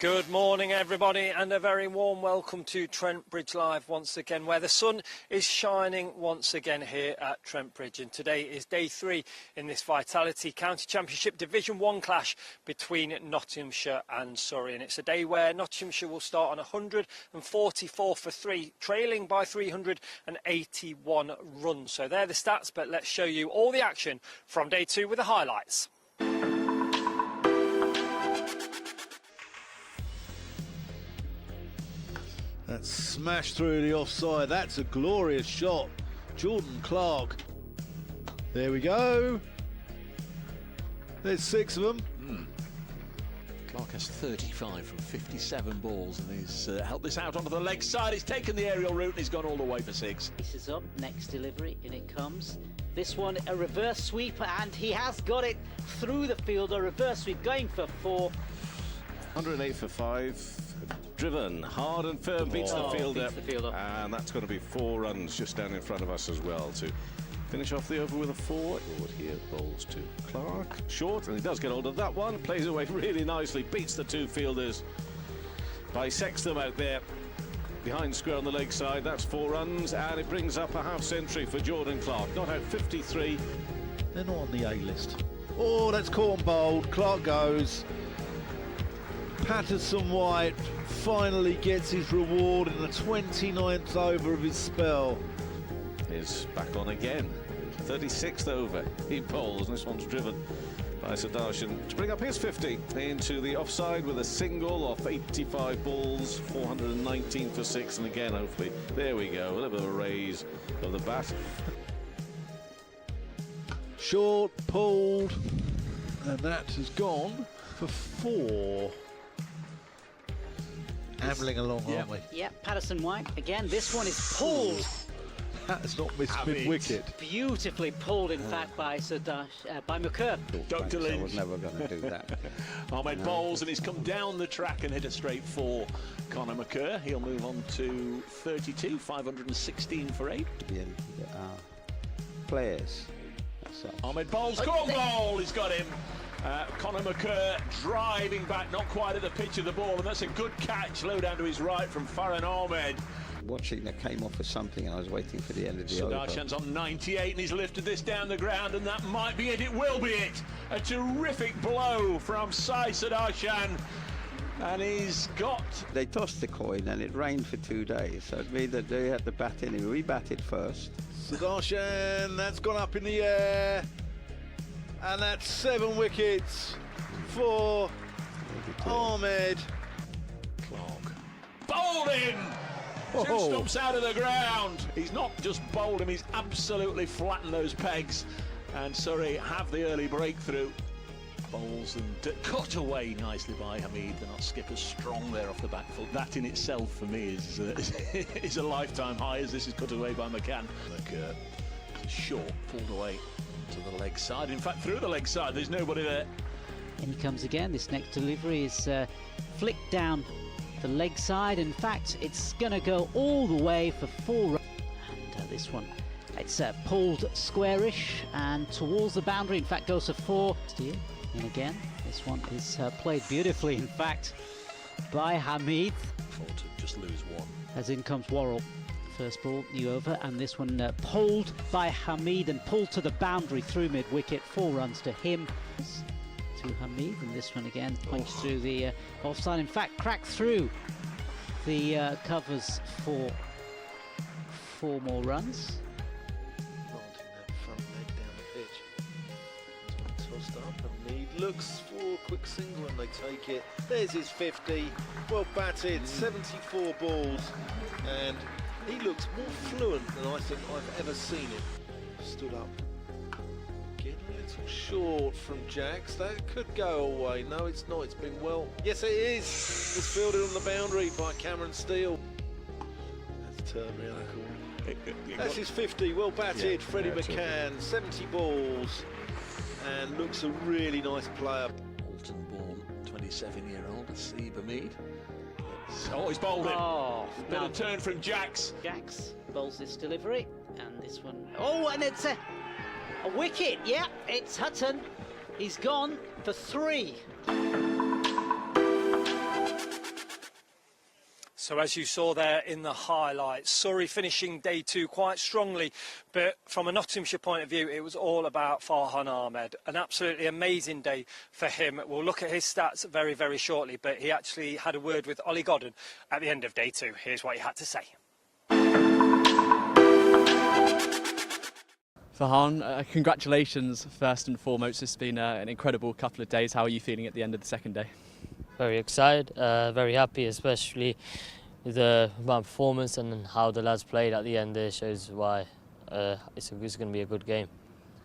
Good morning everybody, and a very warm welcome to Trent Bridge Live once again, where the sun is shining once again here at Trent Bridge. And today is day 3 in this Vitality County Championship Division 1 clash between Nottinghamshire and Surrey. And it's a day where Nottinghamshire will start on 144 for 3, trailing by 381 runs. So they're the stats, but let's show you all the action from day 2 with the highlights. That's smashed through the offside. That's a glorious shot. Jordan Clarke. There we go. There's 6 of them. Clarke has 35 from 57 balls and he's helped this out onto the leg side. He's taken the aerial route and he's gone all the way for 6. This is up, next delivery, in it comes. This one, a reverse sweep, and he has got it through the field. A reverse sweep going for 4. 108 for 5. Driven hard and firm, beats the fielder, and that's going to be 4 runs just down in front of us as well to finish off the over with a 4. Lord here bowls to Clarke, short, and he does get hold of that one, plays away really nicely, beats the 2 fielders, bisects them out there behind square on the leg side. That's 4 runs, and it brings up a half century for Jordan Clarke. Not out 53. They're not on the A list. Oh, that's caught and bowled. Clarke goes. Patterson White finally gets his reward in the 29th over of his spell. Is back on again. 36th over he bowls, and this one's driven by Sudarshan to bring up his 50 into the offside with a single off 85 balls, 419 for 6, and again hopefully there we go, a little bit of a raise of the bat. Short, pulled, and that has gone for 4. Ambling along, aren't we? Yeah, Patterson White again. This one is pulled. That has not missed mid-wicket. Beautifully pulled, in fact, by McCann. Dr. Lynch. I was never going to do that. Ahmed bowls and he's come down the track and hit a straight for Conor McCann. He'll move on to 32, 516 for 8. Players. Ahmed bowls, caught ball, he's got him. Conor McCann driving back, not quite at the pitch of the ball, and that's a good catch, low down to his right from Farhan Ahmed. Watching that came off for something, and I was waiting for the end of the over. Sudarshan's on 98 and he's lifted this down the ground, and that might be it, it will be it. A terrific blow from Sai Sudarshan, and he's got... They tossed the coin and it rained for 2 days, so it means that they had to bat anyway. We batted first. Sudarshan, that's gone up in the air. And that's 7 wickets for Ahmed. Clarke bowled him! 2 stumps out of the ground. He's not just bowled him, he's absolutely flattened those pegs. And Surrey have the early breakthrough. Bowls and cut away nicely by Ahmed. They're not skippers strong there off the back foot. That in itself for me is a lifetime high, as this is cut away by McCann. McCann, short, pulled away to the leg side, in fact through the leg side, there's nobody there. In he comes again. This next delivery is flicked down the leg side. In fact, it's going to go all the way for 4. And this one, it's pulled squarish and towards the boundary, in fact goes for 4. And again, this one is played beautifully, in fact, by Hamid. Thought to just lose 1. As in comes Worrell. First ball, new over, and this one pulled by Hamid and pulled to the boundary through mid-wicket. 4 runs to him, to Hamid, and this one again punched through the offside. In fact, cracked through the covers for 4 more runs. Planting that front leg down the pitch. This one tossed up, Hamid looks for a quick single and they take it. There's his 50, well batted, 74 balls, and he looks more fluent than I think I've ever seen him. Stood up. Getting a little short from Jacks. That could go away. No, it's not. It's been well. Yes, it is. It's fielded on the boundary by Cameron Steele. That's tyrannical. That's his 50. Well batted. Freddie McCann. 70 balls. And looks a really nice player. Alton-born 27-year-old Asib Ahmed. Oh, he's bowled it. Oh, bit of turn from Jacks. Jacks bowls this delivery, and this one. Oh, and it's a wicket. Yeah, it's Hutton. He's gone for 3. So as you saw there in the highlights, Surrey finishing day 2 quite strongly, but from a Nottinghamshire point of view, it was all about Farhan Ahmed. An absolutely amazing day for him. We'll look at his stats very, very shortly, but he actually had a word with Ollie Godden at the end of day 2. Here's what he had to say. Farhan, congratulations first and foremost. It's been an incredible couple of days. How are you feeling at the end of the second day? Very excited, very happy, especially with my performance and how the lads played at the end there shows why it's going to be a good game.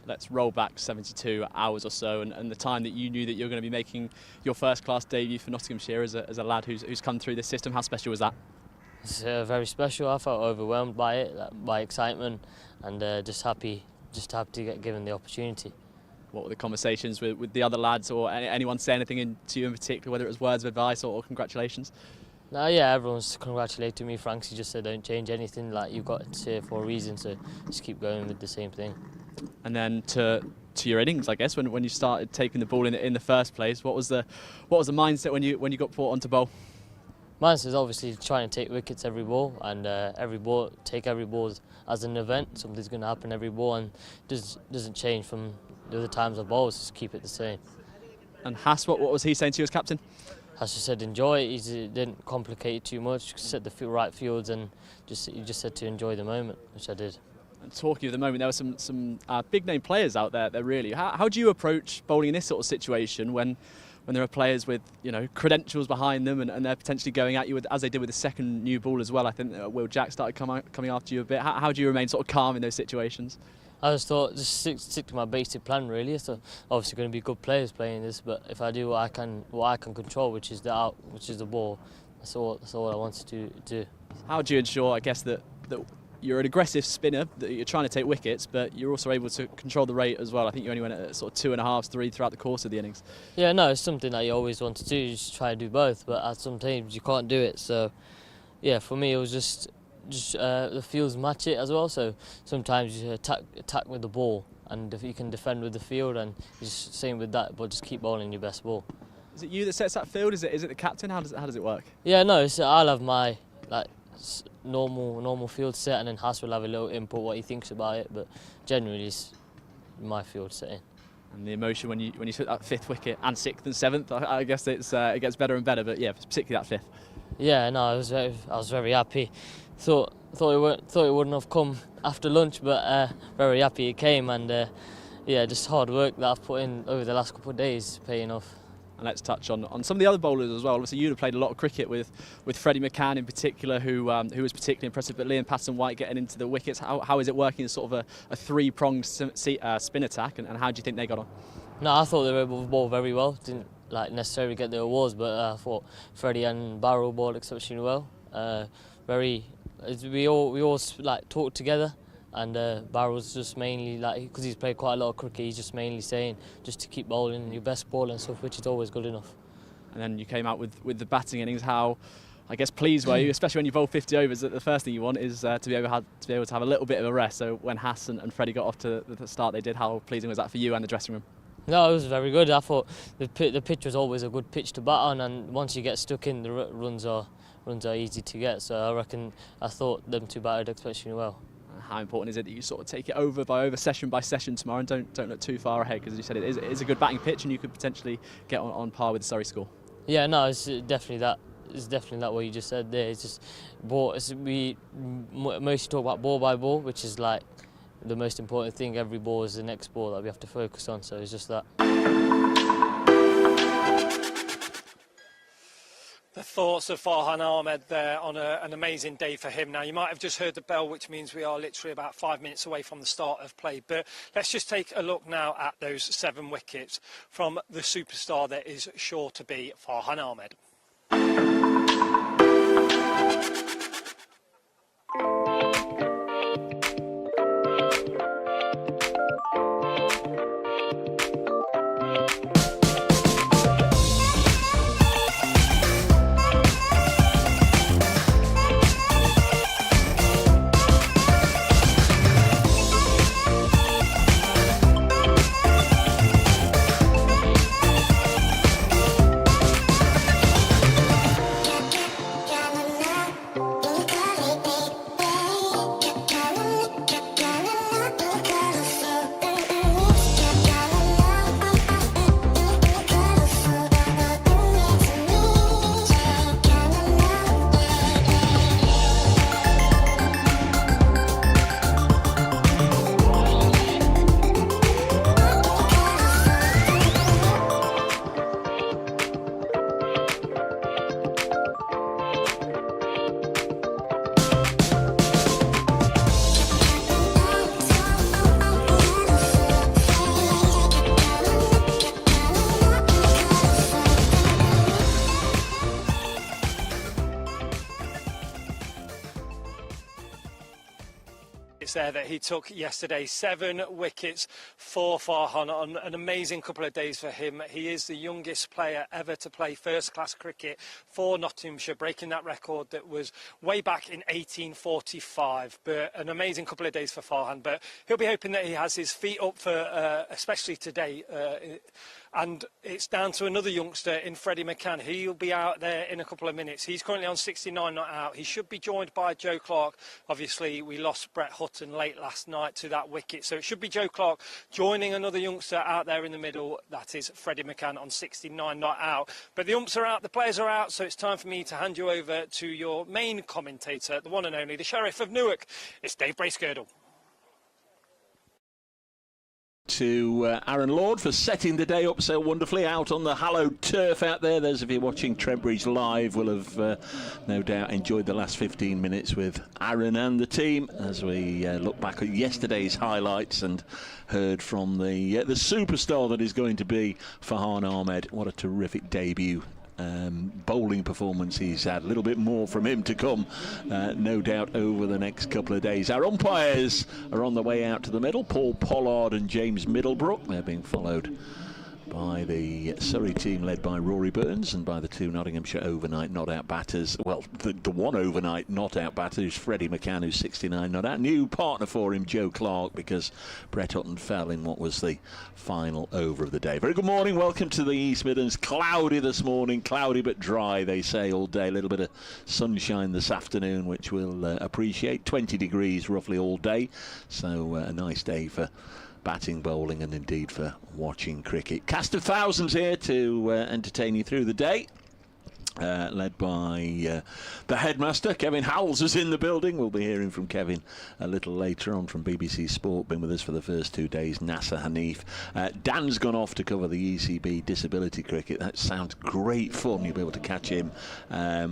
Let's roll back 72 hours or so and the time that you knew that you were going to be making your first class debut for Nottinghamshire as a lad who's come through this system. How special was that? It's very special. I felt overwhelmed by it, by excitement, and just happy to get given the opportunity. What were the conversations with the other lads, or anyone say anything to you in particular, whether it was words of advice or congratulations? No, yeah, everyone's congratulating me. Frankie just said don't change anything, like you've got to say it for a reason, so just keep going with the same thing. And then to your innings, I guess, when you started taking the ball in the first place, what was the mindset when you got brought onto bowl? Mine is obviously trying to take wickets every ball, and take every ball as an event. Something's going to happen every ball, and doesn't change from the other times I bowl, just keep it the same. And Hass, what was he saying to you as captain? Hass just said enjoy it. He didn't complicate it too much, set the right fields, and he just said to enjoy the moment, which I did. And talking of the moment, there were some big name players out there really. How do you approach bowling in this sort of situation when there are players with credentials behind them and they're potentially going at you as they did with the second new ball as well? I think Will Jack started coming after you a bit. How do you remain sort of calm in those situations? I just thought just stick to my basic plan really. So obviously going to be good players playing this, but if I do what I can control, which is the ball, that's all I wanted to do. How do you ensure, I guess, that you're an aggressive spinner, that you're trying to take wickets, but you're also able to control the rate as well? I think you only went at sort of 2.5, 3 throughout the course of the innings. Yeah, no, it's something that you always want to do. You just try to do both, but at some times you can't do it. So yeah, for me it was just the fields match it as well. So sometimes you attack with the ball, and if you can defend with the field, and just same with that, but just keep bowling your best ball. Is it you that sets that field? Is it the captain? How does it work? Yeah, no, I'll have my normal field set, and then Hass will have a little input what he thinks about it, but generally it's my field setting. And the emotion when you took that 5th wicket and 6th and 7th, I guess it gets better and better, but yeah, particularly that 5th. Yeah, no, I was very happy. Thought it wouldn't have come after lunch, but very happy it came, and yeah, just hard work that I've put in over the last couple of days paying off. And let's touch on some of the other bowlers as well. Obviously, you'd have played a lot of cricket with Freddie McCann in particular, who was particularly impressive. But Liam Patterson-White getting into the wickets. How is it working as sort of a 3-pronged spin attack, and how do you think they got on? No, I thought they were able to bowl very well. Didn't necessarily get the awards, but I thought Freddie and Barrow bowled exceptionally well. We all talked together. And Barrow's just mainly, because he's played quite a lot of cricket, he's just mainly saying just to keep bowling your best ball and stuff, which is always good enough. And then you came out with the batting innings. How, I guess, pleased were you, especially when you bowl 50 overs? That the first thing you want is to be able to have a little bit of a rest. So when Hass and Freddie got off to the start they did, how pleasing was that for you and the dressing room? No, it was very good. I thought the pitch was always a good pitch to bat on, and once you get stuck in, the runs are easy to get. So I thought them two batted exceptionally well. How important is it that you sort of take it over by over, session by session tomorrow, and don't look too far ahead, because as you said, it is a good batting pitch and you could potentially get on par with the Surrey score? Yeah, no, it's definitely that. It's definitely that what you just said there. It's just we mostly talk about ball by ball, which is like the most important thing. Every ball is the next ball that we have to focus on, so it's just that. The thoughts of Farhan Ahmed there on an amazing day for him. Now, you might have just heard the bell, which means we are literally about 5 minutes away from the start of play. But let's just take a look now at those 7 wickets from the superstar that is sure to be Farhan Ahmed. It's there that he took yesterday. 7 wickets for Farhan on an amazing couple of days for him. He is the youngest player ever to play first-class cricket for Nottinghamshire, breaking that record that was way back in 1845. But an amazing couple of days for Farhan. But he'll be hoping that he has his feet up for, especially today. And it's down to another youngster in Freddie McCann. He'll be out there in a couple of minutes. He's currently on 69 not out. He should be joined by Joe Clarke. Obviously, we lost Brett Hutton late last night to that wicket. So it should be Joe Clarke joining another youngster out there in the middle. That is Freddie McCann on 69 not out. But the umps are out, the players are out. So it's time for me to hand you over to your main commentator, the one and only, the Sheriff of Newark. It's Dave Bracegirdle. To Aaron Lord for setting the day up so wonderfully out on the hallowed turf out there. Those of you watching Trent Bridge live will have no doubt enjoyed the last 15 minutes with Aaron and the team as we look back at yesterday's highlights and heard from the superstar that is going to be Farhan Ahmed. What a terrific debut. Bowling performance he's had. A little bit more from him to come, no doubt, over the next couple of days. Our umpires are on the way out to the middle. Paul Pollard and James Middlebrook. They're being followed by the Surrey team led by Rory Burns and by the 2 Nottinghamshire overnight not out batters. Well, the one overnight not out batter is Freddie McCann, who's 69 not out. New partner for him, Joe Clarke, because Brett Hutton fell in what was the final over of the day. Very good morning, welcome to the East Midlands. Cloudy this morning, cloudy but dry, they say, all day. A little bit of sunshine this afternoon, which we'll appreciate. 20 degrees roughly all day, so a nice day for batting, bowling and indeed for watching cricket. Cast of thousands here to entertain you through the day. Led by the headmaster, Kevin Howells, is in the building. We'll be hearing from Kevin a little later on from BBC Sport. Been with us for the first 2 days, Nasser Hanif. Dan's gone off to cover the ECB disability cricket. That sounds great fun. You'll be able to catch him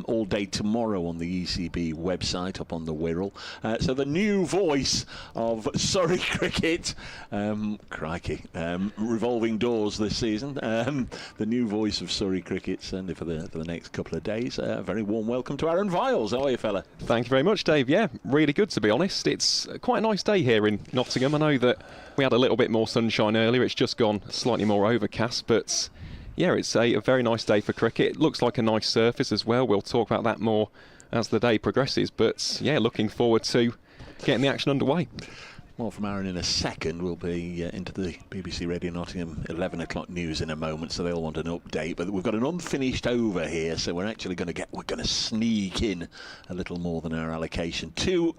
all day tomorrow on the ECB website up on the Wirral. So the new voice of Surrey cricket, crikey, revolving doors this season. The new voice of Surrey cricket, certainly for the next couple of days. A very warm welcome to Aaron Viles. How are you, fella? Thank you very much, Dave. Yeah, really good, to be honest. It's quite a nice day here in Nottingham. I know that we had a little bit more sunshine earlier. It's just gone slightly more overcast, but yeah, it's a very nice day for cricket. It looks like a nice surface as well. We'll talk about that more as the day progresses, but yeah, looking forward to getting the action underway. More from Aaron in a second. We'll be into the BBC Radio Nottingham 11 o'clock news in a moment, so they'll want an update. But we've got an unfinished over here, so we're actually going to sneak in a little more than our allocation. 2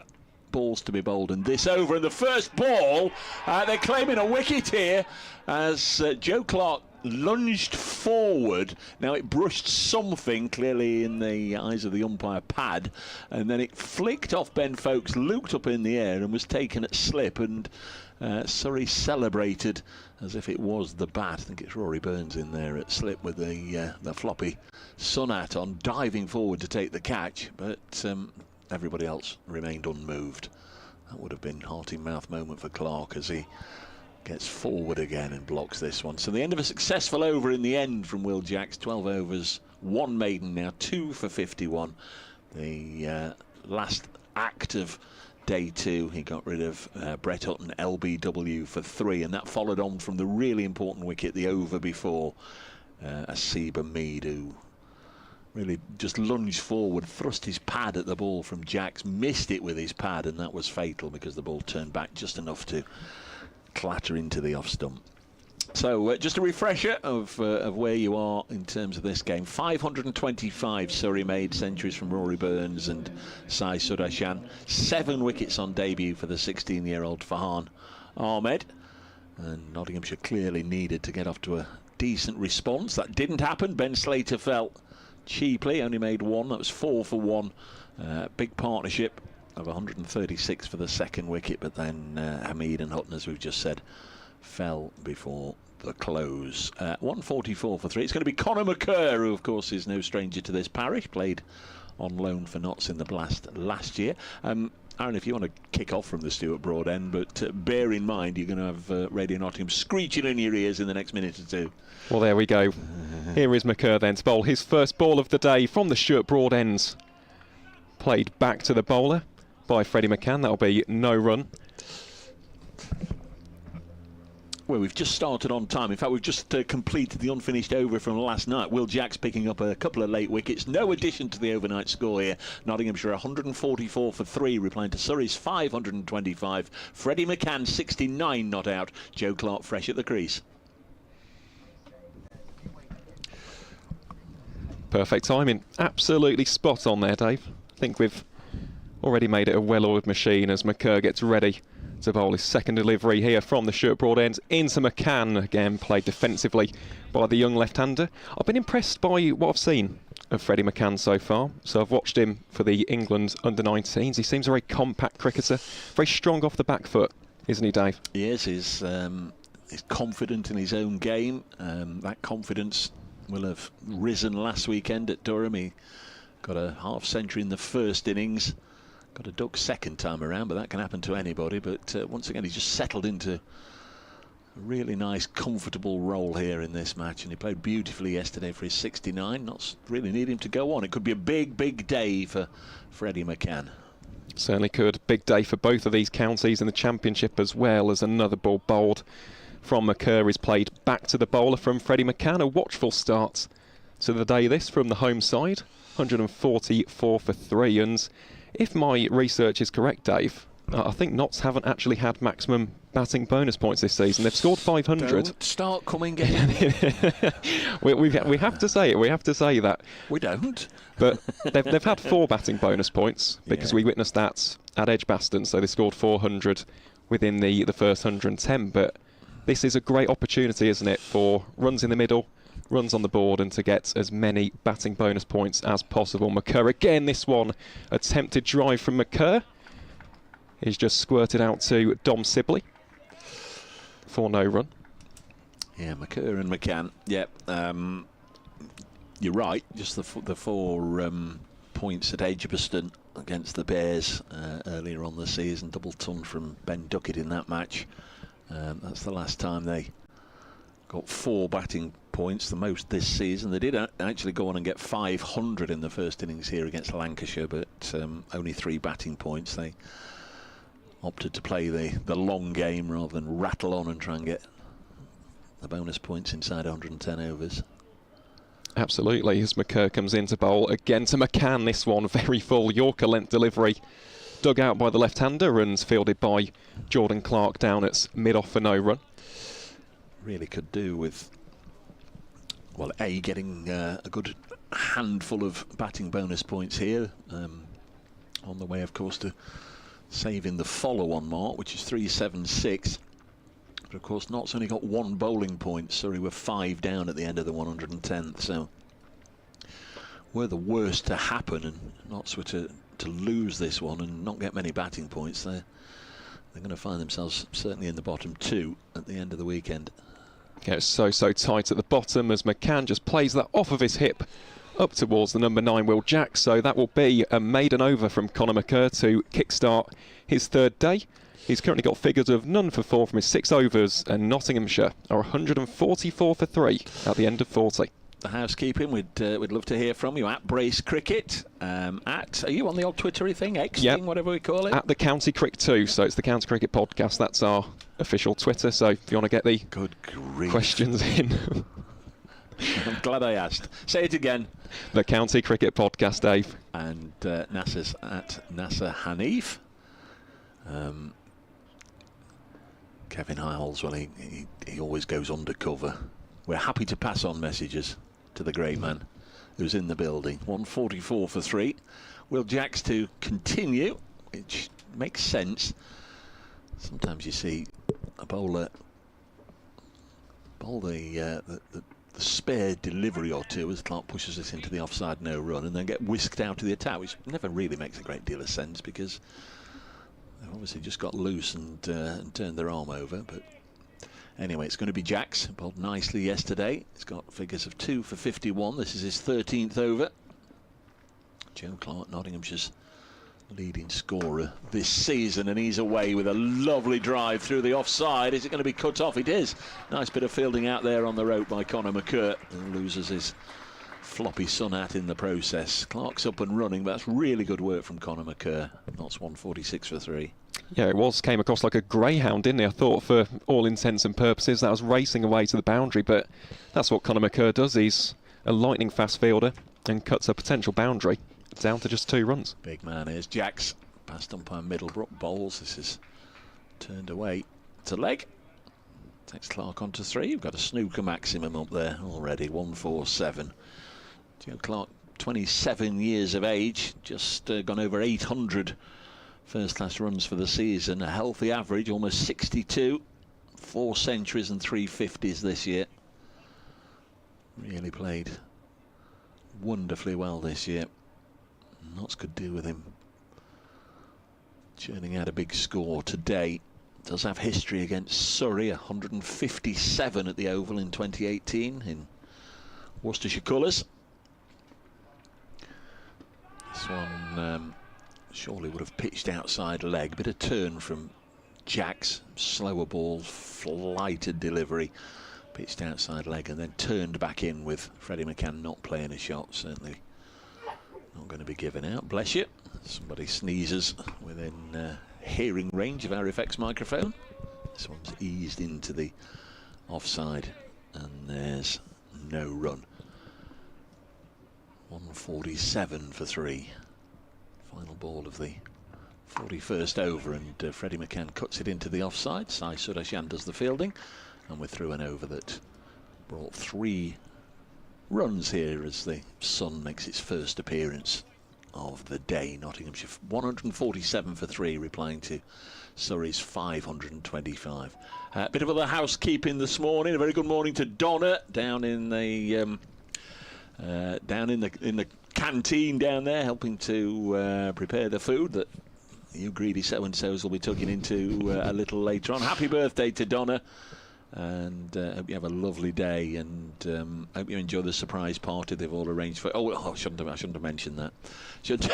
balls to be bowled in this over, and the first ball, they're claiming a wicket here as Joe Clarke lunged forward. Now it brushed something clearly in the eyes of the umpire pad, and then it flicked off Ben Folkes, looped up in the air and was taken at slip, and Surrey celebrated as if it was the bat. I think it's Rory Burns in there at slip with the floppy sun hat on, diving forward to take the catch, but everybody else remained unmoved. That would have been heart-in-mouth moment for Clarke as he gets forward again and blocks this one. So the end of a successful over in the end from Will Jacks. 12 overs, 1 maiden now, 2 for 51. The last act of day 2, he got rid of Brett Hutton, LBW, for 3, and that followed on from the really important wicket the over before, Asiba Mead, who really just lunged forward, thrust his pad at the ball from Jacks, missed it with his pad, and that was fatal because the ball turned back just enough to clatter into the off stump. So just a refresher of where you are in terms of this game. 525 Surrey made centuries from Rory Burns and Sai Sudashan. 7 wickets on debut for the 16-year-old Farhan Ahmed, and Nottinghamshire clearly needed to get off to a decent response. That didn't happen. Ben Slater fell cheaply, only made 1. That was 4 for 1. Big partnership of 136 for the second wicket, but then Hamid and Hutton, as we've just said, fell before the close. 144 for 3. It's going to be Conor McCurr, who of course is no stranger to this parish, played on loan for Notts in the Blast last year. Aaron, if you want to kick off from the Stuart Broad end, but bear in mind you're going to have Radio Nottingham screeching in your ears in the next minute or two. Well, there we go. Here is McCurr then to bowl his first ball of the day from the Stuart Broad ends. Played back to the bowler. by Freddie McCann. That'll be no run. Well, we've just started on time. In fact, we've just completed the unfinished over from last night. Will Jacks picking up a couple of late wickets. No addition to the overnight score here. Nottinghamshire 144 for 3, replying to Surrey's 525. Freddie McCann 69 not out. Joe Clarke fresh at the crease. Perfect timing. Absolutely spot on there, Dave. I think we've already made it a well-oiled machine as McCurr gets ready to bowl his second delivery here from the short broad end into McCann. Again, played defensively by the young left-hander. I've been impressed by what I've seen of Freddie McCann so far. So I've watched him for the England under-19s. He seems a very compact cricketer, very strong off the back foot, isn't he, Dave? Yes, he's confident in his own game. That confidence will have risen last weekend at Durham. He got a half century in the first innings, got a duck second time around, but that can happen to anybody. But once again, he's just settled into a really nice, comfortable role here in this match, and he played beautifully yesterday for his 69. Not really need him to go on. It could be a big, big day for Freddie McCann. Certainly could. Big day for both of these counties in the Championship, as well as another ball bowled from McCurr is played back to the bowler from Freddie McCann. A watchful start to the day this from the home side. 144 for 3, and if my research is correct, Dave, I think Notts haven't actually had maximum batting bonus points this season. They've scored 500. Don't start coming in. we have to say it. We have to say that. We don't. But they've had 4 batting bonus points because we witnessed that at Edgbaston. So they scored 400 within the first 110. But this is a great opportunity, isn't it, for runs in the middle, runs on the board, and to get as many batting bonus points as possible. McCurr again, this one, attempted drive from McCurr. He's just squirted out to Dom Sibley for no run. Yeah, McCurr and McCann. Yep, you're right. Just the 4 points at Edgbaston against the Bears earlier on the season. Double ton from Ben Duckett in that match. That's the last time they got 4 batting points, the most this season. They did actually go on and get 500 in the first innings here against Lancashire, but only 3 batting points. They opted to play the long game rather than rattle on and try and get the bonus points inside 110 overs. Absolutely, as McCurr comes in to bowl again to McCann. This one, very full Yorker length delivery, dug out by the left-hander and fielded by Jordan Clarke down at mid-off for no run. Really could do with, well, getting a good handful of batting bonus points here, on the way, of course, to saving the follow-on mark, which is 376. But of course, Notts only got 1 bowling point. Surrey were 5 down at the end of the 110th. So were the worst to happen, and Notts were to lose this one and not get many batting points, they're going to find themselves certainly in the bottom 2 at the end of the weekend. Yeah, it's so tight at the bottom as McCann just plays that off of his hip up towards the number 9 Will Jacks. So that will be a maiden over from Conor McCurr to kickstart his 3rd day. He's currently got figures of none for 4 from his 6 overs, and Nottinghamshire are 144 for 3 at the end of 40. The housekeeping, we'd love to hear from you at Brace Cricket. Are you on the old Twittery thing, X thing, whatever we call it? At the County Cricket 2, so it's the County Cricket Podcast. That's our official Twitter. So if you want to get the questions in. I'm glad I asked. Say it again. The County Cricket Podcast, Dave. And Nasser's at Nasser Hanif. Kevin Hiles, well, he always goes undercover. We're happy to pass on messages to the great man who's in the building. 144 for 3. Will Jacks to continue, which makes sense. Sometimes you see a bowler bowl the spare delivery or two as Clarke pushes it into the offside no run, and then get whisked out to the attack, which never really makes a great deal of sense because they've obviously just got loose and turned their arm over. But anyway, it's going to be Jacks. Bowled nicely yesterday. He's got figures of 2 for 51. This is his 13th over. Joe Clarke, Nottinghamshire's leading scorer this season, and he's away with a lovely drive through the offside. Is it going to be cut off? It is. Nice bit of fielding out there on the rope by Conor McCurr, who loses his floppy sun hat in the process. Clarke's up and running, but that's really good work from Conor McCann. That's 146 for 3. Yeah, it was. Came across like a greyhound, didn't he? I thought for all intents and purposes that was racing away to the boundary, but that's what Conor McCann does. He's a lightning fast fielder and cuts a potential boundary down to just 2 runs. Big man. Here's Jacks. Past umpire Middlebrook bowls. This is turned away to leg. Takes Clarke on to 3. You've got a snooker maximum up there already, 147. Joe Clarke, 27 years of age, just gone over 800 first-class runs for the season. A healthy average, almost 62. 4 centuries and 3 50s this year. Really played wonderfully well this year. Lots could do with him churning out a big score today. Does have history against Surrey, 157 at the Oval in 2018 in Worcestershire colours. This one surely would have pitched outside leg. Bit of turn from Jacks, slower ball, flighted delivery, pitched outside leg and then turned back in with Freddie McCann not playing a shot. Certainly not going to be given out. Bless you. Somebody sneezes within hearing range of our FX microphone. This one's eased into the offside and there's no run. 147 for 3. Final ball of the 41st over, and Freddie McCann cuts it into the offside. Sai Surashan does the fielding, and we're through an over that brought 3 runs here as the Sun makes its first appearance of the day. Nottinghamshire 147 for 3, replying to Surrey's 525. Bit of other housekeeping this morning. A very good morning to Donna down in the canteen down there, helping to prepare the food that you greedy so-and-sos will be tucking into a little later on. Happy birthday to Donna, and hope you have a lovely day, and hope you enjoy the surprise party they've all arranged for. I shouldn't have mentioned that. Should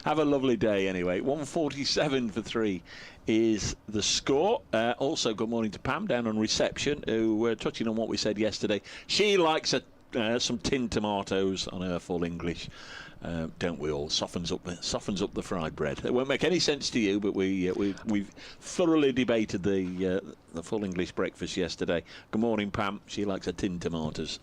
have a lovely day anyway. 147 for 3 is the score. Also, good morning to Pam down on reception, who touching on what we said yesterday. She likes some tinned tomatoes on her full English. Don't we all? Softens up the fried bread. It won't make any sense to you, but we've thoroughly debated the full English breakfast yesterday. Good morning, Pam. She likes her tinned tomatoes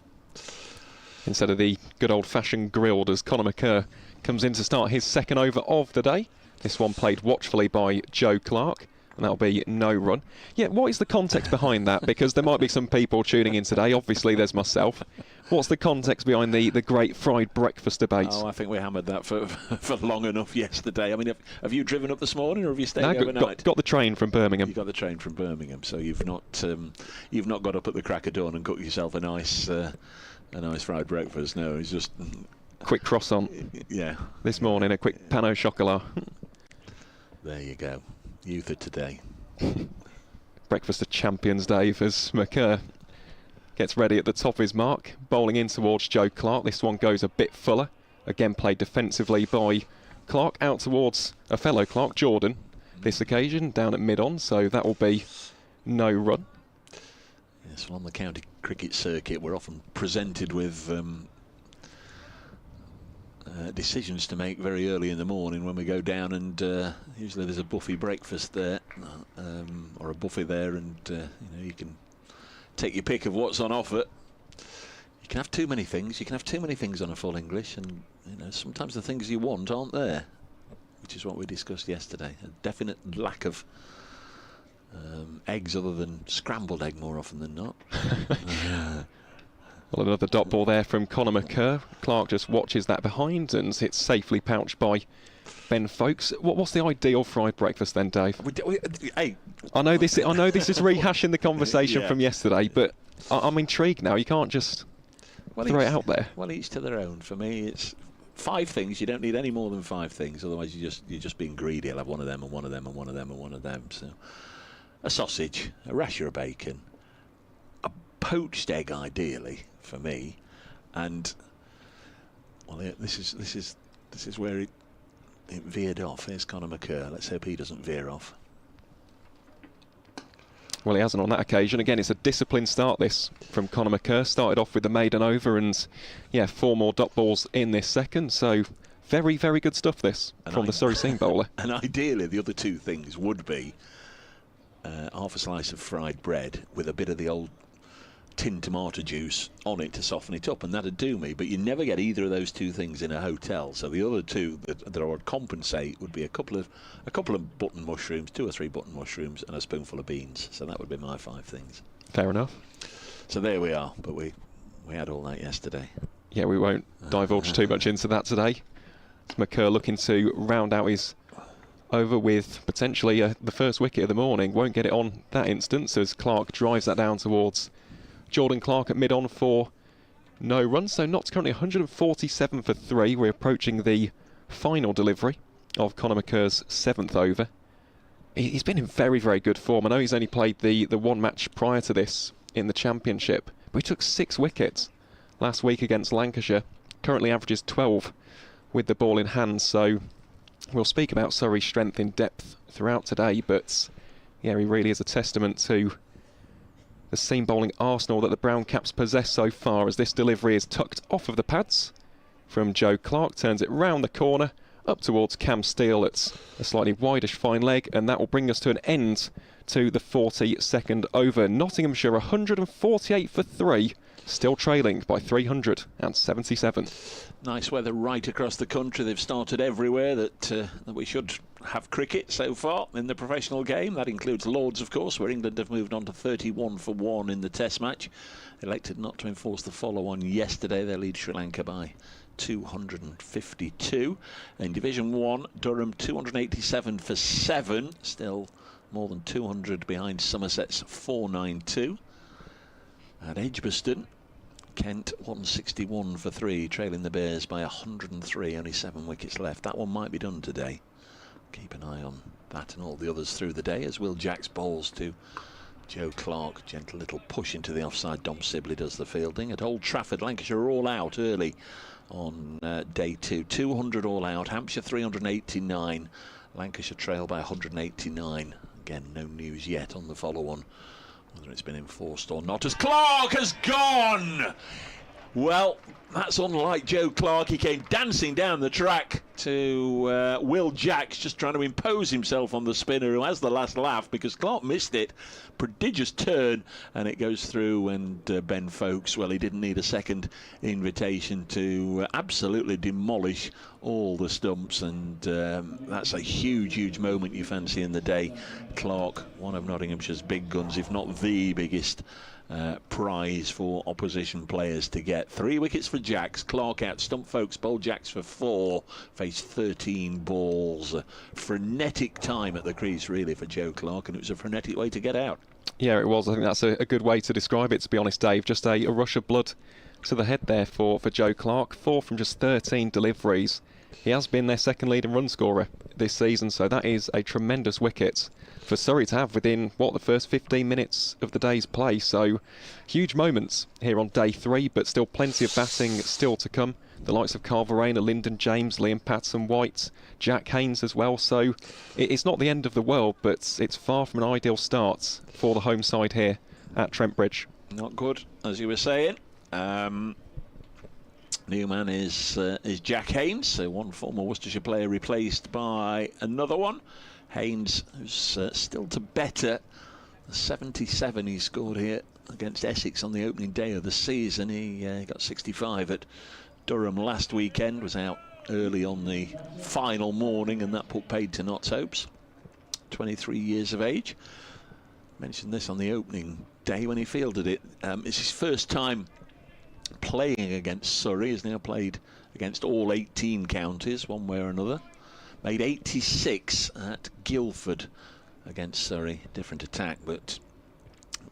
instead of the good old-fashioned grilled, as Conor McCann comes in to start his second over of the day. This one played watchfully by Joe Clarke, and that'll be no run. Yeah, what is the context behind that? Because there might be some people tuning in today. Obviously, there's myself. What's the context behind the great fried breakfast debates? Oh, I think we hammered that for long enough yesterday. I mean, have you driven up this morning, or have you stayed overnight? Got the train from Birmingham. You got the train from Birmingham, so you've not got up at the crack of dawn and cooked yourself a nice fried breakfast. No, it's just quick croissant. Yeah. This morning, a quick pan au chocolat. There you go. Youth of today. Breakfast of champions, Dave, as McCann gets ready at the top of his mark, bowling in towards Joe Clarke. This one goes a bit fuller. Again played defensively by Clarke, out towards a fellow Clarke, Jordan, this occasion, down at mid-on, so that will be no run. Yes, well, on the county cricket circuit, we're often presented with decisions to make very early in the morning when we go down, and usually there's a buffet breakfast there, or a buffet there, and you can take your pick of what's on offer. You can have too many things. You can have too many things on a full English, and sometimes the things you want aren't there, which is what we discussed yesterday. A definite lack of eggs, other than scrambled egg more often than not. Well, another dot ball there from Conor McCann. Clarke just watches that behind, and it's safely pouched by Ben Folkes. What's the ideal fried breakfast then, Dave? Hey, I know this is rehashing the conversation from yesterday, but I'm intrigued now. You can't just throw it out there. Well, each to their own. For me, it's 5 things. You don't need any more than 5 things, otherwise you're just being greedy. I'll have one of them and one of them and one of them and one of them. So, a sausage, a rasher of bacon, a poached egg, ideally for me, and well, this is where it veered off. Here's Conor McCann. Let's hope he doesn't veer off. Well, he hasn't on that occasion. Again, it's a disciplined start, this, from Conor McCann. Started off with the maiden over and, yeah, 4 more dot balls in this second. So, very, very good stuff, this, from the Surrey seam bowler. And ideally, the other 2 things would be half a slice of fried bread with a bit of the old tin tomato juice on it to soften it up, and that'd do me. But you never get either of those 2 things in a hotel. So the other 2 that I would compensate would be a couple of button mushrooms, 2 or 3 button mushrooms, and a spoonful of beans. So that would be my 5 things. Fair enough. So there we are. But we had all that yesterday. Yeah, we won't divulge too much into that today. McCann looking to round out his over with potentially the first wicket of the morning. Won't get it on that instance as Clarke drives that down towards Jordan Clarke at mid-on for no runs. So Nott's currently 147 for 3. We're approaching the final delivery of Conor McCann's 7th over. He's been in very, very good form. I know he's only played the 1 match prior to this in the Championship, but he took 6 wickets last week against Lancashire. Currently averages 12 with the ball in hand. So we'll speak about Surrey's strength in depth throughout today, but yeah, he really is a testament to the seam bowling arsenal that the Brown Caps possess so far, as this delivery is tucked off of the pads from Joe Clarke, turns it round the corner up towards Cam Steele. It's a slightly wideish fine leg, and that will bring us to an end to the 42nd over. Nottinghamshire 148 for 3, still trailing by 377. Nice weather right across the country. They've started everywhere that we should have cricket so far in the professional game. That includes Lords, of course, where England have moved on to 31 for 1 in the Test match. Elected not to enforce the follow-on yesterday. They lead Sri Lanka by 252. In Division 1, Durham 287 for 7. Still more than 200 behind Somerset's 492. At Edgbaston, Kent 161 for 3, trailing the Bears by 103, only 7 wickets left. That one might be done today. Keep an eye on that and all the others through the day, as Will Jacks bowls to Joe Clarke. Gentle little push into the offside. Dom Sibley does the fielding. At Old Trafford, Lancashire are all out early on day 2. 200 all out. Hampshire 389. Lancashire trail by 189. Again, no news yet on the follow-on, whether it's been enforced or not, as Clarke has gone. Well, that's unlike Joe Clarke. He came dancing down the track to Will Jacks, just trying to impose himself on the spinner, who has the last laugh because Clarke missed it. Prodigious turn, and it goes through, and Ben Folkes, well, he didn't need a second invitation to absolutely demolish all the stumps, and that's a huge, huge moment you fancy in the day. Clarke, one of Nottinghamshire's big guns, if not the biggest prize for opposition players to get. 3 wickets for Jacks. Clarke out. Stump Folkes bowled Jacks for 4. Faced 13 balls. A frenetic time at the crease, really, for Joe Clarke, and it was a frenetic way to get out. Yeah, it was. I think that's a good way to describe it, to be honest, Dave. Just a rush of blood to the head there for Joe Clarke. 4 from just 13 deliveries. He has been their second leading run scorer this season, so that is a tremendous wicket for Surrey to have within, the first 15 minutes of the day's play. So huge moments here on day 3, but still plenty of batting still to come. The likes of Carl Verreynne, Lyndon James, Liam Patterson-White, Jack Haynes as well. So it's not the end of the world, but it's far from an ideal start for the home side here at Trent Bridge. Not good, as you were saying. New man is Jack Haynes, so one former Worcestershire player replaced by another one. Haynes, who's still to better the 77 he scored here against Essex on the opening day of the season. He got 65 at Durham last weekend, was out early on the final morning, and that put paid to Nott's hopes. 23 years of age. Mentioned this on the opening day when he fielded it. It's his first time playing against Surrey. He's now played against all 18 counties, one way or another. Made 86 at Guildford against Surrey. Different attack, but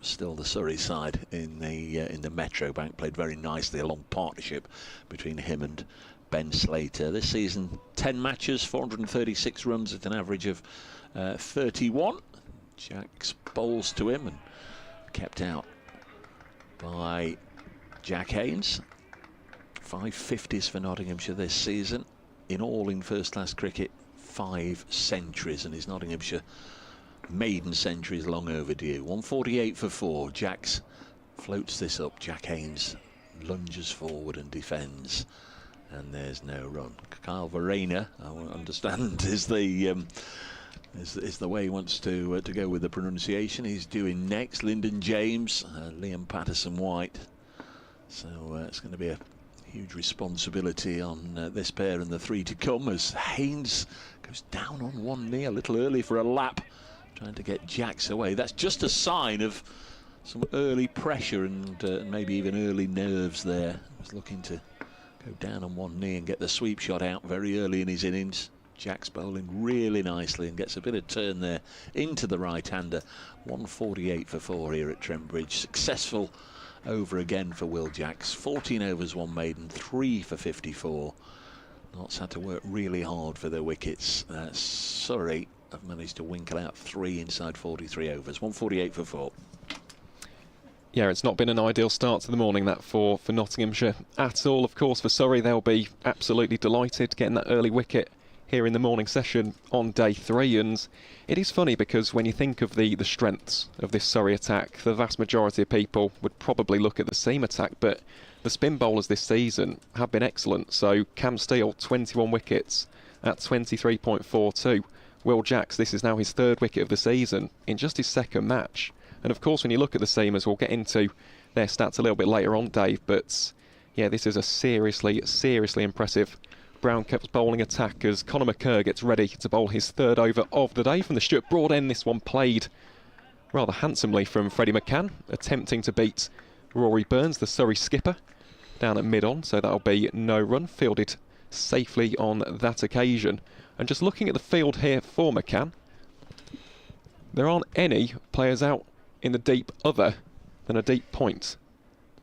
still the Surrey side in the Metro Bank. Played very nicely, a long partnership between him and Ben Slater. This season, 10 matches, 436 runs at an average of 31. Jacks bowls to him and kept out by Jack Haynes. 5 50s for Nottinghamshire this season. In all in first-class cricket, 5 centuries, and his Nottinghamshire maiden century is long overdue. 148 for 4. Jacks floats this up. Jack Haynes lunges forward and defends, and there's no run. Kyle Verena, I understand, is the way he wants to go with the pronunciation. He's doing next. Lyndon James, Liam Patterson-White. So it's going to be a huge responsibility on this pair and the 3 to come, as Haynes goes down on one knee a little early for a lap, trying to get Jacks away. That's just a sign of some early pressure and maybe even early nerves there. He's looking to go down on one knee and get the sweep shot out very early in his innings. Jack's bowling really nicely and gets a bit of turn there into the right-hander. 148 for 4 here at Trent Bridge. Successful over again for Will Jacks. 14 overs, 1 maiden, 3 for 54. Notts had to work really hard for their wickets. Surrey have managed to winkle out 3 inside 43 overs. 148 for 4. Yeah, it's not been an ideal start to the morning, that for Nottinghamshire at all. Of course, for Surrey, they'll be absolutely delighted getting that early wicket here in the morning session on day 3. And it is funny because when you think of the strengths of this Surrey attack, the vast majority of people would probably look at the seam attack, but the spin bowlers this season have been excellent. So Cam Steele, 21 wickets at 23.42. Will Jacks, this is now his 3rd wicket of the season in just his 2nd match. And of course, when you look at the seamers, we'll get into their stats a little bit later on, Dave, but yeah, this is a seriously impressive Brown Caps bowling attack as Conor McCurr gets ready to bowl his 3rd over of the day from the Stuart Broad end. This one played rather handsomely from Freddie McCann, attempting to beat Rory Burns, the Surrey skipper, down at mid-on, so that'll be no run, fielded safely on that occasion. And just looking at the field here for McCann, there aren't any players out in the deep other than a deep point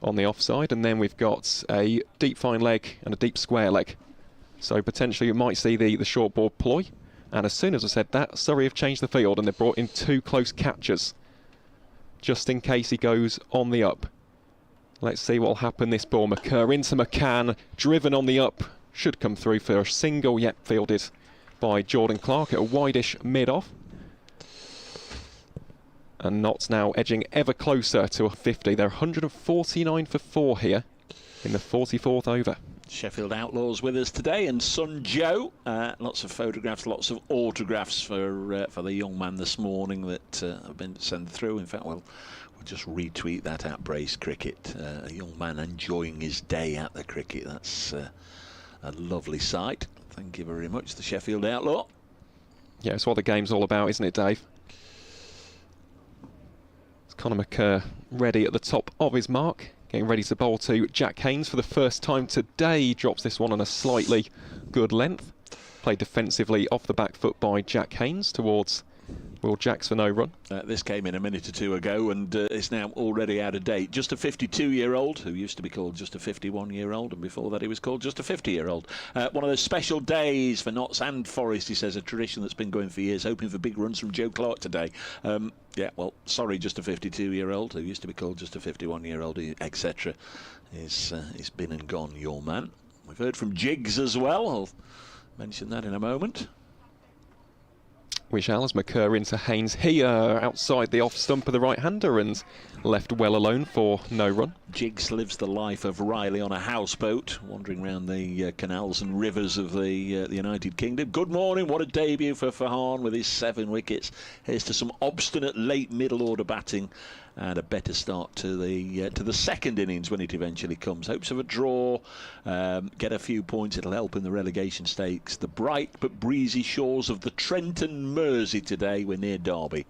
on the offside, and then we've got a deep fine leg and a deep square leg. So potentially you might see the short board ploy. And as soon as I said that, Surrey have changed the field and they've brought in 2 close catchers just in case he goes on the up. Let's see what will happen this ball. McCurr into McCann, driven on the up, should come through for a single, yet fielded by Jordan Clarke at a wide-ish mid-off. And Notts now edging ever closer to a 50. They're 149 for 4 here in the 44th over. Sheffield Outlaws with us today, and son Joe. Lots of photographs, lots of autographs for the young man this morning that have been sent through. In fact, we'll just retweet that at Brace Cricket. A young man enjoying his day at the cricket. That's a lovely sight. Thank you very much, the Sheffield Outlaw. Yeah, it's what the game's all about, isn't it, Dave? It's Conor McCurr ready at the top of his mark. Getting ready to bowl to Jack Haynes for the first time today. Drops this one on a slightly good length. Played defensively off the back foot by Jack Haynes towards Will Jacks for no run. This came in a minute or 2 ago and is now already out of date. Just a 52-year-old who used to be called just a 51-year-old, and before that he was called just a 50-year-old. One of those special days for Notts and Forest, he says, a tradition that's been going for years, hoping for big runs from Joe Clarke today. Yeah, well, sorry, just a 52-year-old who used to be called just a 51-year-old, etc. He's been and gone, your man. We've heard from Jiggs as well. I'll mention that in a moment. We shall, as McCurr into Haynes here, outside the off stump of the right-hander and left well alone for no run. Jiggs lives the life of Riley on a houseboat, wandering around the canals and rivers of the United Kingdom. Good morning, what a debut for Fahan with his 7 wickets. Here's to some obstinate late middle order batting and a better start to the second innings when it eventually comes. Hopes of a draw, get a few points, it'll help in the relegation stakes. The bright but breezy shores of the Trent and Mersey today. We're near Derby.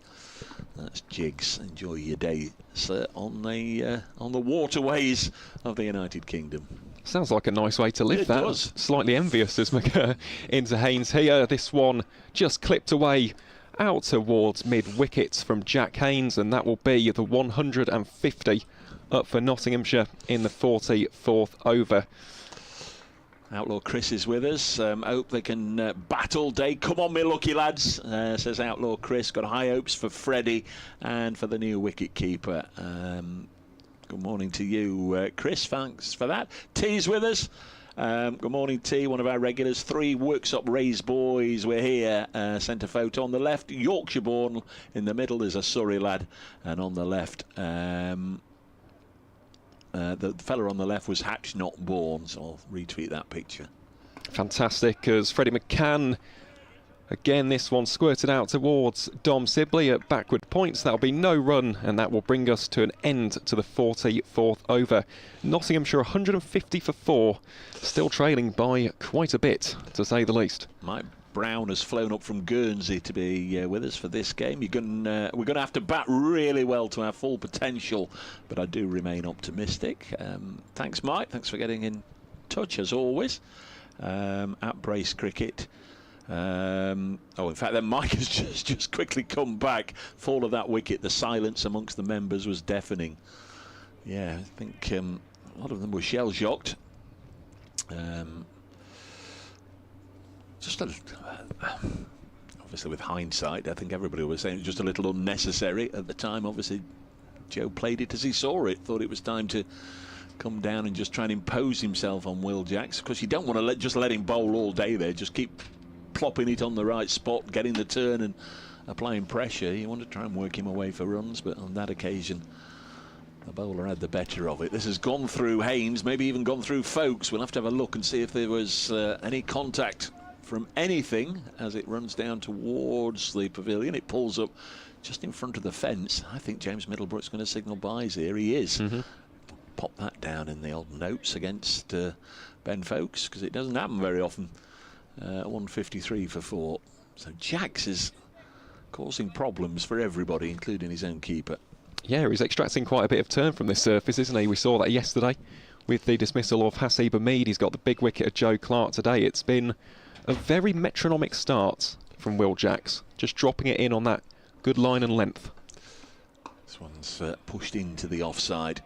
That's Jiggs. Enjoy your day, sir, on the waterways of the United Kingdom. Sounds like a nice way to live. It that. Does. Slightly envious as McCurr into Haynes here. This one just clipped away out towards mid-wicket from Jack Haynes, and that will be the 150 up for Nottinghamshire in the 44th over. Outlaw Chris is with us. Hope they can battle day. Come on, me lucky lads, says Outlaw Chris. Got high hopes for Freddie and for the new wicket keeper. Good morning to you, Chris. Thanks for that. T's with us. Good morning, T, one of our regulars. 3 Worksop Rays boys. We're here. Centre photo on the left, Yorkshire born. In the middle, there's a Surrey lad. And on the left, the fella on the left was Hatch not born. So I'll retweet that picture. Fantastic, as Freddie McCann, again this one squirted out towards Dom Sibley at backward points. That'll be no run, and that will bring us to an end to the 44th over. Nottinghamshire 150 for 4, still trailing by quite a bit, to say the least. Mike Brown has flown up from Guernsey to be with us for this game. We're going to have to bat really well to our full potential, but I do remain optimistic. Thanks, Mike. Thanks for getting in touch, as always. At Brace Cricket. In fact, then Mike has just quickly come back. Fall of that wicket, the silence amongst the members was deafening. Yeah, I think a lot of them were shell-shocked. Obviously with hindsight, I think everybody was saying it was just a little unnecessary at the time. Obviously, Joe played it as he saw it, thought it was time to come down and just try and impose himself on Will Jacks. Of course, you don't want to just let him bowl all day there. Just keep plopping it on the right spot, getting the turn and applying pressure. You want to try and work him away for runs, but on that occasion, the bowler had the better of it. This has gone through Haynes, maybe even gone through Folkes. We'll have to have a look and see if there was any contact from anything as it runs down towards the pavilion. It pulls up just in front of the fence. I think James Middlebrook's going to signal byes here. He is. Pop that down in the old notes against Ben Folkes, because it doesn't happen very often. 153 for 4. So Jacks is causing problems for everybody, including his own keeper. Yeah, he's extracting quite a bit of turn from this surface, isn't he? We saw that yesterday with the dismissal of Hasib Ahmed. He's got the big wicket of Joe Clarke today. It's been a very metronomic start from Will Jacks, just dropping it in on that good line and length. This one's pushed into the offside.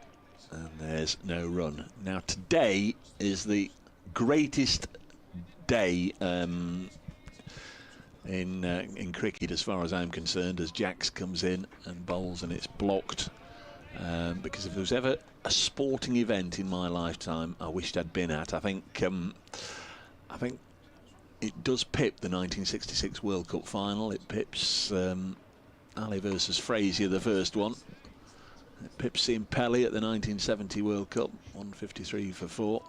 And there's no run. Now today is the greatest day in cricket as far as I'm concerned, as Jacks comes in and bowls and it's blocked. Because if there was ever a sporting event in my lifetime I wished I'd been at, I think it does pip the 1966 World Cup final. It pips Ali versus Frazier, the first one. Pipsy and Pelly at the 1970 World Cup, 153 for 4.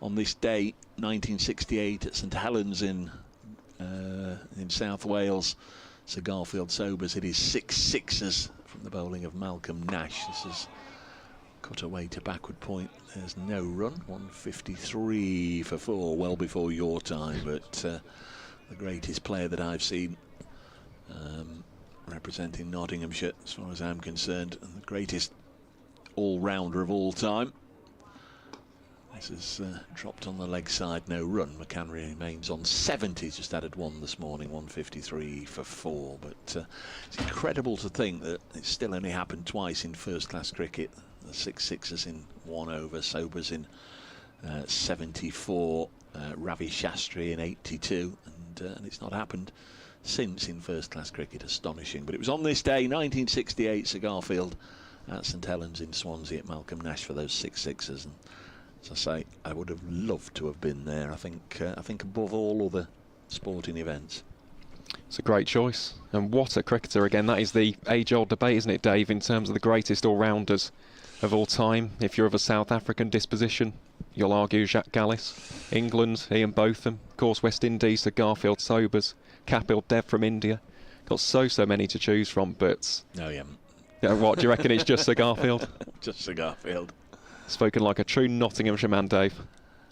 On this day, 1968 at St Helens in South Wales, Sir Garfield Sobers hit his 6 sixes from the bowling of Malcolm Nash. This is cut away to backward point. There's no run, 153 for 4, well before your time, but the greatest player that I've seen representing Nottinghamshire, as far as I'm concerned, and the greatest all-rounder of all time. This is dropped on the leg side, no run. McCann remains on 70, just added 1 this morning, 153 for 4. But it's incredible to think that it's still only happened twice in first-class cricket. The 6 sixes in 1 over, Sobers in 74, Ravi Shastri in 82, and it's not happened since in first-class cricket. Astonishing. But it was on this day, 1968, Sir Garfield at St Helens in Swansea at Malcolm Nash for those 6 sixes. And as I say, I would have loved to have been there. I think above all other sporting events. It's a great choice. And what a cricketer again. That is the age-old debate, isn't it, Dave, in terms of the greatest all-rounders of all time. If you're of a South African disposition, you'll argue Jacques Gallis. England, Ian Botham. Of course, West Indies, Sir Garfield Sobers. Kapil Dev from India. Got so many to choose from, but... No, you haven't. Yeah, what, do you reckon it's just Sir Garfield? Just Sir Garfield. Spoken like a true Nottinghamshire man, Dave.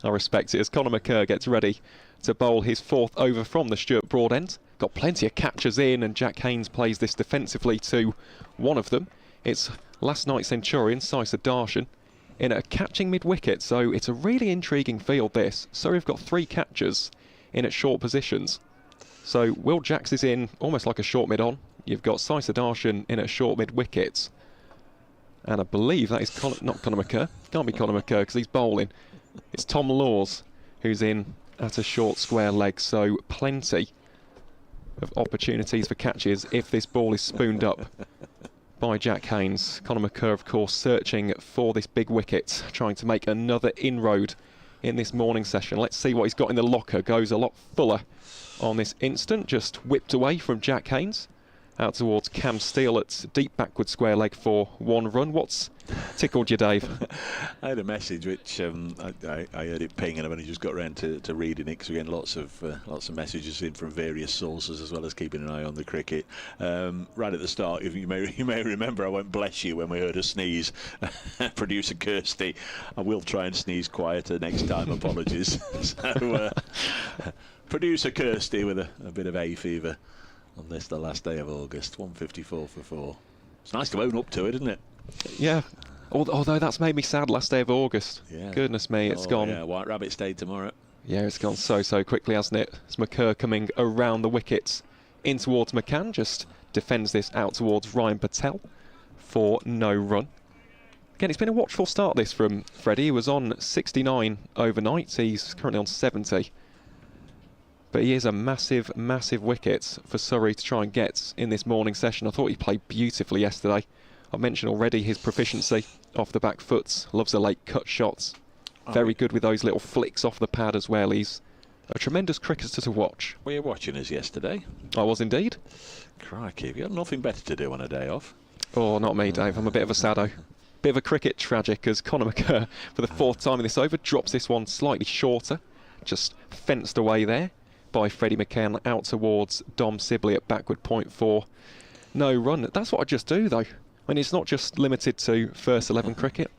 I respect it as Conor McCurr gets ready to bowl his 4th over from the Stuart Broad end. Got plenty of catches in, and Jack Haynes plays this defensively to one of them. It's last night's Centurion, Saisa Darshan, in a catching mid-wicket, so it's a really intriguing field this. So we've got 3 catchers in at short positions. So Will Jacks is in almost like a short mid-on. You've got Saisa Darshan in at short mid-wicket. And I believe that is not Conor McCurr. Can't be Conor McCurr because he's bowling. It's Tom Laws who's in at a short square leg. So plenty of opportunities for catches if this ball is spooned up by Jack Haynes. Conor McCurr, of course, searching for this big wicket, trying to make another inroad in this morning session. Let's see what he's got in the locker. Goes a lot fuller on this instant. Just whipped away from Jack Haynes. Out towards Cam Steele at deep backward square leg for 1 run. What's tickled you, Dave? I had a message which I heard it ping, and I've only just got around to reading it, because we get lots of messages in from various sources, as well as keeping an eye on the cricket. Right at the start, if you may remember, I went bless you when we heard a sneeze. Producer Kirsty, I will try and sneeze quieter next time. Apologies. So, Producer Kirsty with a bit of hay fever on this, the last day of August. 154 for 4. It's nice to own up to it, isn't it? Yeah. Although that's made me sad, last day of August. Yeah. Goodness me, it's gone. Yeah, White Rabbit Day tomorrow. Yeah, it's gone so quickly, hasn't it? It's McCurr coming around the wickets in towards McCann. Just defends this out towards Ryan Patel for no run. Again, it's been a watchful start, this, from Freddie. He was on 69 overnight. He's currently on 70. But he is a massive wicket for Surrey to try and get in this morning session. I thought he played beautifully yesterday. I mentioned already his proficiency off the back foot. Loves the late cut shots. Very good with those little flicks off the pad as well. He's a tremendous cricketer to watch. Were you watching us yesterday? I was indeed. Crikey, have you got nothing better to do on a day off? Oh, not me, Dave. I'm a bit of a saddo. Bit of a cricket tragic as Conor McCurr, for the 4th time in this over, drops this one slightly shorter. Just fenced away there by Freddie McCann out towards Dom Sibley at backward point for no run. That's what I just do, though. I mean, it's not just limited to first 11 cricket.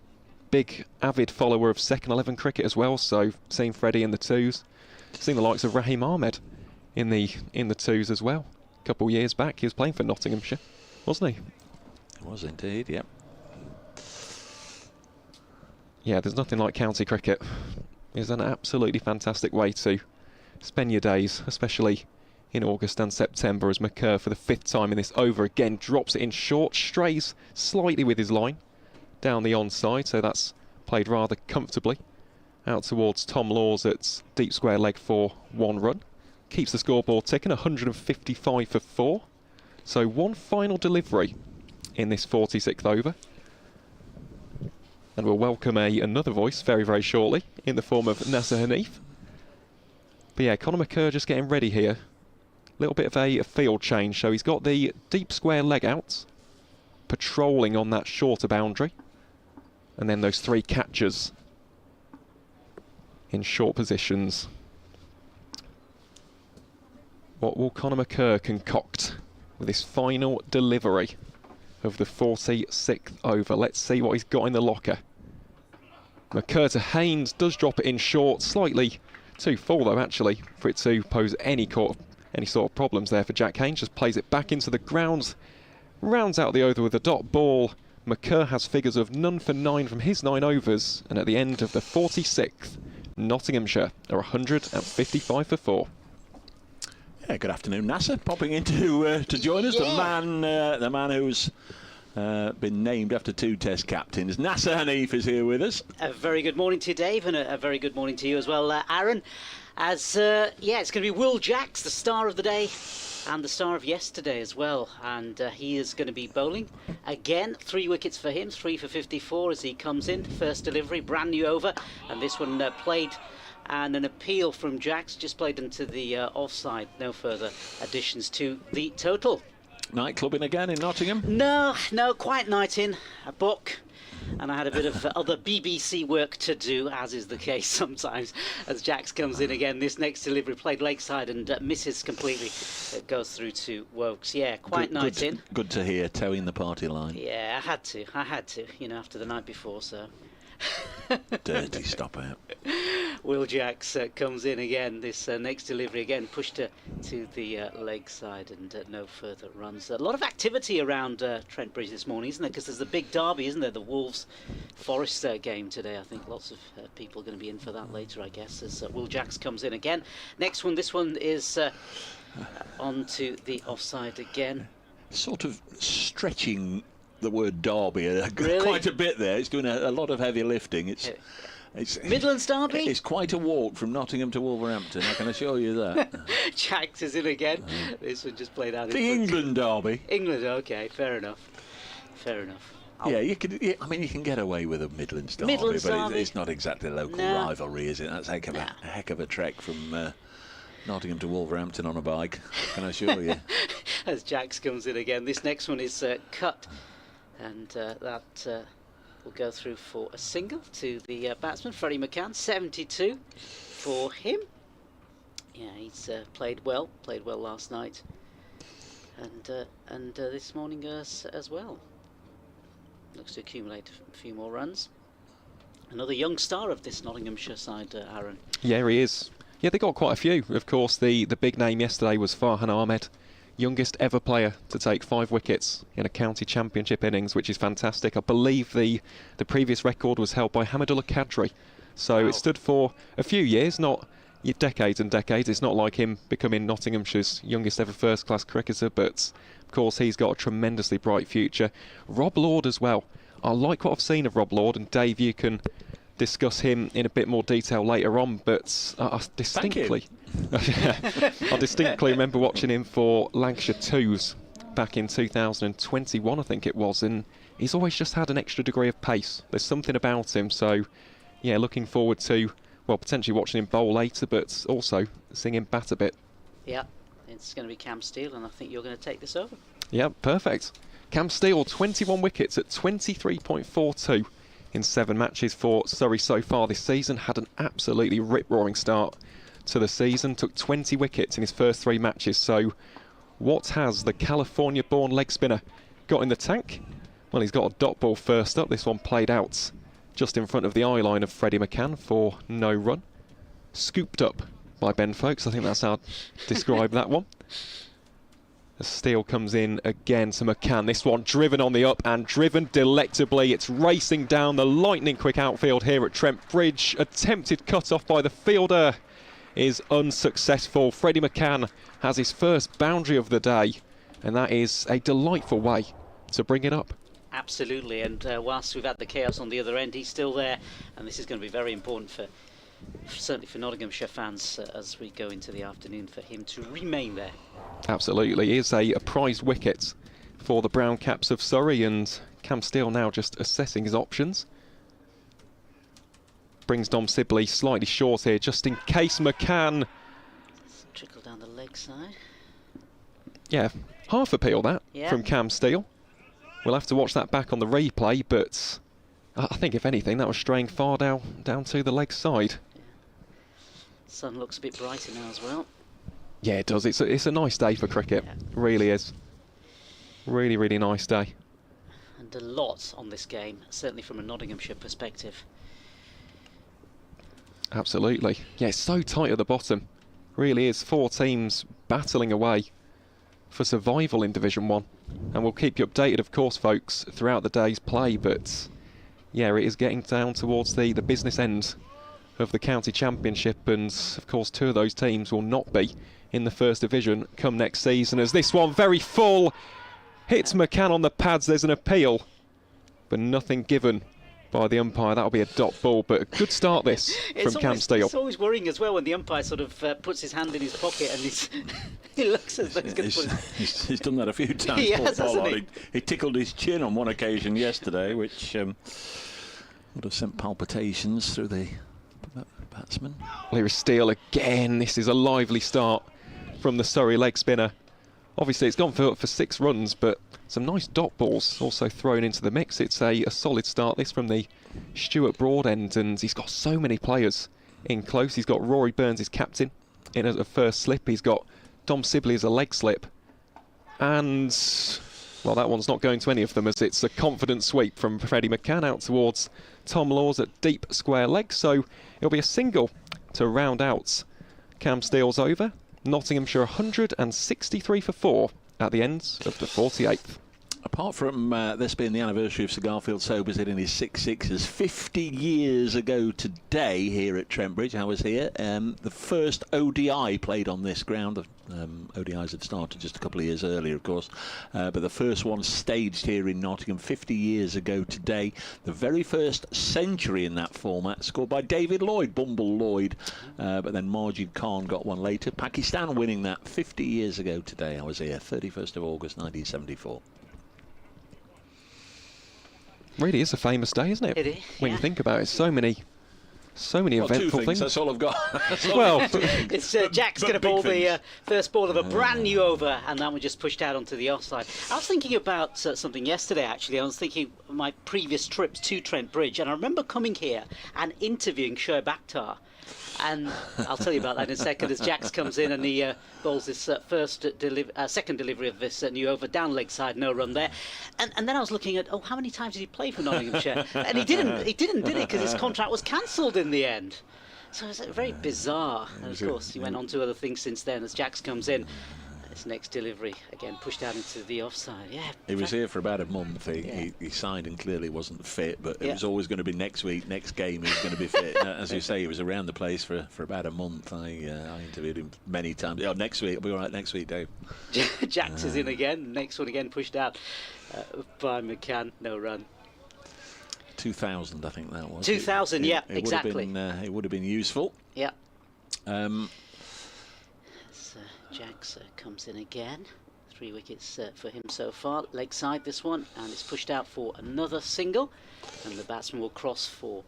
Big avid follower of second 11 cricket as well, so seen Freddie in the twos. Seen the likes of Rahim Ahmed in the twos as well. A couple of years back he was playing for Nottinghamshire, wasn't he? It was indeed, yep. Yeah, there's nothing like county cricket. It's an absolutely fantastic way to spend your days, especially in August and September, as McCurr for the 5th time in this over again drops it in short, strays slightly with his line down the onside, so that's played rather comfortably out towards Tom Laws at deep square leg for 1 run. Keeps the scoreboard ticking, 155 for 4. So one final delivery in this 46th over, and we'll welcome another voice very shortly in the form of Nasser Hanif. But yeah, Conor McCurr just getting ready here. A little bit of a field change. So he's got the deep square leg out, patrolling on that shorter boundary. And then those 3 catchers in short positions. What will Conor McCurr concoct with his final delivery of the 46th over? Let's see what he's got in the locker. McCurr to Haynes, does drop it in short, slightly too full though actually for it to pose any sort of problems there for Jack Haynes. Just plays it back into the ground, rounds out the over with a dot ball. McCurr has figures of none for 9 from his 9 overs, and at the end of the 46th, Nottinghamshire are 155 for 4. Yeah, good afternoon, Nasser, popping in to join us. Yeah. The man who's been named after 2 Test captains. Nasser Hanif is here with us. A very good morning to you, Dave, and a very good morning to you as well, Aaron. As yeah, it's going to be Will Jacks, the star of the day, and the star of yesterday as well. And he is going to be bowling again. 3 wickets for him, 3 for 54 as he comes in. First delivery, brand new over, and this one played. And an appeal from Jacks, just played into the offside. No further additions to the total. Night clubbing again in Nottingham? No, quiet night in, a book. And I had a bit of other BBC work to do, as is the case sometimes, as Jacks comes in again. This next delivery played lakeside and misses completely. It goes through to Wokes. Yeah, quiet night in. Good to hear, towing the party line. Yeah, I had to, you know, after the night before, so... Dirty stop out. Will Jacks comes in again. This next delivery again pushed to the leg side, and no further runs. A lot of activity around Trent Bridge this morning, isn't there? Because there's the big derby, isn't there? The Wolves Forest game today. I think lots of people are going to be in for that later, I guess, as Will Jacks comes in again. Next one, this one is on to the offside again. Sort of stretching the word derby really? Quite a bit there. It's doing a lot of heavy lifting. It's Midlands derby? It's quite a walk from Nottingham to Wolverhampton, I can assure you that. Jacks is in again. This one just played out. The England derby. England, okay, fair enough. Yeah, you can. Yeah, I mean, you can get away with a Midlands derby, but it's not exactly a local rivalry, is it? That's a heck of a trek from Nottingham to Wolverhampton on a bike, can I assure you. As Jax comes in again, this next one is cut, and that will go through for a single to the batsman, Freddie McCann. 72 for him. Yeah, he's played well last night, and this morning as well. Looks to accumulate a few more runs. Another young star of this Nottinghamshire side, Aaron. Yeah, he is. Yeah, they got quite a few. Of course, the big name yesterday was Farhan Ahmed, youngest ever player to take 5 wickets in a county championship innings, which is fantastic. I believe the previous record was held by Hamidullah Kadri. So it stood for a few years, not decades and decades. It's not like him becoming Nottinghamshire's youngest ever first-class cricketer, but of course he's got a tremendously bright future. Rob Lord as well. I like what I've seen of Rob Lord, and Dave, you can discuss him in a bit more detail later on, but I distinctly remember watching him for Lancashire 2s back in 2021, I think it was, and he's always just had an extra degree of pace. There's something about him, so yeah, looking forward to, well, potentially watching him bowl later, but also seeing him bat a bit. Yeah, it's going to be Cam Steele, and I think you're going to take this over. Yeah, perfect. Cam Steele, 21 wickets at 23.42 in 7 matches for Surrey so far this season. Had an absolutely rip-roaring start to the season. Took 20 wickets in his first 3 matches. So what has the California-born leg spinner got in the tank? Well, he's got a dot ball first up. This one played out just in front of the eye line of Freddie McCann for no run. Scooped up by Ben Folkes. I think that's how I'd describe that one. As Steele comes in again to McCann. This one driven on the up and driven delectably. It's racing down the lightning quick outfield here at Trent Bridge. Attempted cut off by the fielder is unsuccessful. Freddie McCann has his first boundary of the day, and that is a delightful way to bring it up. Absolutely, and whilst we've had the chaos on the other end, he's still there, and this is going to be very important certainly for Nottinghamshire fans as we go into the afternoon, for him to remain there. Absolutely, it is a prized wicket for the brown caps of Surrey, and Cam Steele now just assessing his options. Brings Dom Sibley slightly short here, just in case McCann. Trickle down the leg side. Yeah, half appeal that from Cam Steele. We'll have to watch that back on the replay, but I think if anything that was straying far down to the leg side. Sun looks a bit brighter now as well. Yeah, it does. It's a nice day for cricket. Yeah. It really is. Really, really nice day. And a lot on this game, certainly from a Nottinghamshire perspective. Absolutely. Yeah, it's so tight at the bottom. Really is. 4 teams battling away for survival in Division 1. And we'll keep you updated, of course, folks, throughout the day's play. But yeah, it is getting down towards the business end of the county championship, and of course 2 of those teams will not be in the first division come next season, as this one very full hits McCann on the pads. There's an appeal, but nothing given by the umpire. That'll be a dot ball, but a good start this from Cam Steele. It's always worrying as well when the umpire sort of puts his hand in his pocket and he looks as though he's going to put he's done that a few times. He has, hasn't he tickled his chin on one occasion yesterday, which would have sent palpitations through the batsman. Well, here is Steele again. This is a lively start from the Surrey leg spinner. Obviously it's gone for 6 runs, but some nice dot balls also thrown into the mix. It's a solid start this from the Stuart Broad end, and he's got so many players in close. He's got Rory Burns, his captain, in as a first slip. He's got Dom Sibley as a leg slip, and well, that one's not going to any of them, as it's a confident sweep from Freddie McCann out towards Tom Laws at deep square leg. So it'll be a single to round out Cam Steele's over. Nottinghamshire 163 for 4 at the end of the 48th. Apart from this being the anniversary of Sir Garfield Sobers hitting his 6 sixes 50 years ago today here at Trent Bridge, I was here. The first ODI played on this ground. ODIs had started just a couple of years earlier, of course, but the first one staged here in Nottingham 50 years ago today. The very first century in that format scored by David Lloyd, Bumble Lloyd, but then Marjid Khan got one later. Pakistan winning that 50 years ago today. I was here, 31st of August 1974. Really is a famous day, isn't it? It is, when you think about it, so many Well, eventful two things. That's all I've got. Well, It's Jack's going to ball the first ball of a brand new over, and that one just pushed out onto the offside. I was thinking about something yesterday, actually. I was thinking of my previous trips to Trent Bridge, and I remember coming here and interviewing Shoaib Akhtar. And I'll tell you about that in a second as Jax comes in and he bowls this second delivery of this new over, down leg side, no run there. And then I was looking at, how many times did he play for Nottinghamshire? And he didn't, did it? Because his contract was cancelled in the end. So it's very bizarre. And of course, he went on to other things since then as Jax comes in. His next delivery, again, pushed out into the offside. Yeah. He was here for about a month. He signed and clearly wasn't fit, but it was always going to be next week, next game he's going to be fit. As you say, he was around the place for about a month. I interviewed him many times. Next week, I'll be all right next week, Dave. Jax is in again. Next one again pushed out by McCann. No run. 2000, I think that was. 2000, exactly. It would have been useful. Yeah. Jax comes in again. 3 wickets for him so far. Leg side this one, and it's pushed out for another single. And the batsman will cross for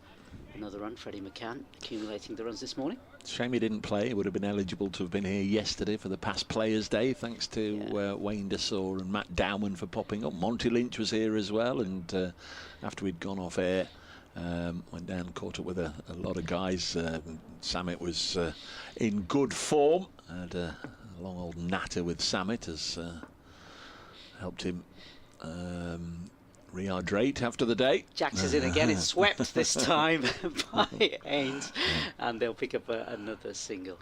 another run. Freddie McCann accumulating the runs this morning. Shame he didn't play. He would have been eligible to have been here yesterday for the past Players' Day, thanks to Wayne Dessau and Matt Dowman for popping up. Monty Lynch was here as well, and after we'd gone off air, went down and caught up with a lot of guys. Samit was in good form. Had a long old natter with Samit has helped him rehydrate after the day. Jax is in again. It's swept this time by Haynes, and they'll pick up another single.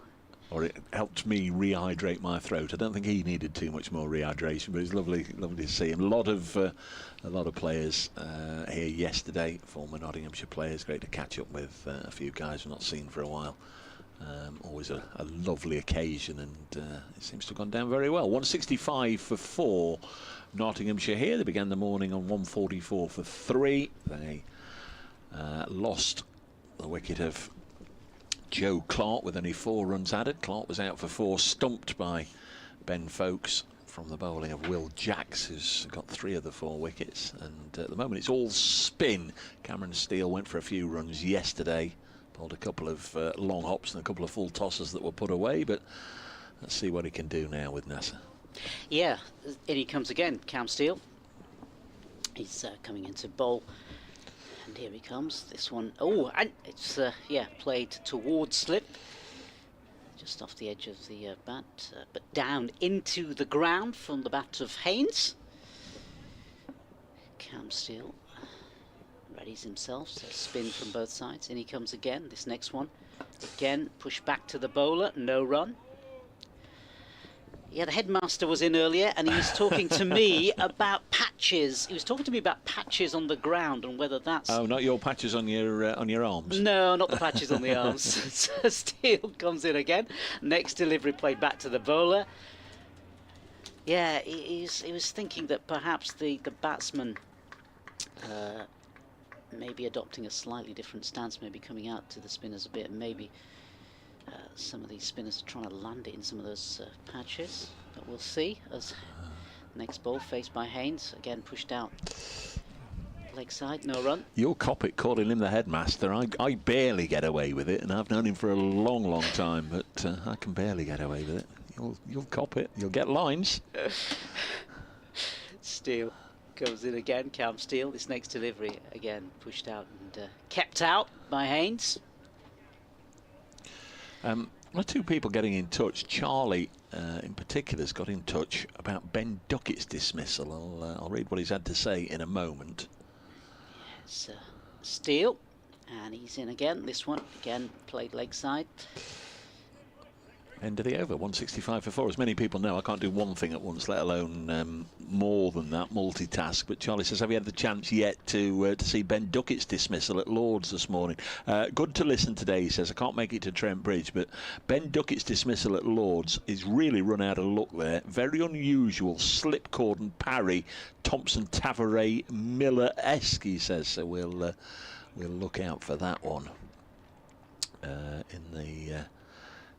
Or it helped me rehydrate my throat. I don't think he needed too much more rehydration, but it's lovely to see him. A lot of players here yesterday, former Nottinghamshire players. Great to catch up with a few guys we've not seen for a while. Always a lovely occasion, and it seems to have gone down very well. 165 for 4 Nottinghamshire here. They began the morning on 144 for 3. They lost the wicket of Joe Clarke with only 4 runs added. Clarke was out for 4, stumped by Ben Folkes from the bowling of Will Jacks, who's got 3 of the 4 wickets. And at the moment it's all spin. Cameron Steele went for a few runs yesterday. Bowled a couple of long hops and a couple of full tosses that were put away, but let's see what he can do now with Nasser. Yeah, in he comes again, Cam Steele. He's coming into bowl, and here he comes. This one, and it's played towards slip, just off the edge of the bat, but down into the ground from the bat of Haynes. Cam Steele readies himself, so spin from both sides. In he comes again, this next one. Again, push back to the bowler, no run. Yeah, the headmaster was in earlier and he was talking to me about patches. He was talking to me about patches on the ground and whether that's... Oh, not your patches on your arms? No, not the patches on the arms. So Steele comes in again. Next delivery played back to the bowler. Yeah, he was thinking that perhaps the batsman... maybe adopting a slightly different stance, maybe coming out to the spinners a bit, and maybe some of these spinners are trying to land it in some of those patches. But we'll see as next ball faced by Haynes, again pushed out leg side, no run. You'll cop it calling him the headmaster. I barely get away with it, and I've known him for a long time, but I can barely get away with it. You'll cop it. You'll get lines. Steele goes in again, Cam Steele. This next delivery again pushed out and kept out by Haynes. One or two people getting in touch. Charlie in particular has got in touch about Ben Duckett's dismissal. I'll read what he's had to say in a moment. It's Steele, and he's in again. This one again played leg side. End of the over, 165 for 4. As many people know, I can't do one thing at once, let alone more than that, multitask. But Charlie says, have you had the chance yet to see Ben Duckett's dismissal at Lord's this morning? Good to listen today, he says. I can't make it to Trent Bridge, but Ben Duckett's dismissal at Lord's is really run out of luck there. Very unusual, slipcord and parry, Thompson, Tavares, Miller-esque, he says. So we'll look out for that one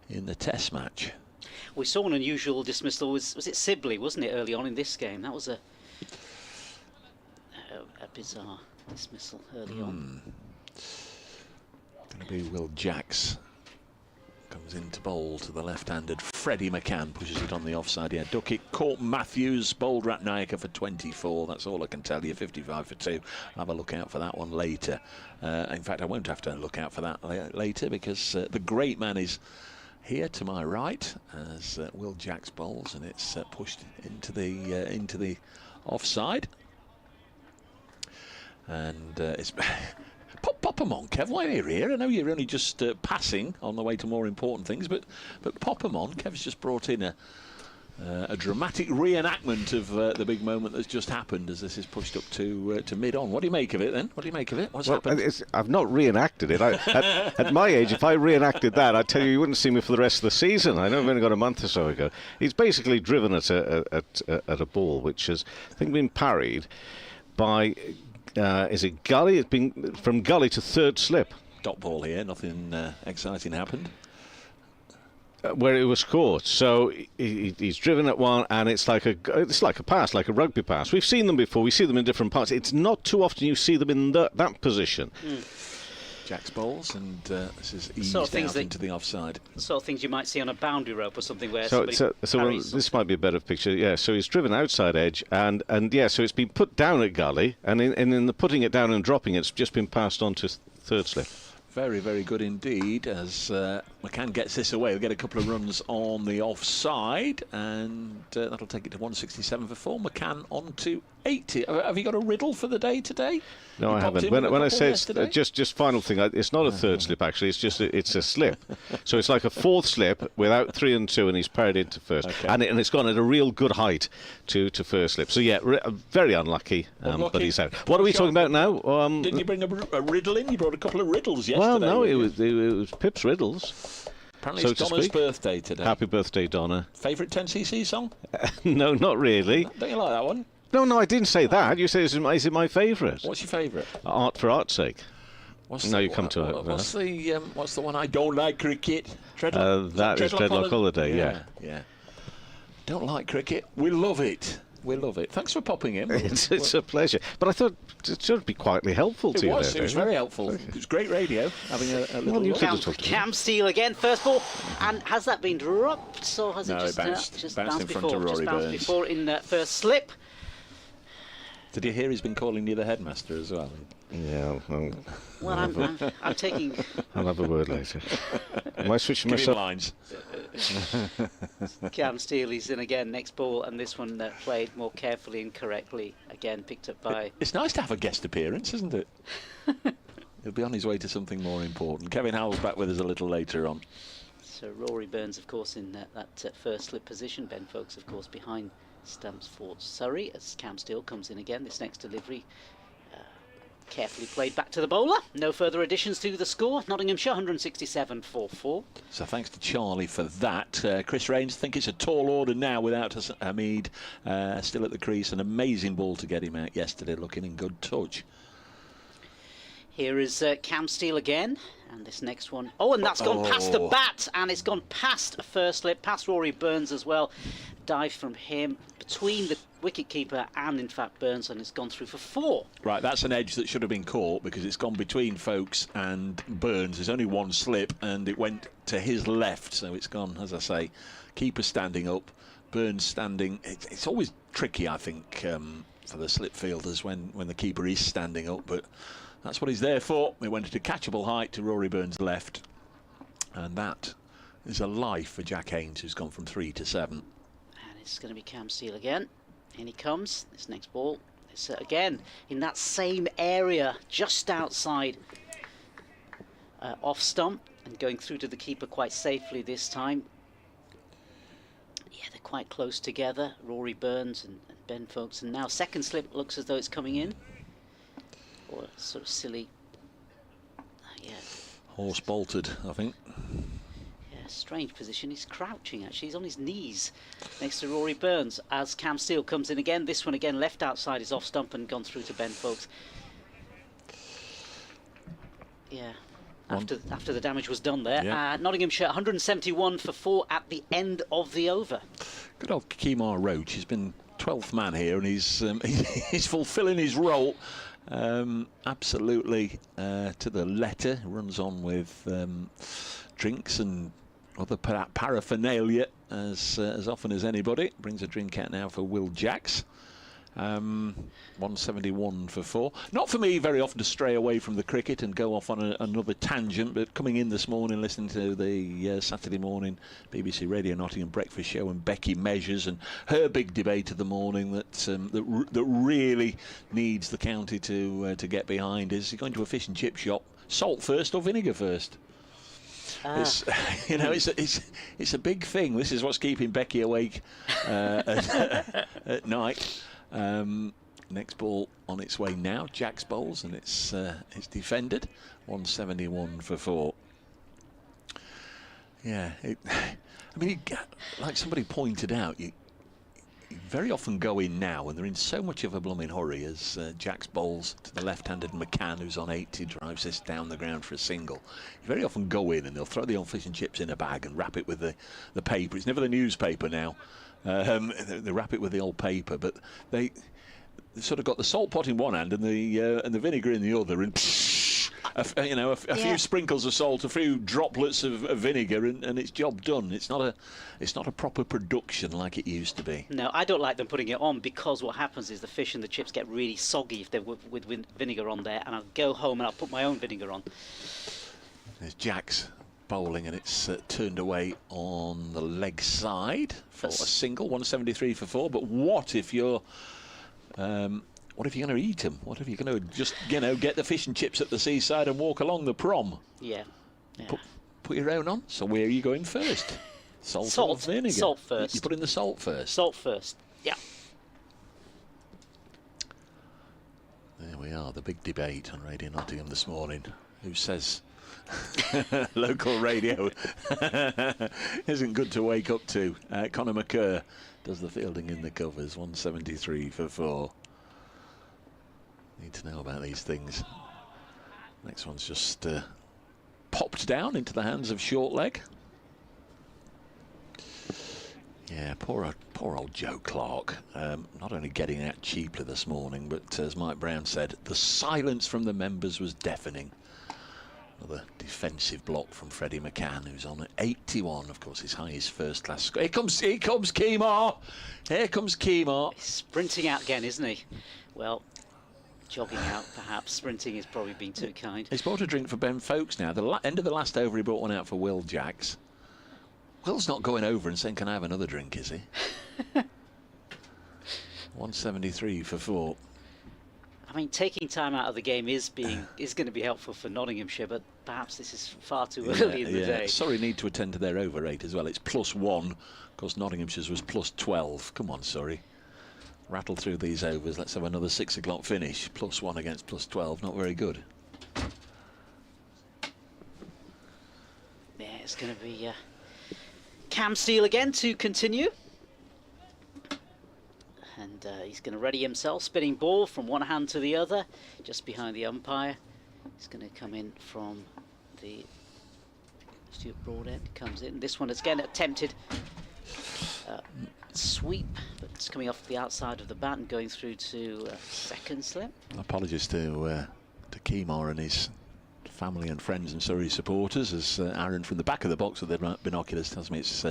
in the Test match. We saw an unusual dismissal. Was it Sibley, wasn't it, early on in this game? That was a bizarre dismissal early on. Going to be Will Jacks. Comes into bowl to the left-handed. Freddie McCann pushes it on the offside. Yeah, Duckett caught Matthews, bowled Ratnayaka for 24. That's all I can tell you. 55 for 2. I'll have a look out for that one later. In fact, I won't have to look out for that later because the great man is here to my right as Will Jacks bowls, and it's pushed into the offside. And it's pop them on, Kev, while you're here. I know you're only just passing on the way to more important things, but pop them on. Kev's just brought in a dramatic reenactment of the big moment that's just happened as this is pushed up to mid-on. What do you make of it, then? What do you make of it? What's happened? I've not reenacted it. At my age, if I reenacted that, I'd tell you wouldn't see me for the rest of the season. I know I've only got a month or so ago. He's basically driven at a ball which has, I think, been parried by... is it gully? It's been from gully to third slip. Dot ball here, nothing exciting happened. Where it was caught, so he's driven at one, and it's like a pass, like a rugby pass. We've seen them before. We see them in different parts. It's not too often you see them in that position. Jack's bowls, and this is eased out into the offside. The sort of things you might see on a boundary rope or something where this might be a better picture. Yeah, so he's driven outside edge, and yeah, so it's been put down at gully, and in the putting it down and dropping it's just been passed on to third slip. Very, very good indeed as McCann gets this away. We'll get a couple of runs on the offside, and that'll take it to 167 for 4. McCann on to 80. Have you got a riddle for the day today? No, I haven't. When I say it's just final thing, it's not a third slip actually. It's a slip. So it's like a fourth slip without 3 and 2, and he's parried into first, and it's gone at a real good height to first slip. So yeah, very unlucky, but he's out. What are we talking about now? Didn't you bring a riddle in? You brought a couple of riddles yesterday. Well, no, it was Pip's riddles. Apparently it's Donna's birthday today. Happy birthday, Donna. Favourite 10cc song? No, not really. Don't you like that one? No, I didn't say that. You say, is it my favourite? What's your favourite? Art for art's sake. What's the one I don't like cricket? That is Dreadlock Holiday, yeah. Don't like cricket. We love it. We love it. Thanks for popping in. It's a pleasure. But I thought it should be quietly helpful to you. It was very helpful. It was great radio, having a little look. Cam Steele again, first ball. And has that been dropped? Or has it just bounced in front of Rory Burns. Before in that first slip. Did you hear he's been calling you the headmaster as well? Yeah. Well, I'm taking... I'll have a word later. Am I switching myself? Lines. Cam Steele is in again, next ball, and this one played more carefully and correctly. Again, picked up by... It's nice to have a guest appearance, isn't it? He'll be on his way to something more important. Kevin Howell's back with us a little later on. So Rory Burns, of course, in that first slip position. Ben Folkes, of course, behind stumps for Surrey as Cam Steele comes in again. This next delivery carefully played back to the bowler. No further additions to the score. Nottinghamshire 167 for 4. So thanks to Charlie for that. Chris Rains, think it's a tall order now without Ahmed still at the crease. An amazing ball to get him out yesterday, looking in good touch. Here is Cam Steele again, and this next one. Oh, and that's gone past the bat, and it's gone past a first slip, past Rory Burns as well. Dive from him between the wicketkeeper and, in fact, Burns, and it's gone through for 4. Right, that's an edge that should have been caught because it's gone between Folkes and Burns. There's only one slip, and it went to his left, so it's gone, as I say, keeper standing up, Burns standing. It's always tricky, I think, for the slip fielders when the keeper is standing up, but that's what he's there for. It went at a catchable height to Rory Burns' left, and that is a life for Jack Haynes, who's gone from 3 to 7. And it's going to be Cam Steele again. In he comes. This next ball is again in that same area, just outside off stump, and going through to the keeper quite safely this time. Yeah, they're quite close together, Rory Burns and Ben Folkes, and now second slip looks as though it's coming in. Or sort of silly. Yeah. Horse bolted, I think. Yeah, strange position. He's crouching actually. He's on his knees next to Rory Burns as Cam Steele comes in again. This one again left outside his off stump and gone through to Ben Folkes. Yeah. After the damage was done there. Yeah. Nottinghamshire 171 for 4 at the end of the over. Good old Kemar Roach. He's been 12th man here, and he's he's fulfilling his role absolutely to the letter. Runs on with drinks and other paraphernalia as often as anybody. Brings a drink out now for Will Jacks. 171 for 4. Not for me very often to stray away from the cricket and go off on another tangent, but coming in this morning, listening to the Saturday morning BBC Radio Nottingham breakfast show and Becky Measures and her big debate of the morning that really needs the county to get behind is you're going to a fish and chip shop, salt first or vinegar first? It's, you know, it's a big thing. This is what's keeping Becky awake at night. Next ball on its way now. Jack's bowls, and it's defended. 171 for 4. Yeah, I mean, like somebody pointed out, you very often go in now, and they're in so much of a blooming hurry as Jack's bowls to the left-handed McCann, who's on 80, drives this down the ground for a single. You very often go in and they'll throw the old fish and chips in a bag and wrap it with the paper. It's never the newspaper now. They wrap it with the old paper, but they've sort of got the salt pot in one hand and the vinegar in the other, and a few sprinkles of salt, a few droplets of vinegar, and it's job done. It's not a proper production like it used to be. No, I don't like them putting it on, because what happens is the fish and the chips get really soggy if they're with vinegar on there, and I'll go home and I'll put my own vinegar on. There's Jack's bowling, and it's turned away on the leg side for a single. 173 for 4. But what if you're what if you're going to eat them? What if you're going to just, get the fish and chips at the seaside and walk along the prom? Yeah. Put your own on. So where are you going first? Salt or vinegar? Salt first. You put in the salt first? Salt first, yeah. There we are, the big debate on Radio Nottingham this morning. Who says local radio isn't good to wake up to? Conor McCurr does the fielding in the covers. 173 for 4. Need to know about these things. Next one's just popped down into the hands of short leg. Yeah, poor old Joe Clarke. Not only getting out cheaply this morning, but as Mike Brown said, the silence from the members was deafening. Another defensive block from Freddie McCann, who's on at 81. Of course, his highest first-class score. Here comes Kemar. Here comes Kemar. He's sprinting out again, isn't he? Well, jogging out, perhaps. Sprinting has probably been too kind. He's bought a drink for Ben Folkes now. The end of the last over, he brought one out for Will Jacks. Will's not going over and saying, "Can I have another drink?" Is he? 173 for 4. I mean, taking time out of the game is going to be helpful for Nottinghamshire, but perhaps this is far too early in the day. Surrey need to attend to their over rate as well. It's +1. Of course, Nottinghamshire's was +12. Come on, Surrey. Rattle through these overs. Let's have another 6 o'clock finish. +1 against +12. Not very good. Yeah, it's going to be Cam Steele again to continue. And he's going to ready himself, spinning ball from one hand to the other, just behind the umpire. He's going to come in from the Stuart Broadend, comes in. This one is again attempted sweep, but it's coming off the outside of the bat and going through to second slip. Apologies to Kemar and his family and friends and Surrey supporters, as Aaron from the back of the box with the binoculars tells me it's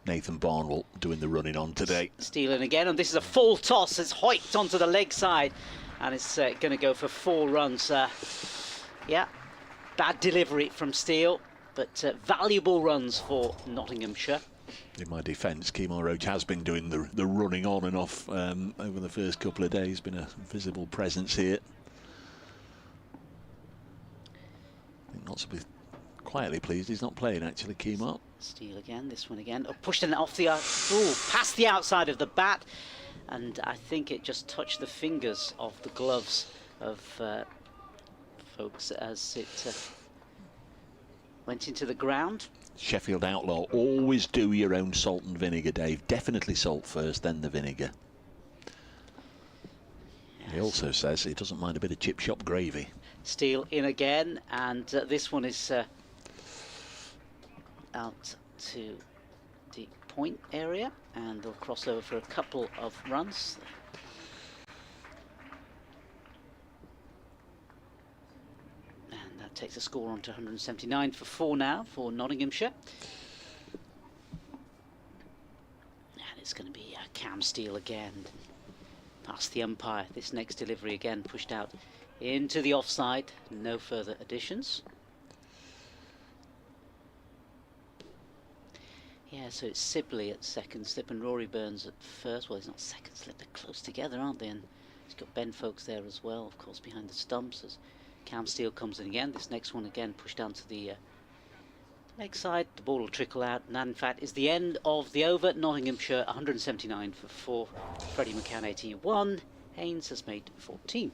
Nathan Barnwell doing the running on today. Stealing again, and this is a full toss. It's hoiked onto the leg side, and it's going to go for 4 runs. Yeah, bad delivery from Steele, but valuable runs for Nottinghamshire. In my defence, Kemar Roach has been doing the running on and off over the first couple of days. Been a visible presence here. I think not to be quietly pleased he's not playing, actually, Kemar. Steele again, this one again. Oh, pushed it off the past the outside of the bat, and I think it just touched the fingers of the gloves of folks as it went into the ground. Sheffield Outlaw, always do your own salt and vinegar, Dave. Definitely salt first, then the vinegar. Yes. He also says he doesn't mind a bit of chip shop gravy. Steele in again, and this one is out to deep point area, and they'll cross over for a couple of runs. And that takes the score on to 179 for 4 now for Nottinghamshire. And it's going to be Cam Steele again, past the umpire. This next delivery again pushed out into the offside, no further additions. Yeah, so it's Sibley at second slip and Rory Burns at first. Well, he's not second slip, they're close together, aren't they? And he's got Ben Folkes there as well, of course, behind the stumps as Cam Steele comes in again. This next one again pushed down to the leg side. The ball will trickle out, and that in fact is the end of the over. Nottinghamshire 179 for 4. Freddie McCann 81. Haynes has made 14.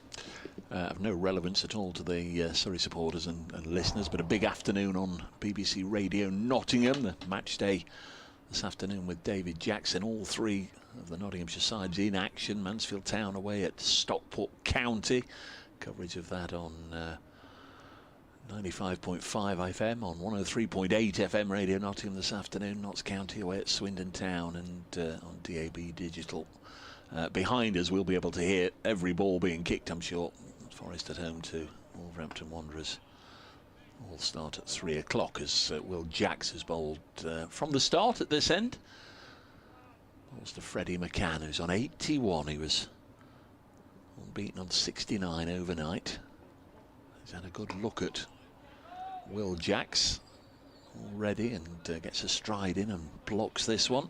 Of no relevance at all to the Surrey supporters and listeners, but a big afternoon on BBC Radio Nottingham. The match day this afternoon with David Jackson. All 3 of the Nottinghamshire sides in action. Mansfield Town away at Stockport County. Coverage of that on 95.5 FM, on 103.8 FM Radio Nottingham this afternoon. Notts County away at Swindon Town, and on DAB Digital. Behind us, we'll be able to hear every ball being kicked, I'm sure. Forest at home to Wolverhampton Wanderers. All start at 3 o'clock as Will Jacks has bowled from the start at this end. Balls to Freddie McCann, who's on 81. He was unbeaten on 69 overnight. He's had a good look at Will Jacks already, and gets a stride in and blocks this one.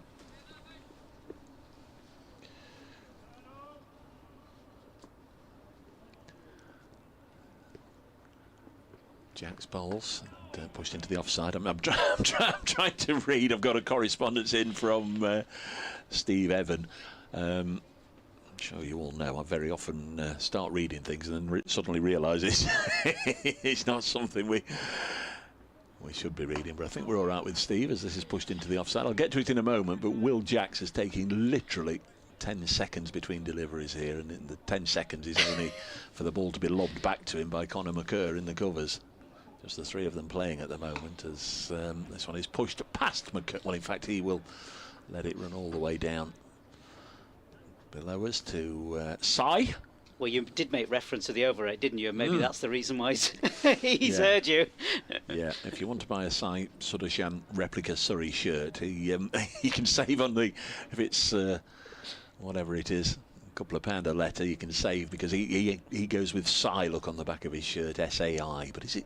Jacks bowls and pushed into the offside. I'm trying to read. I've got a correspondence in from Steve Evan. I'm sure you all know I very often start reading things and then suddenly realise it's not something we should be reading. But I think we're all right with Steve as this is pushed into the offside. I'll get to it in a moment, but Will Jacks is taking literally 10 seconds between deliveries here, and in the 10 seconds is only for the ball to be lobbed back to him by Conor McCurr in the covers. Just the 3 of them playing at the moment as this one is pushed past McCurr. Well, in fact, he will let it run all the way down below us to Sai. Well, you did make reference to the over 8, didn't you? And maybe that's the reason why he's heard you. Yeah, if you want to buy a Sai Sudarshan replica Surrey shirt, he can save on the, if it's whatever it is, a couple of pound a letter, you can save, because he goes with Sai look on the back of his shirt, SAI. But is he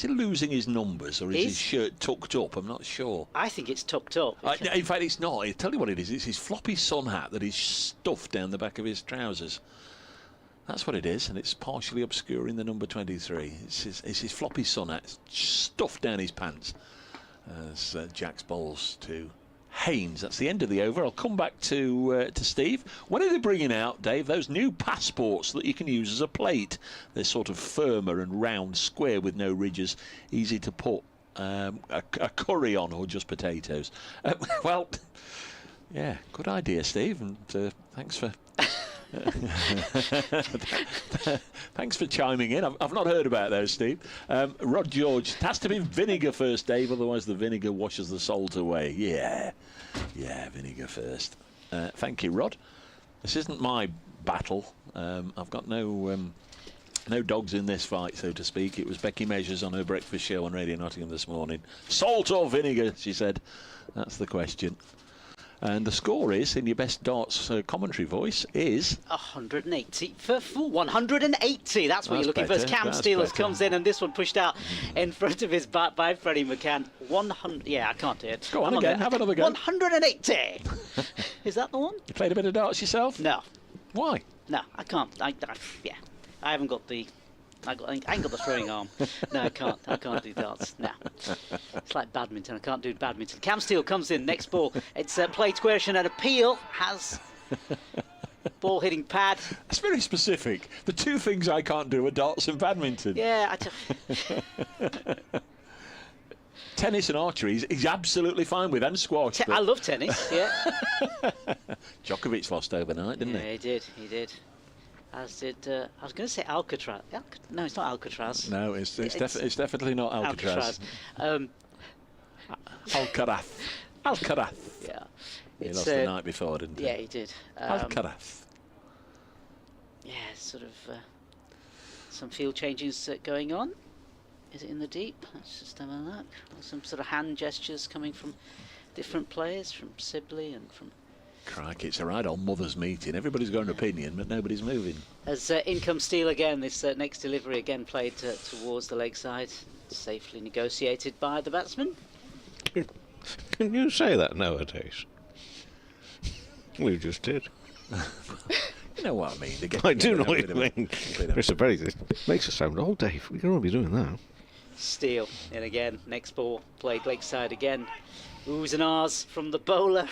losing his numbers, or is his shirt tucked up? I'm not sure. I think it's tucked up. In fact, it's not. I'll tell you what it is. It's his floppy sun hat that is stuffed down the back of his trousers. That's what it is, and it's partially obscuring the number 23. It's his floppy sun hat stuffed down his pants as Jacks bowls to Haynes. That's the end of the over. I'll come back to Steve. When are they bringing out, Dave, those new passports that you can use as a plate? They're sort of firmer and round, square with no ridges, easy to put a curry on, or just potatoes. Well, yeah, good idea, Steve, and thanks for thanks for chiming in. I've not heard about those, Steve. Rod George, it has to be vinegar first, Dave, otherwise the vinegar washes the salt away. Yeah, vinegar first. Thank you, Rod. This isn't my battle. I've got no dogs in this fight, so to speak. It was Becky Measures on her breakfast show on Radio Nottingham this morning. Salt or vinegar, she said. That's the question. And the score is, in your best darts commentary voice, is 180 for 4. 180. That's what you're looking for. Cam Steele comes in, and this one pushed out in front of his bat by Freddie McCann. 100. Yeah, I can't do it. Go on again. Have another go. 180. Is that the one? You played a bit of darts yourself? No. Why? No, I can't. I haven't got the. I ain't got the throwing arm. No, I can't. I can't do darts. No. It's like badminton. I can't do badminton. Cam Steele comes in. Next ball. It's played squarish, and an appeal has ball hitting pad. That's very specific. The 2 things I can't do are darts and badminton. Yeah. Tennis and archery he's absolutely fine with, and squash. I love tennis. Yeah. Djokovic lost overnight, didn't he? Yeah, he did. As did, I was going to say Alcatraz. No, it's not Alcatraz. No, it's definitely not Alcatraz. Alcatraz. Alcaraz. Alcaraz. Yeah. He lost the night before, didn't he? Yeah, he did. Alcaraz. Yeah, sort of some field changes going on. Is it in the deep? Let's just have a look. Some sort of hand gestures coming from different players, from Sibley and from... Crikey, it's a right old mother's meeting. Everybody's got an opinion, but nobody's moving. As in comes Steele again, this next delivery again played towards the leg side. Safely negotiated by the batsman. Can you say that nowadays? We just did. You know what I mean? I do know what you mean. It makes us sound old, Dave. We can all be doing that. Steele in again. Next ball played leg side again. Oohs and ahs from the bowler.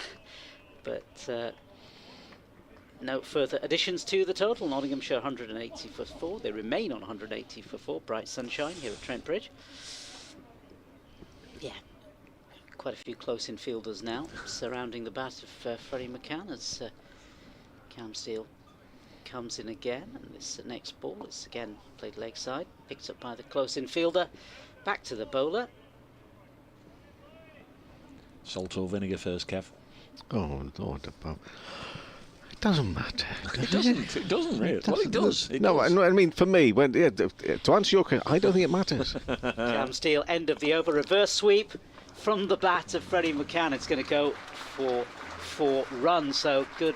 But no further additions to the total. Nottinghamshire 180 for 4. They remain on 180 for 4. Bright sunshine here at Trent Bridge. Yeah, quite a few close infielders now surrounding the bat of Freddie McCann as Cam Steele comes in again. And this next ball is again played leg side. Picked up by the close infielder. Back to the bowler. Salt or vinegar first, Kev? Oh, Lord above. It doesn't matter. It doesn't really. Well, it does. No, I mean, for me, to answer your question, I don't think it matters. Cam Steele, end of the over. Reverse sweep from the bat of Freddie McCann. It's going to go for 4 runs. So good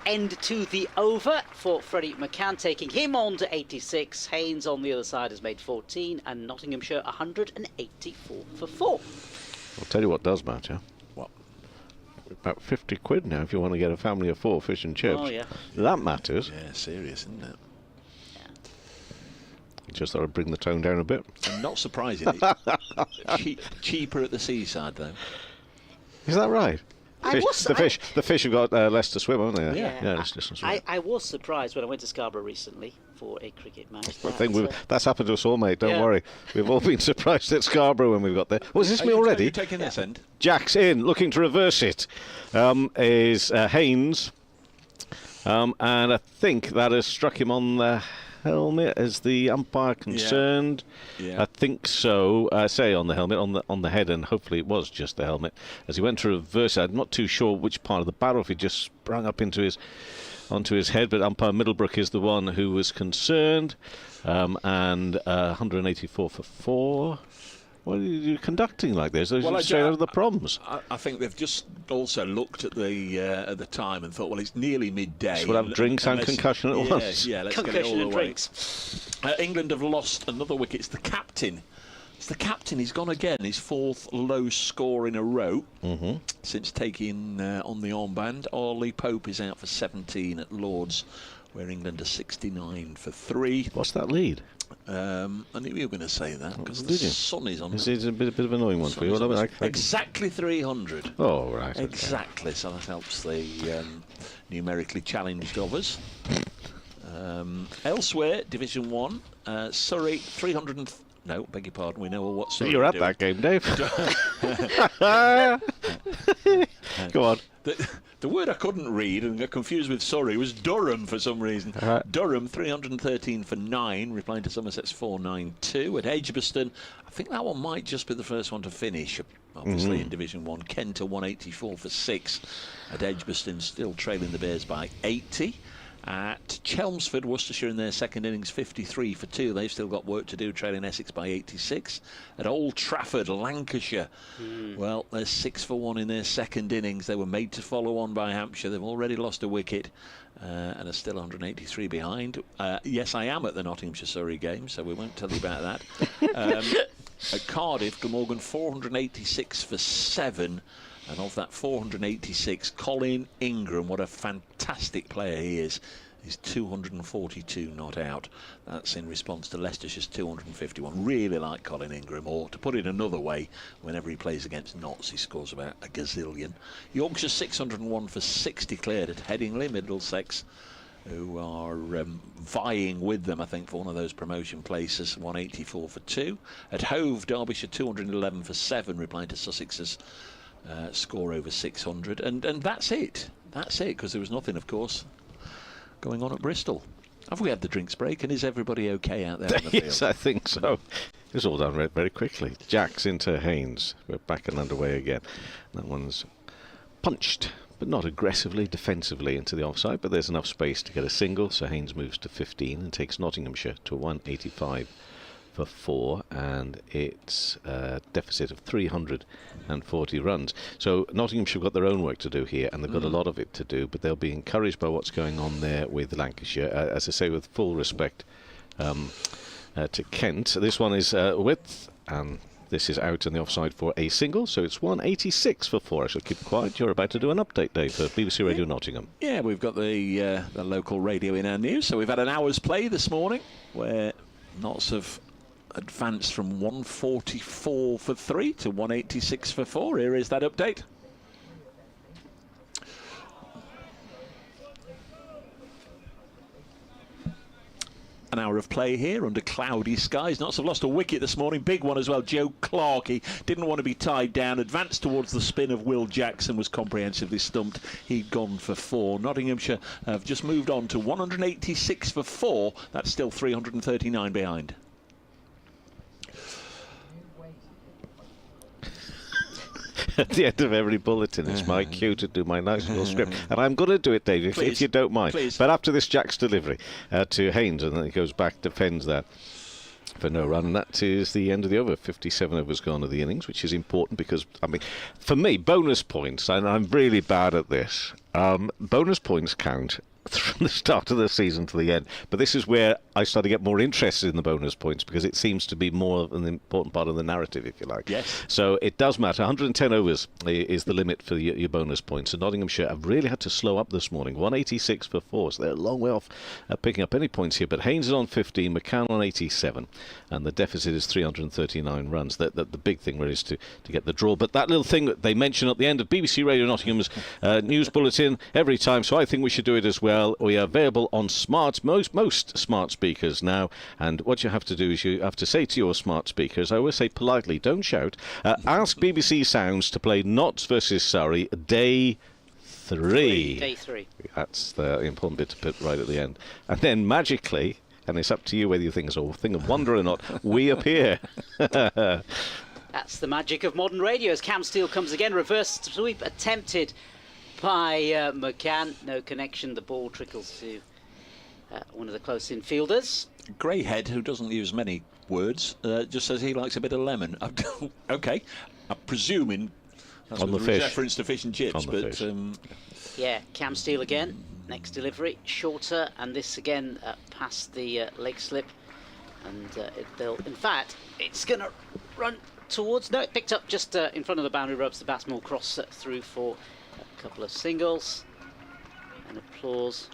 end to the over for Freddie McCann, taking him on to 86. Haynes on the other side has made 14, and Nottinghamshire 184 for 4. I'll tell you what does matter. What? About 50 quid now if you want to get a family of 4 fish and chips. Oh, yeah. That matters. Yeah, serious, isn't it? Just thought I'd bring the tone down a bit. And not surprisingly, cheaper at the seaside, though. Is that right? The fish have got less to swim, haven't they? Yeah. Less distance to swim. I was surprised when I went to Scarborough recently for a cricket match. That's happened to us all, mate. Don't worry. We've all been surprised at Scarborough when we've got there. Was this me already? Are you taking this end? Jack's in, looking to reverse it. Is Haynes. And I think that has struck him on the helmet. Is the umpire concerned? Yeah. I think so. I say on the helmet, on the head, and hopefully it was just the helmet. As he went to reverse it, I'm not too sure which part of the barrel, if he just sprung up onto his head, but umpire Middlebrook is the one who was concerned. And 184 for 4. What are you conducting like this? Straight out of the proms. I think they've just also looked at the time and thought, well, it's nearly midday. So we'll have drinks and concussion at once. Yeah, let's concussion get it all and the way. drinks. England have lost another wicket. It's the captain. He's gone again. His 4th low score in a row since taking on the armband. Ollie Pope is out for 17 at Lord's, where England are 69 for 3. What's that lead? I knew you were going to say that because the sun is on. Is it a bit of an annoying one for you? Exactly 300. Oh, right. Exactly. Okay. So that helps the numerically challenged of us. Elsewhere, Division 1, Surrey 300. No, beg your pardon. We know all what Surrey. You're at that game, Dave. Go on. The word I couldn't read and got confused with Surrey was Durham for some reason. Durham 313 for 9, replying to Somerset's 492. At Edgbaston, I think that one might just be the first one to finish, obviously, in Division 1. Kent 184 for 6. At Edgbaston, still trailing the Bears by 80. At Chelmsford, Worcestershire in their second innings 53 for 2. They've still got work to do, trailing Essex by 86. At Old Trafford, Lancashire, well, they're 6 for 1 in their second innings. They were made to follow on by Hampshire. They've already lost a wicket and are still 183 behind. Yes, I am at the Nottinghamshire-Surrey game, so we won't tell you about that. At Cardiff, Glamorgan 486 for 7. And of that 486, Colin Ingram, what a fantastic player he is. He's 242 not out. That's in response to Leicestershire's 251. Really like Colin Ingram, or to put it another way, whenever he plays against Notts, he scores about a gazillion. Yorkshire 601 for 6 declared at Headingley, Middlesex, who are vying with them, I think, for one of those promotion places, 184 for 2. At Hove, Derbyshire 211 for 7, replying to Sussex's score over 600, and that's it, because there was nothing, of course, going on at Bristol. Have we had the drinks break, and is everybody okay out there on the field? Yes, I think so. It was all done very quickly. Jack's into Haynes. We're back and underway again. That one's punched, but not aggressively, defensively into the offside, but there's enough space to get a single, so Haynes moves to 15 and takes Nottinghamshire to 185 for 4, and it's a deficit of 340 runs. So Nottinghamshire have got their own work to do here, and they've got a lot of it to do, but they'll be encouraged by what's going on there with Lancashire. As I say, with full respect to Kent, this one is width, and this is out in the offside for a single, so it's 186 for 4. I shall keep quiet. You're about to do an update, Dave, for BBC Radio Nottingham. Yeah, we've got the local radio in our news. So we've had an hour's play this morning where Notts have advanced from 144 for 3 to 186 for 4. Here is that update. An hour of play here under cloudy skies. Notts have lost a wicket this morning, big one as well. Joe Clarke, he didn't want to be tied down, advanced towards the spin of Will Jackson, was comprehensively stumped. He'd gone for 4. Nottinghamshire have just moved on to 186 for 4. That's still 339 behind. At the end of every bulletin, it's my cue to do my nice little script, and I'm going to do it, Dave, if you don't mind. Please. But after this, Jack's delivery to Haynes, and then he goes back, defends that for no run, and that is the end of the over. 57 overs gone of the innings, which is important because, I mean, for me, bonus points, and I'm really bad at this, bonus points count from the start of the season to the end, but this is where I start to get more interested in the bonus points because it seems to be more of an important part of the narrative, if you like. Yes. So it does matter. 110 overs is the limit for your bonus points, and Nottinghamshire have really had to slow up this morning. 186 for 4, so they're a long way off picking up any points here, but Haynes is on 15, McCann on 87, and the deficit is 339 runs. The big thing really is to get the draw, but that little thing that they mention at the end of BBC Radio Nottingham's news bulletin every time, so I think we should do it as well. We are available on most smart speakers now, and what you have to do is you have to say to your smart speakers, I always say politely, don't shout, ask BBC Sounds to play Notts versus Surrey Day 3. Day 3. That's the important bit to put right at the end. And then magically, and it's up to you whether you think it's a thing of wonder or not, we appear. That's the magic of modern radio as Cam Steele comes again. Reverse sweep attempted by McCann. No connection. The ball trickles to one of the close infielders. Greyhead, who doesn't use many words, just says he likes a bit of lemon. Okay, I'm presuming that's on the with fish. reference to fish and chips, but yeah, Cam Steele again. Next delivery, shorter, and this again past the leg slip, and they'll. In fact, it's going to run towards. No, it picked up just in front of the boundary ropes. The batsman will cross through for a couple of singles, and applause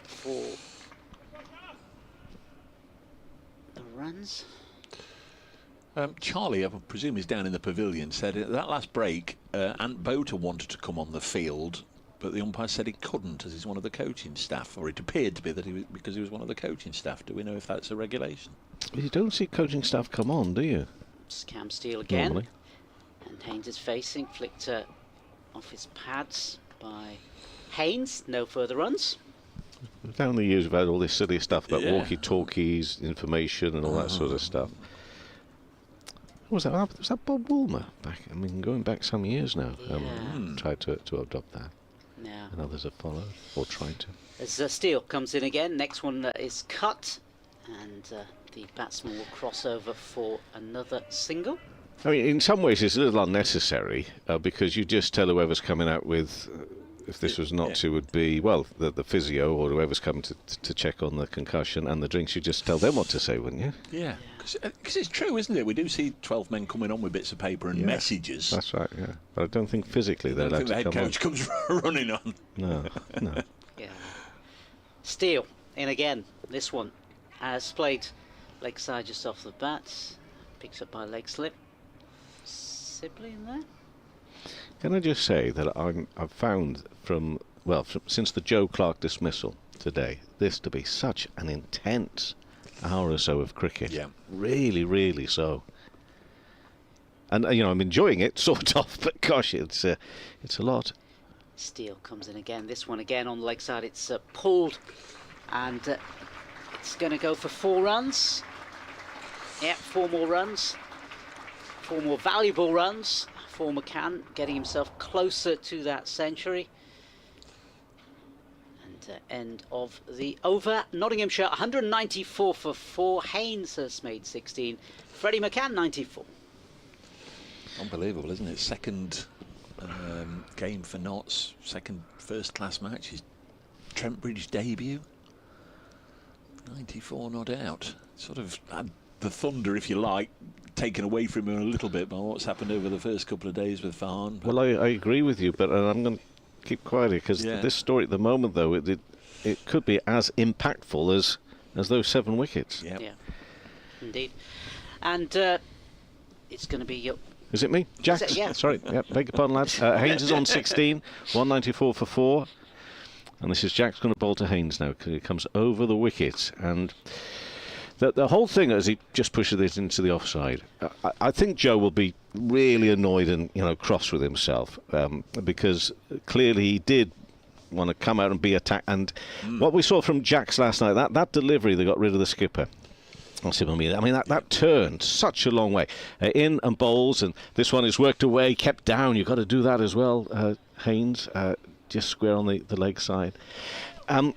for the runs. Charlie, I presume he's down in the pavilion, said at that last break, Ant Boter wanted to come on the field, but the umpire said he couldn't as he's one of the coaching staff, or it appeared to be that because he was one of the coaching staff. Do we know if that's a regulation? You don't see coaching staff come on, do you? It's Cam Steele again. Normally. And Haynes is facing, flicked off his pads by Haynes. No further runs. Down the years we've had all this silly stuff about walkie-talkies, information and all that sort of stuff. Was that Bob Woolmer back? I mean, going back some years now. Tried to adopt that. Yeah. And others have followed, or tried to. As Steele comes in again, next one is cut, and the batsman will cross over for another single. I mean, in some ways it's a little unnecessary because you just tell whoever's coming out with, if this was not to, would be, well, the physio or whoever's coming to check on the concussion and the drinks, you just tell them what to say, wouldn't you? Yeah, because it's true, isn't it? We do see 12 men coming on with bits of paper and messages. That's right, yeah. But I don't think physically they're allowed to come on. I don't think the head coach comes running on. No. Yeah. Steele in again. This one has played leg side just off the bat. Picks up by leg slip. Sibley in there. Can I just say that I've found since the Joe Clarke dismissal today, this to be such an intense hour or so of cricket. Yeah. Really, really so. And I'm enjoying it, sort of, but gosh, it's a lot. Steele comes in again. This one again on the leg side. It's pulled, and it's going to go for 4 runs. Yeah, 4 more runs. 4 more valuable runs for McCann, getting himself closer to that century. And end of the over. Nottinghamshire 194 for 4. Haynes has made 16. Freddie McCann 94. Unbelievable, isn't it? Second game for Notts, second first-class match. His Trent Bridge debut. 94 not out. Sort of had the thunder, if you like, taken away from him a little bit by what's happened over the first couple of days with Farhan. Well, I agree with you, but I'm going to keep quiet because this story at the moment, though, it could be as impactful as those 7 wickets. Yeah, indeed. And it's going to be... Is it me? Jacks? Yeah. Sorry, beg your pardon, lads. Haynes is on 16, 194 for 4. And this is Jack's going to bowl to Haynes now because he comes over the wicket. And the whole thing, as he just pushes it into the offside, I think Joe will be really annoyed and cross with himself because clearly he did want to come out and be attacked. And what we saw from Jacks last night, that delivery that got rid of the skipper. I mean, that turned such a long way. In and bowls, and this one is worked away, kept down. You've got to do that as well, Haynes, just square on the leg side. And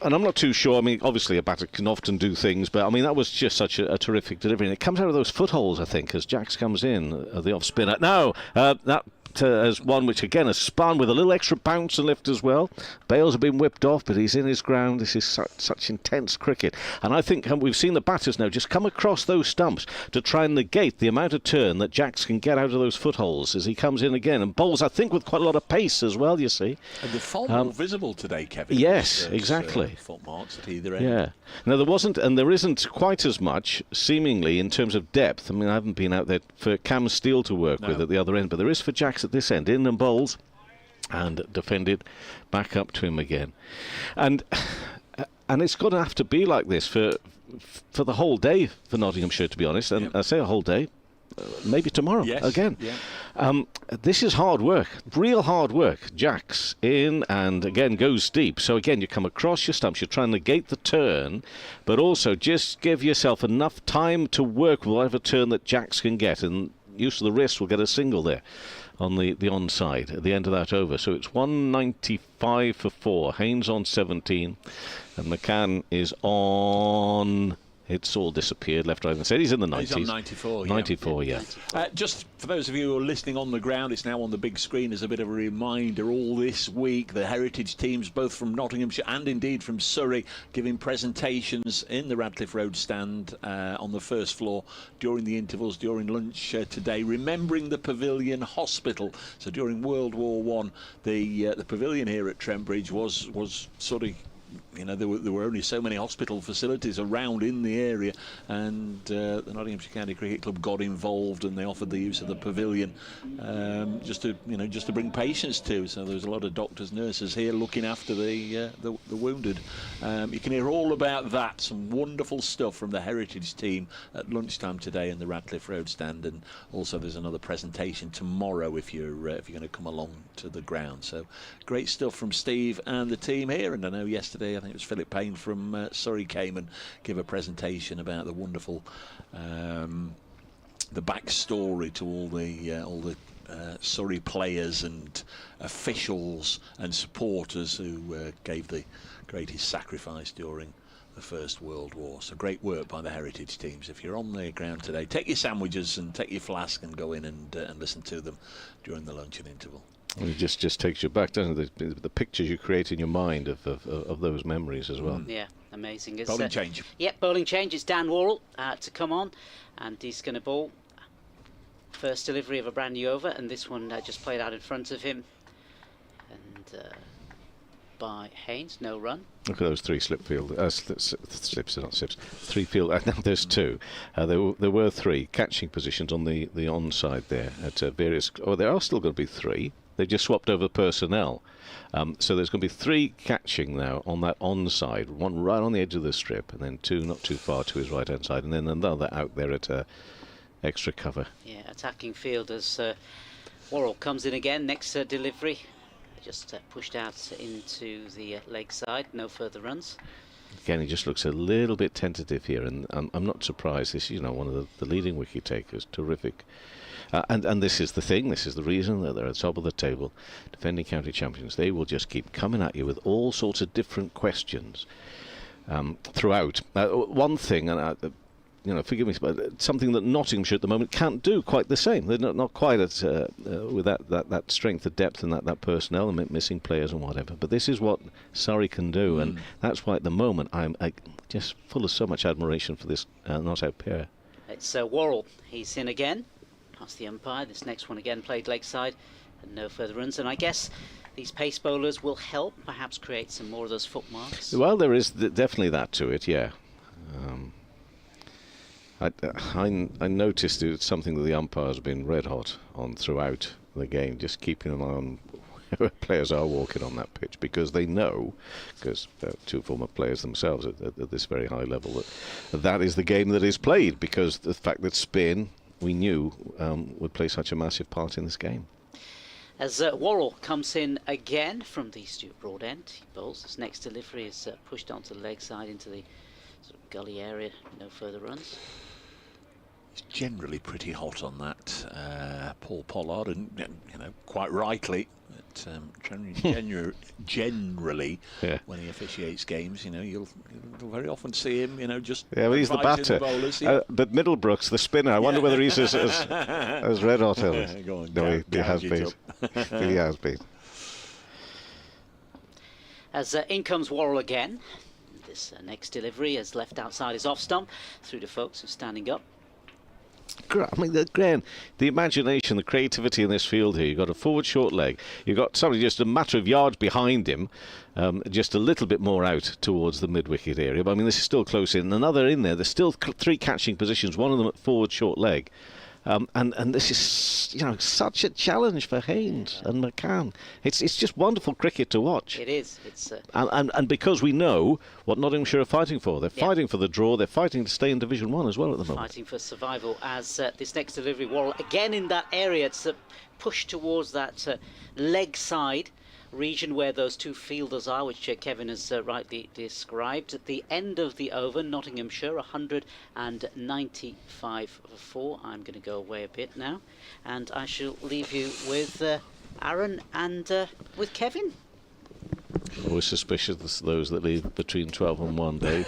I'm not too sure. I mean, obviously a batter can often do things, but I mean, that was just such a terrific delivery. And it comes out of those footholes, I think, as Jacks comes in, the off spinner. No, that as one which again has spun with a little extra bounce and lift as well. Bales have been whipped off, but he's in his ground. This is such intense cricket, and I think we've seen the batters now just come across those stumps to try and negate the amount of turn that Jacks can get out of those footholes as he comes in again and bowls, I think, with quite a lot of pace as well. You see, and the fault more visible today, Kevin. Yes, exactly. Fault marks at either end. Yeah. Now there wasn't, and there isn't quite as much seemingly in terms of depth. I mean, I haven't been out there for Cam Steele to work with at the other end, but there is for Jacks at this end, in and bowls, and defended back up to him again, and it's going to have to be like this for the whole day for Nottinghamshire, to be honest. And I say a whole day, maybe tomorrow again. This is hard work, real hard work. Jacks in and again goes deep. So again, you come across your stumps, you try and negate the turn, but also just give yourself enough time to work with whatever turn that Jacks can get, and use of the wrist will get a single there on the onside at the end of that over. So it's 195 for 4. Haynes on 17, and McCann is on... It's all disappeared, left, right and centre. He's in the 90s. He's on 94, 94, yeah. Just for those of you who are listening on the ground, it's now on the big screen as a bit of a reminder. All this week, the heritage teams, both from Nottinghamshire and indeed from Surrey, giving presentations in the Radcliffe Road stand on the first floor during the intervals, during lunch today, remembering the Pavilion Hospital. So during World War I, the pavilion here at Trent Bridge was sort of... there were only so many hospital facilities around in the area, and the Nottinghamshire County Cricket Club got involved, and they offered the use of the pavilion just to bring patients to. So there was a lot of doctors, nurses here looking after the wounded. You can hear all about that. Some wonderful stuff from the heritage team at lunchtime today in the Radcliffe Road stand, and also there's another presentation tomorrow if you're going to come along to the ground. So great stuff from Steve and the team here. And I know yesterday, I think it was Philip Payne from Surrey came and gave a presentation about the wonderful the backstory to all the Surrey players and officials and supporters who gave the greatest sacrifice during the First World War. So great work by the heritage teams. If you're on the ground today, take your sandwiches and take your flask and go in and listen to them during the luncheon interval. It just takes you back, doesn't it? The pictures you create in your mind of those memories as well. Yeah, amazing. Bowling change. Yep, bowling change. It's Dan Worrell to come on, and he's going to bowl. First delivery of a brand new over, and this one just played out in front of him. And by Haynes, no run. Look at those 3 slip field slips, not slips. 3 field. Now there's 2. There were 3 catching positions on the onside there at various. Oh, there are still going to be 3. They just swapped over personnel. So there's going to be 3 catching now on that onside. 1 right on the edge of the strip, and then 2 not too far to his right-hand side, and then another out there at extra cover. Yeah, attacking field as Worrell comes in again. Next delivery, just pushed out into the leg side. No further runs. Again, he just looks a little bit tentative here, and I'm not surprised. This is, one of the leading wicket takers, terrific. And this is the thing, this is the reason that they're at the top of the table, defending county champions. They will just keep coming at you with all sorts of different questions throughout. One thing, and forgive me, but something that Nottinghamshire at the moment can't do quite the same. They're not quite at with that strength of depth and that personnel and missing players and whatever. But this is what Surrey can do, and that's why at the moment I'm just full of so much admiration for this not-out pair. It's Worrell. He's in again. Past the umpire. This next one again played leg side and no further runs. And I guess these pace bowlers will help perhaps create some more of those footmarks. Well, there is definitely that to it, yeah. I noticed it's something that the umpires have been red hot on throughout the game, just keeping an eye on where players are walking on that pitch, because they know, because they're two former players themselves at this very high level, that is the game that is played, because the fact that spin, we knew, would play such a massive part in this game. As Worrell comes in again from the Stuart Broad end, he bowls. His next delivery is pushed onto the leg side into the sort of gully area, no further runs. He's generally pretty hot on that, Paul Pollard, and quite rightly. Generally, yeah. When he officiates games, you'll very often see him, just well, he's the batter. The bowlers, yeah. But Middlebrooks, the spinner, I wonder whether he's as red hot as no, he has been. He has been. As in comes Worrell again. This next delivery is left outside his off stump through to folks who's standing up. I mean, again, the imagination, the creativity in this field here. You've got a forward short leg. You've got somebody just a matter of yards behind him, just a little bit more out towards the mid-wicket area. But I mean, this is still close in. Another in there. There's still three catching positions, one of them at forward short leg. And this is, such a challenge for Haynes and McCann. It's just wonderful cricket to watch. It is. It's and because we know what Nottinghamshire are fighting for. They're fighting for the draw. They're fighting to stay in Division 1 as well at the moment. Fighting for survival as this next delivery, Worrell again in that area. It's pushed towards that leg side region where those two fielders are, which Kevin has rightly described. At the end of the over, Nottinghamshire 195 for 4. I'm going to go away a bit now, and I shall leave you with Aaron and with Kevin. Always suspicious of those that leave between 12 and 1, Dave.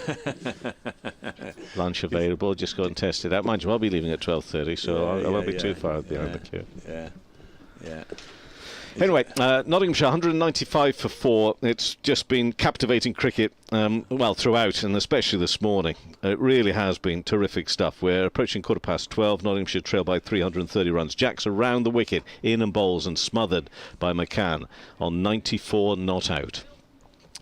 Lunch available, just go and test it out. Mind you, I'll be leaving at 12:30, so I won't be too far behind the queue. Yeah. Anyway, Nottinghamshire 195 for 4. It's just been captivating cricket, throughout, and especially this morning. It really has been terrific stuff. We're approaching 12:15. Nottinghamshire trail by 330 runs. Jacks around the wicket, in and bowls, and smothered by McCann on 94 not out.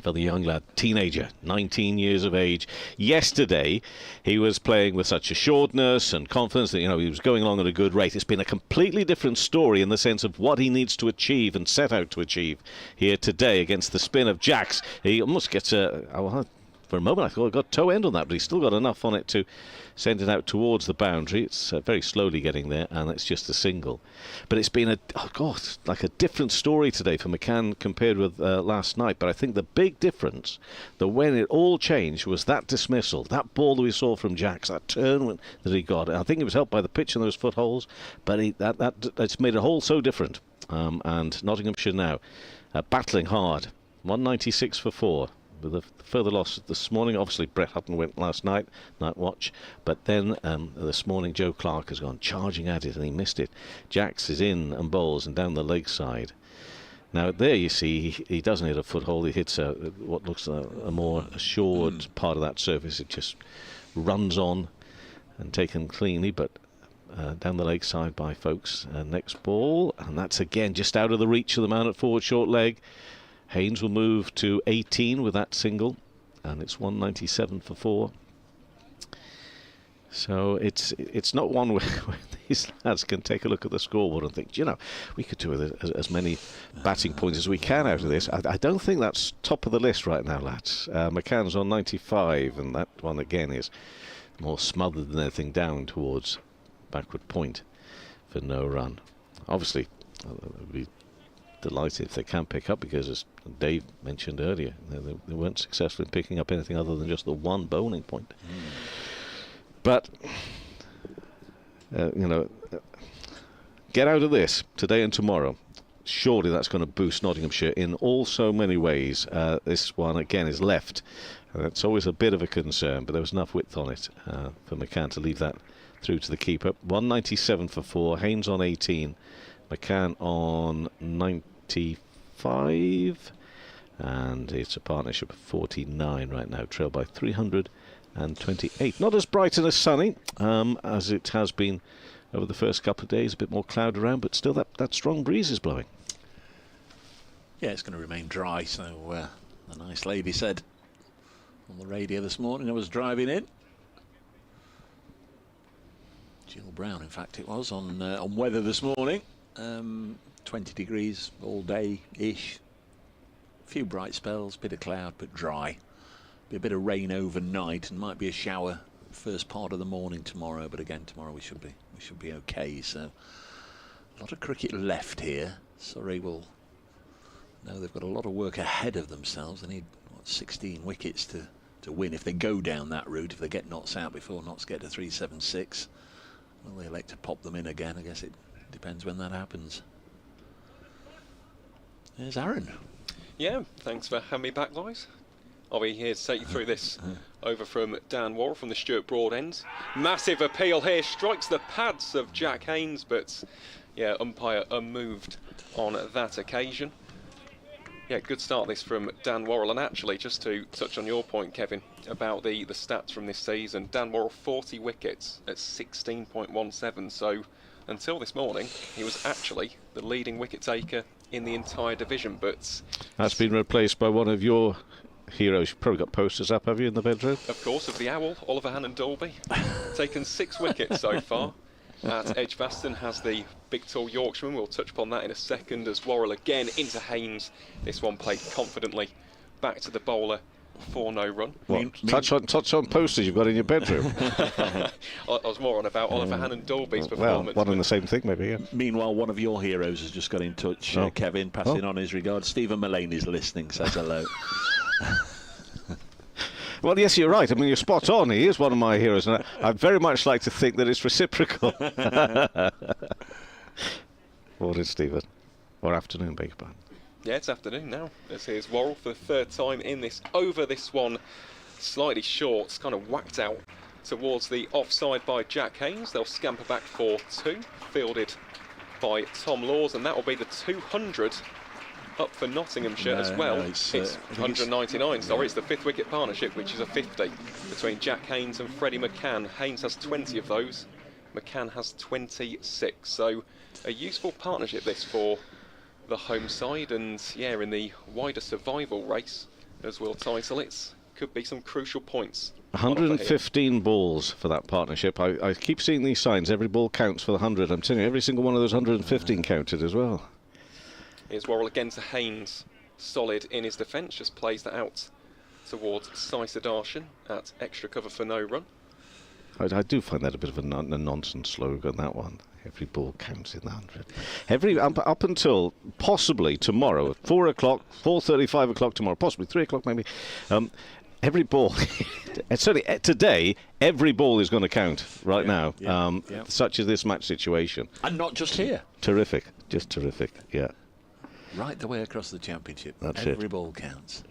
For the young lad, teenager, 19 years of age. Yesterday, he was playing with such assuredness and confidence that, he was going along at a good rate. It's been a completely different story in the sense of what he needs to achieve and set out to achieve here today against the spin of Jacks. He almost gets for a moment I thought he got toe end on that, but he's still got enough on it to send it out towards the boundary. It's very slowly getting there, and it's just a single. But it's been like a different story today for McCann compared with last night. But I think the big difference, when it all changed, was that dismissal, that ball that we saw from Jacks, that turn that he got. I think it was helped by the pitch and those footholds, but it's made it all so different. And Nottinghamshire now battling hard, 196 for 4. With a further loss this morning. Obviously Brett Hutton went last night watch, but then this morning Joe Clarke has gone charging at it and he missed it. Jacks is in and bowls and down the leg side. Now there you see he doesn't hit a foothold, he hits what looks a more assured part of that surface. It just runs on and taken cleanly, but down the leg side by folks. Next ball, and that's again just out of the reach of the man at forward short leg. Haynes will move to 18 with that single, and it's 197 for 4. So it's not one where these lads can take a look at the scoreboard and think, we could do as many batting points as we can out of this. I don't think that's top of the list right now, lads. McCann's on 95, and that one again is more smothered than anything down towards backward point for no run. Obviously, it would be delighted if they can pick up, because as Dave mentioned earlier, they weren't successful in picking up anything other than just the one bowling point. But get out of this today and tomorrow. Surely that's going to boost Nottinghamshire in all so many ways. This one again is left. It's always a bit of a concern, but there was enough width on it for McCann to leave that through to the keeper. 197 for 4. Haynes on 18. McCann on 95. And it's a partnership of 49 right now, trailed by 328. Not as bright and as sunny as it has been over the first couple of days. A bit more cloud around, but still that strong breeze is blowing. Yeah, it's going to remain dry, so the nice lady said on the radio this morning I was driving in. Jill Brown, in fact, it was on weather this morning. 20 degrees all day-ish. A few bright spells, bit of cloud, but dry. Be a bit of rain overnight, and might be a shower first part of the morning tomorrow. But again, tomorrow we should be okay. So a lot of cricket left here. Surrey will know they've got a lot of work ahead of themselves. They need 16 wickets to win if they go down that route. If they get Notts out before Notts get to 376, well, they elect to pop them in again. I guess it depends when that happens. There's Aaron. Yeah, thanks for having me back, guys. I'll be here to take you through this. Over from Dan Worrell from the Stuart Broad end. Massive appeal here, strikes the pads of Jack Haynes, but yeah, umpire unmoved on that occasion. Yeah, good start this from Dan Worrell. And actually, just to touch on your point, Kevin, about the stats from this season, Dan Worrell 40 wickets at 16.17. So until this morning, he was actually the leading wicket taker in the entire division. But that's been replaced by one of your heroes. You've probably got posters up, have you, in the bedroom? Of course, of the Owl, Oliver Hannon-Dolby. Taken 6 wickets so far at Edgbaston, has the big tall Yorkshireman. We'll touch upon that in a second, as Worrell again into Haynes. This one played confidently back to the bowler for no run. What? Touch on posters you've got in your bedroom. I was more on about Oliver Hannon-Dolby's performance. Well, one and the same thing, maybe, yeah. Meanwhile, one of your heroes has just got in touch, Kevin, passing on his regards. Stephen Mullaney's listening, says hello. Well, yes, you're right. I mean, you're spot on. He is one of my heroes, and I'd very much like to think that it's reciprocal. Morning, Stephen. Or afternoon, beg your pardon. Yeah, it's afternoon now. Here's Worrell for the 3rd time in this over. This one slightly short, it's kind of whacked out towards the offside by Jack Haynes. They'll scamper back for 2, fielded by Tom Laws, and that will be the 200 up for Nottinghamshire as well. No, it's 199, sorry, it's the 5th wicket partnership, which is a 50 between Jack Haynes and Freddie McCann. Haynes has 20 of those, McCann has 26, so a useful partnership this for the home side, and yeah, in the wider survival race, as we'll title it, could be some crucial points. 115 balls for that partnership. I keep seeing these signs, every ball counts for the 100. I'm telling you, every single one of those 115 counted as well. Here's Worrell again to Haynes, solid in his defence, just plays that out towards Sai Sudarshan at extra cover for no run. I do find that a bit of a nonsense slogan, that one. Every ball counts in the 100. Up until possibly tomorrow, 4 o'clock, 4:30, 5 o'clock tomorrow, possibly 3 o'clock maybe. Every ball, certainly today, every ball is going to count right now. Such is this match situation. And not just here. Terrific, just terrific, yeah. Right the way across the championship. That's every ball counts.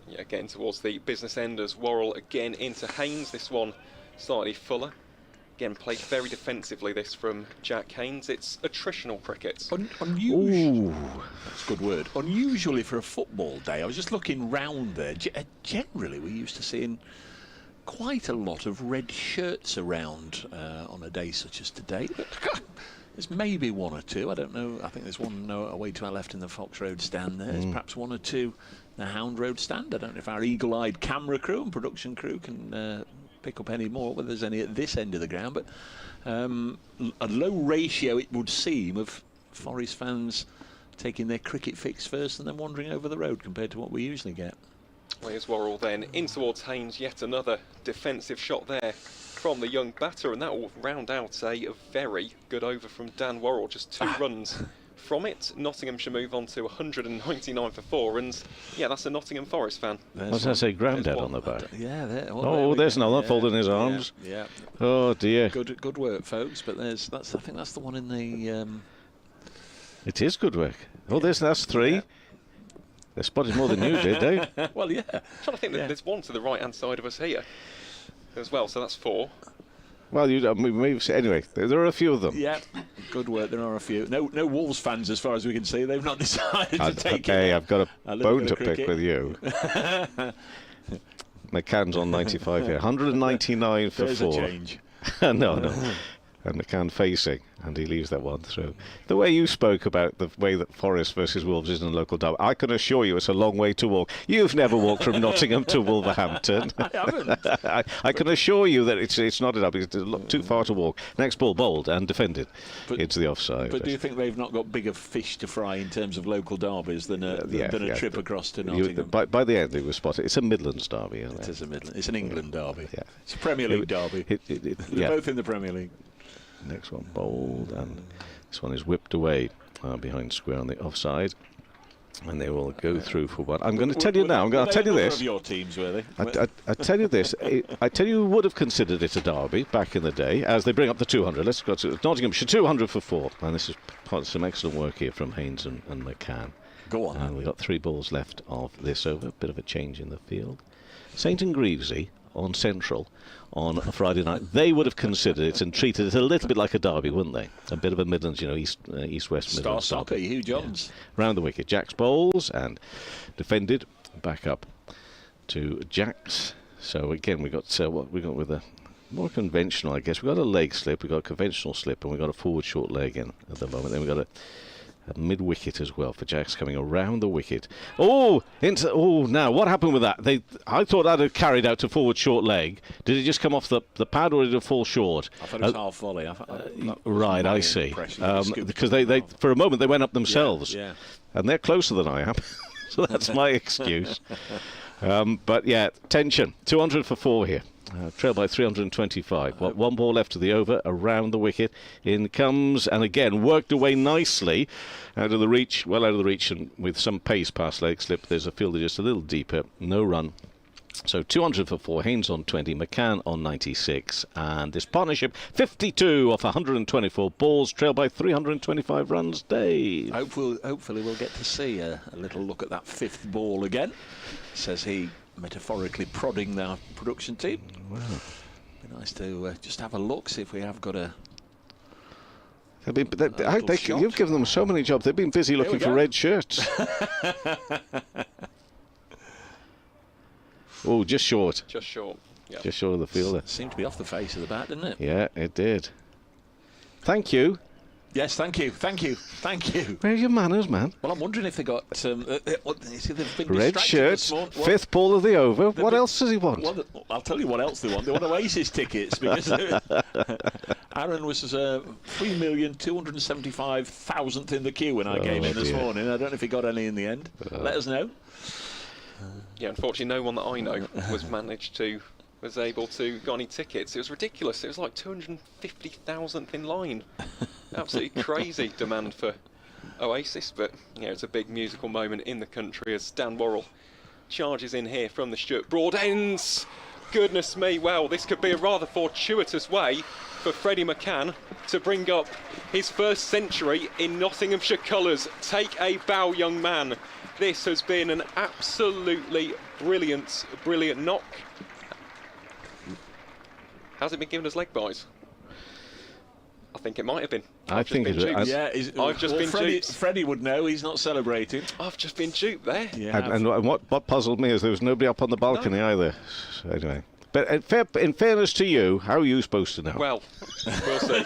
Yeah, getting towards the business end as Worrell again into Haynes. This one slightly fuller. Again, played very defensively, this from Jack Haynes. It's attritional cricket. Unusual. That's a good word. Unusually for a football day. I was just looking round there. Generally, we're used to seeing quite a lot of red shirts around on a day such as today. But there's maybe one or two. I don't know. I think there's one away to our left in the Fox Road stand there. There's perhaps one or two in the Hound Road stand. I don't know if our eagle-eyed camera crew and production crew can pick up any more, whether there's any at this end of the ground. But a low ratio, it would seem, of Forest fans taking their cricket fix first and then wandering over the road compared to what we usually get. Well, here's Worrell then in towards Haynes. Yet another defensive shot there from the young batter, and that will round out a very good over from Dan Worrell. Just 2 runs from it. Nottinghamshire move on to 199 for 4, and yeah, that's a Nottingham Forest fan. I was going to say Grandad on the back. Yeah, there's another folding his arms. Yeah. Oh dear. Good work, folks. But I think that's the one in the. It is good work. Oh, that's 3. Yeah. They spotted more than you did, Dave. Well, yeah. I'm trying to think that there's one to the right-hand side of us here as well, so that's 4. Well, anyway, there are a few of them. Yeah, good work. There are a few. No Wolves fans, as far as we can see. They've not decided to take it. Hey, I've got a bone to pick with you. McCann's on 95 here. 199 for 4. There's a change. No. And McCann facing, and he leaves that one through. The way you spoke about the way that Forest versus Wolves is in a local derby, I can assure you it's a long way to walk. You've never walked from Nottingham to Wolverhampton. I haven't. I can assure you that it's not a derby. It's too far to walk. Next ball bowled and defended into the offside. But do you think they've not got bigger fish to fry in terms of local derbies than a trip across to Nottingham? By the end, they were spotted. It's a Midlands derby, isn't it? It is a Midlands. It's an England derby. Yeah. It's a Premier League derby. They're both in the Premier League. Next one bowled, and this one is whipped away behind square on the offside, and they will go through for one. I'm going to tell you now. I'll tell you this. Of your teams, were they? I tell you this. I tell you who would have considered it a derby back in the day, as they bring up the 200. Let's go to Nottinghamshire 200 for 4, and this is part of some excellent work here from Haynes and McCann. Go on. And we've got 3 balls left of this over. A bit of a change in the field. St and Greavesy on Central on a Friday night, they would have considered it and treated it a little bit like a derby, wouldn't they? A bit of a Midlands, east-west Midlands. Star-stopper, Hugh Johns. Yeah. Round the wicket, Jacks bowls and defended, back up to Jacks. So again, we got what we got with a more conventional, I guess. We got a leg slip, we got a conventional slip, and we got a forward short leg in at the moment. Then we got a mid-wicket as well for Jacks coming around the wicket. Now what happened with that? I thought that had carried out to forward short leg. Did it just come off the pad, or did it fall short? I thought it was half volley. Right, I see. Because they for a moment they went up themselves, and they're closer than I am, so that's my excuse. But yeah, tension. 200 for 4 here. Trail by 325. One ball left to the over, around the wicket. In comes, and again, worked away nicely. Out of the reach, well out of the reach, and with some pace past leg slip. There's a fielder just a little deeper. No run. So 200 for 4. Haynes on 20. McCann on 96. And this partnership, 52 off 124 balls. Trail by 325 runs. Dave. Hopefully we'll get to see a little look at that 5th ball again, says he, metaphorically prodding their production team. Wow. Be nice to just have a look, see if we have got a. You've given them so many jobs. They've been busy looking for red shirts. Oh, just short. Just short. Yep. Just short of the fielder. Seemed to be off the face of the bat, didn't it? Yeah, it did. Thank you. Yes, thank you. Where are your manners, man? Well, I'm wondering if they got red shirts, 5th ball of the over. What else does he want? Well, I'll tell you what else they want. They want Oasis tickets, because Aaron was 3,275,000th in the queue when I came in this morning. I don't know if he got any in the end. Let us know. Yeah, unfortunately, no one that I know was able to got any tickets. It was ridiculous. It was like 250,000th in line. Absolutely crazy demand for Oasis, but yeah, it's a big musical moment in the country as Dan Worrell charges in here from the Stuart Broad ends. Goodness me, well, this could be a rather fortuitous way for Freddie McCann to bring up his first century in Nottinghamshire colours. Take a bow, young man. This has been an absolutely brilliant knock. Has it been given as leg byes? I think it might have been. I've just been duped. Freddie would know. He's not celebrating. I've just been duped there. Yeah. And what puzzled me is there was nobody up on the balcony either. So anyway, but in fairness to you, how are you supposed to know? Well, we'll see.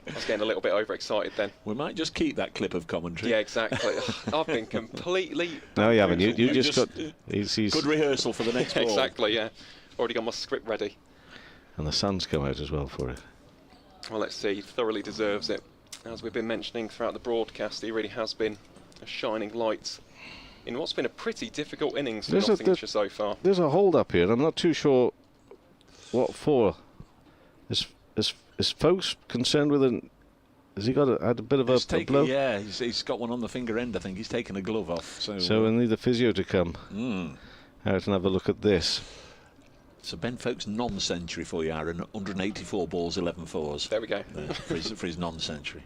I was getting a little bit overexcited then. We might just keep that clip of commentary. Yeah, exactly. I've been completely. No, you haven't. You just got. He's good rehearsal for the next ball. Exactly. Yeah. Already got my script ready. And the sun's come out as well for it. Well, let's see. He thoroughly deserves it. As we've been mentioning throughout the broadcast, he really has been a shining light in what's been a pretty difficult innings for Nottinghamshire so far. There's a hold up here. I'm not too sure what for. Is folks concerned with Has he had a bit of a blow? Yeah, he's got one on the finger end. I think he's taken a glove off. So we'll need the physio to come out and have a look at this. So Ben Folkes non-century for you, Aaron. 184 balls, 11 fours. There we go. For his non-century.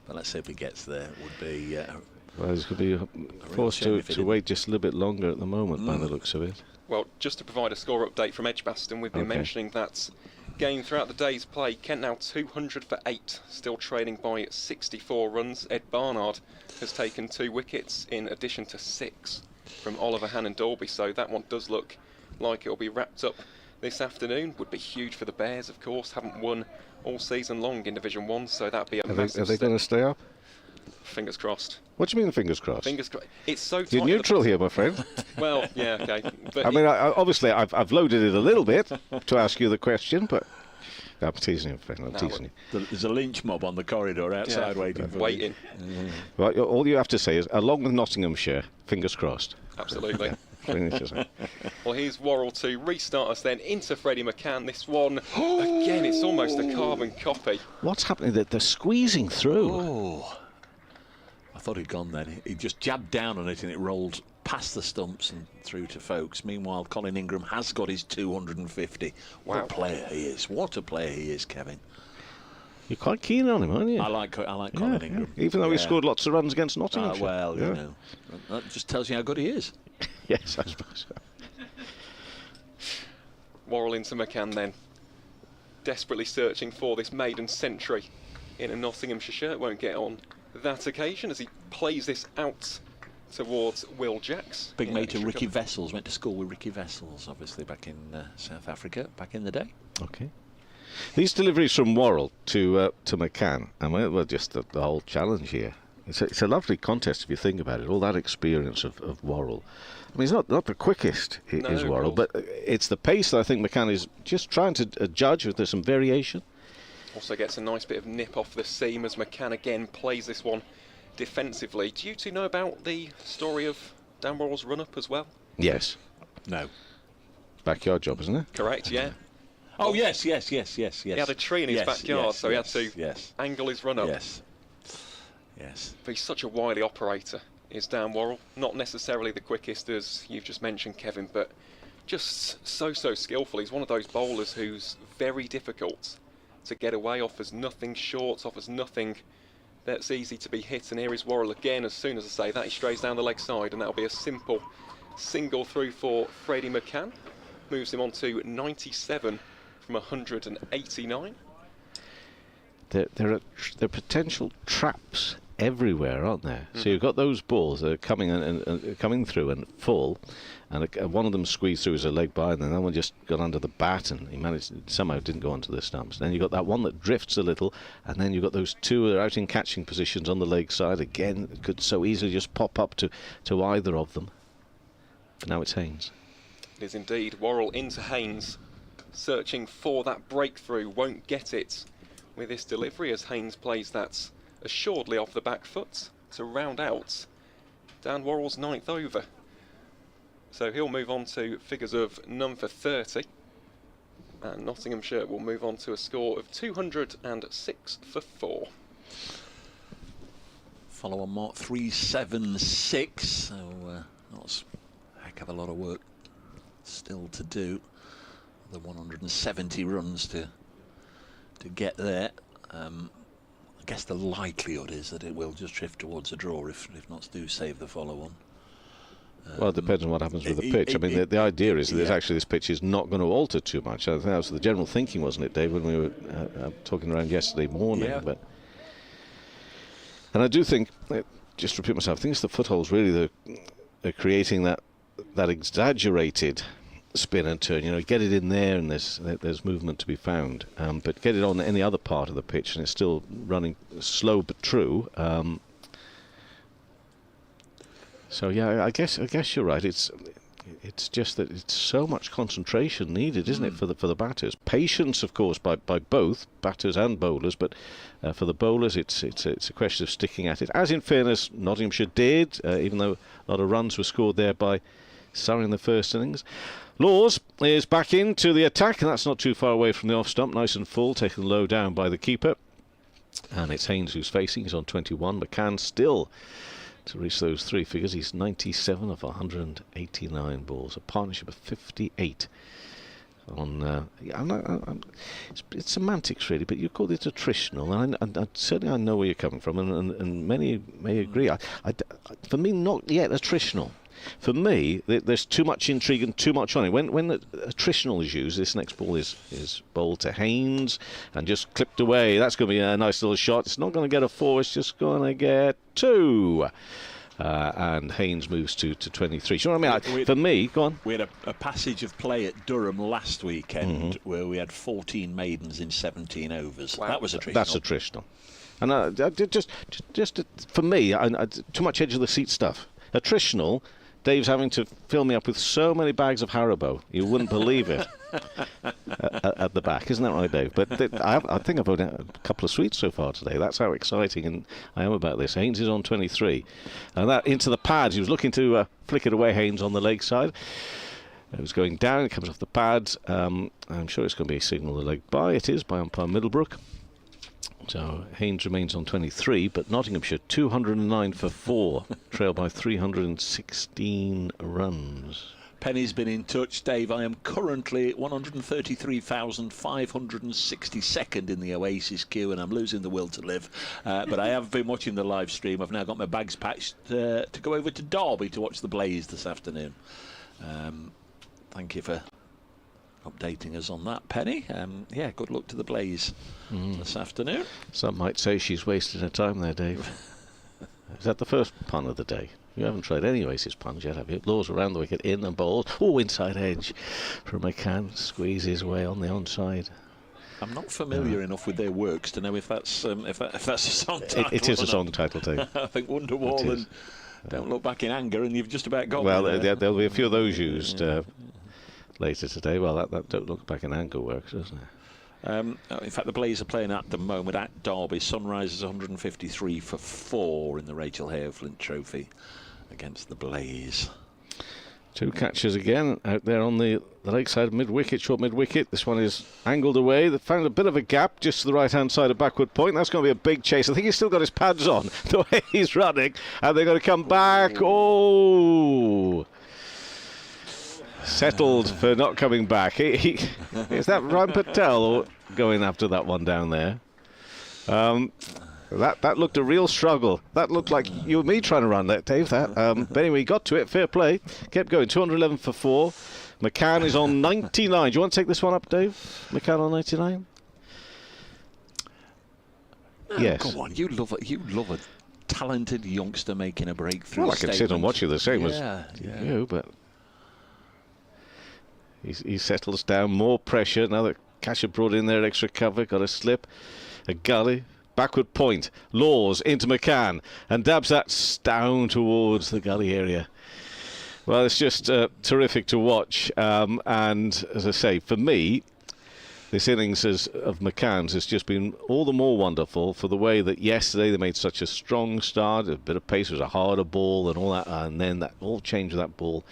But let's see if he gets there. It would be... well, he's going to be forced to wait just a little bit longer at the moment by the looks of it. Well, just to provide a score update from Edgbaston, we've been mentioning that game throughout the day's play. Kent now 200 for 8, still trailing by 64 runs. Ed Barnard has taken 2 wickets in addition to 6 from Oliver Hannon-Dalby, so that one does look like it'll be wrapped up this afternoon. Would be huge for the Bears, of course. Haven't won all season long in Division 1, so that'd be a massive Are they going to stay up? Fingers crossed. What do you mean, fingers crossed? Fingers crossed. It's so tight. You're neutral here, my friend. Well, yeah, okay. But I mean, obviously, I've loaded it a little bit to ask you the question, but I'm teasing you, friend. I'm teasing you. There's a lynch mob on the corridor outside waiting for you. Well, all you have to say is, along with Nottinghamshire, fingers crossed. Absolutely. Well, here's Worrell to restart us then into Freddie McCann. This one, again, it's almost a carbon copy. What's happening? They're squeezing through. Oh. I thought he'd gone then. He just jabbed down on it and it rolled past the stumps and through to Folkes. Meanwhile, Colin Ingram has got his 250. What a player he is. What a player he is, Kevin. You're quite keen on him, aren't you? I like Colin Ingram. Even though he scored lots of runs against Nottinghamshire. Well, you know, that just tells you how good he is. Yes, I suppose so. Worrell into McCann then. Desperately searching for this maiden century in a Nottinghamshire shirt. Won't get on that occasion as he plays this out towards Will Jacks. Big mate of Ricky Vessels. Went to school with Ricky Vessels, obviously, back in South Africa, back in the day. Okay. These deliveries from Worrell to McCann, and well, just the whole challenge here. It's a lovely contest if you think about it. All that experience of Worrell. I mean, he's not the quickest, is Worrell, but it's the pace that I think McCann is just trying to judge if there's some variation. Also gets a nice bit of nip off the seam as McCann again plays this one defensively. Do you two know about the story of Dan Worrell's run-up as well? Yes. No. Backyard job, isn't it? Correct, yeah. Oh, yes. He had a tree in his backyard, so he had to angle his run-up. Yes. But he's such a wily operator, is Dan Worrell. Not necessarily the quickest, as you've just mentioned, Kevin, but just so skillful. He's one of those bowlers who's very difficult to get away, offers nothing short, offers nothing that's easy to be hit. And here is Worrell again. As soon as I say that, he strays down the leg side, and that'll be a simple single through for Freddie McCann. Moves him on to 97 from 189. There are potential traps everywhere, aren't there? So you've got those balls that are coming through and full, and one of them squeezed through as a leg by, and then that one just got under the bat, and he somehow didn't go onto the stumps. Then you've got that one that drifts a little, and then you've got those two that are out in catching positions on the leg side. Again, it could so easily just pop up to either of them. But now it's Haynes. It is indeed. Worrell into Haynes, searching for that breakthrough, won't get it with this delivery as Haynes plays that assuredly off the back foot to round out Dan Worrell's 9th over. So he'll move on to figures of none for 30, and Nottinghamshire will move on to a score of 206 for 4. Follow on mark 376, so that's a heck of a lot of work still to do. The 170 runs to get there. I guess the likelihood is that it will just drift towards a draw if not do save the follow-on. Well, it depends on what happens with the pitch. I mean, the idea is that actually this pitch is not going to alter too much. I think that was the general thinking, wasn't it, Dave, when we were talking around yesterday morning? Yeah. And I do think, just to repeat myself, I think it's the footholds really that are creating that exaggerated spin and turn. You know, get it in there and there's movement to be found, but get it on any other part of the pitch and it's still running slow but true. So yeah, I guess you're right. It's just that it's so much concentration needed, isn't it, for the batters? Patience, of course, by both batters and bowlers, but for the bowlers, it's a question of sticking at it. As in fairness, Nottinghamshire did, even though a lot of runs were scored there by Surrey in the first innings. Laws is back into the attack, and that's not too far away from the off stump, nice and full, taken low down by the keeper. And it's Haynes who's facing. He's on 21. McCann still to reach those 3 figures. He's 97 of 189 balls. A partnership of 58. It's semantics really, but you call it attritional, and certainly I know where you're coming from, and many may agree. For me, not yet attritional. For me, there's too much intrigue and too much on it. When the attritional is used, this next ball is bowled to Haynes and just clipped away. That's going to be a nice little shot. It's not going to get a 4. It's just going to get 2. And Haynes moves to 23. You know what I mean? For me, go on. We had a passage of play at Durham last weekend where we had 14 maidens in 17 overs. Wow. That was attritional. That's attritional. And just for me, too much edge of the seat stuff. Attritional. Dave's having to fill me up with so many bags of Haribo. You wouldn't believe it. At the back, isn't that right, Dave? But I think I've had a couple of sweets so far today. That's how exciting I am about this. Haynes is on 23, and that into the pads. He was looking to flick it away. Haynes on the leg side. It was going down. It comes off the pads. I'm sure it's going to be a signal the leg by. It is by umpire Middlebrook. So Haynes remains on 23, but Nottinghamshire 209 for 4, trail by 316 runs. Penny's been in touch. Dave, I am currently 133,562nd in the Oasis queue, and I'm losing the will to live. But I have been watching the live stream. I've now got my bags patched to go over to Derby to watch the Blaze this afternoon. Thank you for updating us on that, Penny. Yeah, good luck to the Blaze this afternoon. Some might say she's wasted her time there, Dave. Is that the first pun of the day? You haven't tried any Oasis puns yet, have you? Laws around the wicket, in and bowled. Oh, inside edge from McCann. Squeeze his way on the onside. I'm not familiar enough with their works to know if that's a song title. It is a song title, Dave. I think Wonderwall and Don't Look Back in Anger, and you've just about got well, there'll be a few of those used later today. Well, that Don't Look Back in Anger works, doesn't it? In fact, the Blaze are playing at the moment at Derby. Sunrise is 153 for 4 in the Rachel Hare Flint Trophy against the Blaze. 2 catches again out there on the lakeside mid-wicket, short mid-wicket. This one is angled away. They found a bit of a gap just to the right-hand side of backward point. That's going to be a big chase. I think he's still got his pads on the way he's running, and they're going to come back. Oh! Settled for not coming back. Is that Ryan Patel going after that one down there? That looked a real struggle. That looked like you and me trying to run that, Dave. But anyway, he got to it. Fair play. Kept going. 211 for 4. McCann is on 99. Do you want to take this one up, Dave? McCann on 99? Yes. Come on, you love a talented youngster making a breakthrough. Well, I can sit and watch you the same as you, but he settles down. More pressure now that Cash had brought in their extra cover. Got a slip, a gully. Backward point, Laws into McCann, and dabs that down towards the gully area. Well, it's just terrific to watch, and as I say, for me, this innings of McCann's has just been all the more wonderful for the way that yesterday they made such a strong start, a bit of pace, was a harder ball and all that, and then that all changed with that ball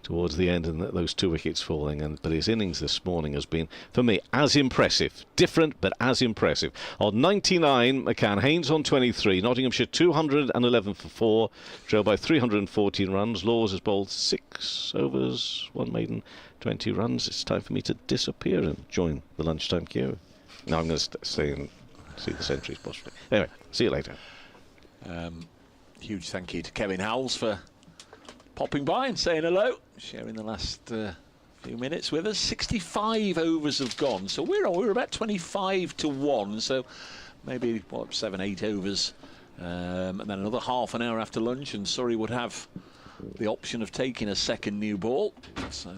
towards the end and those 2 wickets falling. But his innings this morning has been, for me, as impressive. Different, but as impressive. On 99, McCann. Haynes on 23. Nottinghamshire 211 for 4. Trailed by 314 runs. Laws has bowled 6 overs, 1 maiden, 20 runs. It's time for me to disappear and join the lunchtime queue. No, I'm going to stay and see the centuries possibly. Anyway, see you later. Huge thank you to Kevin Howells for popping by and saying hello, sharing the last few minutes with us. 65 overs have gone, so we're about 25 to 1, so maybe 7-8 overs, and then another half an hour after lunch, and Surrey would have the option of taking a second new ball. So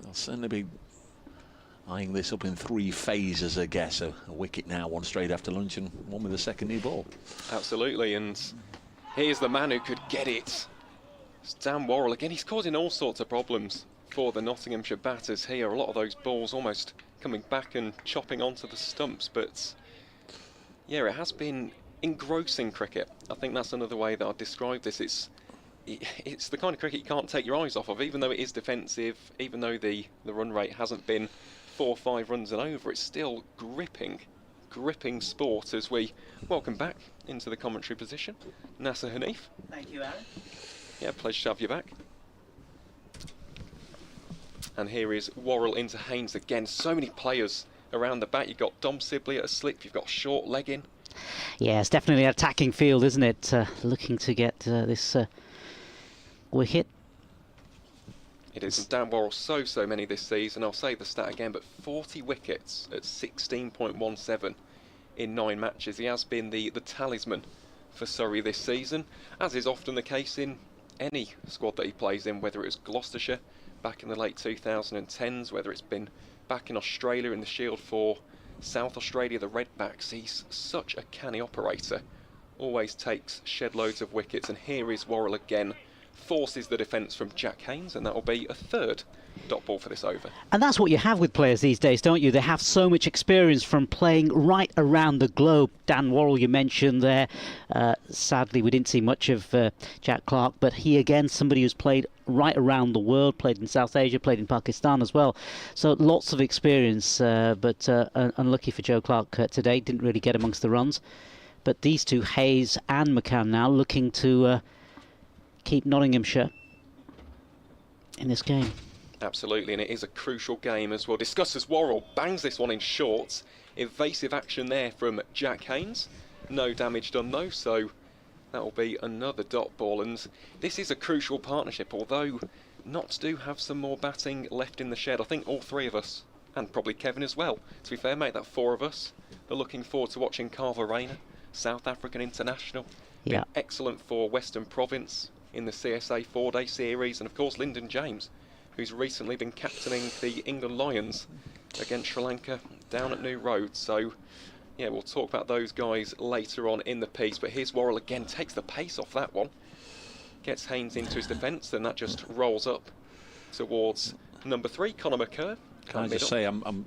I'll certainly be eyeing this up in 3 phases, I guess. A wicket now, 1 straight after lunch, and 1 with a second new ball. Absolutely, and here's the man who could get it. It's Dan Worrell again. He's causing all sorts of problems for the Nottinghamshire batters here. A lot of those balls almost coming back and chopping onto the stumps, but yeah, it has been engrossing cricket. I think that's another way that I'd describe this. It's the kind of cricket you can't take your eyes off of, even though it is defensive, even though the run rate hasn't been 4 or 5 runs and over. It's still gripping gripping sport as we welcome back into the commentary position Nasser Hanif. Thank you, Aaron. Yeah, pleasure to have you back. And here is Worrell into Haynes again. So many players around the bat. You've got Dom Sibley at a slip, you've got short leg in. Yeah, it's definitely an attacking field, isn't it? Looking to get this wicket. It is. And Dan Worrell, so many this season. I'll say the stat again, but 40 wickets at 16.17 in 9 matches. He has been the talisman for Surrey this season, as is often the case in any squad that he plays in, whether it was Gloucestershire back in the late 2010s, whether it's been back in Australia in the Shield for South Australia, the Redbacks. He's such a canny operator, always takes shed loads of wickets, and here is Worrell again, forces the defence from Jack Haynes, and that will be a 3rd dot ball for this over. And that's what you have with players these days, don't you? They have so much experience from playing right around the globe. Dan Worrell, you mentioned there. Sadly, we didn't see much of Jack Clarke, but he again, somebody who's played right around the world, played in South Asia, played in Pakistan as well. So lots of experience, but unlucky for Joe Clarke today. Didn't really get amongst the runs. But these two, Hayes and McCann, now looking to keep Nottinghamshire in this game. Absolutely, and it is a crucial game as well. Discuss as Worrell bangs this one in short. Evasive action there from Jack Haynes. No damage done though, so that will be another dot ball. And this is a crucial partnership, although Notts do have some more batting left in the shed. I think all 3 of us, and probably Kevin as well, to be fair, mate, that 4 of us are looking forward to watching Carver Rayner, South African international. Yeah. Been excellent for Western Province in the CSA 4-day series, and of course Lyndon James, who's recently been captaining the England Lions against Sri Lanka down at New Road. So yeah, we'll talk about those guys later on in the piece, but here's Worrell again, takes the pace off that one, gets Haynes into his defence, and that just rolls up towards number 3, Conor McCurr. Can I just say I'm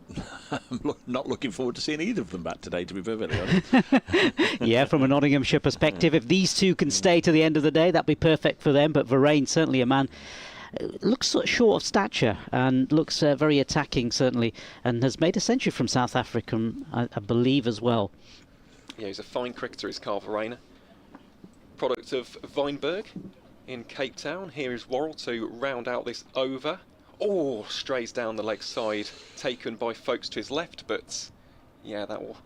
not looking forward to seeing either of them back today, to be perfectly honest. Yeah, from a Nottinghamshire perspective, if these two can stay to the end of the day, that'd be perfect for them. But Varane, certainly a man, looks sort of short of stature and looks very attacking, certainly, and has made a century from South Africa, I believe, as well. Yeah, he's a fine cricketer, is Carver Rayner. Product of Weinberg in Cape Town. Here is Worrell to round out this over. Oh, strays down the leg side, taken by folks to his left, but yeah, that will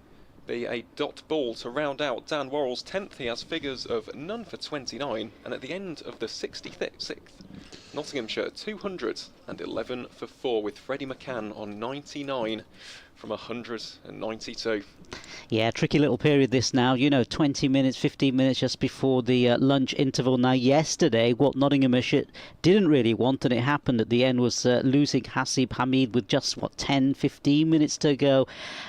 be a dot ball to round out Dan Worrell's 10th. He has figures of none for 29, and at the end of the 66th, Nottinghamshire 211 for 4, with Freddie McCann on 99 from 192. Yeah, tricky little period this now. You know, 20 minutes, 15 minutes just before the lunch interval. Now, yesterday, what Nottinghamshire didn't really want, and it happened at the end, was losing Hasib Hamid with just, 10, 15 minutes to go.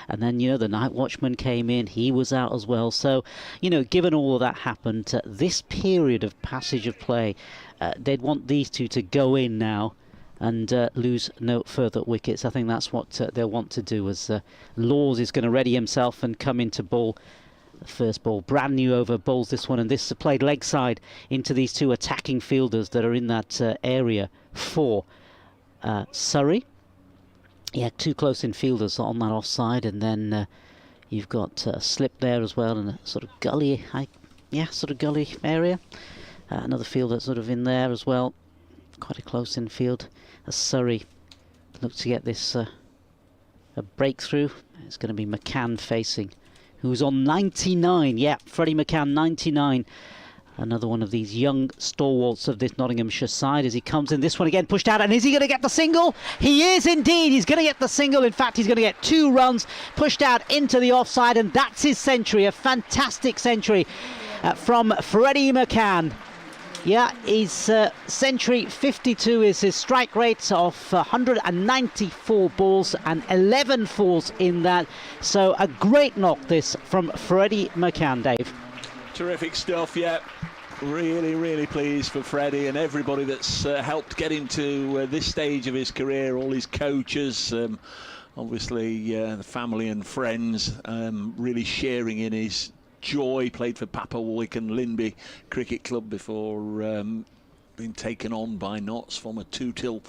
And then, you know, the night watchman came in. He was out as well. So, you know, given all of that happened, this period of passage of play, they'd want these two to go in now and lose no further wickets. I think that's what they'll want to do, as Laws is going to ready himself and come into ball. First ball, brand new over, bowls this one, and this played leg side into these two attacking fielders that are in that area for Surrey. Yeah, 2 close-in fielders on that offside, and then you've got a slip there as well, and a sort of gully, sort of gully area. Another fielder sort of in there as well. Quite a close infield. As Surrey look to get this a breakthrough. It's going to be McCann facing, who's on 99. Yeah, Freddie McCann, 99. Another one of these young stalwarts of this Nottinghamshire side as he comes in. This one again pushed out, and is he going to get the single? He is indeed. He's going to get the single. In fact, he's going to get 2 runs pushed out into the offside, and that's his century. A fantastic century from Freddie McCann. Yeah, his century 52 is his strike rate of 194 balls and 11 fours in that. So a great knock this from Freddie McCann, Dave. Terrific stuff, yeah. Really, really pleased for Freddie and everybody that's helped get him to this stage of his career, all his coaches, obviously the family and friends, really sharing in his joy. Played for Papawarwick and Linby Cricket Club before being taken on by Notts from a 2-till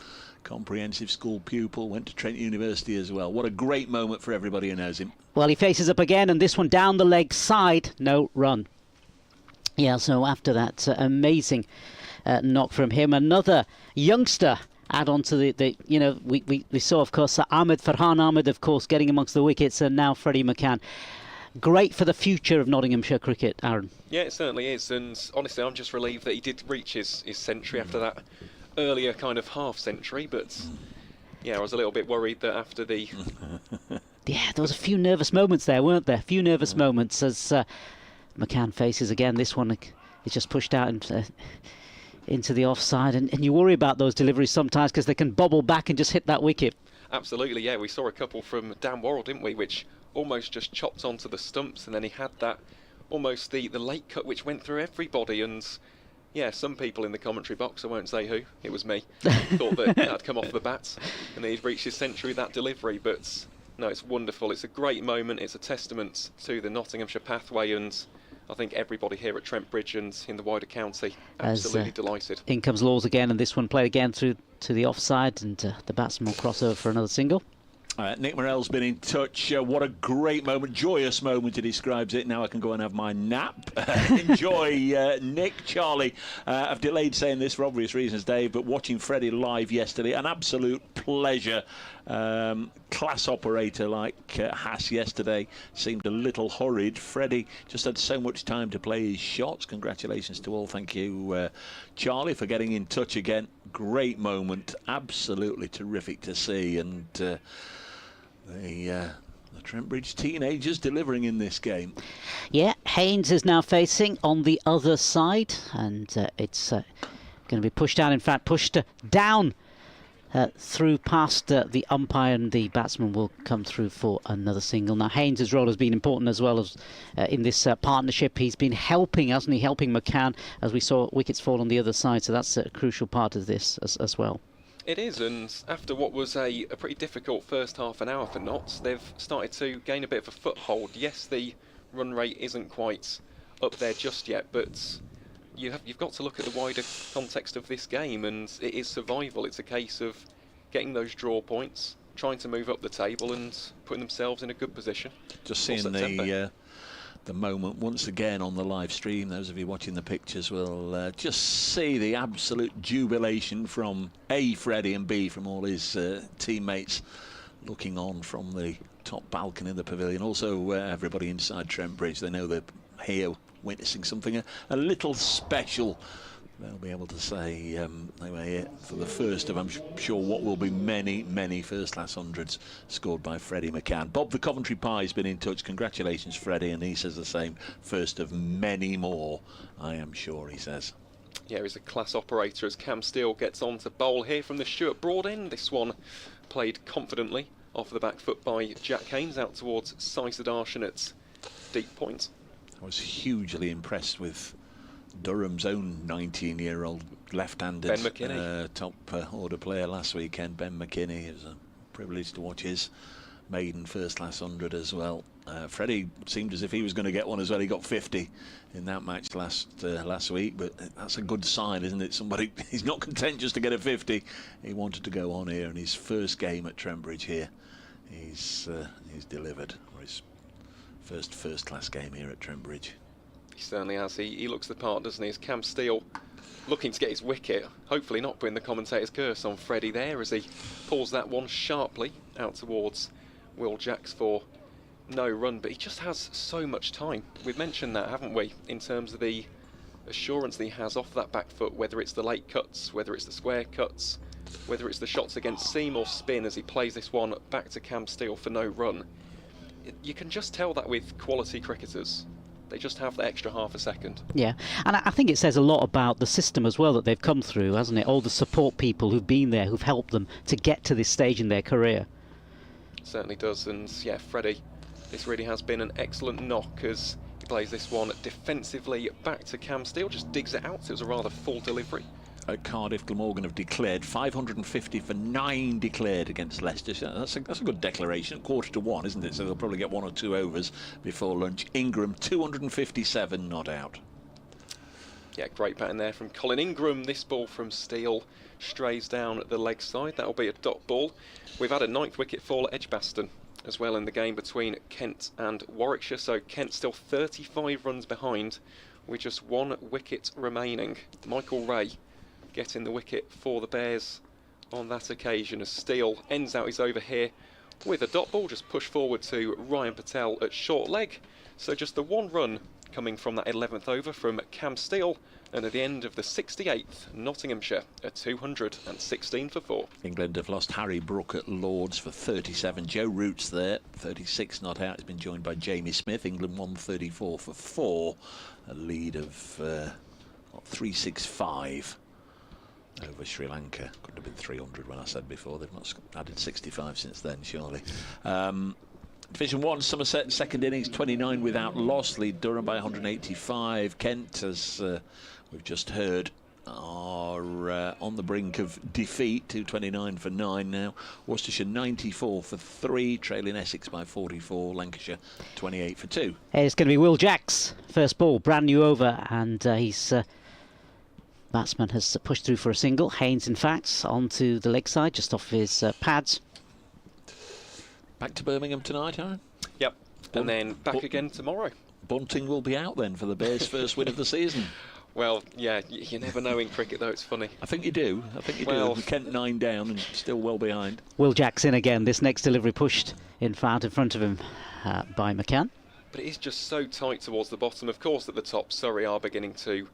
comprehensive school pupil, went to Trent University as well. What a great moment for everybody who knows him. Well, he faces up again, and this one down the leg side, no run. Yeah, so after that amazing knock from him, another youngster add on to the you know, we saw, of course, Farhan Ahmed, of course, getting amongst the wickets, and now Freddie McCann. Great for the future of Nottinghamshire cricket, Aaron. Yeah, it certainly is, and honestly, I'm just relieved that he did reach his century after that earlier kind of half-century, but yeah, I was a little bit worried that after the... Yeah, there was a few nervous moments there, weren't there? A few nervous moments as McCann faces again. This one is just pushed out into the offside, and you worry about those deliveries sometimes because they can bobble back and just hit that wicket. Absolutely, yeah, we saw a couple from Dan Worrell, didn't we, which almost just chopped onto the stumps, and then he had that almost the late cut which went through everybody, and yeah, some people in the commentary box, I won't say who, it was me, thought that that'd come off the bat and he'd reached his century with that delivery, but no, it's wonderful, it's a great moment, it's a testament to the Nottinghamshire pathway, and I think everybody here at Trent Bridge and in the wider county absolutely delighted. In comes Laws again, and this one played again through to the offside, and the batsman will cross over for another single. Nick Morell's been in touch. What a great moment, joyous moment, he describes it. Now I can go and have my nap. Enjoy, Nick. Charlie, I've delayed saying this for obvious reasons, Dave, but watching Freddie live yesterday, an absolute pleasure. Class operator like Haas yesterday seemed a little hurried. Freddie just had so much time to play his shots. Congratulations to all. Thank you, Charlie, for getting in touch again. Great moment, absolutely terrific to see, and the Trent Bridge teenagers delivering in this game. Yeah, Haynes is now facing on the other side, and it's going to be pushed down, in fact pushed down through past the umpire, and the batsman will come through for another single. Now Haynes' role has been important as well as in this partnership. He's been helping, hasn't he, helping McCann as we saw wickets fall on the other side, so that's a crucial part of this as well. It is, and after what was a pretty difficult first half an hour for Notts, they've started to gain a bit of a foothold. Yes, the run rate isn't quite up there just yet, but you've got to look at the wider context of this game, and it is survival. It's a case of getting those draw points, trying to move up the table and putting themselves in a good position. Just seeing the moment once again on the live stream. Those of you watching the pictures will just see the absolute jubilation from A, Freddie, and B, from all his teammates looking on from the top balcony of the pavilion. Also everybody inside Trent Bridge, they know they're here witnessing something a little special. They'll be able to say they were here for the first of, I'm sure, what will be many first-class hundreds scored by Freddie McCann. Bob the Coventry Pie's been in touch. Congratulations, Freddie, and he says the same. First of many more, I am sure, he says. Yeah, he's a class operator as Cam Steele gets on to bowl here from the Stuart Broad end. This one played confidently off the back foot by Jack Haynes out towards Darshan at deep point. I was hugely impressed with Durham's own 19-year-old left-handed top order player last weekend, Ben McKinney. It was a privilege to watch his maiden first-class 100 as well. Freddie seemed as if he was going to get one as well. He got 50 in that match last week, but that's a good sign, isn't it? Somebody, he's not content just to get a 50. He wanted to go on here, and his first game at Trent Bridge here, he's delivered. Or his first-class game here at Trent Bridge. He certainly has. He looks the part, doesn't he? As Cam Steele looking to get his wicket, hopefully not putting the commentator's curse on Freddie there as he pulls that one sharply out towards Will Jacks for no run. But he just has so much time. We've mentioned that, haven't we, in terms of the assurance that he has off that back foot, whether it's the late cuts, whether it's the square cuts, whether it's the shots against seam or spin as he plays this one back to Cam Steele for no run. You can just tell that with quality cricketers. They just have the extra half a second. Yeah, and I think it says a lot about the system as well that they've come through, hasn't it? All the support people who've been there, who've helped them to get to this stage in their career. It certainly does, and yeah, Freddie, this really has been an excellent knock as he plays this one defensively back to Cam Steele, just digs it out. It was a rather full delivery. At Cardiff, Glamorgan have declared 550 for 9 declared against Leicester. That's a good declaration. 1/4 to 1, isn't it? So they'll probably get 1 or 2 overs before lunch. Ingram 257 not out. Yeah, great batting there from Colin Ingram. This ball from Steele strays down at the leg side. That'll be a dot ball. We've had a 9th wicket fall at Edgbaston as well in the game between Kent and Warwickshire. So Kent still 35 runs behind with just 1 wicket remaining. Michael Ray getting the wicket for the Bears on that occasion as Steele ends out his over here with a dot ball, just pushed forward to Ryan Patel at short leg. So just the 1 run coming from that 11th over from Cam Steele, and at the end of the 68th, Nottinghamshire at 216 for 4. England have lost Harry Brook at Lords for 37. Joe Root's there, 36 not out. He's been joined by Jamie Smith. England 134 for 4. A lead of 365 over Sri Lanka. Could have been 300 when I said before. They've not added 65 since then, surely. Division 1, Somerset, second innings, 29 without loss. Lead Durham by 185. Kent, as we've just heard, are on the brink of defeat, 229 for 9 now. Worcestershire 94 for 3, trailing Essex by 44. Lancashire 28 for 2. It's going to be Will Jacks, first ball, brand new over, and he's batsman has pushed through for a single. Haynes, in fact, onto the leg side, just off his pads. Back to Birmingham tonight, Aaron? Yep, and then back again tomorrow. Bunting will be out then for the Bears' first win of the season. Well, yeah, you never know in cricket, though. It's funny. I think you do. I think you do. Kent 9 down and still well behind. Will Jackson again. This next delivery pushed in front of him by McCann. But it is just so tight towards the bottom. Of course, at the top, Surrey are beginning to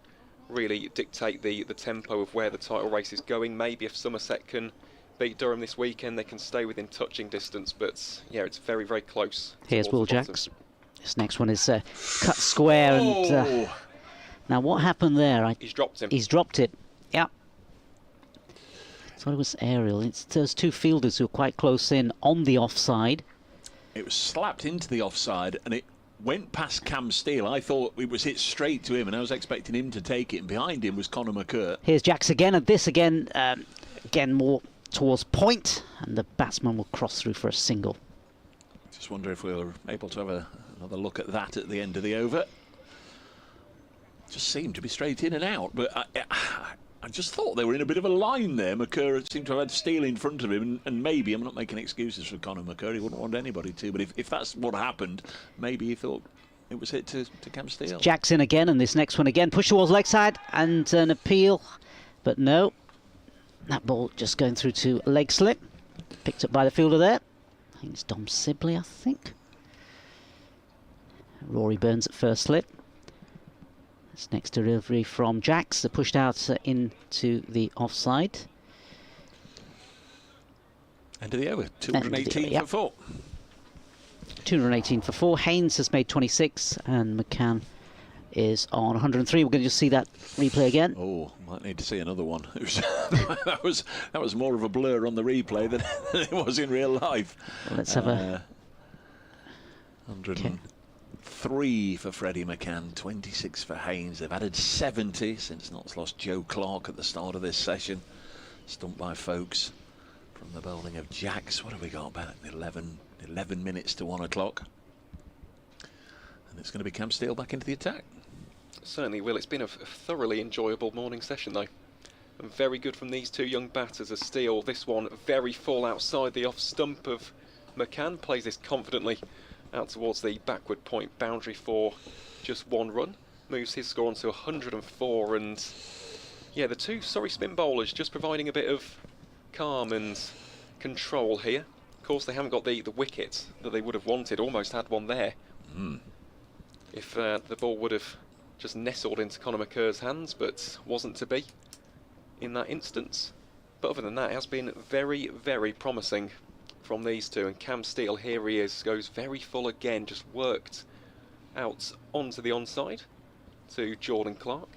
really dictate the tempo of where the title race is going. Maybe if Somerset can beat Durham this weekend, they can stay within touching distance. But yeah, it's very, very close. Here's Will Jacks. This next one is cut square. And now what happened there? He's dropped him. He's dropped it. Yeah. So it was aerial. It's those 2 fielders who are quite close in on the offside. It was slapped into the offside and it went past Cam Steele. I thought it was hit straight to him and I was expecting him to take it, and behind him was Conor McCurr. Here's Jacks again, and this again more towards point, and the batsman will cross through for a single. Just wonder if we were able to have another look at that at the end of the over. Just seemed to be straight in and out, but I just thought they were in a bit of a line there. McCurr seemed to have had Steele in front of him, and maybe, I'm not making excuses for Conor McCurr, he wouldn't want anybody to, but if that's what happened, maybe he thought it was hit to Cam Steele. Jackson again, and this next one again, push towards leg side, and an appeal, but no. That ball just going through to leg slip, picked up by the fielder there. I think it's Dom Sibley, I think. Rory Burns at first slip. This next delivery from Jacks, pushed out into the offside. End of the over, 218 for 4. 218 for 4. Haynes has made 26, and McCann is on 103. We're going to just see that replay again. Oh, might need to see another one. It was, that was more of a blur on the replay than it was in real life. Well, let's have a 103 for Freddie McCann, 26 for Haynes. They've added 70 since Notts lost Joe Clarke at the start of this session. Stumped by folks from the bowling of Jacks. What have we got? About 11 minutes to 1 o'clock. And it's going to be Cam Steele back into the attack. Certainly will. It's been a thoroughly enjoyable morning session, though. And very good from these 2 young batters as Steele. This one very full outside the off stump of McCann. Plays this confidently out towards the backward point boundary for just 1 run. Moves his score on to 104. And yeah, the 2 Surrey spin bowlers just providing a bit of calm and control here. Of course, they haven't got the wicket that they would have wanted. Almost had one there. If the ball would have just nestled into Conor McCurr's hands, but wasn't to be in that instance. But other than that, it has been very, very promising from these 2. And Cam Steele, here he is, goes very full again, just worked out onto the onside to Jordan Clarke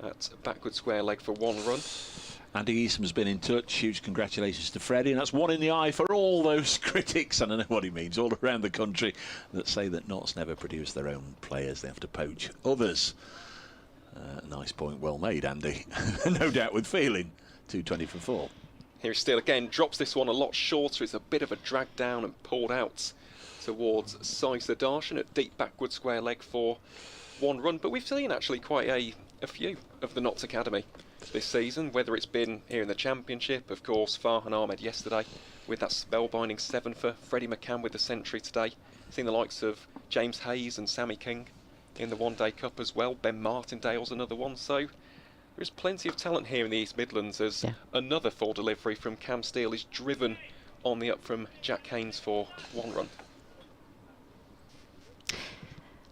at backward square leg for 1 run. Andy Easham's been in touch. Huge congratulations to Freddie, and that's 1 in the eye for all those critics, I don't know what he means, all around the country that say that Notts never produce their own players, they have to poach others. Nice point, well made, Andy. No doubt with feeling. 220 for 4. Here's Steele again, drops this one a lot shorter. It's a bit of a drag down and pulled out towards Sai Sudarshan at deep backward square leg for 1 run. But we've seen actually quite a a few of the Notts Academy this season, whether it's been here in the Championship, of course, Farhan Ahmed yesterday with that spellbinding 7-for, Freddie McCann with the century today. Seen the likes of James Hayes and Sammy King in the One Day Cup as well. Ben Martindale's another one. So there's plenty of talent here in the East Midlands as another full delivery from Cam Steele is driven on the up from Jack Haynes for 1 run.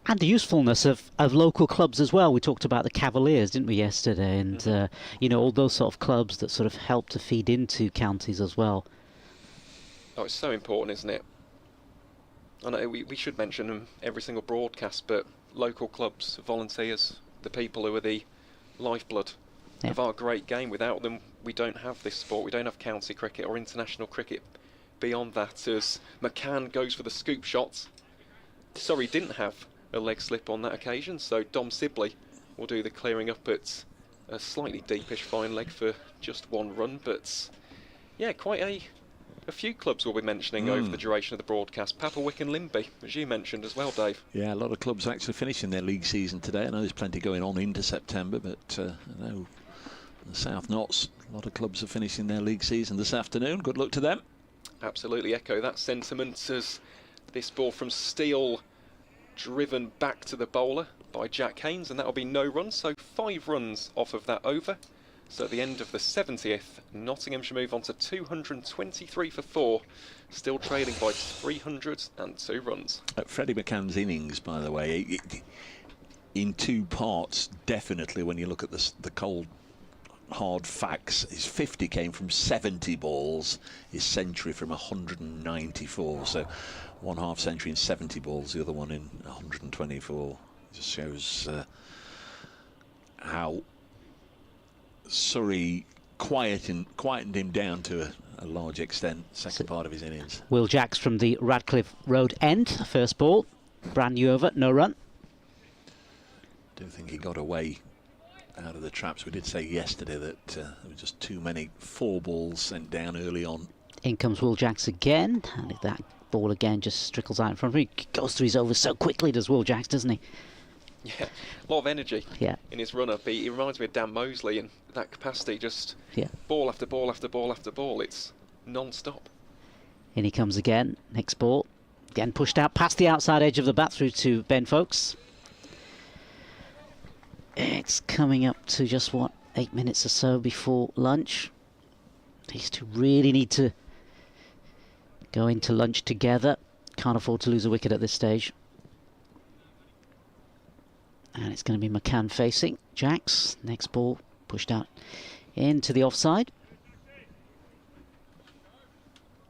And the usefulness of local clubs as well. We talked about the Cavaliers, didn't we, yesterday? And, you know, all those sort of clubs that sort of help to feed into counties as well. Oh, it's so important, isn't it? I know we should mention them every single broadcast, but local clubs, volunteers, the people who are the lifeblood of our great game. Without them, we don't have this sport. We don't have county cricket or international cricket. Beyond that, as McCann goes for the scoop shots. Surrey didn't have a leg slip on that occasion, so Dom Sibley will do the clearing up at a slightly deepish fine leg for just 1 run. But yeah, quite a few clubs we'll be mentioning over the duration of the broadcast. Papawick and Limby, as you mentioned as well, Dave. Yeah, a lot of clubs actually finishing their league season today. I know there's plenty going on into September, but I know the South Notts, a lot of clubs are finishing their league season this afternoon. Good luck to them. Absolutely echo that sentiment as this ball from Steele driven back to the bowler by Jack Haynes, and that'll be no run, so 5 runs off of that over. So at the end of the 70th, Nottinghamshire move on to 223 for 4, still trailing by 302 runs. Freddie McCann's innings, by the way, in 2 parts, definitely when you look at the cold, hard facts. His 50 came from 70 balls, his century from 194, so 1 half century in 70 balls, the other one in 124. Just shows how Surrey quietened him down to a large extent, second part of his innings. Will Jacks from the Radcliffe Road end, first ball, brand new over, no run. Don't think he got away out of the traps. We did say yesterday that there were just too many 4 balls sent down early on. In comes Will Jacks again, and if that ball again just trickles out in front of him, he goes through his overs so quickly, does Will Jacks, doesn't he? Yeah, a lot of energy in his run-up. He reminds me of Dan Mosley in that capacity, just ball after ball after ball after ball. It's non-stop. In he comes again, next ball. Again pushed out past the outside edge of the bat through to Ben Folkes. It's coming up to just, 8 minutes or so before lunch. These two really need to go into lunch together. Can't afford to lose a wicket at this stage. And it's going to be McCann facing Jacks. Next ball pushed out into the offside.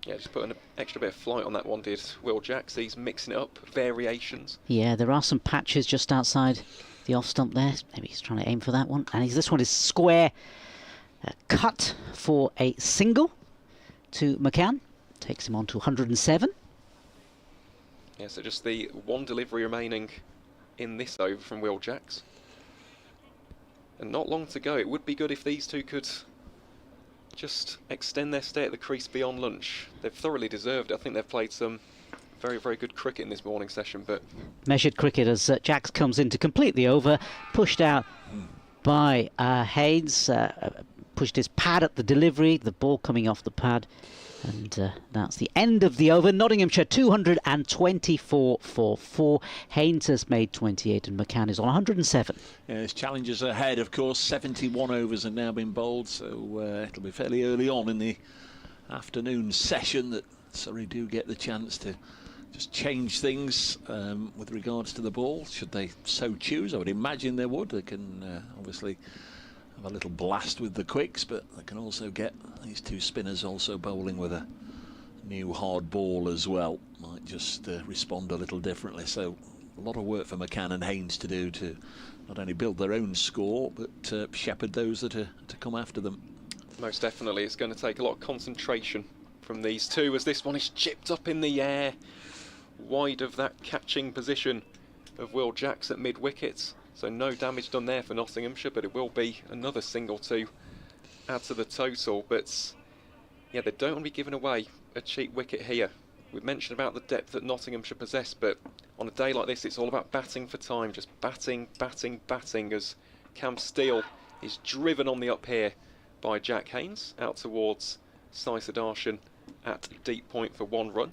Yeah, just putting an extra bit of flight on that one did Will Jacks. He's mixing it up, variations. Yeah, there are some patches just outside the off stump there. Maybe he's trying to aim for that one. And this one is square. Cut for a single to McCann. Takes him on to 107. Yeah, so just the 1 delivery remaining in this over from Will Jacks. And not long to go. It would be good if these two could just extend their stay at the crease beyond lunch. They've thoroughly deserved it. I think they've played some very, very good cricket in this morning session, but measured cricket as Jacks comes in to complete the over, pushed out by Haynes, pushed his pad at the delivery, the ball coming off the pad, and that's the end of the over. Nottinghamshire 224 for 4. Haynes has made 28 and McCann is on 107. Yeah, his challenges ahead, of course. 71 overs have now been bowled, so it'll be fairly early on in the afternoon session that Surrey do get the chance to just change things with regards to the ball, should they so choose. I would imagine they would. They can obviously have a little blast with the quicks, but they can also get these 2 spinners also bowling with a new hard ball as well. Might just respond a little differently. So a lot of work for McCann and Haynes to do to not only build their own score, but shepherd those that are to come after them. Most definitely, it's going to take a lot of concentration from these two as this one is chipped up in the air, wide of that catching position of Will Jacks at mid-wicket. So no damage done there for Nottinghamshire, but it will be another single to add to the total. But yeah, they don't want to be giving away a cheap wicket here. We've mentioned about the depth that Nottinghamshire possess, but on a day like this, it's all about batting for time, just batting, batting, batting as Cam Steele is driven on the up here by Jack Haynes out towards Sarsadarshan at deep point for 1 run.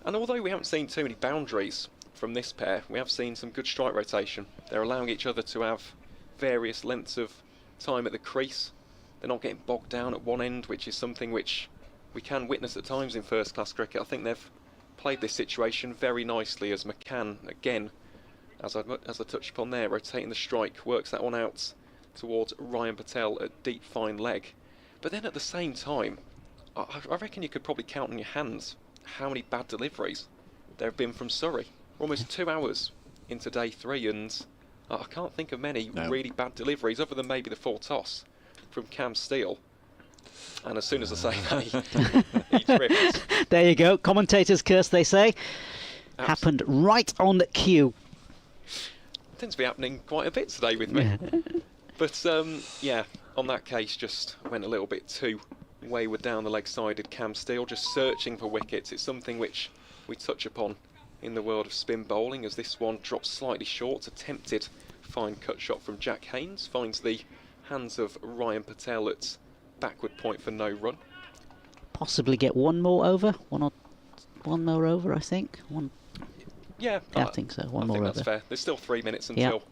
And although we haven't seen too many boundaries from this pair, we have seen some good strike rotation. They're allowing each other to have various lengths of time at the crease. They're not getting bogged down at one end, which is something which we can witness at times in first-class cricket. I think they've played this situation very nicely as McCann, again, as I touched upon there, rotating the strike, works that one out towards Ryan Patel at deep fine leg. But then at the same time, I reckon you could probably count on your hands how many bad deliveries there have been from Surrey. We're almost 2 hours into day 3 and I can't think of many really bad deliveries other than maybe the full toss from Cam Steele. And as soon as I say that, he drifts. There you go. Commentators curse, they say. Happened right on the cue. Tends to be happening quite a bit today with me. But yeah, on that case, just went a little bit too wayward down the leg side. Did Cam Steele, just searching for wickets. It's something which we touch upon in the world of spin bowling, as this one drops slightly short. Attempted fine cut shot from Jack Haynes, finds the hands of Ryan Patel at backward point for no run. Possibly get one more over, one more over, I think. Yeah, I think so. One more I think over. that's fair. There's still 3 minutes until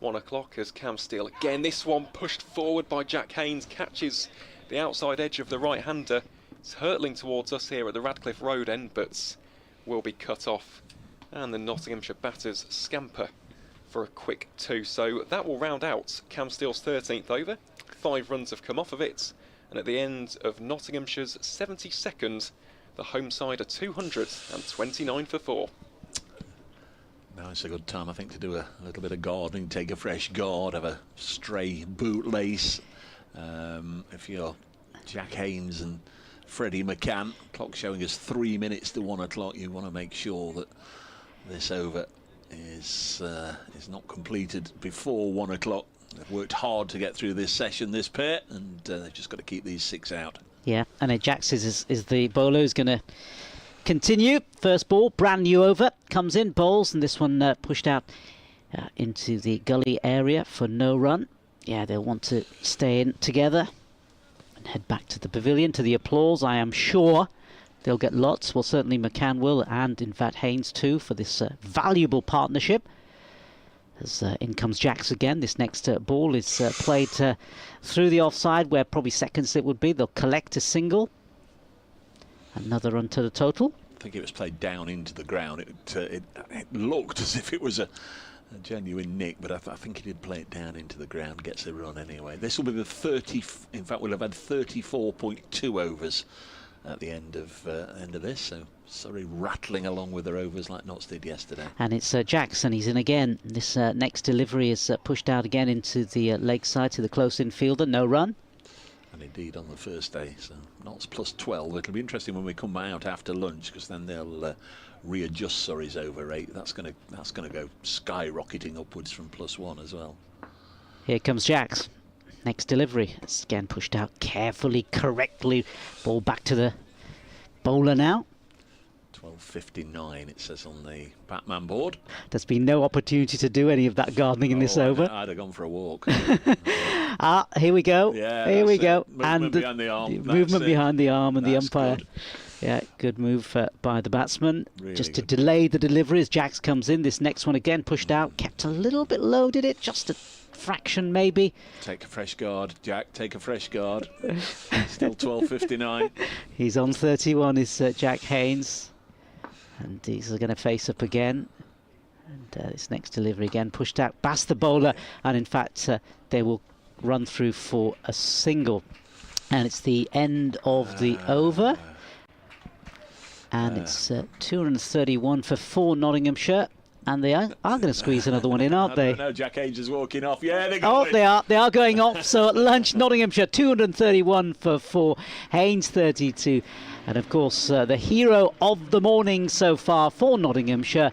1 o'clock as Cam Steele again. This one pushed forward by Jack Haynes, catches the outside edge of the right-hander. It's hurtling towards us here at the Radcliffe Road end, but will be cut off. And the Nottinghamshire batters scamper for a quick 2. So that will round out Cam Steele's 13th over. 5 runs have come off of it. And at the end of Nottinghamshire's 72nd, the home side are 229 for 4. Now it's a good time, I think, to do a little bit of gardening, take a fresh guard, have a stray bootlace. If you're Jack Haynes and Freddie McCann, clock showing us 3 minutes to 1 o'clock, you want to make sure that this over is not completed before 1 o'clock. They've worked hard to get through this session, this pair, and they've just got to keep these 6 out. Yeah, and Jax is the bowler who's going to continue. First ball, brand new over, comes in, bowls, and this one pushed out into the gully area for no run. Yeah, they'll want to stay in together and head back to the pavilion, to the applause. I am sure they'll get lots. Well, certainly McCann will, and in fact Haynes too, for this valuable partnership. As in comes Jax again. This next ball is played through the offside, where probably seconds it would be. They'll collect a single. Another run to the total. I think it was played down into the ground. It looked as if it was a genuine nick, but I think he did play it down into the ground. Gets a run anyway. This will be the 30. In fact, we'll have had 34.2 overs at the end of this. So Surrey rattling along with their overs like Notts did yesterday. And it's Jackson. He's in again. This next delivery is pushed out again into the leg side to the close-in fielder. No run. And indeed on the first day, so Notts plus 12. It'll be interesting when we come out after lunch, because then they'll readjust Surrey's over rate. That's going to go skyrocketing upwards from +1 as well. Here comes Jax. Next delivery. It's again pushed out carefully, correctly. Ball back to the bowler now. 12:59 it says on the Batman board. There's been no opportunity to do any of that gardening in this over. I'd have gone for a walk. Here we go. Yeah, here we go. Movement behind the arm. Movement behind the arm and the umpire. Good. Yeah, good move by the batsman. Really just to good. delay the delivery as Jax comes in. This next one again pushed out, kept a little bit low, did it? Just a fraction maybe. Take a fresh guard, Jack. Take a fresh guard. Still 12:59. He's on 31, is Jack Haynes. And he's going to face up again. And this next delivery again pushed out past the bowler. And in fact, they will run through for a single. And it's the end of the over. And it's 231 for 4 Nottinghamshire. And they are going to squeeze another one in, aren't they? No, Jack Haynes is walking off. Yeah, they're going. They are going off. So at lunch, Nottinghamshire 231 for 4, Haynes 32. And of course, the hero of the morning so far for Nottinghamshire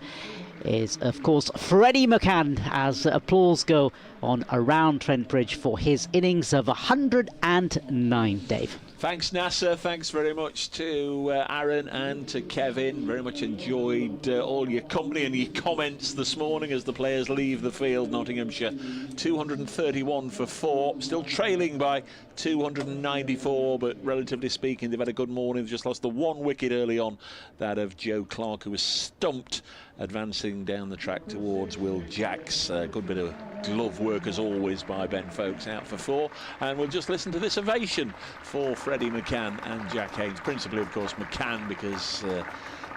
is, of course, Freddie McCann, as applause go on around Trent Bridge for his innings of 109, Dave. Thanks, Nasser. Thanks very much to Aaron and to Kevin. Very much enjoyed all your company and your comments this morning as the players leave the field. Nottinghamshire 231 for 4, still trailing by 294, but relatively speaking, they've had a good morning. They've just lost the 1 wicket early on, that of Joe Clarke, who was stumped advancing down the track towards Will Jacks. A good bit of glove work as always by Ben Folkes, out for 4. And we'll just listen to this ovation for Freddie McCann and Jack Haynes, principally of course McCann, because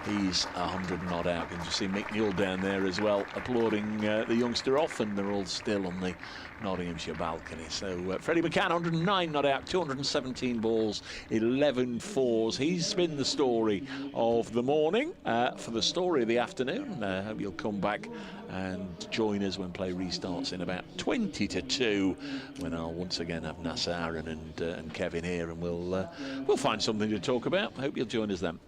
he's 100 and odd out. You can just see Mick Newell down there as well applauding the youngster off, and they're all still on the Nottinghamshire balcony. So Freddie McCann 109 not out, 217 balls, 11 fours. He's been the story of the morning. For the story of the afternoon, hope you'll come back and join us when play restarts in about 20 to 2, when I'll once again have Nasser, Aaron and Kevin here, and we'll find something to talk about. Hope you'll join us then.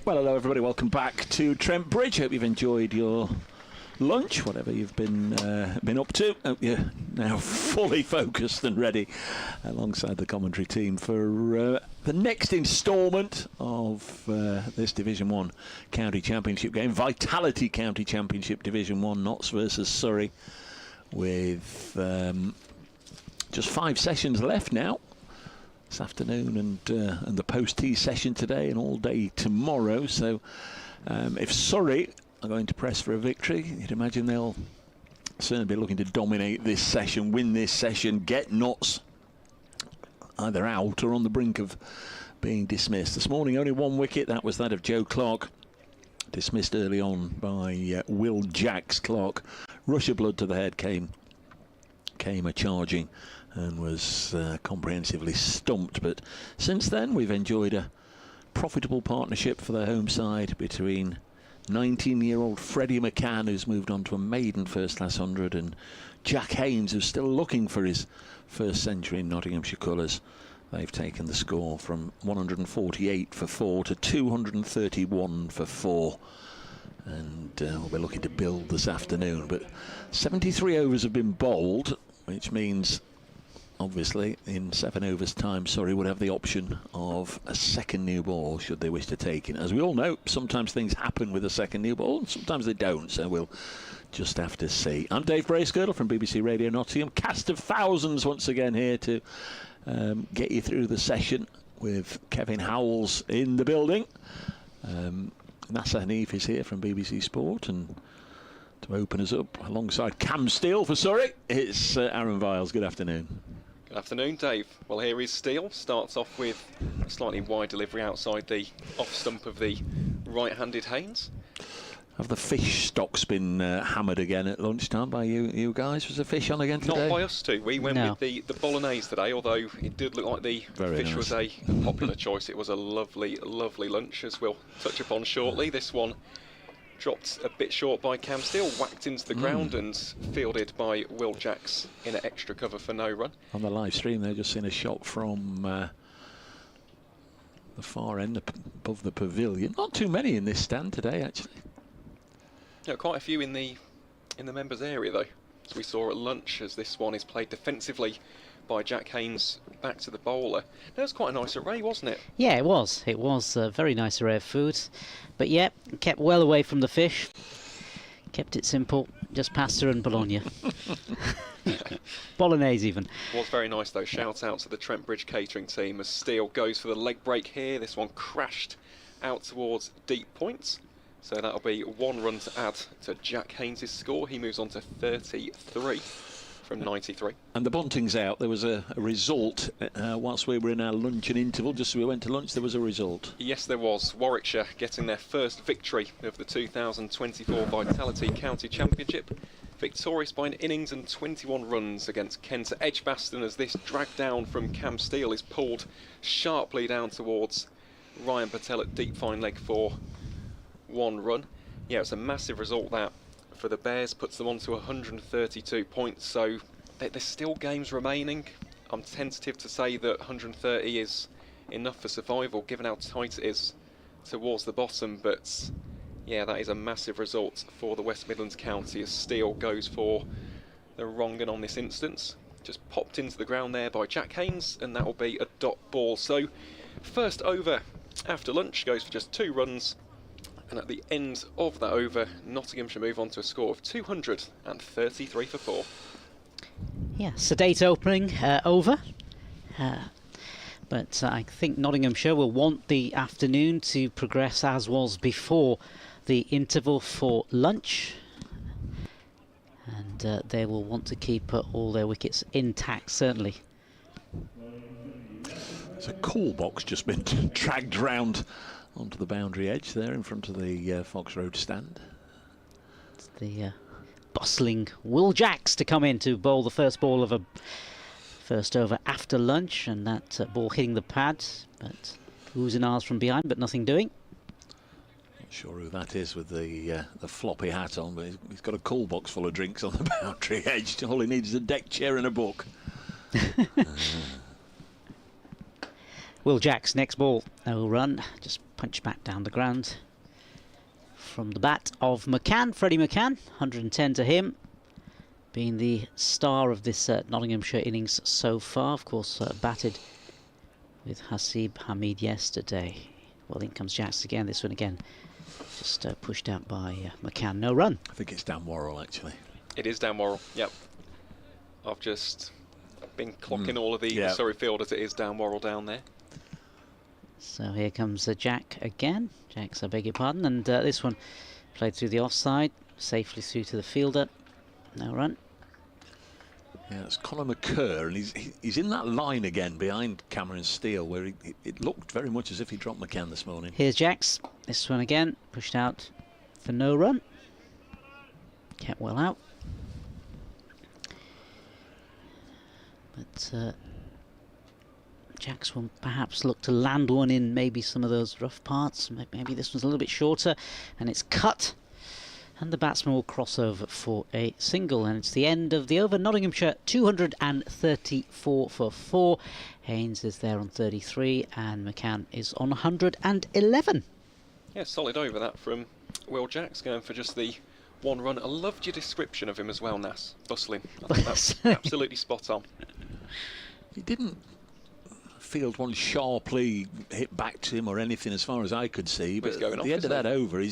Well, hello everybody, welcome back to Trent Bridge. Hope you've enjoyed your lunch, whatever you've been up to. Hope you're now fully focused and ready alongside the commentary team for the next instalment of this Division 1 County Championship game. Vitality County Championship Division 1, Notts versus Surrey, with just 5 sessions left now. This afternoon and the post-tea session today and all day tomorrow. So if Surrey are going to press for a victory, you'd imagine they'll certainly be looking to dominate this session, win this session, get Notts either out or on the brink of being dismissed. This morning only 1 wicket, that was that of Joe Clarke, dismissed early on by Will Jacks. Clarke, rush of blood to the head, came a charging and was comprehensively stumped. But since then we've enjoyed a profitable partnership for the home side between 19-year-old Freddie McCann, who's moved on to a maiden first-class 100, and Jack Haynes, who's still looking for his first century in Nottinghamshire colours. They've taken the score from 148 for 4 to 231 for 4. And we'll be looking to build this afternoon. But 73 overs have been bowled, which means obviously in 7 overs time Surrey would have the option of a second new ball should they wish to take it. As we all know, sometimes things happen with a second new ball and sometimes they don't, so we'll just have to see. I'm Dave Bracegirdle from BBC Radio Nottingham. Cast of thousands once again here to get you through the session, with Kevin Howells in the building. Nasser Hanif is here from BBC Sport, and to open us up alongside Cam Steele for Surrey, it's Aaron Viles. Good afternoon. Good afternoon, Dave. Well, here is Steele. Starts off with a slightly wide delivery outside the off stump of the right-handed Haynes. Have the fish stocks been hammered again at lunchtime by you guys? Was the fish on again today? Not by us two. We went with the bolognese today, although it did look like the fish was a popular choice. It was a lovely, lovely lunch, as we'll touch upon shortly. This one dropped a bit short by Cam Steele, whacked into the ground and fielded by Will Jacks in an extra cover for no run. On the live stream, they've just seen a shot from the far end above the pavilion. Not too many in this stand today, actually. Yeah, quite a few in the members area though, as we saw at lunch, as this one is played defensively by Jack Haynes back to the bowler. That was quite a nice array, wasn't it? Yeah, it was. It was a very nice array of food. But yeah, kept well away from the fish. Kept it simple, just pasta and bologna. Bolognese even. Was very nice though. Shout out to the Trent Bridge catering team as Steele goes for the leg break here. This one crashed out towards deep points. So that'll be 1 run to add to Jack Haynes' score. He moves on to 33 from 93. And the bunting's out. There was a result whilst we were in our luncheon interval. Just as we went to lunch, there was a result. Yes, there was. Warwickshire getting their first victory of the 2024 Vitality County Championship. Victorious by an innings and 21 runs against Kent at Edgbaston, as this drag down from Cam Steele is pulled sharply down towards Ryan Patel at deep fine leg for 1 run. Yeah, it's a massive result that for the Bears, puts them on to 132 points, so there's still games remaining. I'm tentative to say that 130 is enough for survival given how tight it is towards the bottom, but yeah, that is a massive result for the West Midlands County as Steele goes for the wrong un on this instance. Just popped into the ground there by Jack Haynes, and that will be a dot ball. So first over after lunch goes for just 2 runs. And at the end of that over, Nottinghamshire move on to a score of 233 for 4. Yeah, sedate opening over. But I think Nottinghamshire will want the afternoon to progress as was before the interval for lunch. And they will want to keep all their wickets intact, certainly. There's a call box just been dragged round onto the boundary edge there in front of the Fox Road stand. It's the bustling Will Jacks to come in to bowl the first ball of a first over after lunch, and that ball hitting the pad, but oohs and ahs from behind, but nothing doing. Not sure who that is with the floppy hat on, but he's got a cool box full of drinks on the boundary edge. All he needs is a deck chair and a book. Will Jack's next ball. No run. Just punch back down the ground. From the bat of McCann, Freddie McCann, 110 to him. Being the star of this Nottinghamshire innings so far. Of course, batted with Hasib Hamid yesterday. Well, in comes Jacks again. This one again. Just pushed out by McCann. No run. I think it's Dan Worrell, actually. It is Dan Worrell, yep. I've just been clocking all of the Surrey fielders. It is Dan Worrell down there. So here comes Jack again. Jack's, I beg your pardon. And this one played through the offside. Safely through to the fielder. No run. Yeah, it's Conor McCurr, and he's in that line again behind Cameron Steele, where it looked very much as if he dropped McCann this morning. Here's Jacks. This one again, pushed out for no run. Kept well out. But Jacks will perhaps look to land one in maybe some of those rough parts. Maybe this one's a little bit shorter, and it's cut. And the batsman will cross over for a single, and it's the end of the over. Nottinghamshire 234 for 4. Haynes is there on 33, and McCann is on 111. Yeah, solid over that from Will Jacks, going for just the one run. I loved your description of him as well, Nas. Bustling. I think that's absolutely spot on. He didn't field one sharply hit back to him or anything as far as I could see, but at the end of that over, he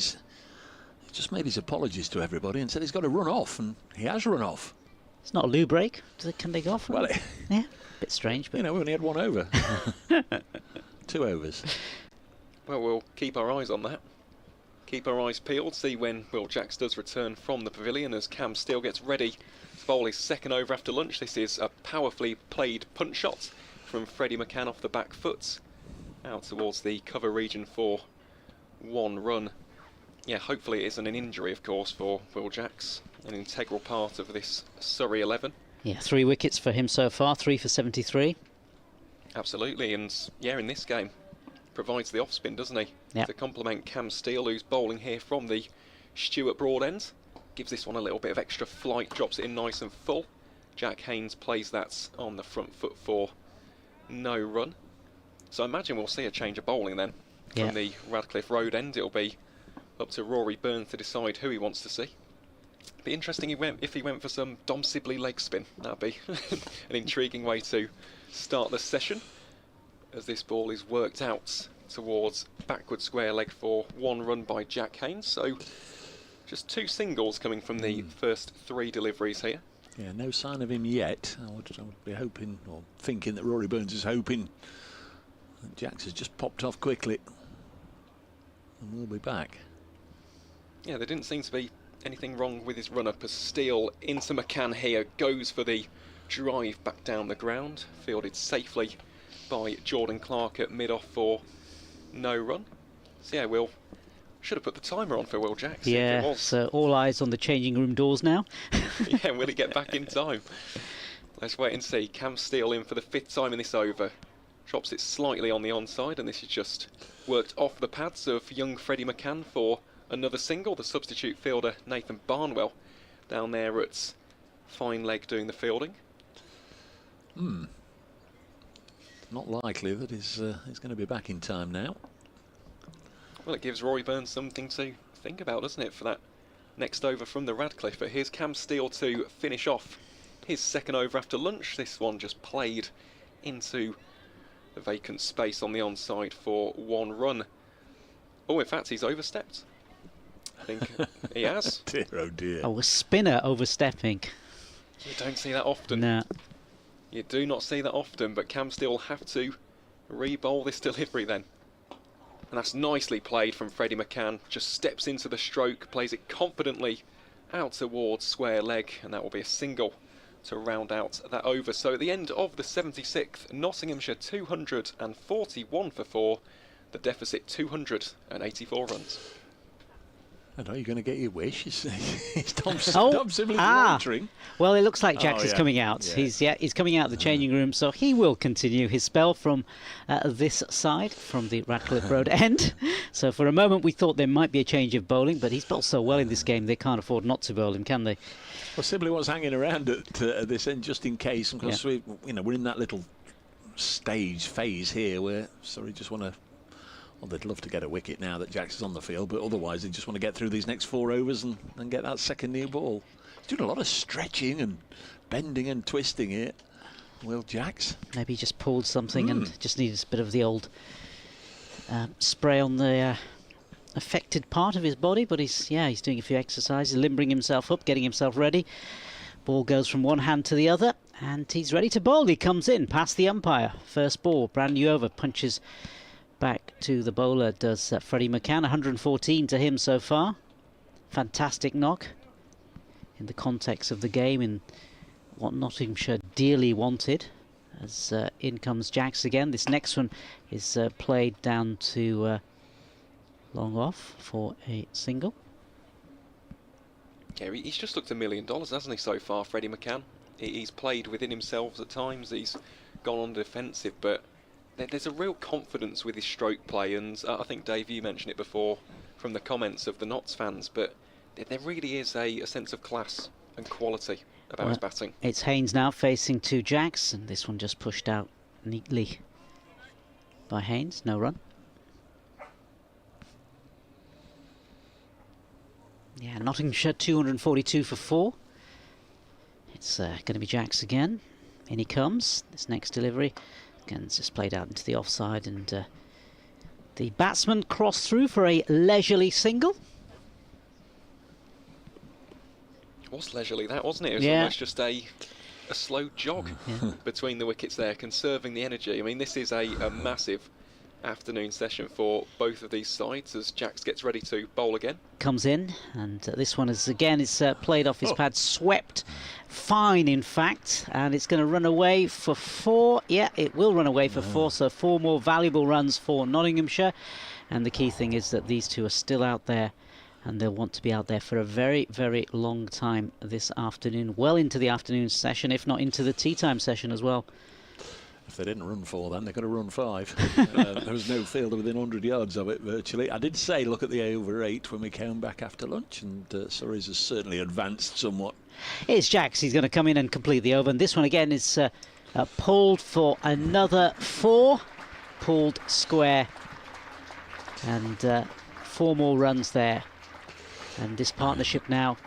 just made his apologies to everybody and said he's got to run off, and he has run off. It's not a loo break. Can they go off? Well, yeah, a bit strange, but you know, we only had one over. 2 overs. Well, we'll keep our eyes on that. Keep our eyes peeled, see when Will Jacks does return from the pavilion as Cam Steele gets ready to bowl his second over after lunch. This is a powerfully played punch shot from Freddie McCann off the back foot out towards the cover region for 1 run. Yeah, hopefully it isn't an injury, of course, for Will Jacks, an integral part of this Surrey 11. Yeah, 3 wickets for him so far, 3 for 73. Absolutely, and yeah, in this game, provides the off-spin, doesn't he? Yep. To complement Cam Steele, who's bowling here from the Stewart Broad end. Gives this one a little bit of extra flight, drops it in nice and full. Jack Haynes plays that on the front foot for no run. So I imagine we'll see a change of bowling then. From the Radcliffe Road end, it'll be up to Rory Burns to decide who he wants to see. Be interesting if he went for some Dom Sibley leg spin. That'd be an intriguing way to start the session, as this ball is worked out towards backward square leg for 1 run by Jack Haynes. So just 2 singles coming from the first 3 deliveries here. Yeah, no sign of him yet. I would be hoping, or thinking, that Rory Burns is hoping that Jacks has just popped off quickly and we'll be back. Yeah, there didn't seem to be anything wrong with his run-up as Steele into McCann here, goes for the drive back down the ground, fielded safely by Jordan Clarke at mid-off for no run. So yeah, we'll should have put the timer on for Will Jacks. Yeah, so all eyes on the changing room doors now. Yeah, will he get back in time? Let's wait and see. Cam Steele in for the 5th time in this over. Drops it slightly on the onside, and this is just worked off the pads of young Freddie McCann for another single. The substitute fielder Nathan Barnwell down there at fine leg doing the fielding. Not likely that he's going to be back in time now. Well, it gives Rory Burns something to think about, doesn't it, for that next over from the Radcliffe. But here's Cam Steele to finish off his second over after lunch. This one just played into the vacant space on the onside for 1 run. Oh, in fact, he's overstepped. I think he has. Dear, oh dear. Oh, a spinner overstepping. You don't see that often. No. You do not see that often, but Cam Steele will have to re-bowl this delivery then. And that's nicely played from Freddie McCann. Just steps into the stroke, plays it confidently out towards square leg, and that will be a single to round out that over. So at the end of the 76th, Nottinghamshire 241 for 4, the deficit 284 runs. I know you're going to get your wish. It's Dom Sibley monitoring. Well, it looks like Jacks is coming out. Yeah. He's coming out of the changing room, so he will continue his spell from this side, from the Radcliffe Road end. So for a moment we thought there might be a change of bowling, but he's bowled so well in this game they can't afford not to bowl him, can they? Well, Sibley was hanging around at this end just in case. Of course, we're in that little phase here where Surrey just want to. Well, they'd love to get a wicket now that Jacks is on the field, but otherwise they just want to get through these next 4 overs and get that second new ball. He's doing a lot of stretching and bending and twisting here, Will Jacks. Maybe he just pulled something and just needs a bit of the old spray on the affected part of his body, but he's doing a few exercises, limbering himself up, getting himself ready. Ball goes from one hand to the other, and he's ready to bowl. He comes in past the umpire. First ball, brand new over, punches back to the bowler, does Freddie McCann. 114 to him so far. Fantastic knock in the context of the game, in what Nottinghamshire dearly wanted. As in comes Jacks again. This next one is played down to long off for a single. Yeah, he's just looked $1 million, hasn't he, so far, Freddie McCann? He's played within himself at times. He's gone on defensive, but there's a real confidence with his stroke play, and I think, Dave, you mentioned it before from the comments of the Notts fans, but there really is a sense of class and quality about his batting. It's Haynes now facing 2 Jacks, and this one just pushed out neatly by Haynes. No run. Yeah, Nottinghamshire 242 for 4. It's going to be Jacks again. In he comes. This next delivery. Again, it's just played out into the offside, and the batsman crossed through for a leisurely single. It was leisurely, that, wasn't it? It was almost just a slow jog between the wickets there, conserving the energy. I mean, this is a massive afternoon session for both of these sides as Jacks gets ready to bowl again. Comes in, and this one is again played off his pad, swept fine in fact, and it's going to run away for 4. Yeah, it will run away for 4, so 4 more valuable runs for Nottinghamshire. And the key thing is that these two are still out there, and they'll want to be out there for a very, very long time this afternoon, well into the afternoon session, if not into the tea time session as well. If they didn't run 4, then they're going to run 5. There was no fielder within 100 yards of it, virtually. I did say, look at the over 8 when we came back after lunch, and Surrey's has certainly advanced somewhat. It's Jacks. He's going to come in and complete the over, and this one again is pulled for another 4. Pulled square, and 4 more runs there. And this partnership now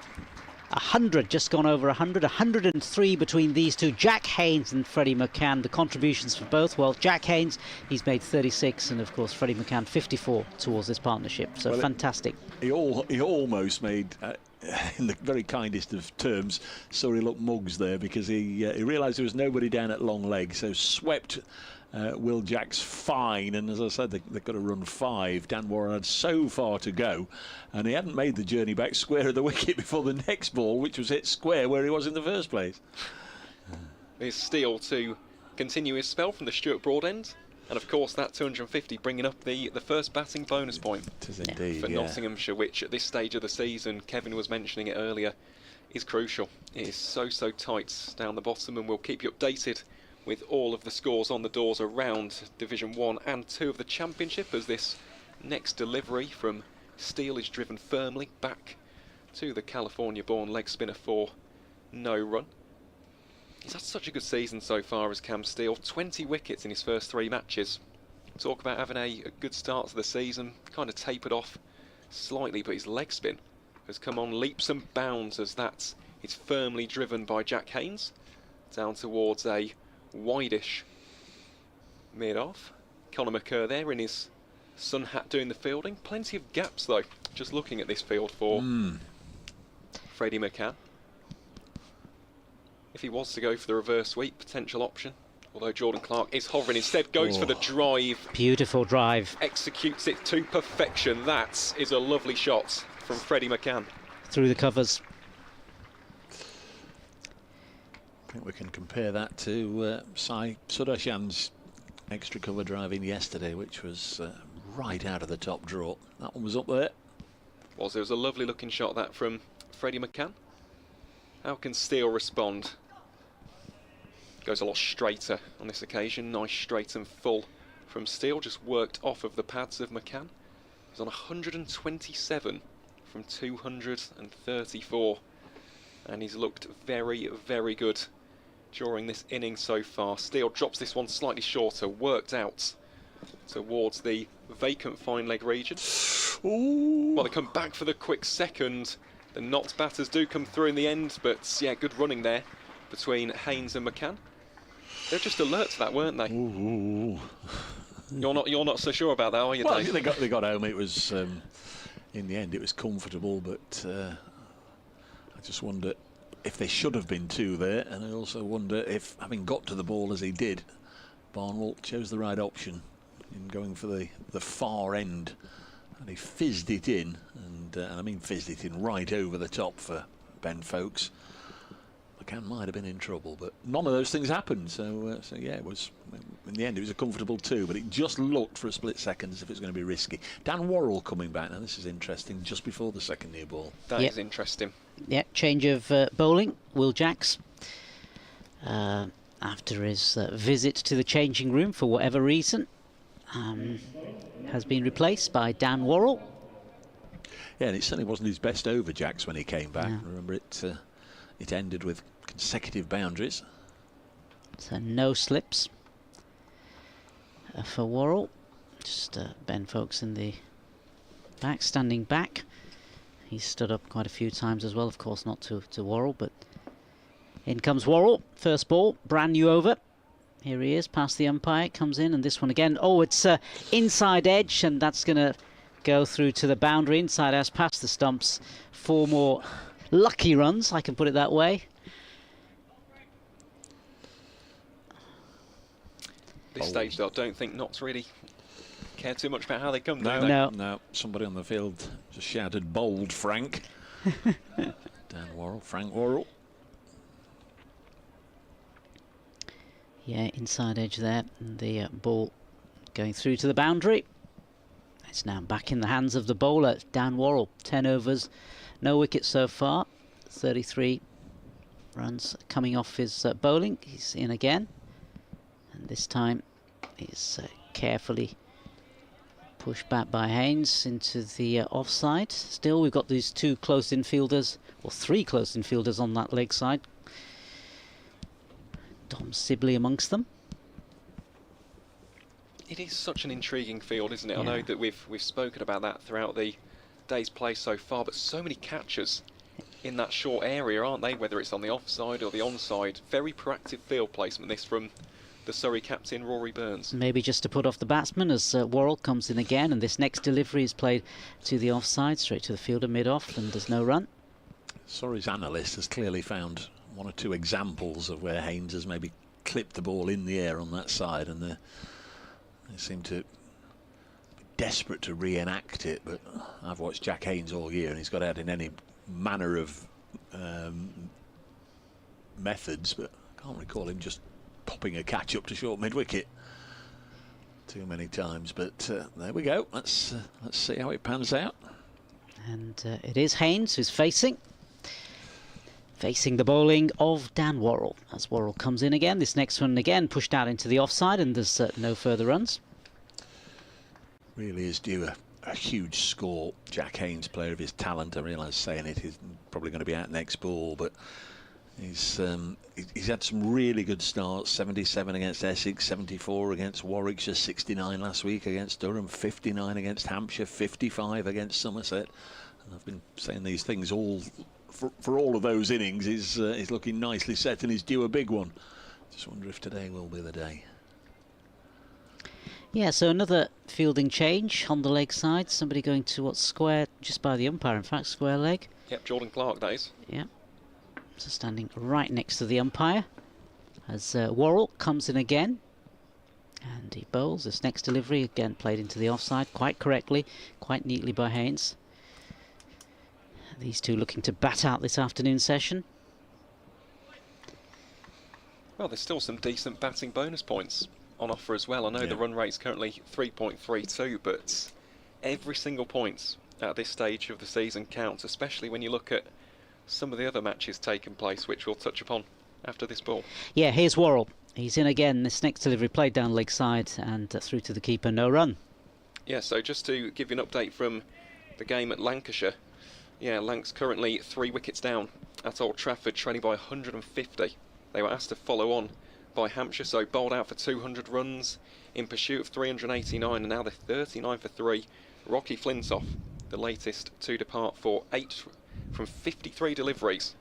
100, just gone over 100, 103 between these two, Jack Haynes and Freddie McCann. The contributions for both, well, Jack Haynes, he's made 36, and of course Freddie McCann 54 towards this partnership, so well, fantastic. He almost made, in the very kindest of terms, Surrey look mugs there, because he realised there was nobody down at long leg, so swept Will Jacks fine, and as I said, they've got to run 5. Dan Warren had so far to go, and he hadn't made the journey back square of the wicket before the next ball, which was hit square where he was in the first place. Here's Steele to continue his spell from the Stuart Broad end, and of course that 250 bringing up the first batting bonus point indeed, for Nottinghamshire, which at this stage of the season, Kevin was mentioning it earlier, is crucial. It is so tight down the bottom, and we'll keep you updated with all of the scores on the doors around Division 1 and 2 of the Championship, as this next delivery from Steele is driven firmly back to the California-born leg spinner for no run. He's had such a good season so far as Cam Steele, 20 wickets in his first 3 matches. Talk about having a good start to the season, kind of tapered off slightly, but his leg spin has come on leaps and bounds as that is firmly driven by Jack Haynes down towards a wide-ish mid-off. Conor McCurr there in his sun hat doing the fielding. Plenty of gaps though, just looking at this field for Freddie McCann. If he was to go for the reverse sweep, potential option. Although Jordan Clarke is hovering, instead goes for the drive. Beautiful drive. Executes it to perfection. That is a lovely shot from Freddie McCann. Through the covers. I think we can compare that to Sai Sudarshan's extra cover driving yesterday, which was right out of the top draw. That one was up there. It was a lovely looking shot, that from Freddie McCann. How can Steele respond? Goes a lot straighter on this occasion. Nice straight and full from Steele, just worked off of the pads of McCann. He's on 127 from 234, and he's looked very, very good during this inning so far. Steele drops this one slightly shorter, worked out towards the vacant fine leg region. Ooh. Well, they come back for the quick second. The Notts batters do come through in the end, but yeah, good running there between Haynes and McCann. They're just alert to that, weren't they? Ooh. You're not so sure about that, are you, Well, Dave? they got home. It was in the end it was comfortable, but I just wonder if there should have been two there, and I also wonder if, having got to the ball as he did, Barnwell chose the right option in going for the far end, and he fizzed it in, and I mean fizzed it in right over the top for Ben Folkes. McCann might have been in trouble, but none of those things happened. So yeah, it was, in the end it was a comfortable two, but it just looked for a split second as if it was going to be risky. Dan Worrell coming back now. This is interesting. Just before the second near ball. That is interesting. Yeah, change of bowling. Will Jacks, after his visit to the changing room for whatever reason, has been replaced by Dan Worrell. Yeah, and it certainly wasn't his best over, Jacks, when he came back. Yeah. Remember, it ended with consecutive boundaries. So no slips for Worrell. Just Ben Folkes in the back, standing back. He stood up quite a few times as well, of course not to Worrell, but in comes Worrell. First ball, brand new over. Here he is, past the umpire, comes in, and this one again. Oh, it's inside edge, and that's going to go through to the boundary. Inside edge, past the stumps. 4 more lucky runs, I can put it that way. This stage, though, I don't think Notts really care too much about how they come. do they? No. Somebody on the field just shouted, "Bold, Frank." Dan Worrell, Frank Worrell. Yeah, inside edge there, and the ball going through to the boundary. It's now back in the hands of the bowler, Dan Worrell. 10 overs, no wickets so far. 33 runs coming off his bowling. He's in again, and this time he's carefully pushed back by Haynes into the offside. Still, we've got these 2 close infielders, or 3 close infielders on that leg side. Dom Sibley amongst them. It is such an intriguing field, isn't it? Yeah. I know that we've spoken about that throughout the day's play so far, but so many catchers in that short area, aren't they? Whether it's on the offside or the onside. Very proactive field placement, this from the Surrey captain, Rory Burns. Maybe just to put off the batsman as Worrell comes in again, and this next delivery is played to the offside, straight to the fielder mid-off, and there's no run. Surrey's analyst has clearly found 1 or 2 examples of where Haynes has maybe clipped the ball in the air on that side, and they seem to be desperate to reenact it. But I've watched Jack Haynes all year, and he's got out in any manner of methods, but I can't recall him just popping a catch up to short mid-wicket too many times. But there we go. Let's see how it pans out. And it is Haynes who's facing the bowling of Dan Worrell. As Worrell comes in again, this next one again pushed out into the offside, and there's no further runs. Really is due a huge score. Jack Haynes, player of his talent. I realise saying it, he's probably going to be out next ball, but he's had some really good starts. 77 against Essex, 74 against Warwickshire, 69 last week against Durham, 59 against Hampshire, 55 against Somerset. And I've been saying these things all for all of those innings. He's looking nicely set and he's due a big one. Just wonder if today will be the day. Yeah, so another fielding change on the leg side. Somebody going to what's square, just by the umpire, in fact, square leg. Yep, Jordan Clarke, that is. Yeah. So standing right next to the umpire as Worrell comes in again. And he bowls. This next delivery, again played into the offside quite correctly, quite neatly by Haynes. These two looking to bat out this afternoon session. Well, there's still some decent batting bonus points on offer as well. I know the run rate's currently 3.32, but every single point at this stage of the season counts, especially when you look at some of the other matches taking place, which we'll touch upon after this ball. Yeah, here's Worrell. He's in again. This next delivery played down leg side and through to the keeper, no run. Yeah, so just to give you an update from the game at Lancashire. Yeah, Lanc's currently 3 wickets down at Old Trafford, trailing by 150 They were asked to follow on by Hampshire, so bowled out for 200 runs in pursuit of 389, and now they're 39 for 3. Rocky Flintoff, the latest to depart for 8 from 53 deliveries.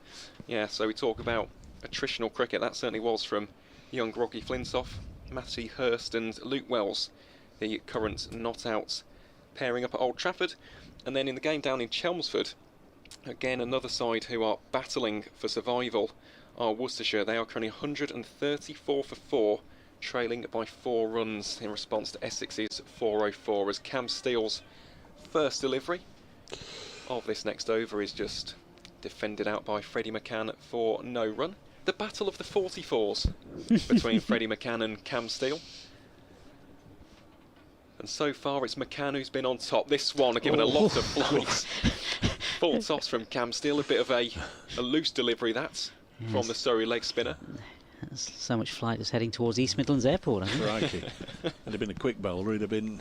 Yeah, so we talk about attritional cricket. That certainly was from young Rocky Flintoff. Matty Hurst and Luke Wells, the current not-outs, pairing up at Old Trafford. And then in the game down in Chelmsford, again another side who are battling for survival are Worcestershire. They are currently 134 for 4, trailing by 4 runs in response to Essex's 404, as Cam Steele's first delivery of this next over is just defended out by Freddie McCann for no run. The battle of the 44s between Freddie McCann and Cam Steele. And so far it's McCann who's been on top. This one given a lot of flights. Full toss from Cam Steele, a bit of a loose delivery that from the Surrey leg spinner. There's so much flight was heading towards East Midlands Airport, I think. Crikey. Had it been a quick bowler, he'd have been,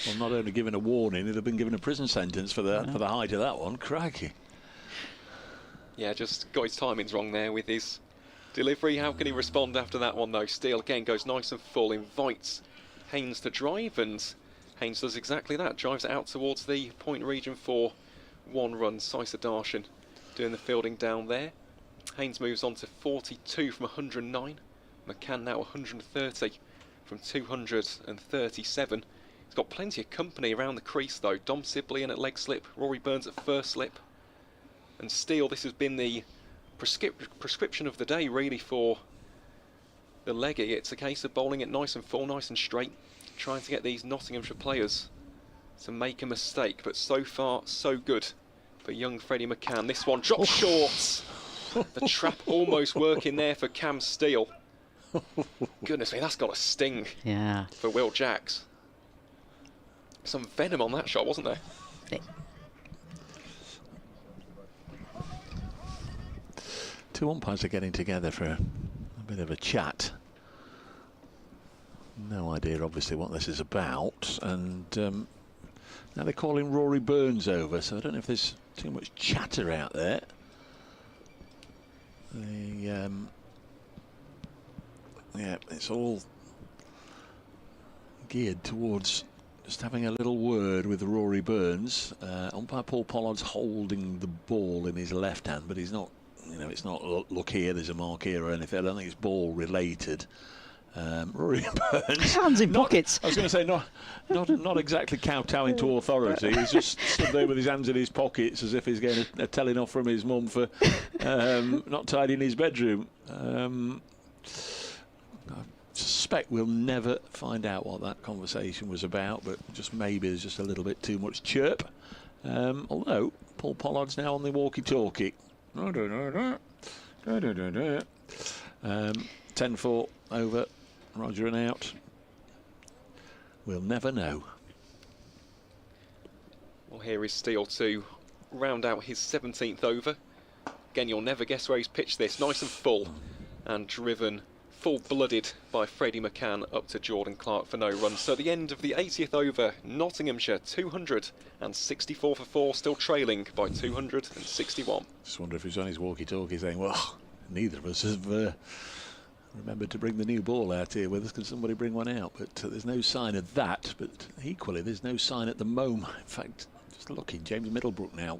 well, not only given a warning, he'd have been given a prison sentence for the height of that one. Crikey. Yeah, just got his timings wrong there with his delivery. How can he respond after that one though? Steele again goes nice and full, invites Haynes to drive, and Haynes does exactly that, drives it out towards the point region for 1 run. Saisa Darshan doing the fielding down there. Haynes moves on to 42 from 109. McCann now 130 from 237. He's got plenty of company around the crease though. Dom Sibley in at leg slip, Rory Burns at first slip. And Steele, this has been the prescription of the day really for the leggy. It's a case of bowling it nice and full, nice and straight, trying to get these Nottinghamshire players to make a mistake, but so far so good for young Freddie McCann. This one drops short. The trap almost working there for Cam Steele. Goodness me, that's got a sting for Will Jacks. Some venom on that shot, wasn't there? Two umpires are getting together for a bit of a chat. No idea, obviously, what this is about. And now they're calling Rory Burns over, so I don't know if there's too much chatter out there. Yeah, it's all geared towards just having a little word with Rory Burns. Umpire Paul Pollard's holding the ball in his left hand, but he's not, you know, it's not look here, there's a mark here or anything. I don't think it's ball related. Rory Burns, hands in pockets. I was going to say not exactly kowtowing to authority. He's just stood there with his hands in his pockets as if he's getting a telling off from his mum for not tidying his bedroom. I suspect we'll never find out what that conversation was about, but just maybe there's just a little bit too much chirp. Although Paul Pollard's now on the walkie-talkie. 10-4 over, Roger and out. We'll never know. Well, here is Steele to round out his 17th over. Again, you'll never guess where he's pitched this. Nice and full, and driven full-blooded by Freddie McCann up to Jordan Clarke for no run. So at the end of the 80th over, Nottinghamshire 264 for 4, still trailing by 261. Just wonder if he's on his walkie-talkie saying, well, neither of us have remembered to bring the new ball out here with us. Can somebody bring one out? But there's no sign of that. But equally, there's no sign at the moment. In fact, just looking, James Middlebrook now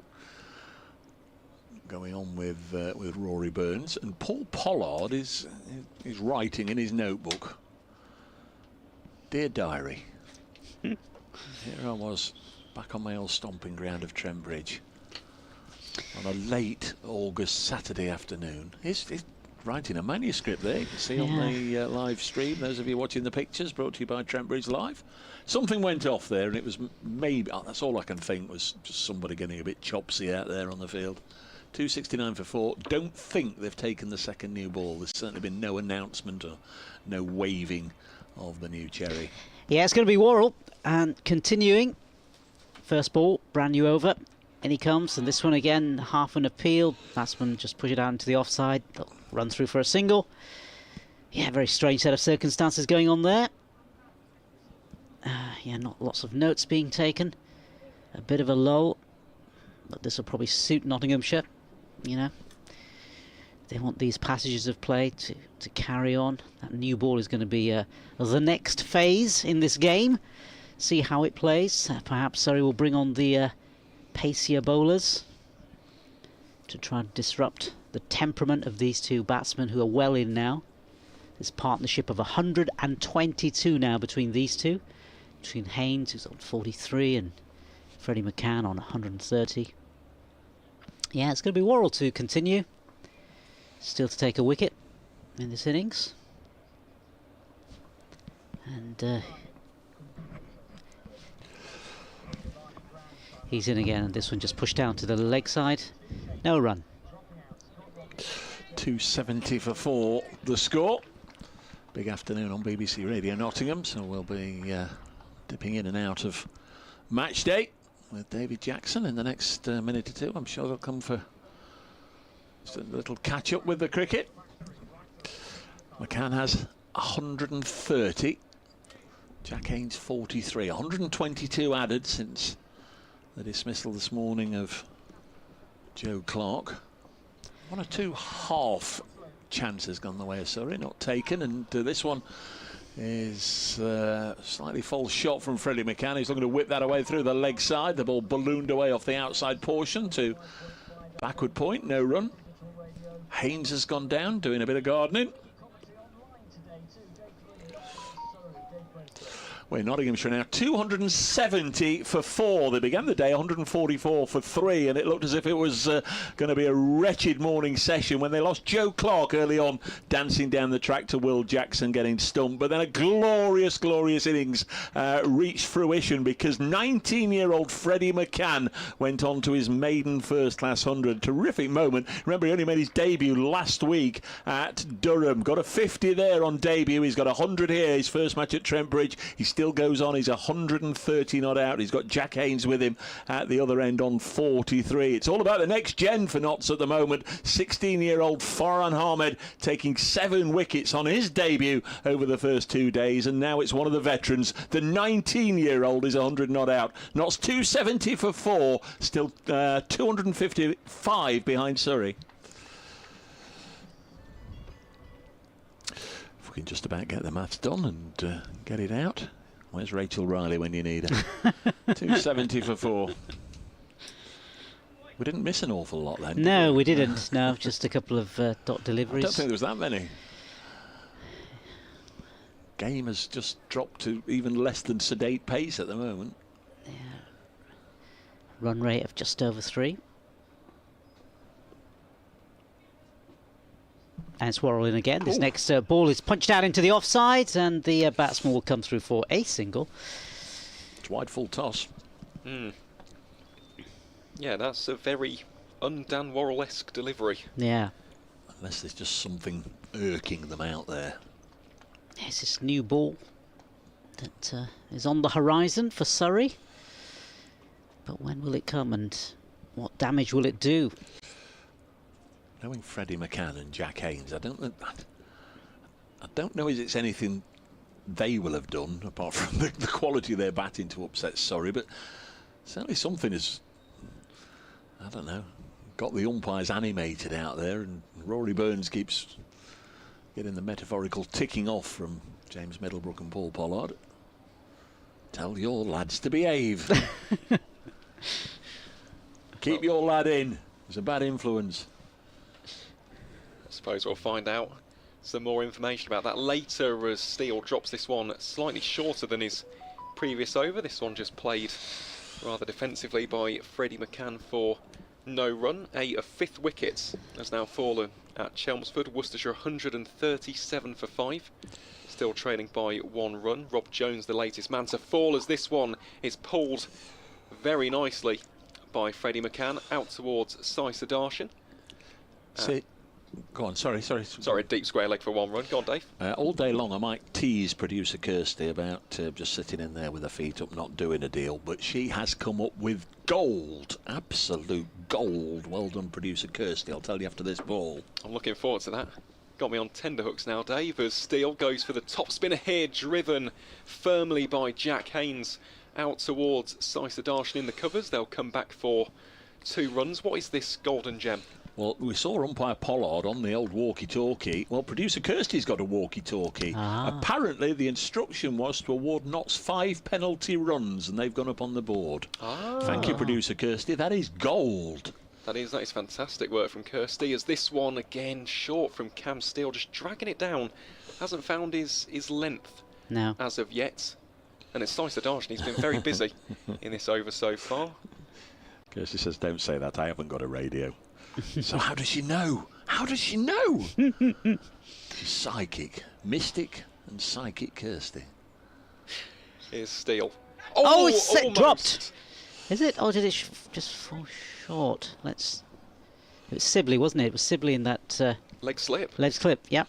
going on with Rory Burns, and Paul Pollard is writing in his notebook, "Dear Diary, here I was back on my old stomping ground of Trent Bridge on a late August Saturday afternoon." He's writing a manuscript there. You can see on the live stream, those of you watching the pictures, brought to you by Trent Bridge Live. Something went off there, and it was maybe, that's all I can think, was just somebody getting a bit chopsy out there on the field. 269 for 4. Don't think they've taken the second new ball. There's certainly been no announcement or no waving of the new cherry. Yeah, it's going to be Worrell, and continuing. First ball, brand new over. In he comes, and this one again, half an appeal. Batsman just push it out into the offside. They'll run through for a single. Yeah, very strange set of circumstances going on there. Yeah, not lots of notes being taken. A bit of a lull, but this will probably suit Nottinghamshire. You know, They want these passages of play to carry on. That new ball is going to be the next phase in this game. See how it plays. Perhaps Surrey will bring on the pacier bowlers to try and disrupt the temperament of these two batsmen who are well in now. This partnership of 122 now between these two. Between Haynes, who's on 43, and Freddie McCann on 130. Yeah, it's going to be Worrell to continue. Still to take a wicket in this innings. And he's in again, and this one just pushed down to the leg side. No run. 270 for 4, the score. Big afternoon on BBC Radio Nottingham, so we'll be dipping in and out of match day with David Jackson in the next minute or two. I'm sure they'll come for just a little catch up with the cricket. McCann has 130. Jack Haynes 43. 122 added since the dismissal this morning of Joe Clarke. One or two half chances gone the way of Surrey, not taken, and this one is slightly false shot from Freddie McCann. He's looking to whip that away through the leg side. The ball ballooned away off the outside portion to backward point, no run. Haynes has gone down, doing a bit of gardening. Well, Nottinghamshire now 270 for 4. They began the day 144 for 3, and it looked as if it was going to be a wretched morning session when they lost Joe Clarke early on, dancing down the track to Will Jackson getting stumped. But then a glorious, glorious innings reached fruition because 19-year-old Freddie McCann went on to his maiden first-class 100. Terrific moment. Remember, he only made his debut last week at Durham. Got a 50 there on debut. He's got 100 here, his first match at Trent Bridge. He still goes on. He's 130 not out. He's got Jack Haynes with him at the other end on 43. It's all about the next gen for Notts at the moment. 16-year-old Farhan Ahmed taking 7 wickets on his debut over the first 2 days, and now it's one of the veterans. The 19-year-old is 100 not out. Notts 270 for 4, still 255 behind Surrey. If we can just about get the maths done and get it out. Where's Rachel Riley when you need her? 270 for 4. We didn't miss an awful lot then. No, we didn't. No, just a couple of dot deliveries. I don't think there was that many. Game has just dropped to even less than sedate pace at the moment. Yeah. Run rate of just over 3. And it's Worrell in again. This next ball is punched out into the offside, and the batsman will come through for a single. It's wide full toss. Yeah, that's a very un-Dan Worrell-esque delivery. Yeah. Unless there's just something irking them out there. There's this new ball that is on the horizon for Surrey. But when will it come, and what damage will it do? Knowing Freddie McCann and Jack Haynes, I don't know if it's anything they will have done apart from the quality of their batting to upset Surrey, but certainly something has, I don't know, got the umpires animated out there, and Rory Burns keeps getting the metaphorical ticking off from James Middlebrook and Paul Pollard. Tell your lads to behave. Keep your lad in. There's a bad influence. I suppose we'll find out some more information about that later as Steele drops this one slightly shorter than his previous over. This one just played rather defensively by Freddie McCann for no run. A 5th wicket has now fallen at Chelmsford. Worcestershire 137 for 5. Still trailing by 1 run. Rob Jones, the latest man to fall, as this one is pulled very nicely by Freddie McCann out towards Saisadarshan. Go on, sorry. Sorry, deep square leg for 1 run. Go on, Dave. All day long I might tease producer Kirsty about just sitting in there with her feet up, not doing a deal, but she has come up with gold, absolute gold. Well done, producer Kirsty. I'll tell you after this ball. I'm looking forward to that. Got me on tenterhooks now, Dave, as Steele goes for the top spinner here, driven firmly by Jack Haynes out towards Saisadarshan in the covers. They'll come back for 2 runs. What is this golden gem? Well, we saw umpire Pollard on the old walkie-talkie. Well, producer Kirsty's got a walkie-talkie. Apparently, the instruction was to award Notts 5 penalty runs, and they've gone up on the board. Thank you, producer Kirsty. That is gold. That is fantastic work from Kirsty, as this one again short from Cam Steele, just dragging it down. Hasn't found his length as of yet. And it's Sai Sadaj, and he's been very busy in this over so far. Kirsty says, don't say that, I haven't got a radio. So how does she know? How does she know? She's psychic. Mystic and psychic Kirsty. Here's Steele. Oh, it's dropped. Is it? Or did it just fall short? It was Sibley, wasn't it? It was Sibley in that... leg slip. Leg slip, yeah.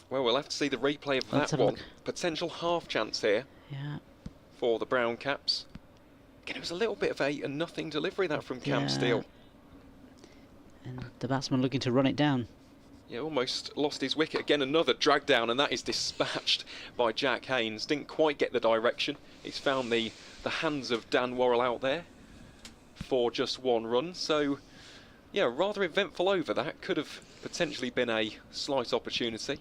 Well, we'll have to see the replay of that one. Potential half chance here for the Brown Caps. Again, it was a little bit of a nothing delivery, that from Cam Steele. And the batsman looking to run it down. Yeah, almost lost his wicket. Again, another drag down, and that is dispatched by Jack Haynes. Didn't quite get the direction. He's found the hands of Dan Worrell out there for just 1 run. So, yeah, rather eventful over. That could have potentially been a slight opportunity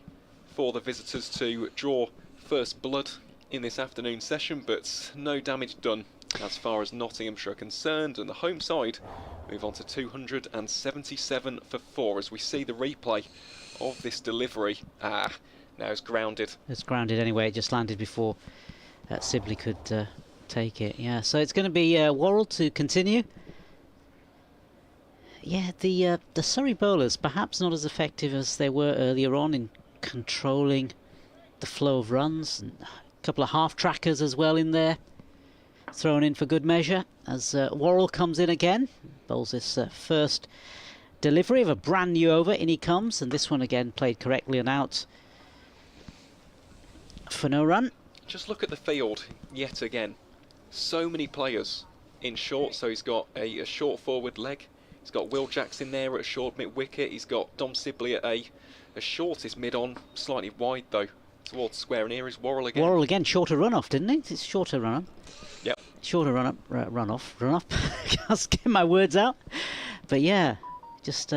for the visitors to draw first blood in this afternoon session, but no damage done as far as Nottinghamshire are concerned, and the home side move on to 277 for 4 as we see the replay of this delivery. Now it's grounded. It's grounded anyway, it just landed before Sibley could take it. Yeah, so it's going to be Worrell to continue. Yeah, the Surrey bowlers perhaps not as effective as they were earlier on in controlling the flow of runs, and a couple of half trackers as well in there thrown in for good measure as Worrell comes in again, bowls this first delivery of a brand new over. In he comes, and this one again played correctly and out for no run. Just look at the field yet again, so many players in short. So he's got a short forward leg, he's got Will Jackson there at a short mid wicket, he's got Dom Sibley at a shortest mid on, slightly wide though towards square, and here is Worrell again. Worrell again, shorter run off, didn't he? It's shorter run up. Yep. Shorter run off. Can't get my words out. But yeah, just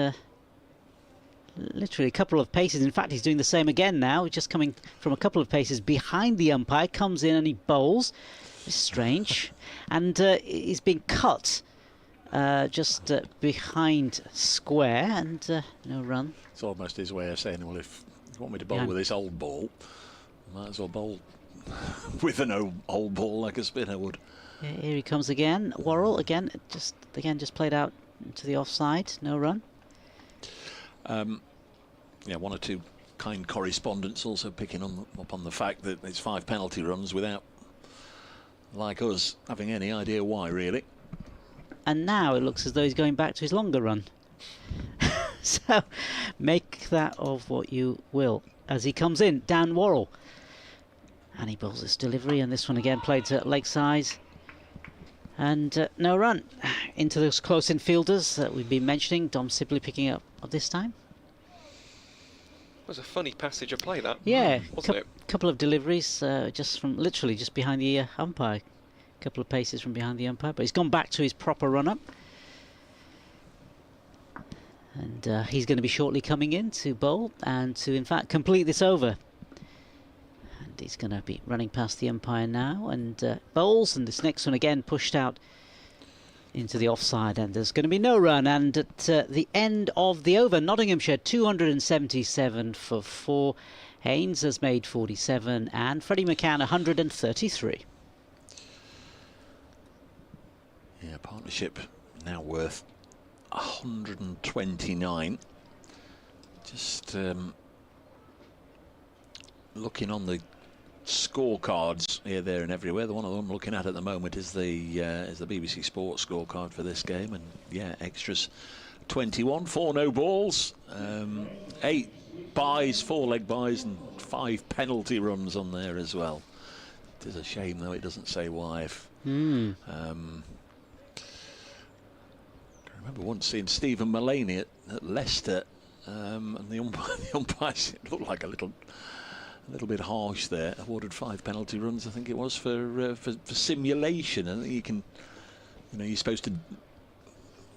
literally a couple of paces. In fact, he's doing the same again now. Just coming from a couple of paces behind the umpire, comes in and he bowls. It's strange. And he's been cut just behind square, and no run. It's almost his way of saying, well, if you want me to bowl with this old ball, I might as well bowl with an old ball like a spinner would. Yeah, here he comes again. Worrell again, just played out to the offside, no run. Yeah, 1 or 2 kind correspondents also picking up on the fact that it's 5 penalty runs without, like us, having any idea why, really. And now it looks as though he's going back to his longer run. So make that of what you will. As he comes in, Dan Worrell. And he bowls this delivery, and this one again played to leg size. And no run. Into those close infielders that we've been mentioning. Dom Sibley picking up this time. It was a funny passage of play, that. Yeah, wasn't it? Couple of deliveries literally just behind the umpire. A couple of paces from behind the umpire, but he's gone back to his proper run-up. And he's going to be shortly coming in to bowl and to, in fact, complete this over. And he's going to be running past the umpire now and bowls, and this next one again pushed out into the offside, and there's going to be no run. And at the end of the over, Nottinghamshire 277 for 4. Haynes has made 47 and Freddie McCann 133. Yeah, partnership now worth 129. Just looking on the scorecards here, there, and everywhere. The one I'm looking at the moment is the BBC Sports scorecard for this game, and yeah, extras 21, 4 no balls, 8 byes, 4 leg byes, and 5 penalty runs on there as well. It is a shame though it doesn't say why. I remember once seeing Stephen Mullaney at Leicester, and the umpires looked like a little bit harsh there. Awarded 5 penalty runs, I think it was, for simulation. I think you can, you're supposed to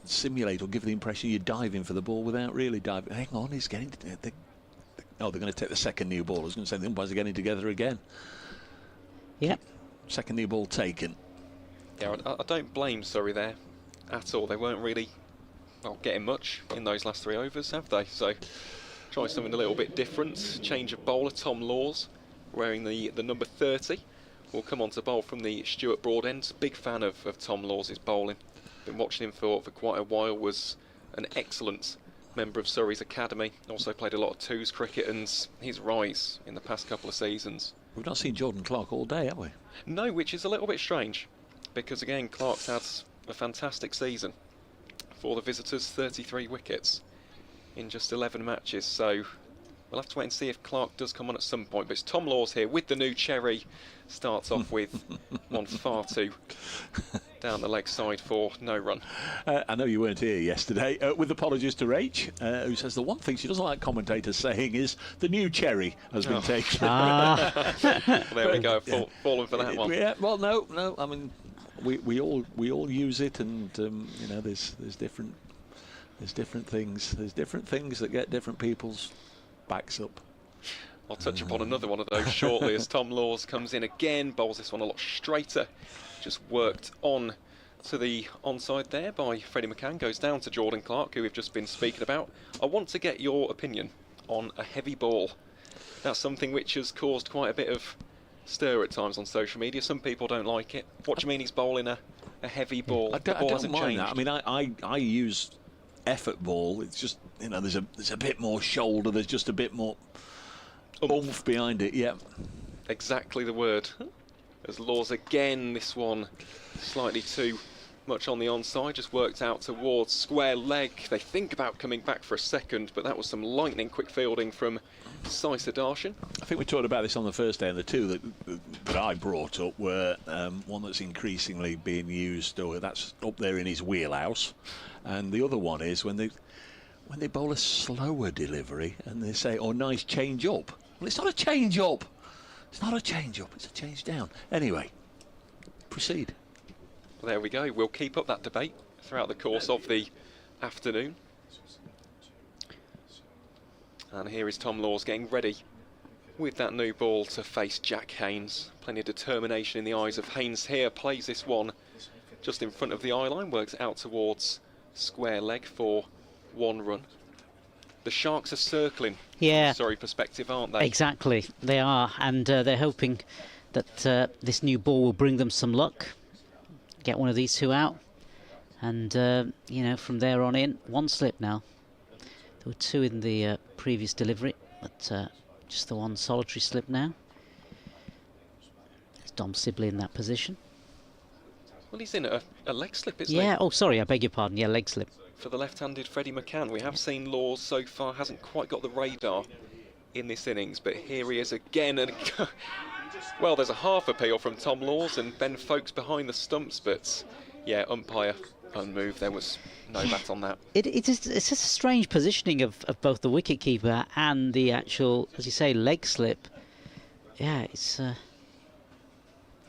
simulate or give the impression you're diving for the ball without really diving. Hang on, he's getting... they're going to take the second new ball. I was going to say the umpires are getting together again. Yep. Second new ball taken. Yeah, I don't blame Surrey there at all. They weren't really getting much in those last 3 overs, have they? So try something a little bit different. Change of bowler, Tom Laws, wearing the number 30. Will come on to bowl from the Stuart Broad end. Big fan of Tom Laws' bowling. Been watching him for quite a while. Was an excellent member of Surrey's academy. Also played a lot of twos cricket, and his rise in the past couple of seasons. We've not seen Jordan Clarke all day, have we? No, which is a little bit strange, because again, Clarke's had a fantastic season. For the visitors, 33 wickets in just 11 matches. So we'll have to wait and see if Clarke does come on at some point. But it's Tom Laws here with the new cherry. Starts off with one far too down the leg side for no run. I know you weren't here yesterday. With apologies to Rach, who says the one thing she doesn't like commentators saying is the new cherry has been taken. Well, there we go. Fallen for that one. Yeah. Well, no. I mean, we all use it, and you know, there's different things. There's different things that get different people's backs up. I'll touch upon another one of those shortly as Tom Laws comes in again, bowls this one a lot straighter. Just worked on to the onside there by Freddie McCann, goes down to Jordan Clarke, who we've just been speaking about. I want to get your opinion on a heavy ball. That's something which has caused quite a bit of stir at times on social media. Some people don't like it. What do you mean he's bowling a heavy ball? I don't mind that. I mean, I use effort ball. It's just, you know, there's a bit more shoulder. There's just a bit more oomph behind it. Yeah, exactly the word. As Laws again, this one slightly too much on the onside, just worked out towards square leg. They think about coming back for a second, but that was some lightning quick fielding from Saisa Darshan. I think we talked about this on the first day, and the two that I brought up were one that's increasingly being used, or that's up there in his wheelhouse, and the other one is when they bowl a slower delivery and they say, "Oh, nice change up." Well, it's not a change up. It's not a change up. It's a change down. Anyway, proceed. Well, there we go. We'll keep up that debate throughout the course of the afternoon. And here is Tom Laws getting ready with that new ball to face Jack Haynes. Plenty of determination in the eyes of Haynes here. Plays this one just in front of the eye line. Works out towards square leg for 1 run. The Sharks are circling. Yeah. Sorry, perspective, aren't they? Exactly, they are, and they're hoping that this new ball will bring them some luck. Get one of these two out, and you know, from there on in, 1 slip now. There were 2 in the previous delivery, but just the 1 solitary slip now. There's Dom Sibley in that position. Well, he's in a leg slip, isn't he? Yeah. Oh, sorry, I beg your pardon. Yeah, leg slip. For the left-handed Freddie McCann. We have seen Laws so far, hasn't quite got the radar in this innings, but here he is again. And well, there's a half appeal from Tom Laws and Ben Folkes behind the stumps, but yeah, umpire unmoved. There was no bat on that. It's just a strange positioning of both the wicketkeeper and the actual, as you say, leg slip. Yeah, it's a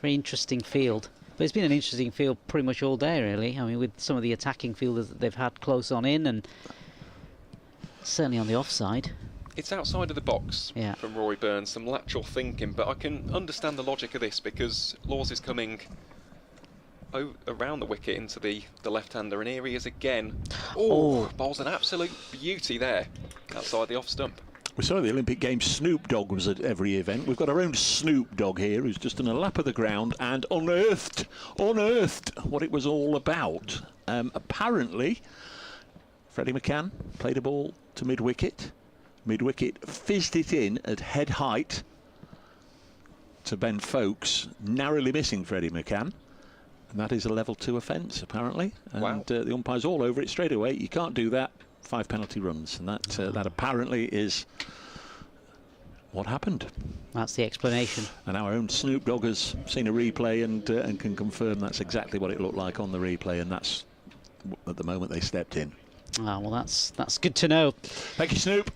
very interesting field. But it's been an interesting field pretty much all day, really. I mean, with some of the attacking fielders that they've had close on in, and certainly on the offside. It's outside of the box from Rory Burns, some lateral thinking, but I can understand the logic of this because Laws is coming around the wicket into the left-hander, and here he is again. Oh, bowls an absolute beauty there outside the off stump. We saw the Olympic Games, Snoop Dogg was at every event. We've got our own Snoop Dogg here who's just done a lap of the ground and unearthed what it was all about. Apparently, Freddie McCann played a ball to mid-wicket. Mid-wicket fizzed it in at head height to Ben Folkes, narrowly missing Freddie McCann. And that is a level 2 offence, apparently. And wow. The umpire's all over it straight away. You can't do that. 5 penalty runs, and that apparently is what happened. That's the explanation. And our own Snoop Dogg has seen a replay and can confirm that's exactly what it looked like on the replay, and that's at the moment they stepped in. Ah, well, that's good to know. Thank you, Snoop.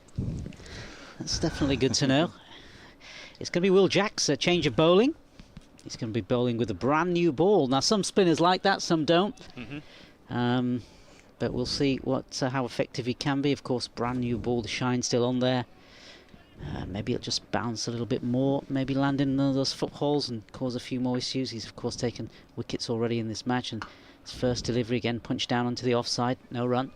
That's definitely good to know. It's going to be Will Jack's change of bowling. He's going to be bowling with a brand new ball. Now, some spinners like that, some don't. but we'll see how effective he can be. Of course, brand new ball, the shine's still on there. Maybe it'll just bounce a little bit more, maybe land in one of those footholes and cause a few more issues. He's of course taken wickets already in this match, and his first delivery again punched down onto the offside, no run.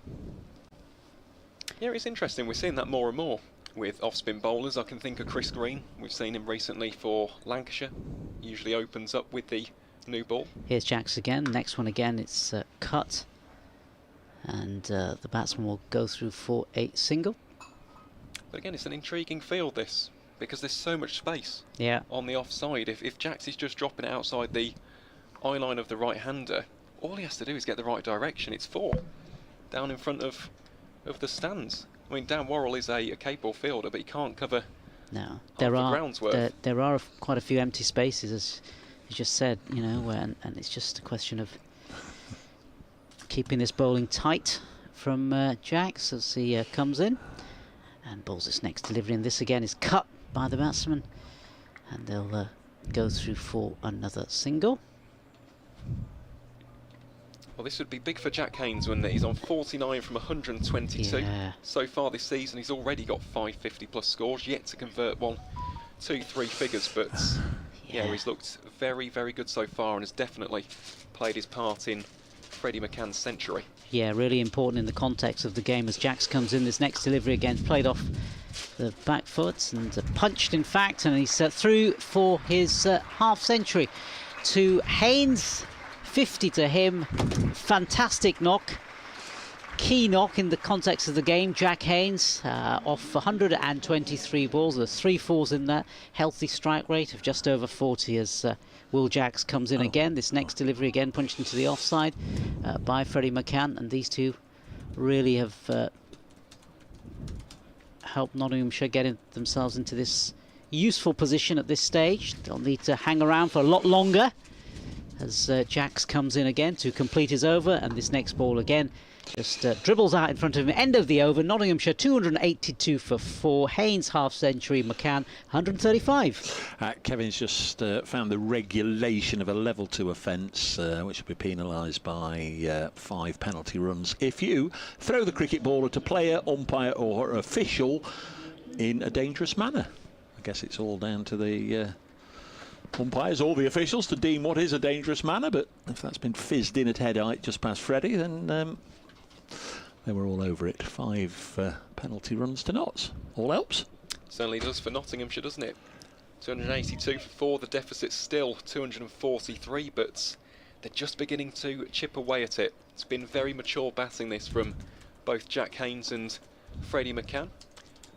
Yeah, it's interesting, we're seeing that more and more with off-spin bowlers. I can think of Chris Green, we've seen him recently for Lancashire, usually opens up with the new ball. Here's Jacks again, next one again, it's cut, and the batsman will go through for a single. But again, it's an intriguing field, this, because there's so much space on the offside. If Jacks is just dropping it outside the eye line of the right-hander, all he has to do is get the right direction. It's 4 down in front of the stands. I mean, Dan Worrell is a capable fielder, but he can't cover there are quite a few empty spaces, as you just said, you know, and it's just a question of keeping this bowling tight from Jacks as he comes in and bowls this next delivery, and this again is cut by the batsman, and they'll go through for another single. Well, this would be big for Jack Haynes when he's on 49 from 122. So far this season, he's already got 550 plus scores, yet to convert 1, 2, 3 figures, but yeah, he's looked very, very good so far and has definitely played his part in Freddie McCann's century. Yeah, really important in the context of the game as Jacks comes in. This next delivery again played off the back foot and punched, in fact, and he's through for his half century to Haynes. 50 to him. Fantastic knock. Key knock in the context of the game. Jack Haynes off 123 balls. There's 3 fours in that. Healthy strike rate of just over 40 as Will Jacks comes in again. This next delivery again punched into the offside by Freddie McCann, and these two really have helped Nottinghamshire get themselves into this useful position at this stage. They'll need to hang around for a lot longer as Jacks comes in again to complete his over, and this next ball again just dribbles out in front of him. End of the over. Nottinghamshire 282 for 4. Haynes half century. McCann 135. Kevin's just found the regulation of a level 2 offence, which will be penalised by 5 penalty runs if you throw the cricket ball at a player, umpire or official in a dangerous manner. I guess it's all down to the umpires or the officials to deem what is a dangerous manner, but if that's been fizzed in at head height just past Freddie, then they were all over it. 5 penalty runs to Notts. All helps. Certainly does for Nottinghamshire, doesn't it? 282 for 4, the deficit's still 243, but they're just beginning to chip away at it. It's been very mature batting, this, from both Jack Haynes and Freddie McCann.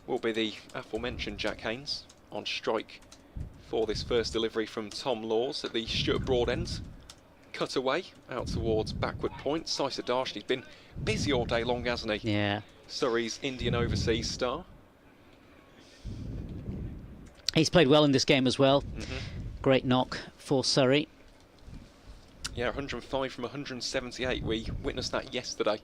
Will be the aforementioned Jack Haynes on strike for this first delivery from Tom Laws at the Stuart Broad end. Cut away out towards backward point. Saisa Darshan's been busy all day long, hasn't he? Yeah. Surrey's Indian overseas star. He's played well in this game as well. Great knock for Surrey. Yeah, 105 from 178. We witnessed that yesterday.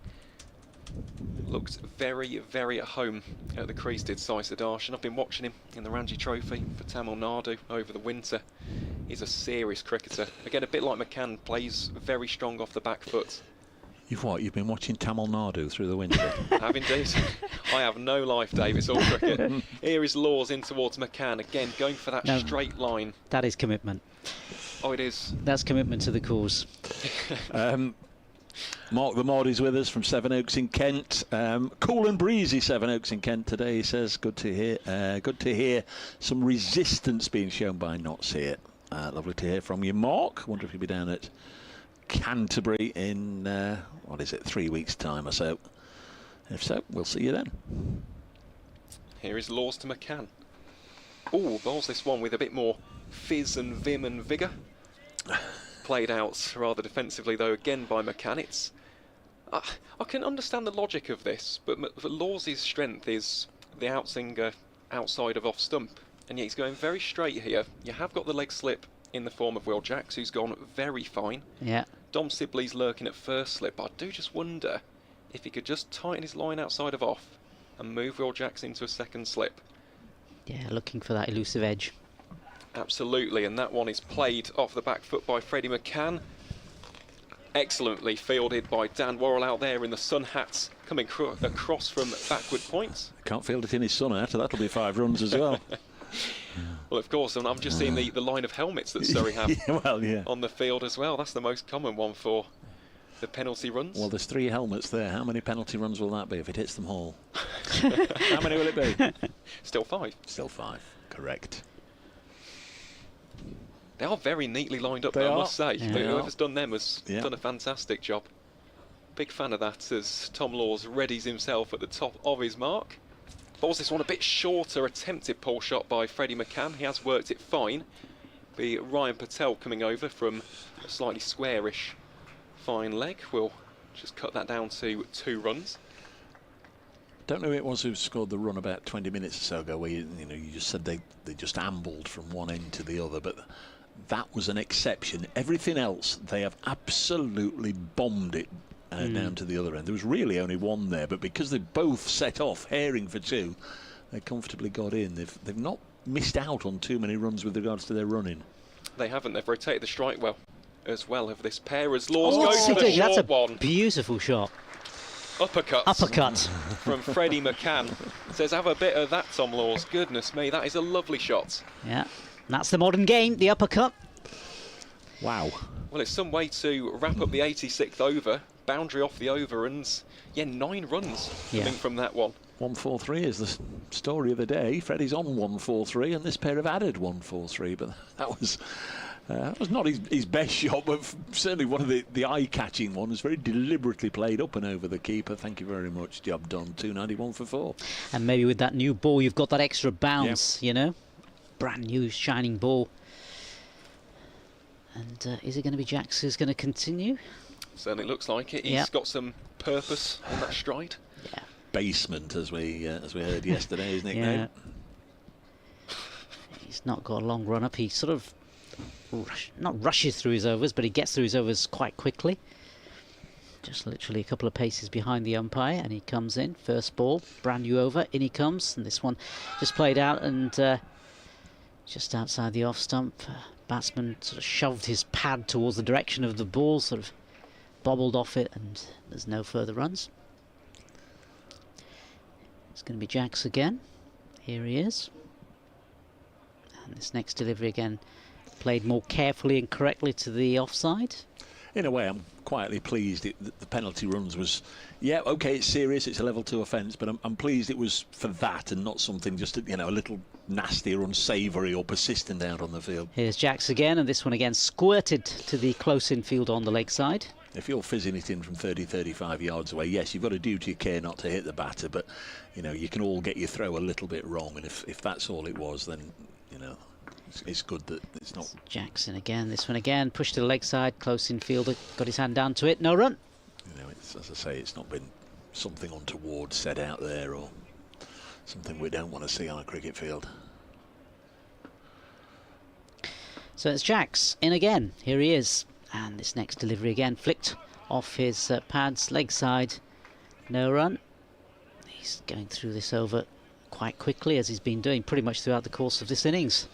Looked very, very at home at the crease, did Saisa Darshan. I've been watching him in the Ranji Trophy for Tamil Nadu over the winter. He's a serious cricketer. Again, a bit like McCann, plays very strong off the back foot. You've been watching Tamil Nadu through the winter? I have indeed. I have no life, Dave. It's all cricket. Here is Laws in towards McCann. Again, going for that straight line. That is commitment. Oh, it is. That's commitment to the cause. Mark the Mod is with us from Sevenoaks in Kent. Cool and breezy Sevenoaks in Kent today, he says. Good to hear some resistance being shown by Notts here. Lovely to hear from you, Mark. Wonder if you'll be down at Canterbury in, 3 weeks' time or so. If so, we'll see you then. Here is Laws to McCann. Oh, bowls this one with a bit more fizz and vim and vigour. Played out rather defensively, though, again by McCann. It's, I can understand the logic of this, but Laws' strength is the outsinger outside of off stump, and yet he's going very straight here. You have got the leg slip in the form of Will Jacks, who's gone very fine. Yeah. Dom Sibley's lurking at first slip. I do just wonder if he could just tighten his line outside of off and move Will Jacks into a second slip. Yeah, looking for that elusive edge. Absolutely, and that one is played off the back foot by Freddie McCann. excellently fielded by Dan Worrell out there in the sun hats, coming across from backward points. Can't field it in his sun hat, that'll be 5 runs as well. Well, of course, and I'm just seeing the line of helmets that Surrey have on the field as well. That's the most common one for the penalty runs. Well, there's 3 helmets there. How many penalty runs will that be if it hits them all? How many will it be? Still 5. Still 5, correct. They are very neatly lined up, though, I must say. Whoever's done them has done a fantastic job. Big fan of that as Tom Laws readies himself at the top of his mark. Bowls this one a bit shorter, attempted pull shot by Freddie McCann. He has worked it fine. Be Ryan Patel coming over from a slightly squarish fine leg. We'll just cut that down to 2 runs. Don't know who it was who scored the run about 20 minutes or so ago, where you just said they just ambled from one end to the other, but that was an exception. Everything else, they have absolutely bombed it down to the other end. There was really only one there, but because they both set off herring for 2, they comfortably got in. They've not missed out on too many runs with regards to their running. They haven't. They've rotated the strike well as well of this pair as Laws goes for the short one. Beautiful shot. Uppercut from Freddie McCann. Says, have a bit of that, Tom Laws. Goodness me, that is a lovely shot. Yeah, that's the modern game, the uppercut. Wow. Well, it's some way to wrap up the 86th over. Boundary off the over, and 9 runs coming from that one. 143 is the story of the day. Freddie's on 143, and this pair have added 143, but that was not his best shot, but certainly one of the eye-catching ones. Very deliberately played up and over the keeper. Thank you very much. Job done. 291 for 4. And maybe with that new ball, you've got that extra bounce, you know? Brand new, shining ball. And is it going to be Jacks who's going to continue? Certainly looks like it. He's got some purpose on that stride. Yeah. Basement, as we heard yesterday, his nickname. He's not got a long run up. He sort of not rushes through his overs, but he gets through his overs quite quickly. Just literally a couple of paces behind the umpire, and he comes in. First ball, brand new over, in he comes, and this one just played out and just outside the off stump. Batsman sort of shoved his pad towards the direction of the ball, sort of bobbled off it, and there's no further runs. It's going to be Jacks again. Here he is. And this next delivery again played more carefully and correctly to the offside. In a way, I'm quietly pleased that the penalty runs was, okay, it's serious, it's a level 2 offence, but I'm pleased it was for that and not something just, a little nasty or unsavoury or persistent out on the field. Here's Jacks again, and this one again squirted to the close infield on the leg side. If you're fizzing it in from 30, 35 yards away, yes, you've got a duty of care not to hit the batter, but, you can all get your throw a little bit wrong, and if that's all it was, then, it's good that it's not. Jackson again, this one again, pushed to the leg side, close infielder, got his hand down to it, no run. It's, as I say, it's not been something untoward said out there or something we don't want to see on a cricket field. So it's Jacks in again, here he is, and this next delivery again, flicked off his pads, leg side, no run. He's going through this over quite quickly, as he's been doing pretty much throughout the course of this innings.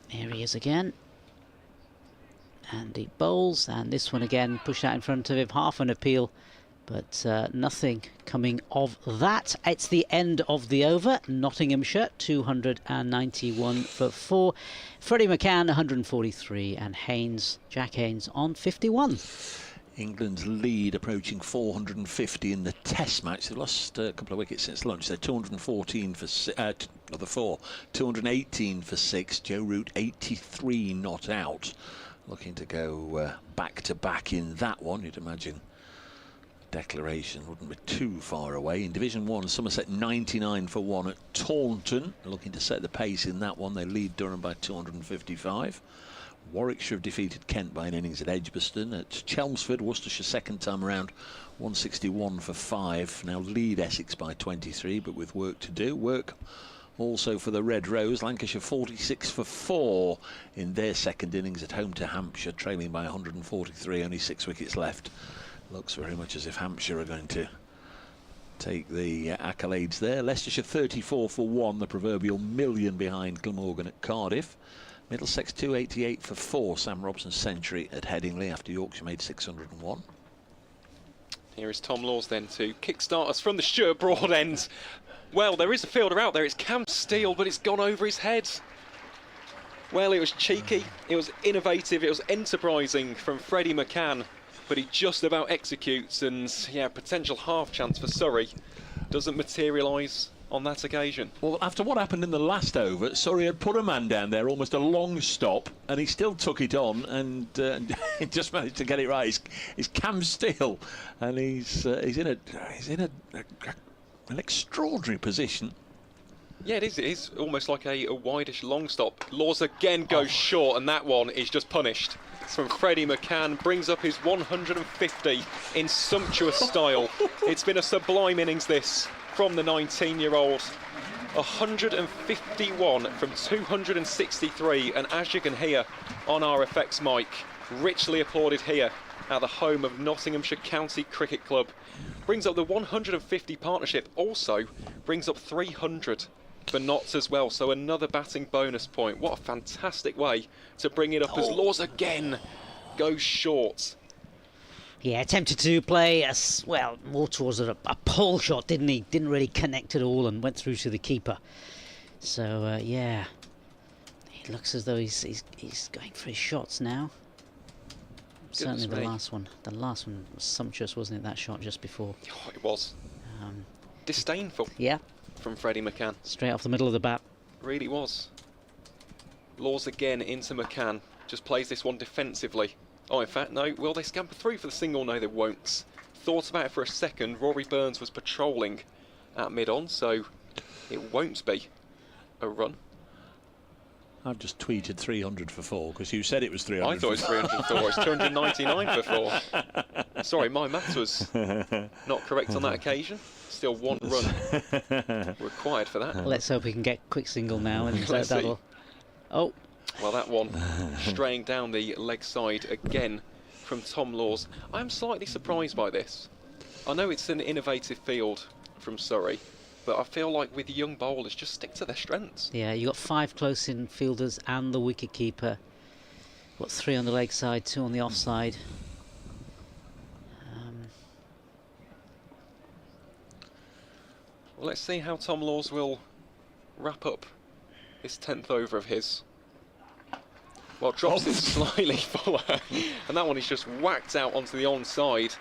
Here he is again, and he bowls, and this one again pushed out in front of him, half an appeal, but nothing coming of that. It's the end of the over. Nottinghamshire 291 for 4, Freddie McCann 143, and Jack Haynes on 51. England's lead approaching 450 in the Test match. They've lost a couple of wickets since lunch. They're 214 for 4, 218 for 6. Joe Root 83 not out. Looking to go back to back in that one. You'd imagine Declaration wouldn't be too far away. In Division 1, Somerset 99 for 1 at Taunton. Looking to set the pace in that one. They lead Durham by 255. Warwickshire have defeated Kent by an innings at Edgbaston. At Chelmsford, Worcestershire second time around, 161 for 5. Now lead Essex by 23, but with work to do. Work also for the Red Rose. Lancashire 46 for 4 in their second innings at home to Hampshire, trailing by 143, only 6 wickets left. Looks very much as if Hampshire are going to take the accolades there. Leicestershire 34 for 1, the proverbial million behind Glamorgan at Cardiff. Middlesex 288 for 4. Sam Robson's century at Headingley after Yorkshire made 601. Here is Tom Laws then to kickstart us from the Stewart Broad end. Well, there is a fielder out there. It's Cam Steele, but it's gone over his head. Well, it was cheeky, it was innovative, it was enterprising from Freddie McCann, but he just about executes, and yeah, potential half chance for Surrey doesn't materialise on that occasion. Well, after what happened in the last over, Surrey had put a man down there, almost a long stop, and he still took it on and he just managed to get it right. It's Cam Steele, and he's in an extraordinary position. Yeah, it is almost like a wideish long stop. Laws again goes short, and that one is just punished. It's from Freddie McCann, brings up his 150 in sumptuous style. It's been a sublime innings, this, from the 19-year-old. 151 from 263, and as you can hear on our effects mic, richly applauded here at the home of Nottinghamshire County Cricket Club. Brings up the 150 partnership, also brings up 300 for Notts as well, so another batting bonus point. What a fantastic way to bring it up as Laws again goes short. Yeah, attempted to play more towards a pole shot, didn't he? Didn't really connect at all and went through to the keeper. So yeah, it looks as though he's going for his shots now. Certainly the last one. The last one was sumptuous, wasn't it? That shot just before. Oh, it was. Disdainful. Yeah. From Freddie McCann. Straight off the middle of the bat. Really was. Laws again into McCann. Just plays this one defensively. Oh, in fact, no. Will they scamper through for the single? No, they won't. Thought about it for a second. Rory Burns was patrolling at mid-on, so it won't be a run. I've just tweeted 300 for 4 because you said it was 300. I thought it was 300 for 4. It's 299 for 4. Sorry, my maths was not correct on that occasion. Still one run required for that. Let's hope we can get quick single now, and that'll. Oh. Well, that one straying down the leg side again from Tom Laws. I'm slightly surprised by this. I know it's an innovative field from Surrey, but I feel like with young bowlers, just stick to their strengths. Yeah, you got 5 close-in fielders and the wicket-keeper. Got 3 on the leg side, 2 on the offside. Well, let's see how Tom Laws will wrap up this 10th over of his. Well, drops it slightly fuller, and that one is just whacked out onto the onside.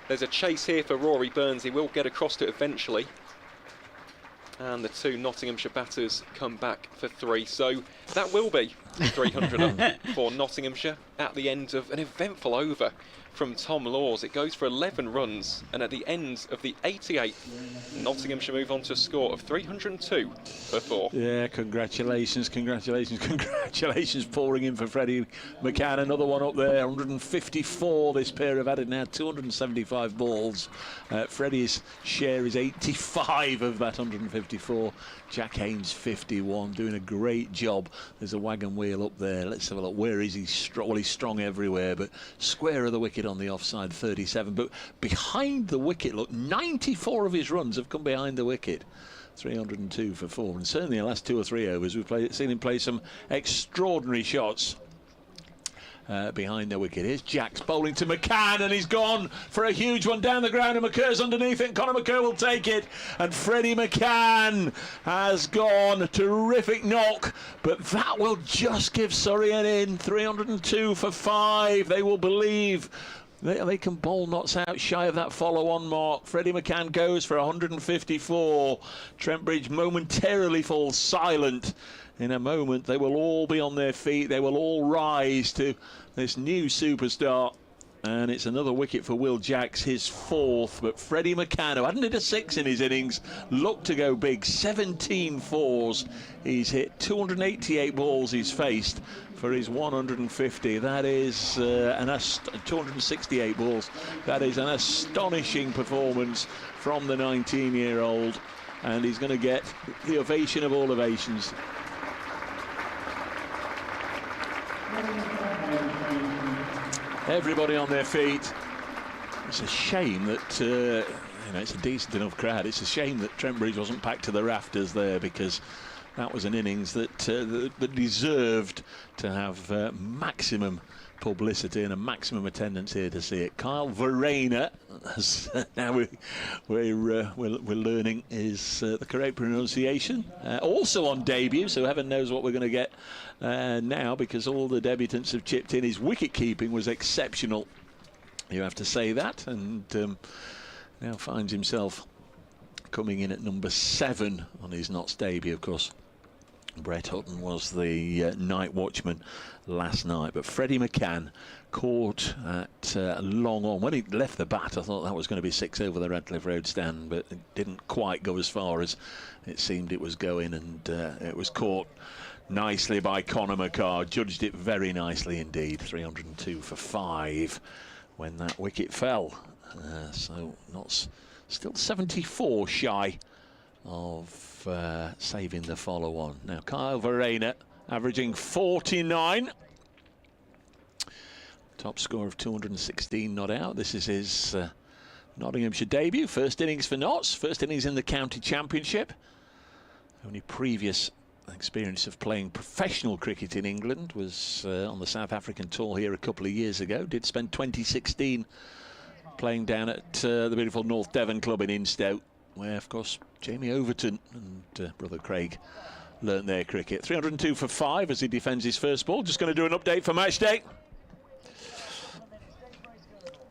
There's a chase here for Rory Burns. He will get across to it eventually. And the 2 Nottinghamshire batters come back for 3. So that will be 300 up for Nottinghamshire at the end of an eventful over from Tom Laws. It goes for 11 runs, and at the end of the 88th, Nottinghamshire move on to a score of 302 for 4. Yeah, congratulations pouring in for Freddie McCann. Another one up there, 154 this pair have added now, 275 balls. Freddie's share is 85 of that 154. Jack Haynes 51, doing a great job. There's a wagon wheel up there. Let's have a look. Where is he strong? Well, he's strong everywhere, but square of the wicket on the offside, 37. But behind the wicket, look, 94 of his runs have come behind the wicket. 302 for 4. And certainly in the last 2 or 3 overs, we've seen him play some extraordinary shots. Behind the wicket. Here's Jacks bowling to McCann, and he's gone for a huge one down the ground, and McCur's underneath it, and Conor McCur will take it, and Freddie McCann has gone. A terrific knock, but that will just give Surrey an in. 302 for 5. They will believe they can bowl Notts out shy of that follow-on mark. Freddie McCann goes for 154. Trent Bridge momentarily falls silent. In a moment, they will all be on their feet. They will all rise to this new superstar. And it's another wicket for Will Jacks, his 4th. But Freddie McCann, who hadn't hit a 6 in his innings, looked to go big. 17 fours. He's hit 288 balls he's faced for his 150. That is 268 balls. That is an astonishing performance from the 19-year-old. And he's going to get the ovation of all ovations. Everybody on their feet. It's a shame that it's a decent enough crowd. It's a shame that Trent Bridge wasn't packed to the rafters there, because that was an innings that that deserved to have maximum publicity and a maximum attendance here to see it. Kyle Verreynne, as now we're learning is the correct pronunciation. Also on debut, so heaven knows what we're going to get now, because all the debutants have chipped in. His wicket keeping was exceptional, you have to say that, and now finds himself coming in at number 7 on his Notts debut. Of course, Brett Hutton was the night watchman last night, but Freddie McCann caught at long on. When he left the bat, I thought that was going to be 6 over the Radcliffe Road stand, but it didn't quite go as far as it seemed it was going, and it was caught nicely by Conor McCarr. Judged it very nicely indeed. 302 for 5 when that wicket fell. So Notts still 74 shy of saving the follow-on. Now Kyle Verreynne averaging 49. Top score of 216 not out. This is his Nottinghamshire debut. First innings for Notts. First innings in the county championship. Only previous experience of playing professional cricket in England was on the South African tour here a couple of years ago. Did spend 2016 playing down at the beautiful North Devon club in Instow, where of course Jamie Overton and brother Craig learnt their cricket. 302 for 5 as he defends his first ball. Just going to do an update for match day.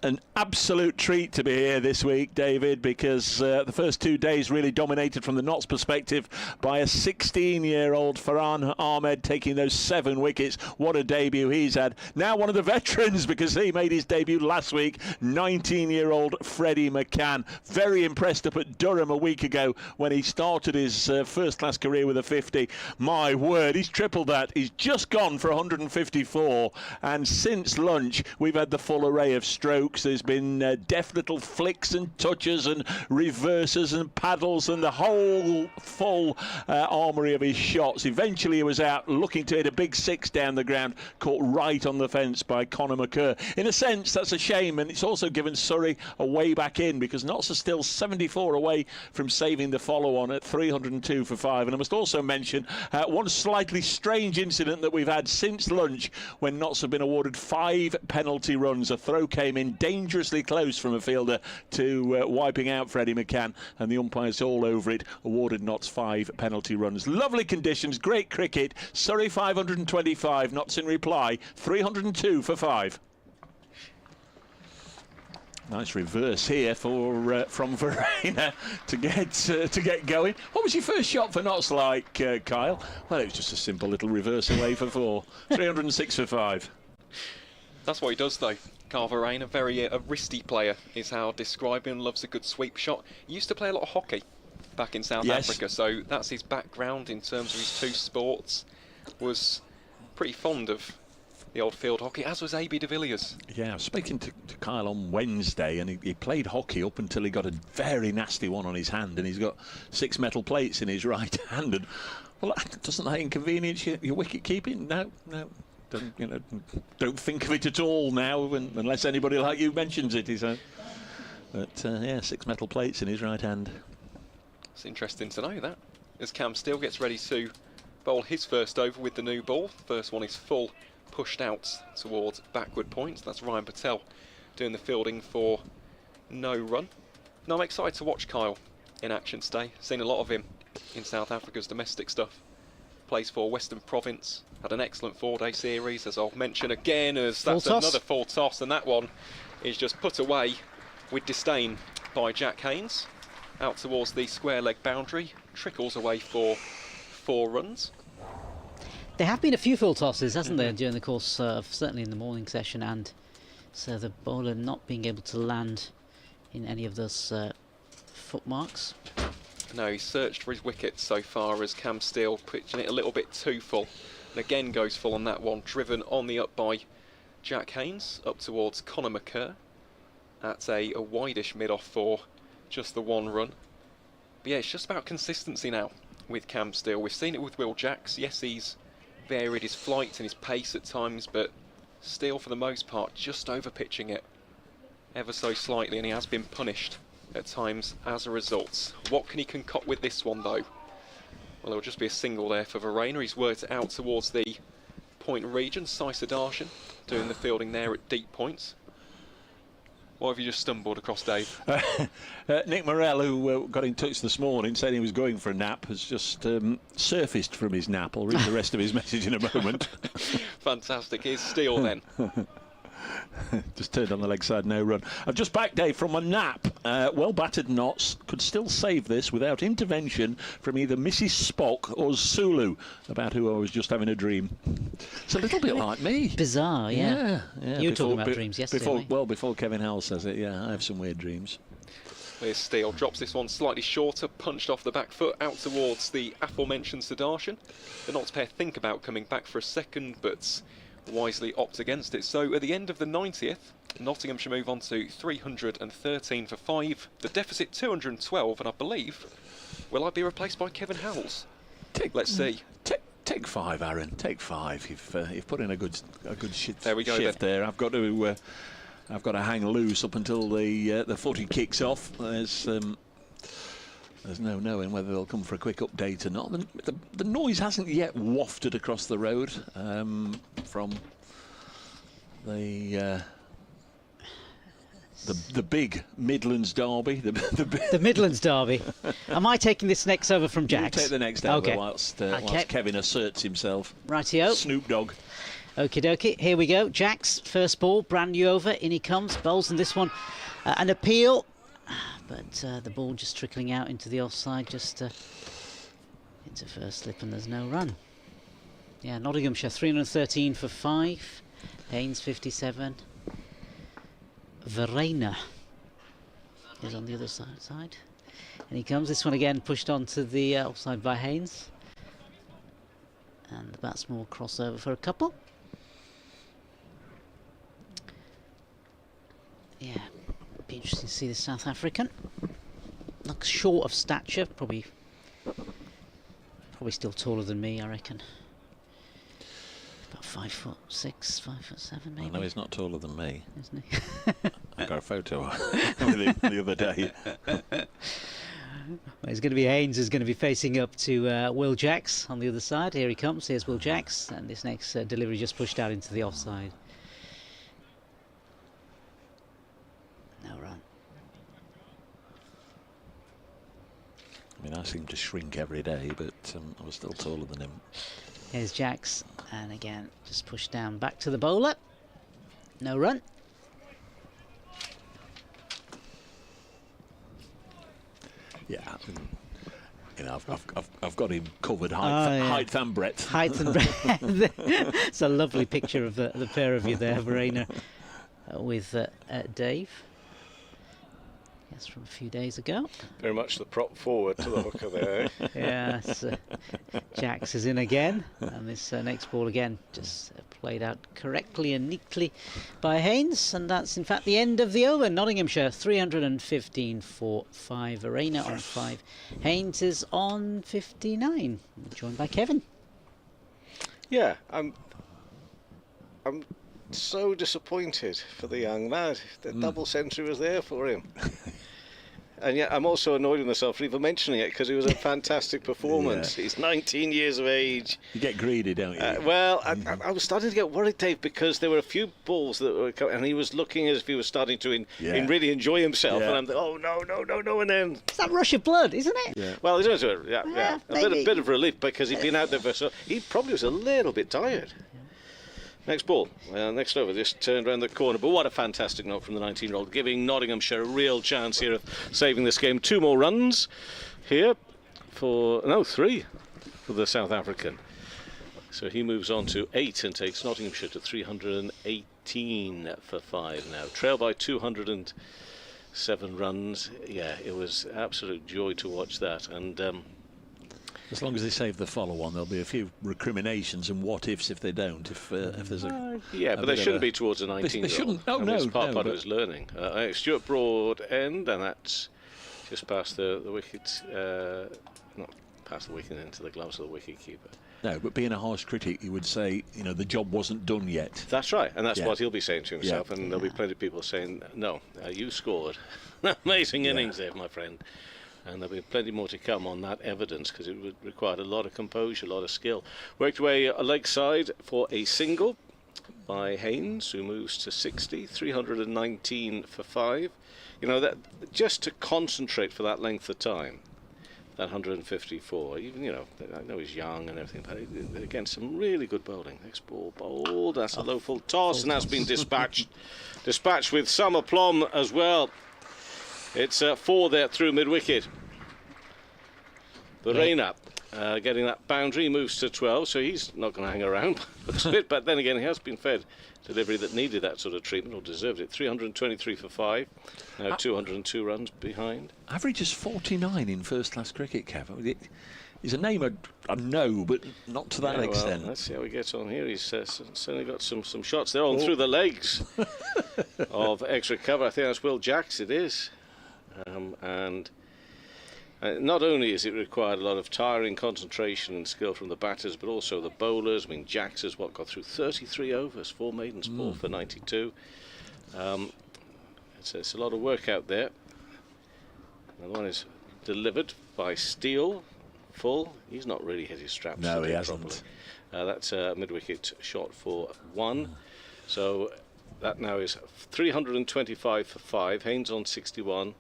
An absolute treat to be here this week, David, because the first 2 days really dominated from the Notts perspective by a 16-year-old Farhan Ahmed taking those 7 wickets. What a debut he's had. Now one of the veterans, because he made his debut last week, 19-year-old Freddie McCann. Very impressed up at Durham a week ago when he started his first-class career with a 50. My word, he's tripled that. He's just gone for 154, and since lunch we've had the full array of strokes. There's been deft little flicks and touches and reverses and paddles and the whole full armoury of his shots. Eventually he was out looking to hit a big 6 down the ground, caught right on the fence by Conor McCarr. In a sense, that's a shame, and it's also given Surrey a way back in, because Notts are still 74 away from saving the follow-on at 302 for 5. And I must also mention one slightly strange incident that we've had since lunch, when Notts have been awarded 5 penalty runs. A throw came in dangerously close from a fielder to wiping out Freddie McCann, and the umpires all over it, awarded Notts 5 penalty runs. Lovely conditions, great cricket. Surrey 525, Notts in reply 302 for 5. Nice reverse here for from Verreynne to get going. What was your first shot for Notts like, Kyle? Well, it was just a simple little reverse away for 4. 306 for 5. That's what he does, though. Kyle Verreynne, a very wristy player is how I'd describe him. Loves a good sweep shot. He used to play a lot of hockey back in South Africa, so that's his background in terms of his 2 sports. Was pretty fond of the old field hockey, as was A.B. de Villiers. Yeah, I was speaking to Kyle on Wednesday, and he played hockey up until he got a very nasty one on his hand, and he's got 6 metal plates in his right hand. And, well, doesn't that inconvenience your wicket keeping? No. Don't think of it at all now, unless anybody like you mentions it, he said. But yeah, 6 metal plates in his right hand. It's interesting to know that, as Cam Steele gets ready to bowl his first over with the new ball. First one is full, pushed out towards backward points. That's Ryan Patel doing the fielding for no run. Now I'm excited to watch Kyle in action today. Seen a lot of him in South Africa's domestic stuff. Plays for Western Province, had an excellent 4-day series, as I'll mention again, as that's another full toss, and that one is just put away with disdain by Jack Haynes. Out towards the square leg boundary, trickles away for 4 runs. There have been a few full tosses, hasn't there, during the course of certainly in the morning session, and so the bowler not being able to land in any of those footmarks. No, he's searched for his wickets so far, as Cam Steele pitching it a little bit too full, and again goes full on that one, driven on the up by Jack Haynes, up towards Conor McCarr. That's a wide-ish mid-off for just the 1 run. But yeah, it's just about consistency now with Cam Steele. We've seen it with Will Jacks. Yes, he's varied his flight and his pace at times, but Steele for the most part just over pitching it ever so slightly, and he has been punished at times as a result. What can he concoct with this one, though? Well, there will just be a single there for Verena. He's worked it out towards the point region. Darshan doing the fielding there at deep points. What have you just stumbled across, Dave? Nick Morell, who got in touch this morning, saying he was going for a nap, has just surfaced from his nap. I'll read the rest of his message in a moment. Fantastic. Here's Steele then. Just turned on the leg side, no run. I've just back, Dave, from a nap. Well battered knots could still save this without intervention from either Mrs. Spock or Sulu, about who I was just having a dream. It's a little bit like me. Bizarre, yeah. You were talking about dreams yesterday. Before Kevin Howell says it, yeah, I have some weird dreams. Here's Steele, drops this one slightly shorter, punched off the back foot out towards the aforementioned Darshan. The Notts pair think about coming back for a second, but wisely opt against it. So at the end of the 90th, Nottinghamshire move on to 313 for 5. The deficit 212, and I believe, will I be replaced by Kevin Howells? Let's see. Take 5, Aaron. Take 5. You've put in a good shift. There we go. Shift then. there. I've got to hang loose up until the footy kicks off. There's no knowing whether they'll come for a quick update or not. The noise hasn't yet wafted across the road from the big Midlands derby. The Midlands derby. Am I taking this next over from Jax? We'll take the next over whilst Kevin asserts himself. Rightio. Snoop Dogg. Okie dokie, here we go. Jax, first ball, brand new over. In he comes, bowls in this one. An appeal. But the ball just trickling out into the offside, just into first slip, and there's no run. Yeah, Nottinghamshire 313 for 5. Haynes 57. Verena is on the other side. And he comes, this one again pushed onto the offside by Haynes. And the batsman will cross over for a couple. Yeah. Be interesting to see the South African. Looks short of stature, probably still taller than me, I reckon. About 5'6", 5'7", maybe. No, he's not taller than me. Isn't he? I got a photo with him the other day. Well, it's going to be Haynes who's going to be facing up to Will Jax on the other side. Here he comes. Here's Will Jax, and this next delivery just pushed out into the offside. No run. I mean, I seem to shrink every day, but I was still taller than him. Here's Jax, and again, just pushed down back to the bowler. No run. Yeah, you know, I've got him covered height and breadth. Height and breadth. It's a lovely picture of the pair of you there, Verena, with Dave. Yes, from a few days ago. Very much the prop forward to the hooker there. Yes, Jax is in again, and this next ball again just played out correctly and neatly by Haynes, and that's in fact the end of the over. Nottinghamshire 315 for 5. Verena on 5. Haynes is on 59. Joined by Kevin. Yeah, I'm so disappointed for the young lad. The double century was there for him. And yet I'm also annoyed with myself for even mentioning it, because it was a fantastic performance. Yeah. He's 19 years of age. You get greedy, don't you? Well, I was starting to get worried, Dave, because there were a few balls that were coming, and he was looking as if he was starting to really enjoy himself. Yeah. And I'm thinking, oh, no, and then... It's that rush of blood, isn't it? Yeah. Well, it's a bit of relief, because he'd been out there for he probably was a little bit tired. Next ball, next over, just turned around the corner, but what a fantastic knock from the 19-year-old, giving Nottinghamshire a real chance here of saving this game. 2 more runs here 3 for the South African. So he moves on to 8 and takes Nottinghamshire to 318 for 5 now. Trail by 207 runs. Yeah, it was absolute joy to watch that, and as long as they save the follow-on, there'll be a few recriminations and what-ifs if they don't. If there's a but they shouldn't be towards a 19-year-old. They shouldn't. No, it's part of his learning. Stuart Broad end, and that's just past the wicket, not past the wicket, into the gloves of the wicket keeper. No, but being a harsh critic, he would say, you know, the job wasn't done yet. That's right, and that's what he'll be saying to himself. And there'll be plenty of people saying, no, you scored. Amazing innings there, my friend. And there'll be plenty more to come on that evidence, because it would require a lot of composure, a lot of skill. Worked away a leg side for a single by Haynes, who moves to 60, 319 for 5. You know, that just to concentrate for that length of time, that 154. Even, you know, I know he's young and everything, but again, some really good bowling. Next ball bowled. That's a low full toss, and that's been dispatched with some aplomb as well. It's 4 there through mid-wicket. The rain up, getting that boundary, moves to 12, so he's not going to hang around, but then again, he has been fed delivery that needed that sort of treatment, or deserved it. 323 for 5, now 202 runs behind. Average is 49 in first-class cricket, Kev. He's a name I know, but not to that extent. Well, let's see how he gets on here. He's certainly got some shots there on through the legs of extra cover. I think that's Will Jacks, it is. And not only is it required a lot of tiring concentration and skill from the batters, but also the bowlers. I mean, Jacks has got through 33 overs, 4 maidens ball for 92. It's a lot of work out there. Another one is delivered by Steele, full. He's not really hit his straps. No, he hasn't. That's a mid-wicket shot for 1. So that now is 325 for 5. Haynes on 61.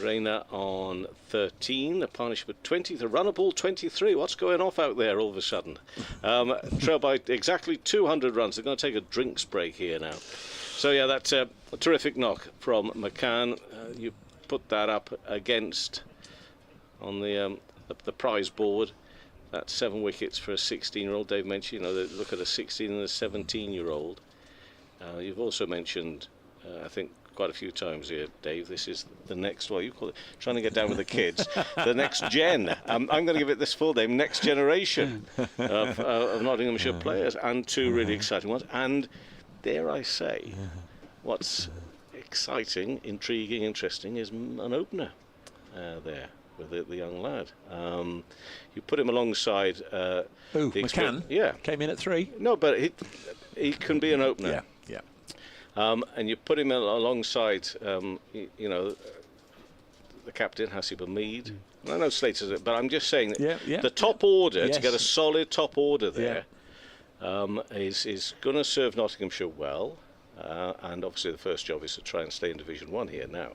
Rayner on 13, a partnership at 20, the runner ball 23. What's going off out there all of a sudden? Trail by exactly 200 runs. They're going to take a drinks break here now. So yeah, that's a terrific knock from McCann. You put that up against on the prize board. That's 7 wickets for a 16-year-old. Dave mentioned, you know, look at a 16 and a 17-year-old. You've also mentioned, I think, quite a few times here, Dave, this is the next, well, you call it, trying to get down with the kids, the next gen. I'm going to give it this full name, next generation of Nottinghamshire players, and 2 really exciting ones. And dare I say, what's exciting, intriguing, interesting is an opener there with the young lad. You put him alongside McCann? Yeah. Came in at 3? No, but he can be an opener. Yeah. And you put him alongside, you know, the captain, Hasib Ahmed. I know Slater's it, but I'm just saying that the top order, to get a solid top order there, is going to serve Nottinghamshire well. And obviously the first job is to try and stay in Division 1 here now.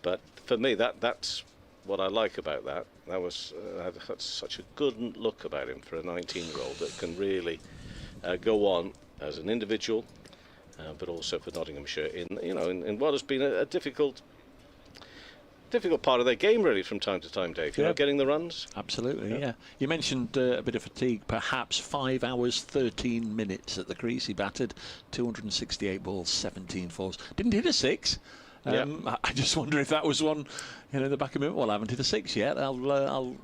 But for me, that's what I like about that. That's such a good look about him for a 19-year-old that can really go on as an individual, but also for Nottinghamshire in what has been a difficult part of their game really from time to time, Dave. You know, getting the runs. Absolutely, yeah. You mentioned a bit of fatigue, perhaps 5 hours 13 minutes at the crease. He batted 268 balls, 17 fours. Didn't hit a 6. I just wonder if that was one, you know, in the back of me. Well, I haven't hit a 6 yet. I'll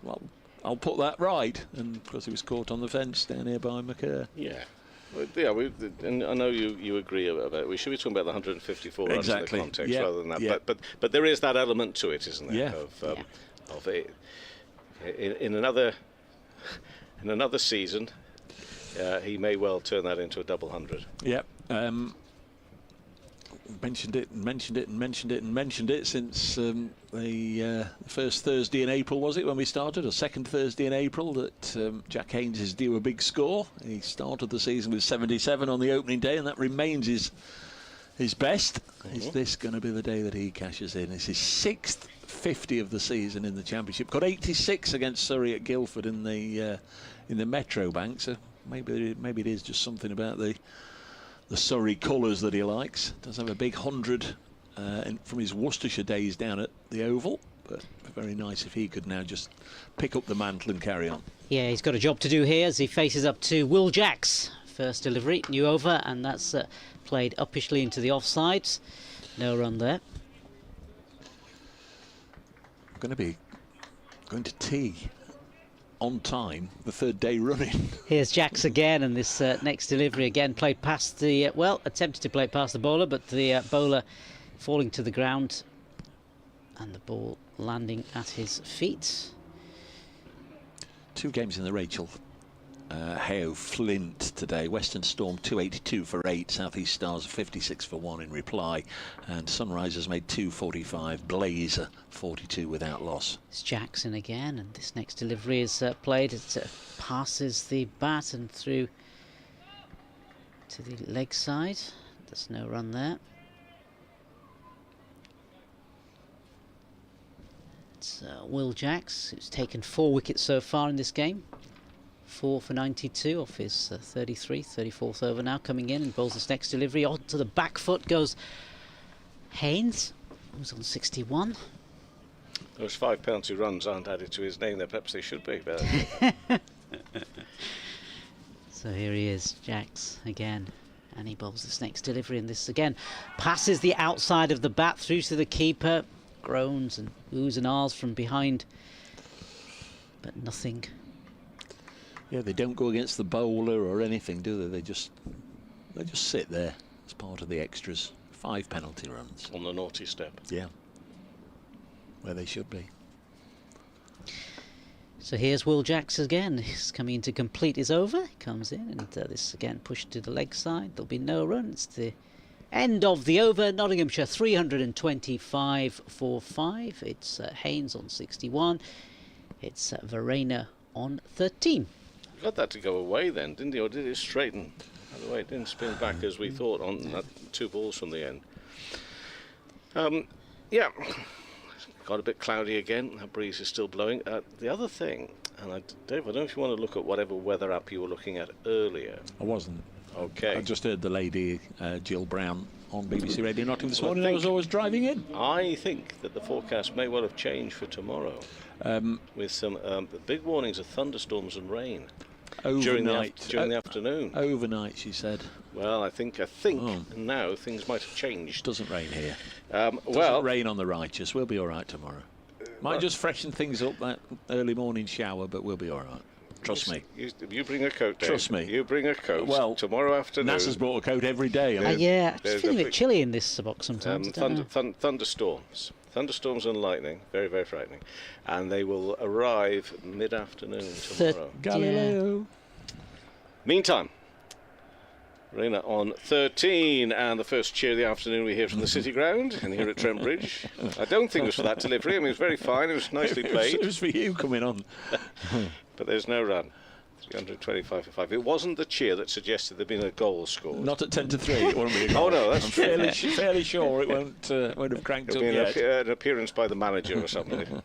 put that right. And of course, he was caught on the fence down here by McCann. Yeah. And I know you agree about it. We should be talking about the 154 runs in the context rather than that. Yeah. But there is that element to it, isn't there? Of it. In another season, he may well turn that into a double 100. Yep. Mentioned it since the first Thursday in April, was it, when we started, or second Thursday in April, that Jack Haynes is due a big score. He started the season with 77 on the opening day, and that remains his best. Is this going to be the day that he cashes in? It's his 6th 50 of the season in the Championship. Got 86 against Surrey at Guildford in the Metro Bank, so maybe it is just something about the Surrey colours that he likes. Does have a big 100 from his Worcestershire days down at the Oval, but very nice if he could now just pick up the mantle and carry on. Yeah, he's got a job to do here as he faces up to Will Jacks. First delivery, new over, and that's played uppishly into the offside. No run there. Going to tee on time, the 3rd day running. Here's Jacks again, and this next delivery again played past the, attempted to play it past the bowler, but the bowler falling to the ground and the ball landing at his feet. 2 games in the Rachel Heo Flint today. Western Storm 282 for 8. Southeast Stars 56 for 1 in reply. And Sunrisers made 245. Blazer 42 without loss. It's Jackson again, and this next delivery is played. It passes the bat and through to the leg side. There's no run there. It's Will Jacks, who's taken 4 wickets so far in this game. 4 for 92 off his 34th over now, coming in and bowls this next delivery. On to the back foot goes Haynes, who's on 61. Those 5 penalty runs aren't added to his name there, perhaps they should be. But So here he is, Jacks again, and he bowls this next delivery, and this again passes the outside of the bat through to the keeper. Groans and oohs and ahs from behind, but nothing. Yeah, they don't go against the bowler or anything, do they? They just sit there as part of the extras. 5 penalty runs. On the naughty step. Yeah. Where they should be. So here's Will Jacks again. He's coming in to complete his over. He comes in and this again pushed to the leg side. There'll be no run. It's the end of the over. Nottinghamshire 325 for 5. It's Haynes on 61. It's Verena on 13. Got that to go away then, didn't he? Or did it straighten? By the way, it didn't spin back as we thought on that 2 balls from the end. Yeah, got a bit cloudy again. That breeze is still blowing. The other thing, and Dave, I don't know if you want to look at whatever weather app you were looking at earlier. I wasn't. Okay. I just heard the lady, Jill Brown, on BBC Radio Nottingham this morning. I was always driving in. I think that the forecast may well have changed for tomorrow, with some big warnings of thunderstorms and rain during the afternoon. Overnight, she said. Well, I think now things might have changed. Doesn't rain here. Doesn't rain on the righteous. We'll be all right tomorrow. Might just freshen things up, that early morning shower, but we'll be all right. Trust me. You bring a coat, Dave. Trust me. You bring a coat. Well, tomorrow afternoon. NASA's brought a coat every day. Yeah, it's feeling a bit chilly in this box sometimes. Thunderstorms. Thunderstorms and lightning. Very, very frightening. And they will arrive mid-afternoon tomorrow. Galileo. Meantime, Verena on 13, and the first cheer of the afternoon we hear from the City Ground and here at Trent Bridge. I don't think it was for that delivery. I mean, it was very fine. It was nicely played. It was for you coming on. But there's no run. 325 for 5. It wasn't the cheer that suggested there'd been a goal scored. Not at 10 to 3. It won't be a goal. Oh no, that's true. fairly sure it won't have cranked up yet. An appearance by the manager or something.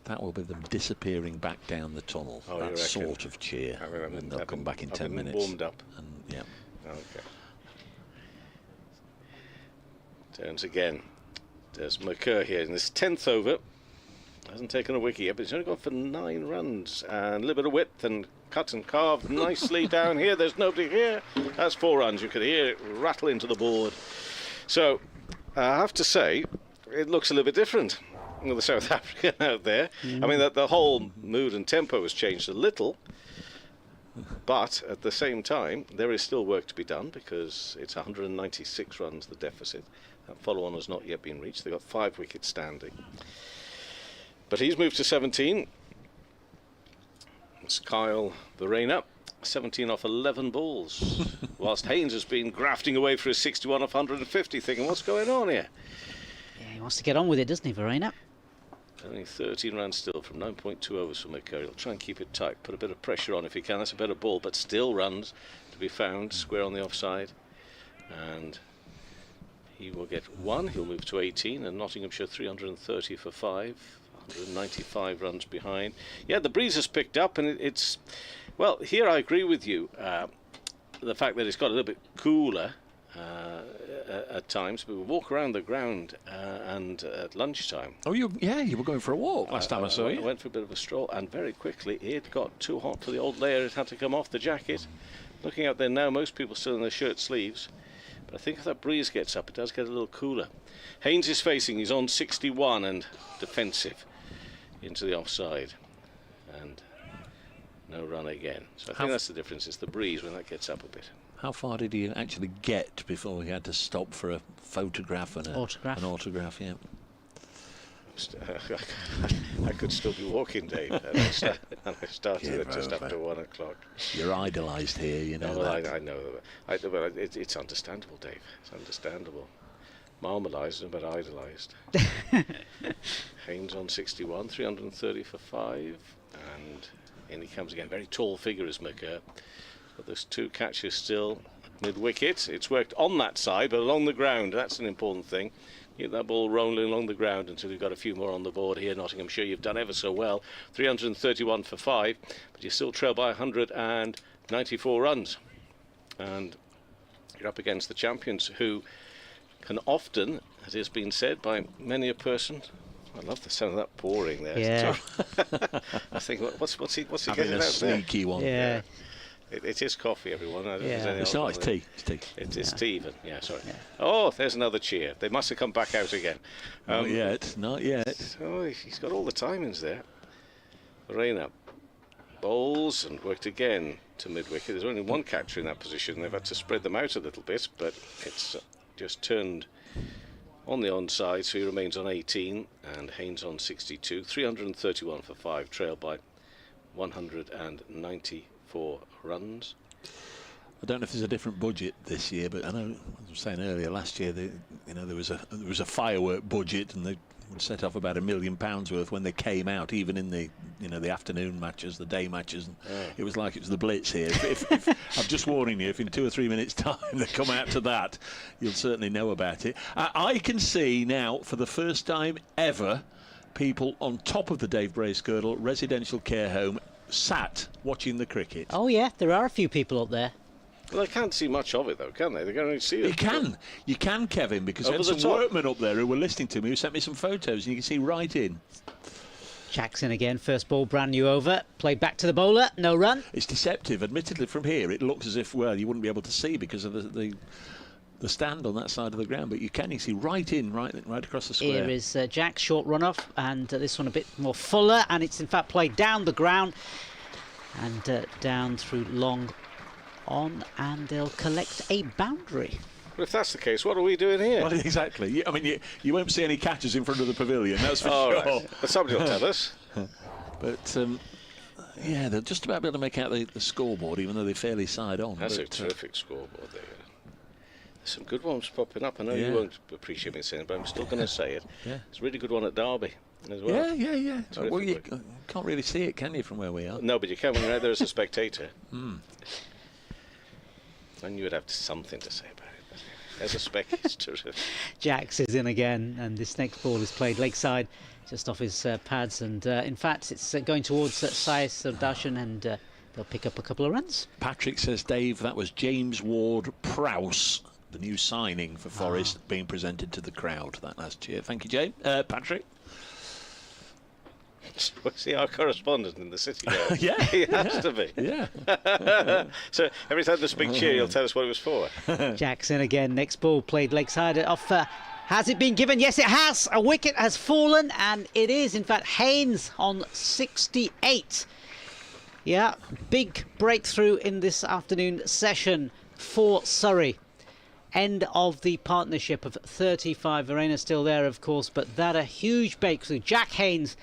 That will be them disappearing back down the tunnel. Oh, that sort of cheer. And they'll come back in 10 minutes. Warmed up. And, yeah. Okay. Turns again. There's McCann here in this 10th over. Hasn't taken a wicket yet, but he's only gone for 9 runs. And a little bit of width and cut and carved nicely down here. There's nobody here. That's 4 runs. You could hear it rattle into the board. So, I have to say, it looks a little bit different with the South African out there. I mean, the whole mood and tempo has changed a little. But at the same time, there is still work to be done because it's 196 runs, the deficit. That follow-on has not yet been reached. They've got 5 wickets standing. But he's moved to 17. It's Kyle Verena, 17 off 11 balls. Whilst Haynes has been grafting away for his 61 off 150, thinking, what's going on here? Yeah, he wants to get on with it, doesn't he, Verena? Only 13 runs still from 9.2 overs for McCann. He'll try and keep it tight, put a bit of pressure on if he can. That's a better ball, but still runs to be found, square on the offside. And he will get 1. He'll move to 18, and Nottinghamshire 330 for 5. 195 runs behind. Yeah, the breeze has picked up, and it's... Well, here I agree with you. The fact that it's got a little bit cooler at times, but we walk around the ground and at lunchtime. Oh, you were going for a walk last time I saw you. I went for a bit of a stroll, and very quickly it got too hot for the old layer. It had to come off the jacket. Looking out there now, most people still in their shirt sleeves. But I think if that breeze gets up, it does get a little cooler. Haynes is facing. He's on 61 and defensive into the offside. And no run again. So I think that's the difference. It's the breeze when that gets up a bit. How far did he actually get before he had to stop for a photograph and an autograph? Yeah. I could still be walking, Dave. And I started it just after 1 o'clock. You're idolised here, you know. Well, I know that. But it's understandable, Dave. It's understandable. Marmalised but idolised. Haynes on 61, 330 for 5, and in he comes again. Very tall figure is McCann. But there's 2 catches still at mid-wicket. It's worked on that side, but along the ground. That's an important thing. Get that ball rolling along the ground until you've got a few more on the board here. Nottinghamshire, you've done ever so well. 331 for 5, but you still trail by 194 runs. And you're up against the champions, who can often, as has been said by many a person, I love the sound of that pouring there. Yeah. I think, what's he Having getting a out sneaky there? one. Yeah. It is coffee, everyone. It's not, it's tea. It's tea. It's tea even. Yeah, sorry. Yeah. Oh, there's another cheer. They must have come back out again. Not yet. Not yet. Oh, he's got all the timings there. Reina bowls and worked again to mid-wicket. There's only one catcher in that position. They've had to spread them out a little bit, but it's just turned on the onside, so he remains on 18, and Haynes on 62. 331 for 5, trailed by 194 runs. I don't know if there's a different budget this year, but I know, as I was saying earlier, last year there was a firework budget, and they would set off about £1 million worth when they came out, even in the the afternoon matches, the day matches. And it was like it was the Blitz here. If I'm just warning you, if in 2 or 3 minutes' time they come out to that, you'll certainly know about it. I can see now, for the first time ever, people on top of the Dave Bracegirdle residential care home sat watching the cricket. Oh yeah, there are a few people up there. Well, they can't see much of it, though, can they? They can only see it. You can, Kevin, because there's some workmen up there who were listening to me who sent me some photos, and you can see right in. Jackson again, first ball, brand new over, played back to the bowler, no run. It's deceptive. Admittedly, from here, it looks as if, well, you wouldn't be able to see because of the stand on that side of the ground, but you can see right in, right across the square. Here is Jack's short run off, and this one a bit more fuller, and it's in fact played down the ground and down through long on, and they'll collect a boundary. Well, if that's the case, what are we doing here? Well, exactly. I mean, you won't see any catches in front of the pavilion, that's for sure. Right. But somebody will tell us. But yeah, they'll just about be able to make out the scoreboard, even though they're fairly side on. That's a terrific scoreboard there. There's some good ones popping up. I know you won't appreciate me saying it, but I'm still going to say it. Yeah. It's a really good one at Derby as well. Yeah. Well, you can't really see it, can you, from where we are? No, but you can when you're out there as a spectator. And you would have something to say about it. As a spec, it's terrific. Jax is in again, and this next ball is played leg side, just off his pads, and in fact it's going towards Syed Sardashan, and they'll pick up a couple of runs. Patrick says, Dave, that was James Ward-Prowse, the new signing for Forest, being presented to the crowd that last year. Thank you, James. Patrick? Was he our correspondent in the city? Yeah. He has to be. Yeah. So every time there's a big cheer, he'll tell us what it was for. Jackson again, next ball played leg side off. Has it been given? Yes, it has. A wicket has fallen, and it is, in fact, Haynes on 68. Yeah, big breakthrough in this afternoon session for Surrey. End of the partnership of 35. Verena still there, of course, but that a huge breakthrough. Jack Haynes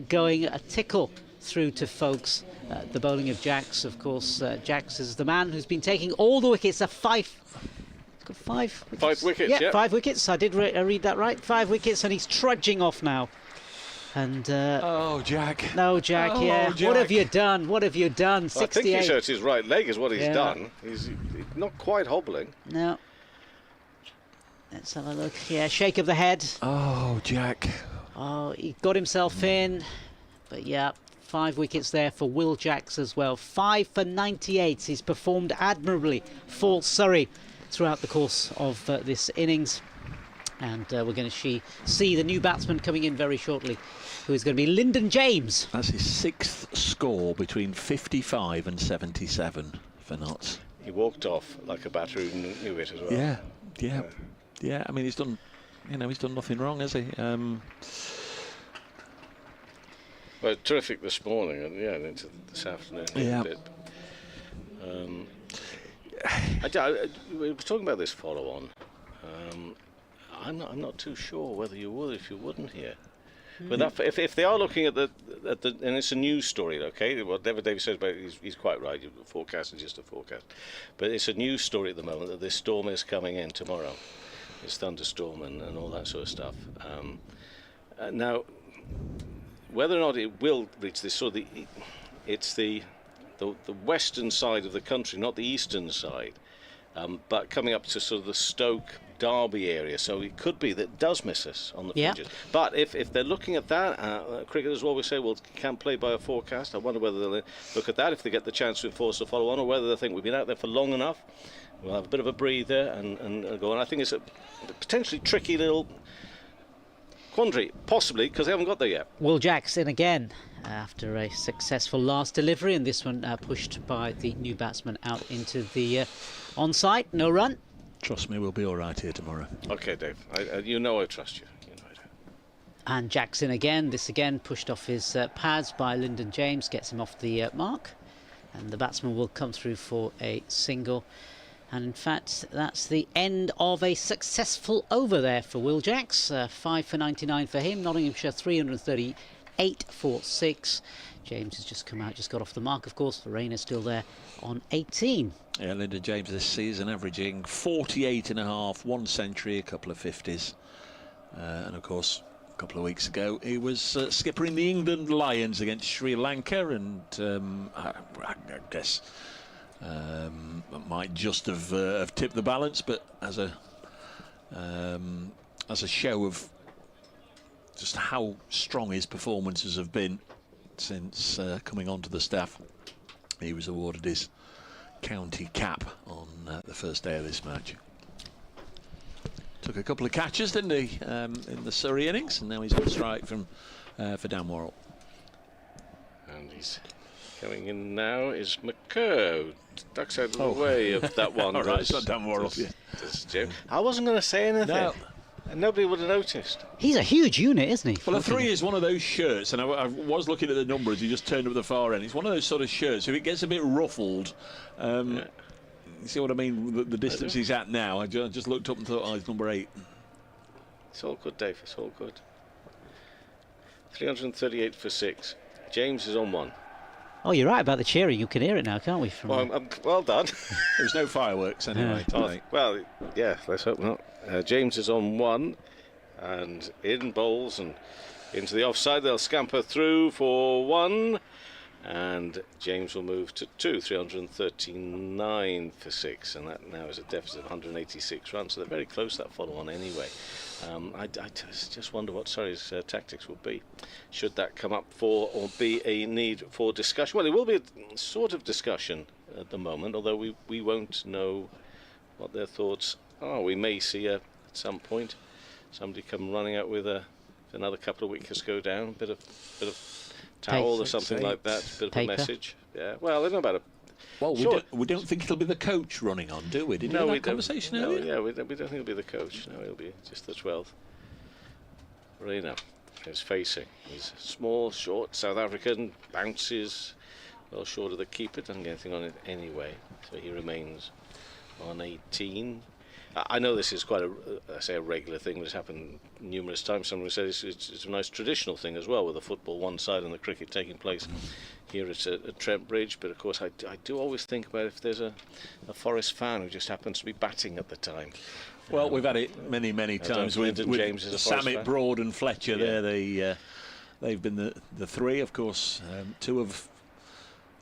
going a tickle through to folks. The bowling of Jax, of course. Jax is the man who's been taking all the wickets. He's got 5 wickets. 5 wickets, yeah. 5 wickets. I did read that right. 5 wickets, and he's trudging off now. And oh, Jack. No, Jack, Jack. What have you done? What have you done? 68. I think he showed his right leg is what he's done. He's not quite hobbling. No. Let's have a look. Yeah, shake of the head. Oh, Jack. Oh, he got himself in. But yeah, 5 wickets there for Will Jacks as well. 5 for 98. He's performed admirably for Surrey throughout the course of this innings. And we're going to see the new batsman coming in very shortly, who is going to be Lyndon James. That's his 6th score between 55 and 77 for Notts. He walked off like a batter who knew it as well. Yeah, I mean, he's done nothing wrong, has he? Well, terrific this morning, and into this afternoon a bit. We were talking about this follow-on. I'm not too sure whether you would if you wouldn't here. But that, if they are looking at the and it's a news story, okay. Whatever David says about it, he's quite right. A forecast is just a forecast, but it's a news story at the moment that this storm is coming in tomorrow. This thunderstorm and all that sort of stuff. Now, whether or not it will reach this, it's the western side of the country, not the eastern side, but coming up to sort of the Stoke, Derby area, so it could be that it does miss us on the fringes. But if they're looking at that, cricketers will always say, well, can't play by a forecast. I wonder whether they'll look at that if they get the chance to enforce the follow-on, or whether they think we've been out there for long enough, we'll have a bit of a breather and go on. I think it's a potentially tricky little quandary, possibly, because they haven't got there yet. Will Jacks in again after a successful last delivery, and this one pushed by the new batsman out into the onside. No run. Trust me, we'll be all right here tomorrow. Okay, Dave. You know I trust you. And Jackson again. This again pushed off his pads by Lyndon James. Gets him off the mark. And the batsman will come through for a single. And in fact, that's the end of a successful over there for Will Jacks. 5 for 99 for him. Nottinghamshire 338 for 6. James has just come out, just got off the mark, of course. Verena still there on 18. Yeah, Lyndon James this season averaging 48.5, 1 century, a couple of 50s. And of course, a couple of weeks ago, he was skippering the England Lions against Sri Lanka, and I guess might just have tipped the balance, but as a show of just how strong his performances have been since coming onto the staff, he was awarded his county cap on the first day of this match. Took a couple of catches, didn't he, in the Surrey innings, and now he's on strike from for Dan Worrell. And he's coming in now is McCann. Ducks out of the way of that one. All right, it's not Dan Worrell. I wasn't going to say anything. No. And nobody would have noticed. He's a huge unit, isn't he? Well, a 3 is one of those shirts, and I was looking at the number as he just turned up the far end. It's one of those sort of shirts. If it gets a bit ruffled, you see what I mean? The distance he's at now. I just looked up and thought, oh, he's number 8. It's all good, Dave. It's all good. 338 for 6. James is on 1. Oh, you're right about the cheering. You can hear it now, can't we? From well done. There's no fireworks anyway tonight. Well, yeah, let's hope not. James is on 1, and in bowls and into the offside. They'll scamper through for 1, and James will move to 2. 339 for 6, and that now is a deficit of 186 runs. So they're very close, that follow-on anyway. I just wonder what Surrey's tactics will be, should that come up for or be a need for discussion. Well, it will be a sort of discussion at the moment, although we won't know what their thoughts are. We may see at some point somebody come running out with another couple of wickets go down, a bit of towel or something like that, a bit of a message. Yeah, well, I don't know about it. Well, we don't think it'll be the coach running on, do we? Did you have that conversation earlier? Yeah, we don't think it'll be the coach. No, it'll be just the 12th. Reina is facing. He's small, short, South African, bounces well short of the keeper, doesn't get anything on it anyway, so he remains on 18. I know this is quite a regular thing, but it's happened numerous times. Someone said it's a nice traditional thing as well, with the football one side and the cricket taking place here at Trent Bridge. But of course, I do always think about if there's a Forest fan who just happens to be batting at the time. Well, we've had it many times with James is a Samet, Broad and Fletcher. Yeah. They've been the 3, of course. 2 have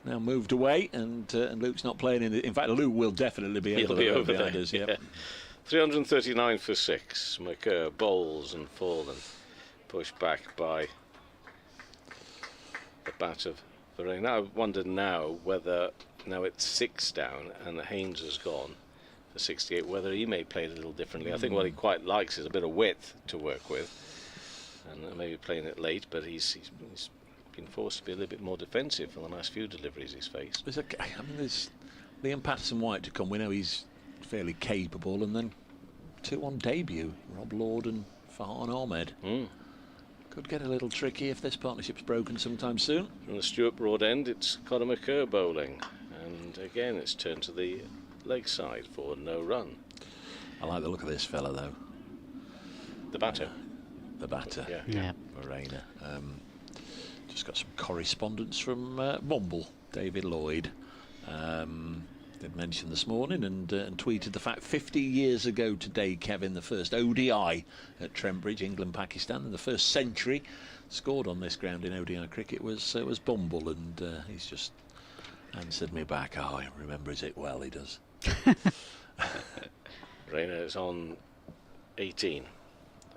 now moved away, and Luke's not playing in fact, Luke will definitely be able to over behind there. Us, yeah. 339 for 6. McCann bowls and fallen, pushed back by the bat of Verena. I wonder now whether, now it's 6 down and Haynes has gone for 68, whether he may play it a little differently. I think what he quite likes is a bit of width to work with, and maybe playing it late, but he's been forced to be a little bit more defensive for the last few deliveries he's faced. There's Liam Patterson-White to come. We know he's fairly capable, and then 2 on debut, Rob Lord and Farhan Ahmed. Could get a little tricky if this partnership's broken sometime soon. From the Stuart Broad end, it's Conor McCann bowling, and again it's turned to the leg side for no run. I like the look of this fella, though. The batter. the batter. Yeah. Morena. Just got some correspondence from Mumble, David Lloyd. Did mention this morning and tweeted the fact 50 years ago today, Kevin, the first ODI at Trent Bridge, England-Pakistan, in the first century scored on this ground in ODI cricket was Bumble, and he's just answered me back. Oh, he remembers it well, he does. Reina is on 18.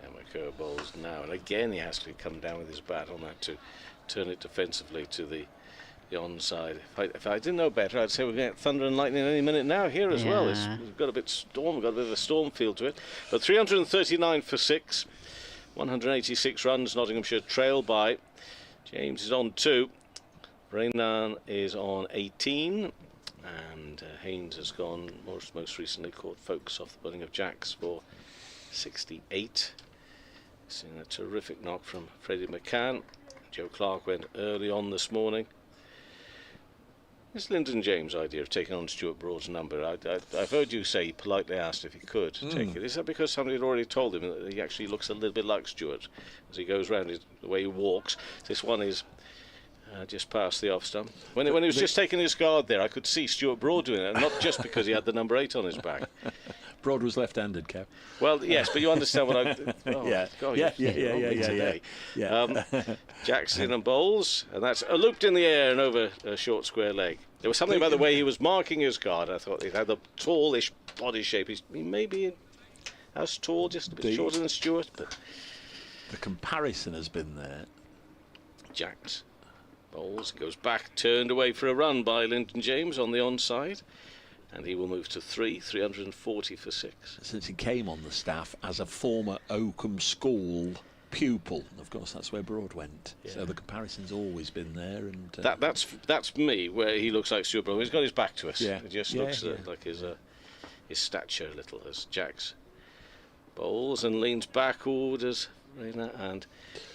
And McCann bowls now, and again he has to come down with his bat on that to turn it defensively to the onside. If I didn't know better, I'd say we're going to get thunder and lightning any minute now here as well. We've got a bit of a storm feel to it. But 339 for 6, 186 runs. Nottinghamshire trail by. James is on 2. Raynan is on 18, and Haynes has gone most recently caught focus off the bowling of Jacks for 68. Seeing a terrific knock from Freddie McCann. Joe Clarke went early on this morning. It's Lyndon James' idea of taking on Stuart Broad's number. I've heard you say he politely asked if he could take it. Is that because somebody had already told him that he actually looks a little bit like Stuart as he goes round the way he walks? This one is just past the off stump. When he was just taking his guard there, I could see Stuart Broad doing it, and not just because he had the number 8 on his back. Broad was left-handed, Kev. Well, yes, but you understand what I... Oh, yeah. God, Yeah. Jackson and bowls, and that's looped in the air and over a short square leg. There was something about the way he was marking his guard. I thought he had a tallish body shape. He may be as tall, just a bit shorter than Stuart, but... The comparison has been there. Jacks bowls, goes back, turned away for a run by Lyndon James on the onside. And he will move to 340 for 6. Since he came on the staff as a former Oakham School pupil, and of course that's where Broad went. Yeah. So the comparison's always been there. And that's me, where he looks like Stuart Broad. He's got his back to us. Yeah. He just looks like his stature a little as Jacks bowls and leans backward as Reina and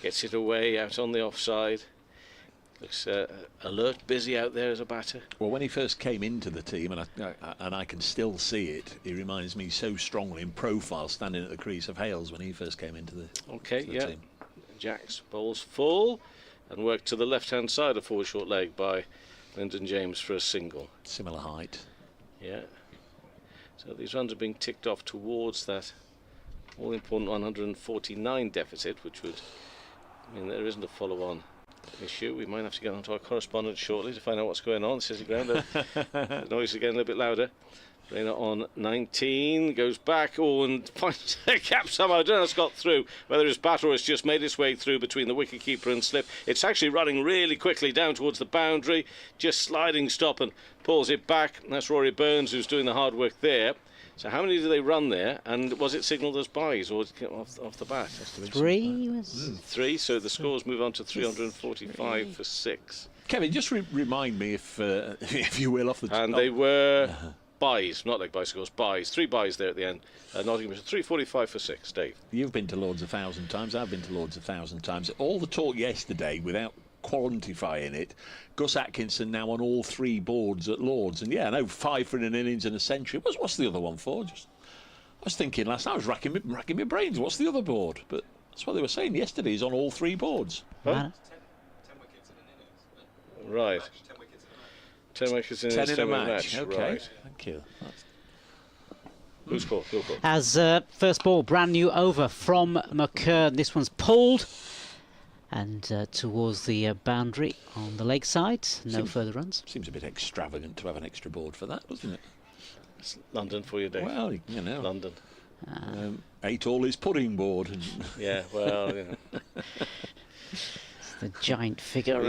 gets it away out on the offside. Looks alert, busy out there as a batter. Well, when he first came into the team, and I can still see it, he reminds me so strongly in profile, standing at the crease of Hales when he first came into the team. Jacks bowls full and worked to the left-hand side of forward short leg by Lyndon James for a single. Similar height. Yeah. So these runs are being ticked off towards that all-important 149 deficit, which would mean there isn't a follow-on issue. We might have to get onto our correspondent shortly to find out what's going on. This is the ground. The noise is getting a little bit louder. Reina on 19, goes back, and finds a gap somehow. I don't know how it's got through, whether his batter has just made its way through between the wicketkeeper and slip. It's actually running really quickly down towards the boundary, just sliding stop and pulls it back. That's Rory Burns who's doing the hard work there. So how many do they run there, and was it signalled as byes or off the bat? 3 3, so the scores move on to 345 for 6. Kevin, just remind me, if you will, off the top. And they were byes, not like bicycles, byes. 3 byes there at the end. Nottingham 345 for 6, Dave. You've been to Lords 1,000 times, I've been to Lords 1,000 times. All the talk yesterday, without quantifying it, Gus Atkinson now on all 3 boards at Lords, and I know 5 for an innings and a century. What's the other one for? I was thinking last night, I was racking my brains. What's the other board? But that's what they were saying yesterday. He's on all 3 boards. Huh? 10 wickets in an innings. Right. 10 wickets in 10 in a match. Okay. Right. Thank you. Who's called? As first ball, brand new over from McCann. This one's pulled. And towards the boundary on the leg side, no further runs. Seems a bit extravagant to have an extra board for that, doesn't it? It's London for you, Dave. Well, London. 8 all his pudding board. Yeah, well, It's the giant figure.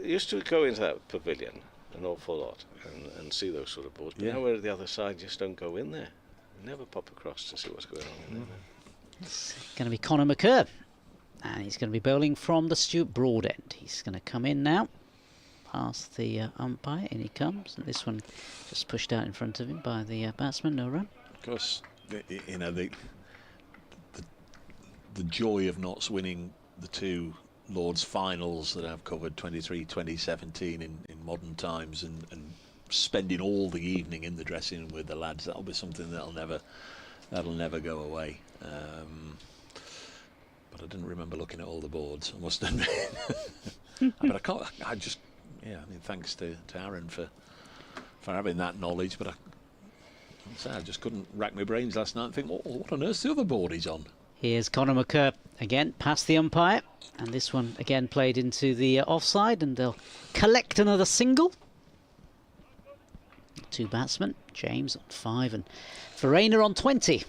Used to go into that pavilion an awful lot and see those sort of boards. But now we're at the other side, just don't go in there. Never pop across to see what's going on in there. It's going to be Conor McCann. And he's going to be bowling from the Stuart Broad end. He's going to come in now, past the umpire, in he comes. And this one just pushed out in front of him by the batsman, no run. Of course, the joy of not winning the 2 Lords finals that I've covered, 23, 2017 in modern times, and spending all the evening in the dressing room with the lads, that'll be something that'll never go away. but I didn't remember looking at all the boards, I must admit. But thanks to Aaron for having that knowledge, but I just couldn't rack my brains last night and think, what on earth's the other board he's on? Here's Conor McCann again, past the umpire, and this one again played into the offside, and they'll collect another single. 2 batsmen, James on 5 and Farina on 20.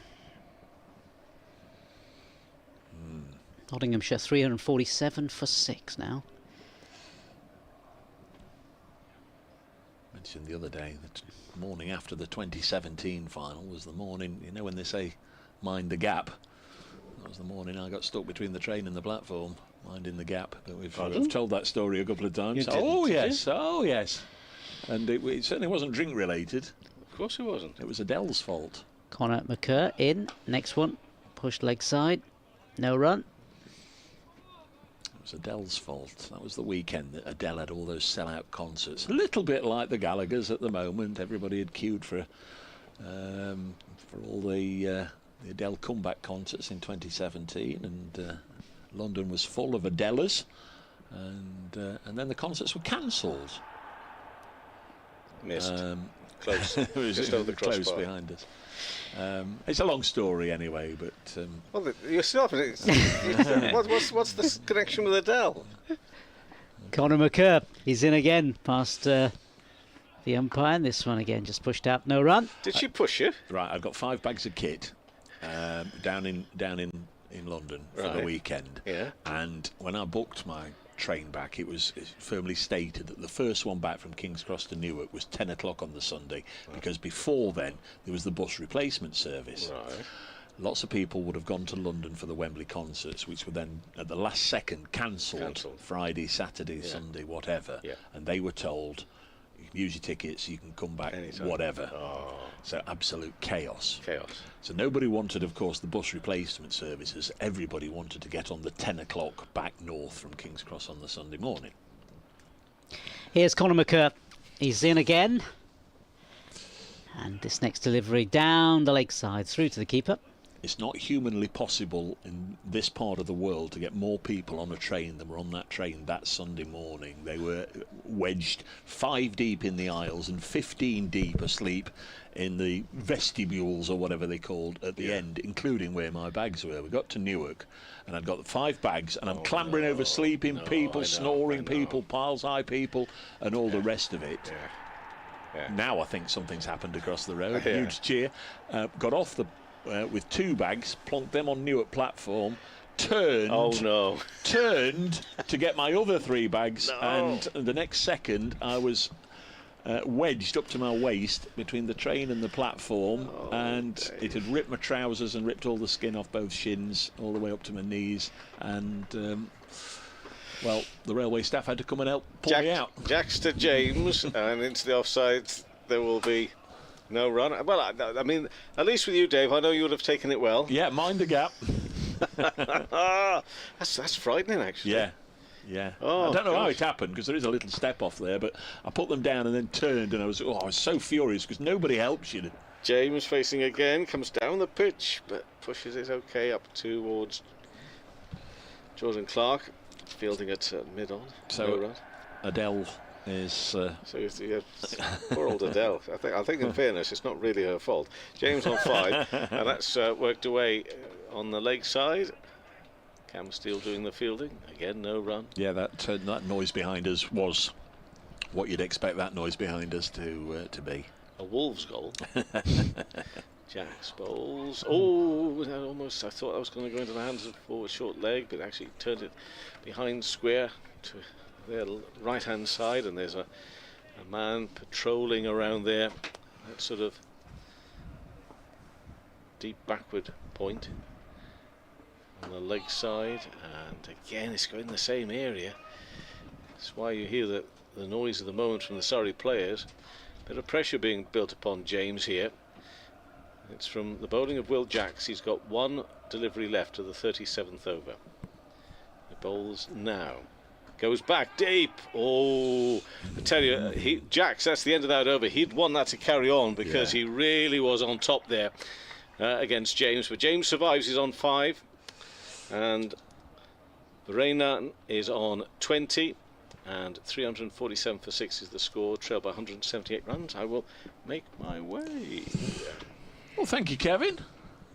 Nottinghamshire 347 for 6 now. Mentioned the other day, the morning after the 2017 final was the morning, you know, when they say mind the gap. That was the morning I got stuck between the train and the platform, minding the gap. But I've told that story a couple of times. Oh yes. And it certainly wasn't drink related. Of course it wasn't. It was Adele's fault. Conor McCann in, next one, pushed leg side, no run. It was Adele's fault. That was the weekend that Adele had all those sellout concerts. A little bit like the Gallaghers at the moment. Everybody had queued for all the Adele comeback concerts in 2017, and London was full of Adelers, and then the concerts were cancelled. Missed. Close. It was just over the close behind us. It's a long story anyway, but well, yourself. What's the connection with Adele? Conor McCann, he's in again past the umpire, and this one again just pushed out, no run. Did she push you? Right, I've got 5 bags of kit down in London for the weekend. Yeah. And when I booked my train back, it was firmly stated that the first one back from King's Cross to Newark was 10 o'clock on the Sunday, because before then there was the bus replacement service. Right. Lots of people would have gone to London for the Wembley concerts, which were then at the last second cancelled. Friday, Saturday, Sunday, whatever. Yeah. And they were told, you can use your tickets, you can come back, anytime. Whatever. So absolute chaos. So nobody wanted, of course, the bus replacement services. Everybody wanted to get on the 10 o'clock back north from King's Cross on the Sunday morning. Here's Conor McCann. He's in again. And this next delivery down the lakeside through to the keeper. It's not humanly possible in this part of the world to get more people on a train than were on that train that Sunday morning. They were wedged 5 deep in the aisles and 15 deep asleep in the vestibules or whatever they called at the end, including where my bags were. We got to Newark and I'd got 5 bags, and I'm clambering over sleeping people, snoring people, piles high people, and all the rest of it. Now I think something's happened across the road. Huge cheer. Got off the with 2 bags, plonked them on Newark platform, turned to get my other 3 bags, and the next second I was wedged up to my waist between the train and the platform, and it had ripped my trousers and ripped all the skin off both shins all the way up to my knees, and well, the railway staff had to come and help pull me out. Jacks to James, and into the offside there will be no run. Well, I mean, at least with you, Dave, I know you would have taken it well. Yeah, mind the gap. That's frightening, actually. Yeah. Oh, I don't know how it happened, because there is a little step off there, but I put them down and then turned, and I was so furious because nobody helps you. James facing again, comes down the pitch, but pushes it okay up towards Jordan Clarke, fielding it mid-on. So Adele is poor old Adele. I think in fairness, it's not really her fault. James on 5, and that's worked away on the leg side. Cam Steele doing the fielding again, no run. Yeah, that noise behind us was what you'd expect that noise behind us to be. A Wolves goal. Jacks bowls. Oh, almost! I thought I was going to go into the hands of forward short leg, but actually turned it behind square to their right-hand side, and there's a man patrolling around there. That sort of deep backward point on the leg side, and again it's going in the same area. That's why you hear the noise of the moment from the Surrey players. Bit of pressure being built upon James here. It's from the bowling of Will Jacks. He's got 1 delivery left to the 37th over. He bowls now. Goes back deep. Oh, I tell you, Jacks, that's the end of that over. He'd won that to carry on because he really was on top there against James. But James survives. He's on 5. And The rain is on 20, and 347 for 6 is the score, trailed by 178 runs. I will make my way. Well, thank you, Kevin.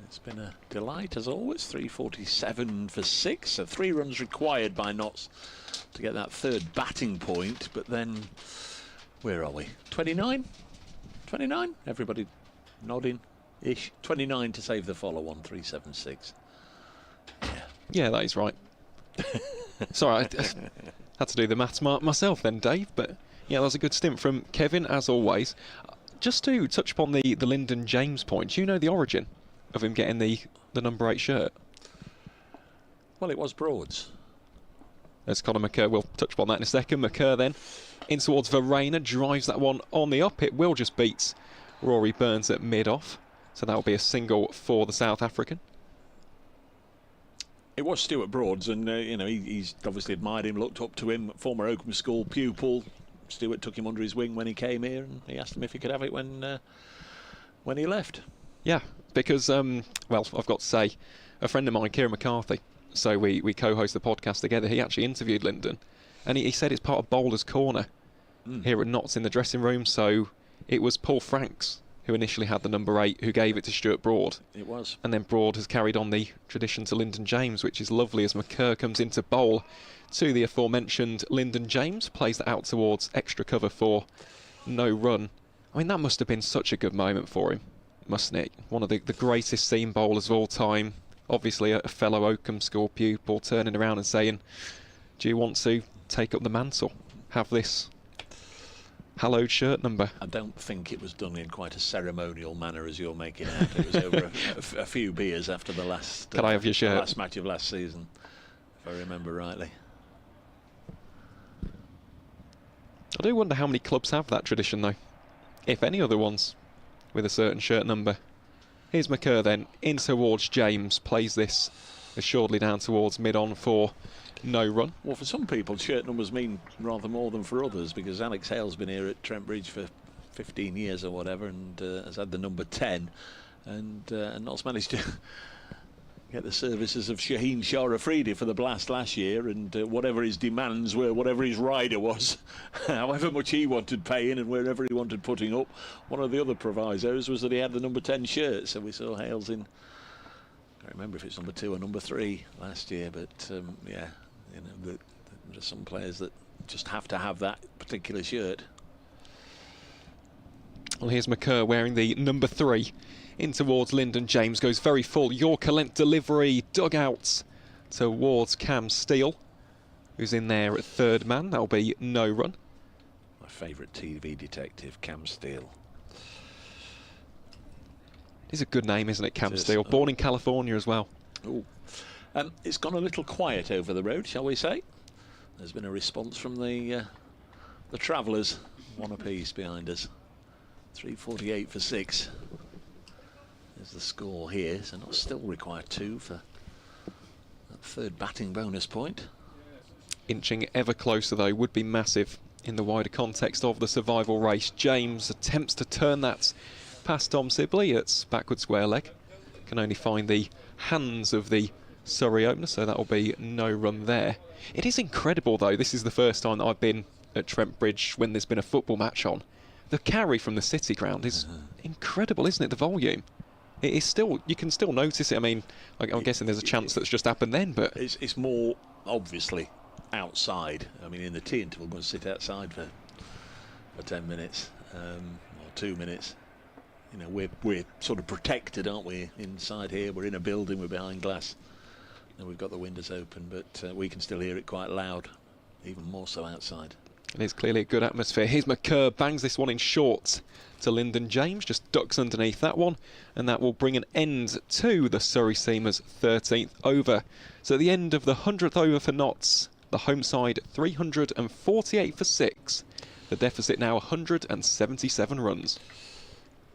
It's been a delight, as always. 347 for 6, so 3 runs required by Notts to get that third batting point. But then, where are we? 29? 29? Everybody nodding-ish. 29 to save the follow on 376. Yeah, that is right. Sorry, I had to do the maths myself then, Dave. But yeah, that was a good stint from Kevin, as always. Just to touch upon the Lyndon James point, do you know the origin of him getting the number 8 shirt? Well, it was Broads. As Conor McCurr, we'll touch upon that in a second. McCurr then in towards Verreina, drives that one on the up. It will just beat Rory Burns at mid-off. So that will be a single for the South African. It was Stuart Broads, and you know, he's obviously admired him, looked up to him, former Oakham School pupil. Stuart took him under his wing when he came here, and he asked him if he could have it when he left. Yeah, because, well, I've got to say, a friend of mine, Kieran McCarthy, so we co-host the podcast together, he actually interviewed Lyndon, and he said it's part of Bowler's Corner here at Notts in the dressing room, so it was Paul Franks who initially had the number 8, who gave it to Stuart Broad. It was. And then Broad has carried on the tradition to Lyndon James, which is lovely as McCurr comes into bowl to the aforementioned Lyndon James, plays that out towards extra cover for no run. I mean, that must have been such a good moment for him, mustn't it? One of the greatest seam bowlers of all time, obviously a fellow Oakham School pupil, turning around and saying, do you want to take up the mantle, have this hallowed shirt number? I don't think it was done in quite a ceremonial manner as you're making out. It was over a few beers after the last Can I have your shirt? Last match of last season, if I remember rightly. I do wonder how many clubs have that tradition though, if any other ones with a certain shirt number. Here's McCurr then in towards James, plays this assuredly down towards mid-on for no run. Well, for some people, shirt numbers mean rather more than for others, because Alex Hale's been here at Trent Bridge for 15 years or whatever, and has had the number 10, and Notts managed to get the services of Shaheen Shah Afridi for the Blast last year, and whatever his demands were, whatever his rider was, however much he wanted paying and wherever he wanted putting up, one of the other provisos was that he had the number 10 shirt, so we saw Hales in, I can't remember if it's number 2 or number 3 last year, but yeah, you know, there are some players that just have to have that particular shirt. Well, here's McCurr wearing the number 3 in towards Lyndon James, goes very full Yorker length delivery, dug out towards Cam Steele, who's in there at third man. That'll be no run. My favourite TV detective, Cam Steele. It's a good name, isn't it, Cam Steele? Born in California as well. Oh, it's gone a little quiet over the road, shall we say? There's been a response from the travellers, one apiece behind us. 348 for 6. There's the score here, so not still required 2 for that third batting bonus point. Inching ever closer though, would be massive in the wider context of the survival race. James attempts to turn that past Tom Sibley. It's backward square leg. Can only find the hands of the Surrey opener, so that'll be no run there. It is incredible though, this is the first time that I've been at Trent Bridge when there's been a football match on. The carry from the City ground is incredible, isn't it, the volume? It is still, you can still notice it. I mean, I'm guessing there's a chance that's just happened then, but it's more obviously outside. I mean, in the tea interval, we're going to sit outside for 10 minutes or 2 minutes. You know, we're sort of protected, aren't we? Inside here, we're in a building, we're behind glass, and we've got the windows open, but we can still hear it quite loud, even more so outside. It is clearly a good atmosphere. Here's McCurr, bangs this one in short to Lyndon James, just ducks underneath that one, and that will bring an end to the Surrey Seamers' 13th over. So at the end of the 100th over for Notts, the home side 348 for 6. The deficit now 177 runs.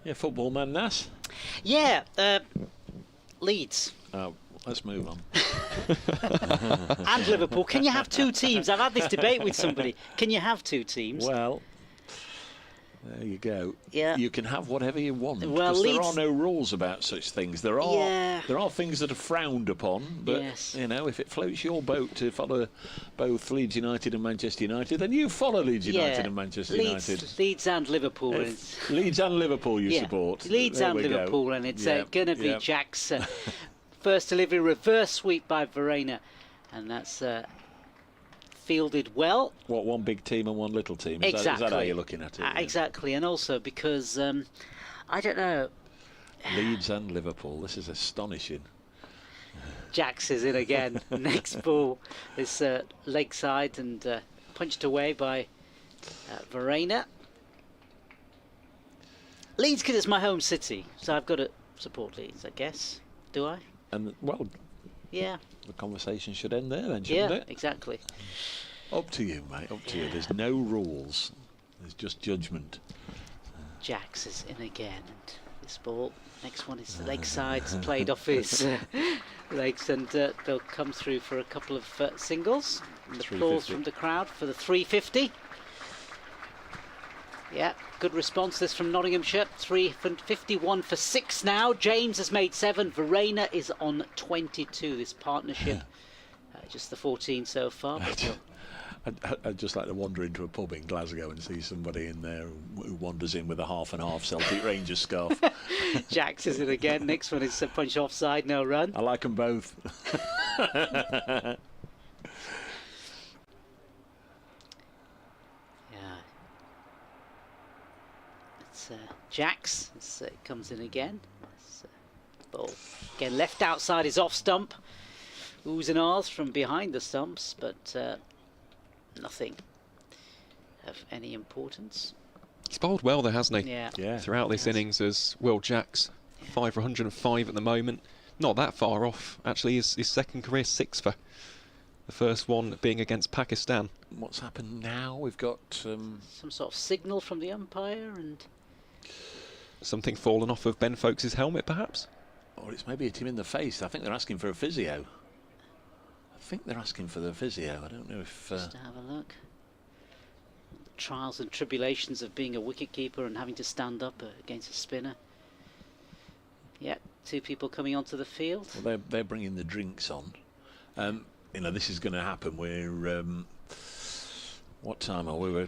Yeah, football man, Nas? Yeah, Leeds. Let's move on. And Liverpool. Can you have 2 teams? I've had this debate with somebody. Can you have 2 teams? Well, There you go. Yeah. You can have whatever you want. Well, because there are no rules about such things. There are things that are frowned upon, but you know, if it floats your boat to follow both Leeds United and Manchester United, then you follow Leeds United and Manchester United. Leeds and Liverpool. Leeds and Liverpool you support. Leeds and Liverpool, and it's going to be Jack's first delivery, reverse sweep by Verena, and that's fielded well. What, one big team and one little team? Exactly. Is that how you're looking at it? Exactly, and also because, I don't know. Leeds and Liverpool, this is astonishing. Jax is in again. Next ball is leg side and punched away by Verena. Leeds, because it's my home city, so I've got to support Leeds, I guess. Do I? And, well, yeah. The conversation should end there then, shouldn't it? Yeah, exactly. Up to you, mate, up to you. There's no rules. There's just judgment. Jax is in again, and this ball, next one is the leg side, played off his legs, and they'll come through for a couple of singles. And applause from the crowd for the 350. Yeah, good response this from Nottinghamshire. 351 for 6 now. James has made 7. Verena is on 22. This partnership, just the 14 so far. I'd just like to wander into a pub in Glasgow and see somebody in there who wanders in with a half and half Celtic Rangers scarf. Jax is it again. Next one is a punch offside, no run. I like them both. Jax comes in again. Ball again left outside his off stump. Oohs and ahs from behind the stumps, but nothing of any importance. He's bowled well there, hasn't he? Yeah. Throughout this innings as Will Jacks, 5 for 105 at the moment. Not that far off, actually. His second career 6 for. The first one being against Pakistan. What's happened now? We've got some sort of signal from the umpire and something fallen off of Ben Folkes' helmet, perhaps? Or it's maybe hit him in the face. I think they're asking for a physio. I don't know if... Just to have a look. The trials and tribulations of being a wicketkeeper and having to stand up against a spinner. Yeah, 2 people coming onto the field. Well, they're bringing the drinks on. You know, this is going to happen. We're... what time are we? We're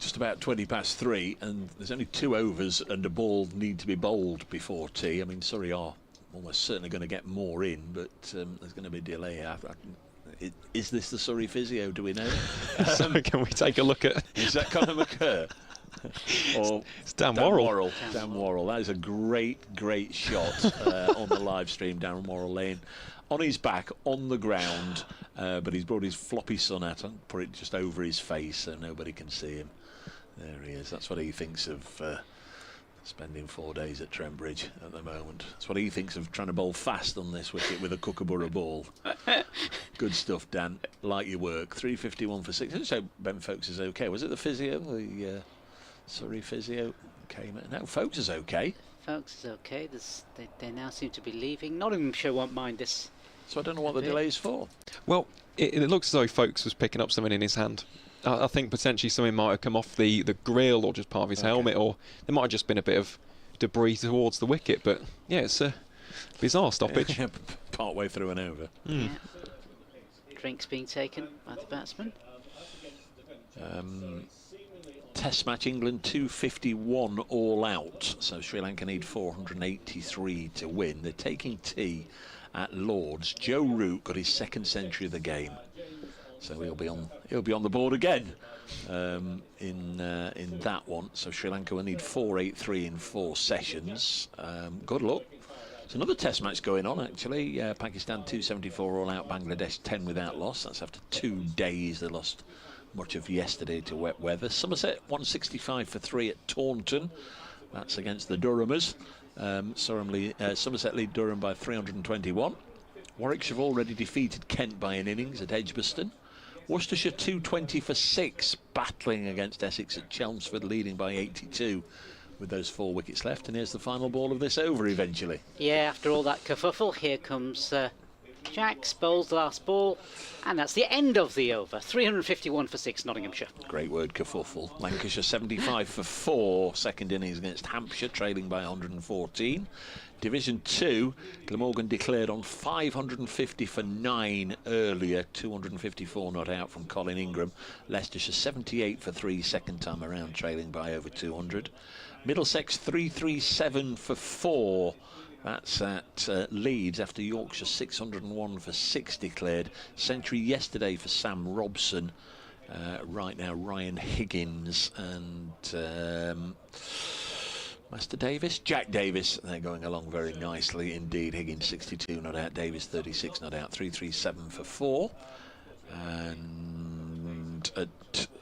just about 20 past 3, and there's only 2 overs and a ball need to be bowled before tea. I mean, Surrey are almost certainly going to get more in, but there's going to be a delay. Is this the Surrey physio? Do we know? Can we take a look at? Is that Conor McCurr? Or it's Dan Worrell. Dan Worrell. That is a great shot on the live stream. Dan Worrell laying on his back on the ground, but he's brought his floppy son out and put it just over his face so nobody can see him. There he is. That's what he thinks of spending 4 days at Trent Bridge at the moment. That's what he thinks of trying to bowl fast on this wicket with a Kookaburra ball. Good stuff, Dan. Like your work. 351 for 6. So Ben Folkes is okay. Was it the physio? The Surrey physio came in. No, Folkes is okay. Folkes is okay. They now seem to be leaving. Nottinghamshire won't mind this. So I don't know what the delay is for. Well, it looks as though Folkes was picking up something in his hand. I think potentially something might have come off the grill or just part of his helmet, or there might have just been a bit of debris towards the wicket. But yeah, it's a bizarre stoppage. Part way through and over. Yeah. Drinks being taken by the batsman. Test match England 251 all out. So Sri Lanka need 483 to win. They're taking tea at Lord's. Joe Root got his 2nd century of the game, so he'll be on the board again in that one. So Sri Lanka will need 483 in 4 sessions. Good luck. There's another test match going on actually. Pakistan 274 all out, Bangladesh 10 without loss. That's after 2 days. They lost much of yesterday to wet weather. Somerset 165 for 3 at Taunton. That's against the Durhamers. Somerset lead Durham by 321. Warwickshire have already defeated Kent by an innings at Edgbaston. Worcestershire 220 for 6, battling against Essex at Chelmsford, leading by 82 with those 4 wickets left. And here's the final ball of this over eventually. Yeah, after all that kerfuffle, here comes Jacks bowls the last ball, and that's the end of the over. 351 for 6, Nottinghamshire. Great word, kerfuffle. Lancashire 75 for 4, second innings against Hampshire, trailing by 114. Division 2, Glamorgan declared on 550 for 9 earlier, 254 not out from Colin Ingram. Leicestershire 78 for 3, second time around, trailing by over 200. Middlesex 337 for 4. That's at Leeds after Yorkshire 601 for 6 declared. Century yesterday for Sam Robson. Right now Ryan Higgins and Master Davis, Jack Davis. They're going along very nicely indeed. Higgins 62 not out, Davis 36 not out, 337 for 4. And at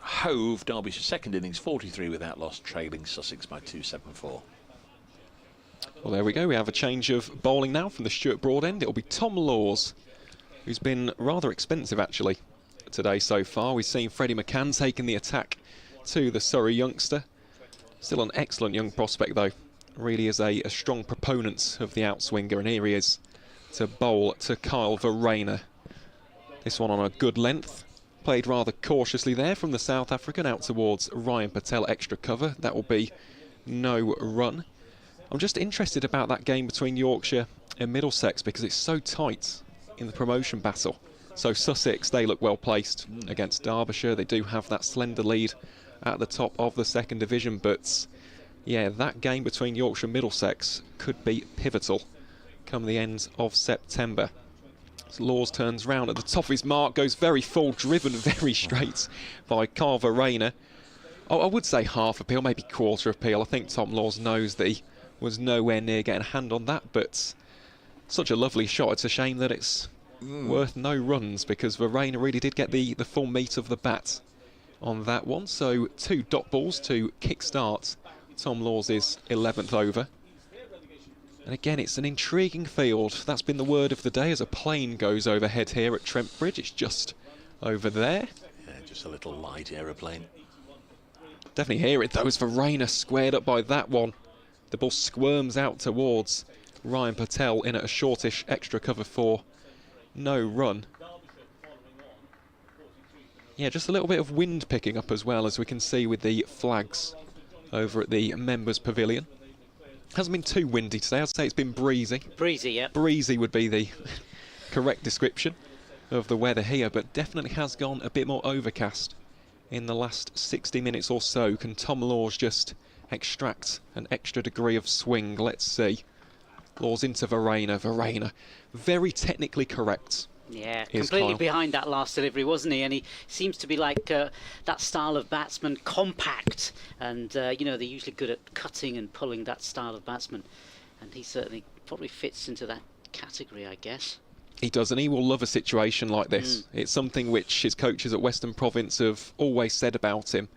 Hove, Derbyshire second innings 43 without loss, trailing Sussex by 274. Well, there we go. We have a change of bowling now from the Stuart Broad end. It'll be Tom Laws, who's been rather expensive actually today so far. We've seen Freddie McCann taking the attack to the Surrey youngster. Still an excellent young prospect though. Really is a strong proponent of the outswinger, and here he is to bowl to Kyle Verreynne. This one on a good length. Played rather cautiously there from the South African out towards Ryan Patel, extra cover. That will be no run. I'm just interested about that game between Yorkshire and Middlesex because it's so tight in the promotion battle. So Sussex, they look well placed against Derbyshire. They do have that slender lead at the top of the second division, but yeah, that game between Yorkshire and Middlesex could be pivotal come the end of September. So Laws turns round at the top of his mark, goes very full, driven very straight by Kyle Verreynne. Oh, I would say half a peel, maybe quarter of peel. I think Tom Laws knows that he was nowhere near getting a hand on that, but such a lovely shot. It's a shame that it's worth no runs because Verreynne really did get the full meat of the bat on that one. So 2 dot balls to kickstart Tom Laws' 11th over. And again, it's an intriguing field. That's been the word of the day as a plane goes overhead here at Trent Bridge. It's just over there. Yeah, just a little light aeroplane. Definitely hear it though as Verreynne squared up by that one. The ball squirms out towards Ryan Patel in at a shortish extra cover for no run. Yeah, just a little bit of wind picking up as well, as we can see with the flags over at the members' pavilion. Hasn't been too windy today. I'd say it's been breezy. Breezy, yeah. Breezy would be the correct description of the weather here, but definitely has gone a bit more overcast in the last 60 minutes or so. Can Tom Laws just extract an extra degree of swing? Let's see. Laws into Verreynne. Verreynne, very technically correct. Yeah, completely behind that last delivery, wasn't he? And he seems to be like that style of batsman, compact. And, you know, they're usually good at cutting and pulling, that style of batsman. And he certainly probably fits into that category, I guess. He does, and he will love a situation like this. It's something which his coaches at Western Province have always said about him.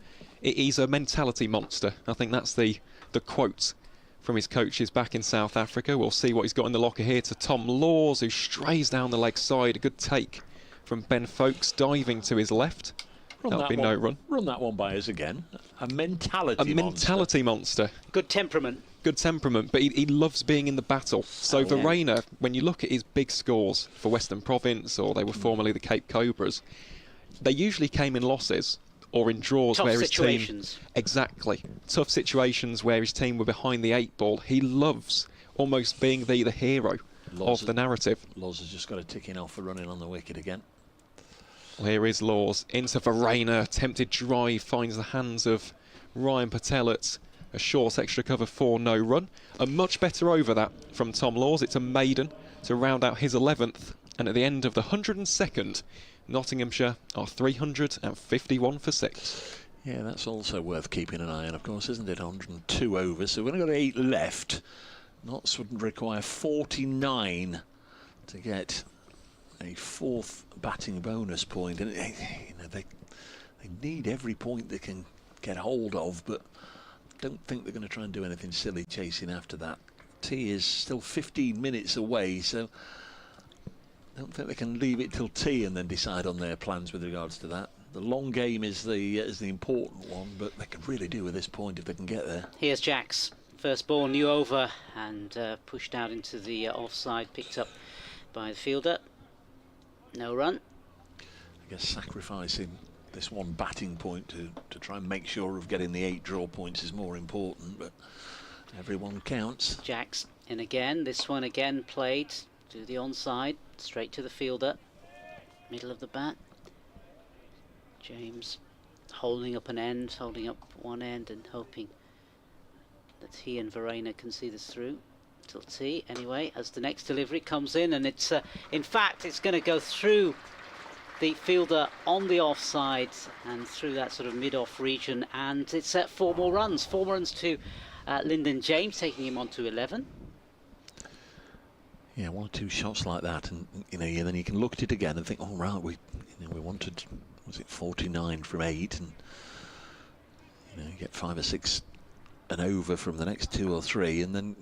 He's a mentality monster. I think that's the quote from his coaches back in South Africa. We'll see what he's got in the locker here to Tom Laws, who strays down the leg side. A good take from Ben Folkes, diving to his left. That'll be no run. Run that one by us again. A mentality monster. A mentality monster. Good temperament. Good temperament, but he loves being in the battle. So Verreynne, when you look at his big scores for Western Province, or they were formerly the Cape Cobras, they usually came in losses or in draws tough where his situations. team... Exactly. Tough situations where his team were behind the 8 ball. He loves almost being the hero of the narrative. Laws has just got a ticking off for running on the wicket again. Well, here is Laws into Verreynne. Attempted drive finds the hands of Ryan Patel at a short extra cover for no run. A much better over that from Tom Laws. It's a maiden to round out his 11th. And at the end of the 102nd, Nottinghamshire are 351 for 6. Yeah, that's also worth keeping an eye on, of course, isn't it? 102 overs, so we've only got 8 left. Notts would require 49 to get a 4th batting bonus point. And you know, they need every point they can get hold of, but don't think they're going to try and do anything silly chasing after that. Tea is still 15 minutes away, so don't think they can leave it till tea and then decide on their plans with regards to that. The long game is the important one, but they could really do with this point if they can get there. Here's Jack's first ball, new over, and pushed out into the offside, picked up by the fielder. No run. I guess sacrificing this one batting point to try and make sure of getting the 8 draw points is more important, but everyone counts. Jacks in again. This one again played to the onside, straight to the fielder, middle of the bat. James holding up one end and hoping that he and Verena can see this through till T. Anyway, as the next delivery comes in, and it's in fact it's going to go through the fielder on the offside and through that sort of mid-off region, and it's 4 more runs. 4 runs to Lyndon James, taking him on to 11. Yeah, 1 or 2 shots like that, and then you can look at it again and think, oh right, we wanted, was it 49 from 8, and you get 5 or 6 and over from the next 2 or 3, and then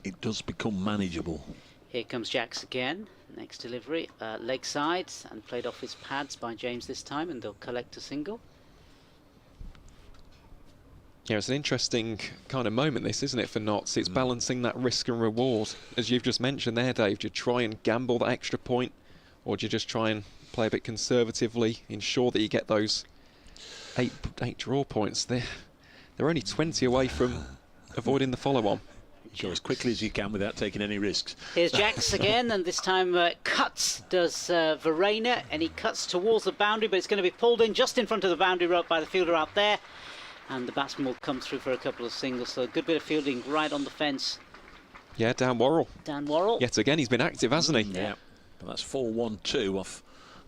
it does become manageable. Here comes Jacks again. Next delivery, leg side, and played off his pads by James this time, and they'll collect a single. Yeah, it's an interesting kind of moment, this, isn't it, for Notts? It's balancing that risk and reward. As you've just mentioned there, Dave, do you try and gamble that extra point, or do you just try and play a bit conservatively, ensure that you get those 8 draw points? They're only 20 away from avoiding the follow-on. Go as quickly as you can without taking any risks. Here's Jacks again, and this time cuts does Verena, and he cuts towards the boundary, but it's going to be pulled in just in front of the boundary rope by the fielder out there, and the batsman will come through for a couple of singles. So a good bit of fielding right on the fence. Yeah, Dan Worrell. Dan Worrell. Yet again, he's been active, hasn't he? Yeah, but that's 4-1-2 off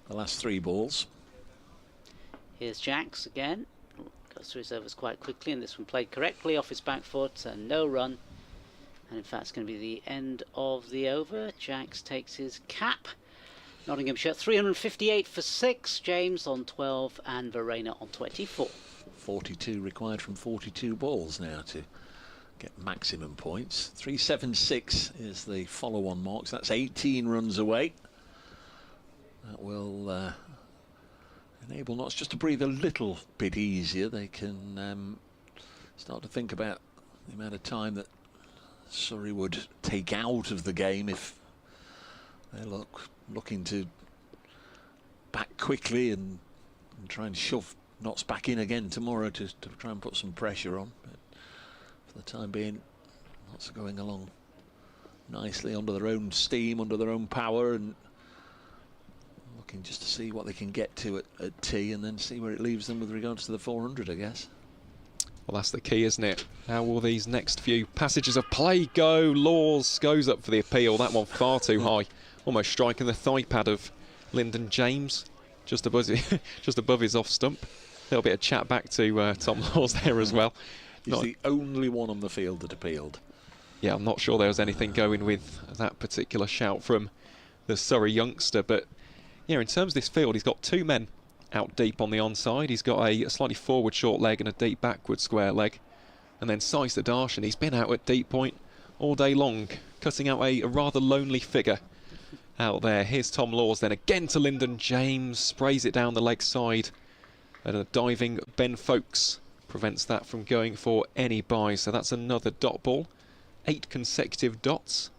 the last 3 balls. Here's Jacks again. Goes through his overs quite quickly, and this one played correctly off his back foot, and no run. And in fact, it's going to be the end of the over. Jacks takes his cap. Nottinghamshire 358 for 6. James on 12 and Verena on 24. 42 required from 42 balls now to get maximum points. 376 is the follow-on mark. So that's 18 runs away. That will enable Notts just to breathe a little bit easier. They can start to think about the amount of time that Surrey would take out of the game if they're looking to back quickly and try and shove Notts back in again tomorrow to try and put some pressure on. But for the time being, Notts are going along nicely under their own steam, under their own power, and looking just to see what they can get to at T, and then see where it leaves them with regards to the 400, I guess. Well, that's the key, isn't it? How will these next few passages of play go? Laws goes up for the appeal. That one far too high. Almost striking the thigh pad of Lyndon James. Just above his off stump. A little bit of chat back to Tom Laws there as well. He's the only one on the field that appealed. Yeah, I'm not sure there was anything going with that particular shout from the Surrey youngster. But yeah, in terms of this field, he's got 2 men out deep on the onside. He's got a slightly forward short leg and a deep backward square leg. And then Saisa Darshan, he's been out at deep point all day long, cutting out a rather lonely figure out there. Here's Tom Laws then again to Lyndon James, sprays it down the leg side, and a diving Ben Folkes prevents that from going for any buys. So that's another dot ball. 8 consecutive dots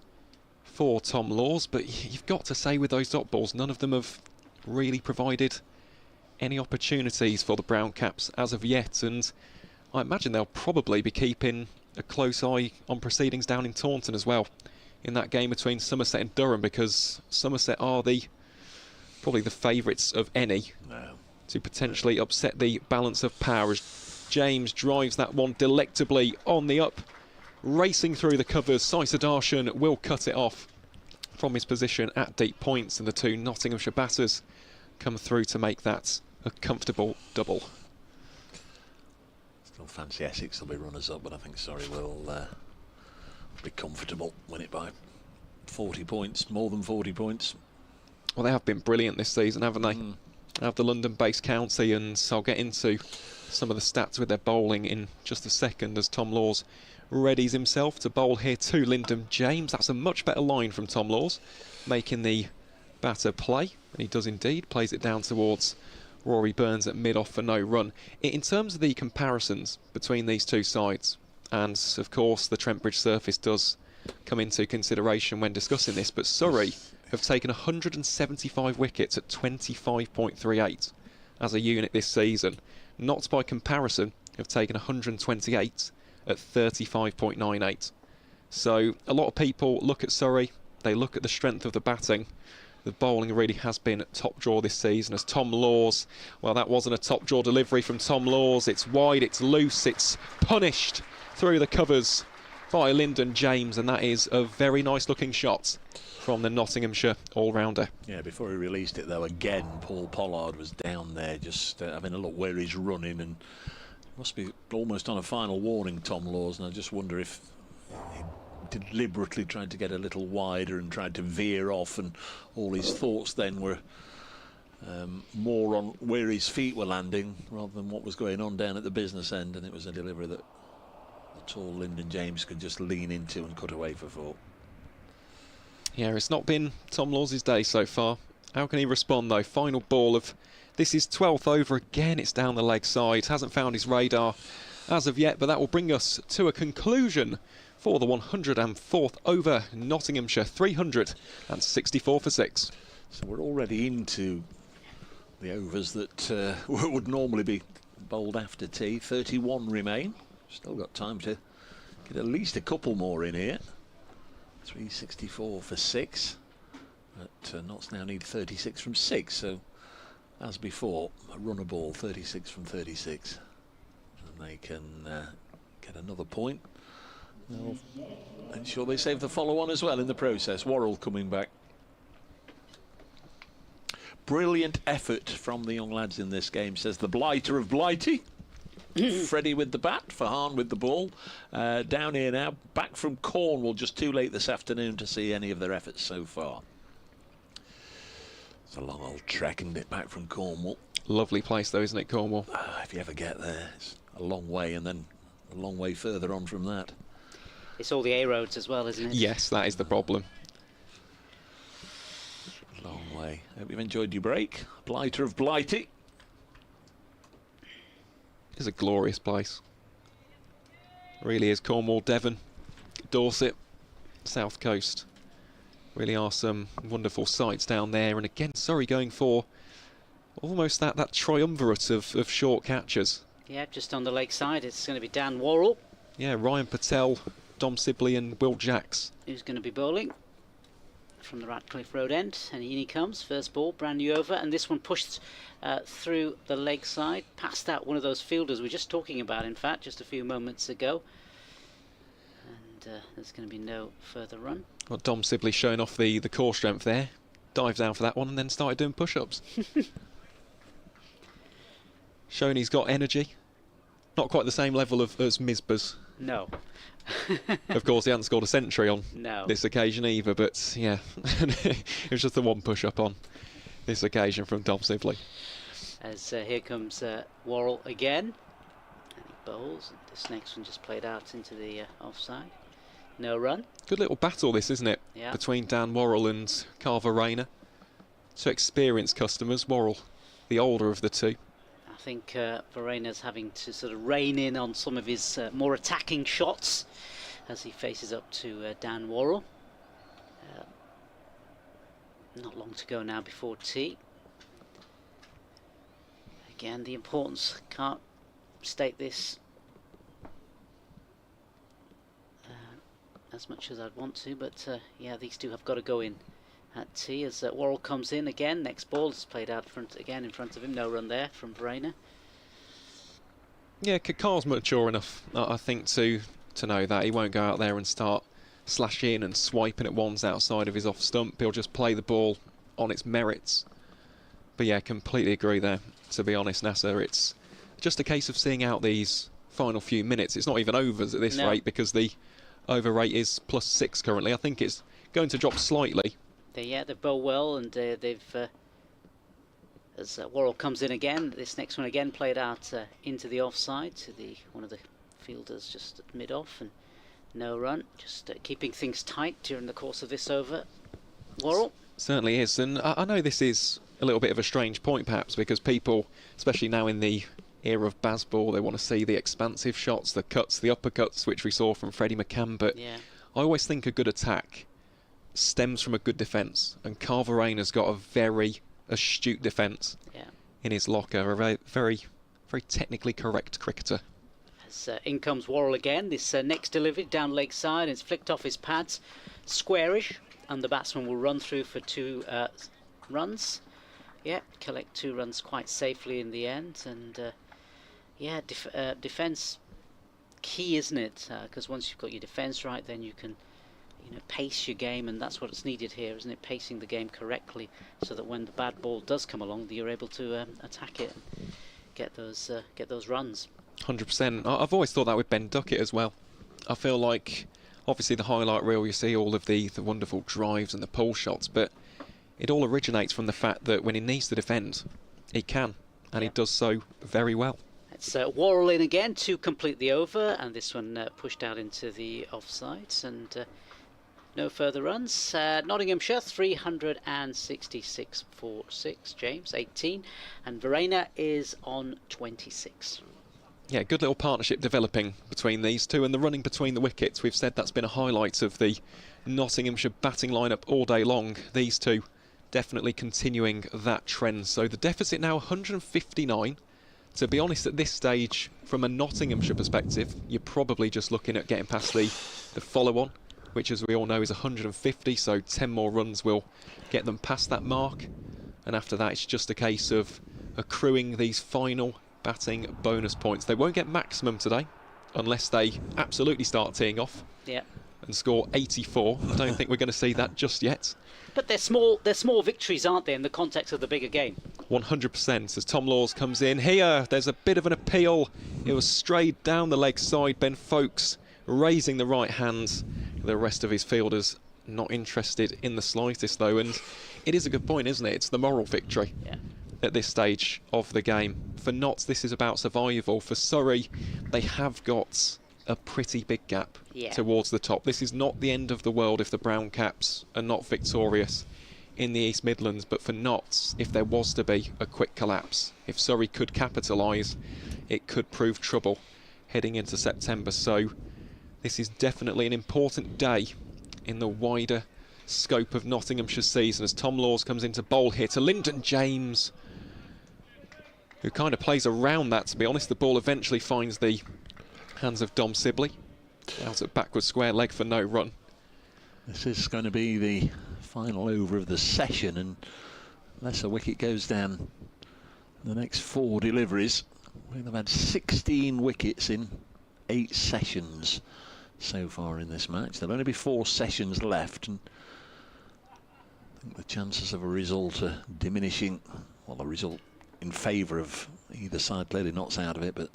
for Tom Laws, but you've got to say with those dot balls, none of them have really provided any opportunities for the Brown Caps as of yet, and I imagine they'll probably be keeping a close eye on proceedings down in Taunton as well in that game between Somerset and Durham, because Somerset are probably the favourites of any to potentially upset the balance of power, as James drives that one delectably on the up, racing through the covers. Saisa Darshan will cut it off from his position at deep points, and the 2 Nottinghamshire batters come through to make that a comfortable double. Still fancy Essex will be runners-up, but I think Surrey will be comfortable, win it by 40 points, more than 40 points. Well, they have been brilliant this season, haven't they? They have the London-based county, and I'll get into some of the stats with their bowling in just a second as Tom Laws readies himself to bowl here to Lyndon James. That's a much better line from Tom Laws, making the batter play, and he does indeed, plays it down towards Rory Burns at mid-off for no run. In terms of the comparisons between these 2 sides, and of course the Trent Bridge surface does come into consideration when discussing this, but Surrey have taken 175 wickets at 25.38 as a unit this season. Notts, by comparison, have taken 128 at 35.98. So a lot of people look at Surrey, they look at the strength of the batting. The bowling really has been top draw this season, as Tom Laws, well, that wasn't a top draw delivery from Tom Laws. It's wide, it's loose, it's punished through the covers by Lyndon James, and that is a very nice looking shot from the Nottinghamshire all-rounder. Yeah, before he released it though, again Paul Pollard was down there just having a look where he's running, and must be almost on a final warning, Tom Laws, and I just wonder if he deliberately tried to get a little wider and tried to veer off, and all his thoughts then were more on where his feet were landing rather than what was going on down at the business end, and it was a delivery that the tall Lyndon James could just lean into and cut away for 4. Yeah, it's not been Tom Laws' day so far. How can he respond though? Final ball of this is 12th over again. It's down the leg side. Hasn't found his radar as of yet, but that will bring us to a conclusion for the 104th over. Nottinghamshire 364 for 6. So we're already into the overs that would normally be bowled after tea. 31 remain. Still got time to get at least a couple more in here. 364 for 6. But Notts now need 36 from 6. So as before, a runner ball, 36 from 36. And they can get another point. They'll ensure they save the follow-on as well in the process. Worrell coming back. Brilliant effort from the young lads in this game, says the blighter of Blighty. Freddie with the bat, Farhan with the ball. Down here now, back from Cornwall, just too late this afternoon to see any of their efforts so far. It's a long old trek, isn't it, back from Cornwall. Lovely place though, isn't it, Cornwall? If you ever get there, it's a long way, and then a long way further on from that. It's all the A roads as well, isn't it? Yes, that is the problem. Long way. Hope you've enjoyed your break. Blighter of Blighty. It's a glorious place. Really is. Cornwall, Devon, Dorset, South Coast. Really are some wonderful sights down there. And again, Surrey going for almost that triumvirate of short catchers. Yeah, just on the leg side, it's going to be Dan Worrell. Yeah, Ryan Patel, Dom Sibley and Will Jacks. Who's going to be bowling from the Ratcliffe Road end, and in he comes. First ball, brand new over, and this one pushed through the leg side, past out one of those fielders we were just talking about, in fact, just a few moments ago. And there's going to be no further run. Well, Dom Sibley showing off the core strength there. Dived down for that one and then started doing push-ups. Showing he's got energy. Not quite the same level as Misbah's. No. Of course, he hasn't scored a century on No. this occasion either, but yeah, it was just the one push-up on this occasion from Dom Sibley. As here comes Worrell again, and he bowls. And this next one just played out into the offside. No run. Good little battle this, isn't it? Yeah. Between Dan Worrell and Carver Rayner. Two experienced customers. Worrell, the older of the two. I think Varana's having to sort of rein in on some of his more attacking shots as he faces up to Dan Worrell. Not long to go now before tea. Again, the importance, can't state this as much as I'd want to, but yeah, these two have got to go in at tea as Worrell comes in again. Next ball is played out in front of him. No run there from Varana. Yeah, Carr's mature enough, I think, to know that he won't go out there and start slashing and swiping at ones outside of his off stump. He'll just play the ball on its merits. But yeah, completely agree there. To be honest, Nasser, it's just a case of seeing out these final few minutes. It's not even overs at this rate, because the over rate is +6 currently. I think it's going to drop slightly. They bowl well, and they've as Worrell comes in again, this next one again played out into the offside to one of the fielders just at mid-off, and no run. Just keeping things tight during the course of this over. Worrell. Certainly is, and I know this is a little bit of a strange point perhaps, because people, especially now in the era of Bazball, they want to see the expansive shots, the cuts, the uppercuts, which we saw from Freddie McCann, but yeah. I always think a good attack stems from a good defence, and Carver Rayner's got a very astute defence in his locker, a very technically correct cricketer. As in comes Worrell again, this next delivery down leg side, it's flicked off his pads, squarish, and the batsman will run through for 2 runs. Yeah, collect 2 runs quite safely in the end, and defence key, isn't it? Because once you've got your defence right, then you can pace your game, and that's what's needed here, isn't it? Pacing the game correctly so that when the bad ball does come along, you're able to attack it and get those runs. 100%. I've always thought that with Ben Duckett as well. I feel like, obviously, the highlight reel, you see all of the wonderful drives and the pull shots, but it all originates from the fact that when he needs to defend, he can, and he does so very well. It's Worrell in again to complete the over, and this one pushed out into the offsides, and no further runs. Nottinghamshire 366 for 6, James 18, and Verena is on 26. Yeah, good little partnership developing between these two, and the running between the wickets, we've said that's been a highlight of the Nottinghamshire batting lineup all day long. These two definitely continuing that trend. So the deficit now 159. To be honest, at this stage, from a Nottinghamshire perspective, you're probably just looking at getting past the follow-on, which, as we all know, is 150, so 10 more runs will get them past that mark. And after that, it's just a case of accruing these final batting bonus points. They won't get maximum today, unless they absolutely start teeing off and score 84. I don't think we're going to see that just yet. But they're small victories, aren't they, in the context of the bigger game? 100%. As Tom Laws comes in here, there's a bit of an appeal. It was strayed down the leg side. Ben Folkes raising the right hand. The rest of his fielders not interested in the slightest, though. And it is a good point, isn't it? It's the moral victory at this stage of the game. For Notts, this is about survival. For Surrey, they have got a pretty big gap towards the top. This is not the end of the world if the Brown Caps are not victorious in the East Midlands, but for Notts, if there was to be a quick collapse, if Surrey could capitalise, it could prove trouble heading into September. So this is definitely an important day in the wider scope of Nottinghamshire's season, as Tom Laws comes into bowl here to Lyndon James, who kind of plays around that, to be honest. The ball eventually finds the hands of Dom Sibley, out at backward square leg for no run. This is going to be the final over of the session, and unless a wicket goes down the next 4 deliveries, we'll have had 16 wickets in 8 sessions so far in this match. There'll only be 4 sessions left, and I think the chances of a result are diminishing. Well, a result in favour of either side, clearly Notts out of it, but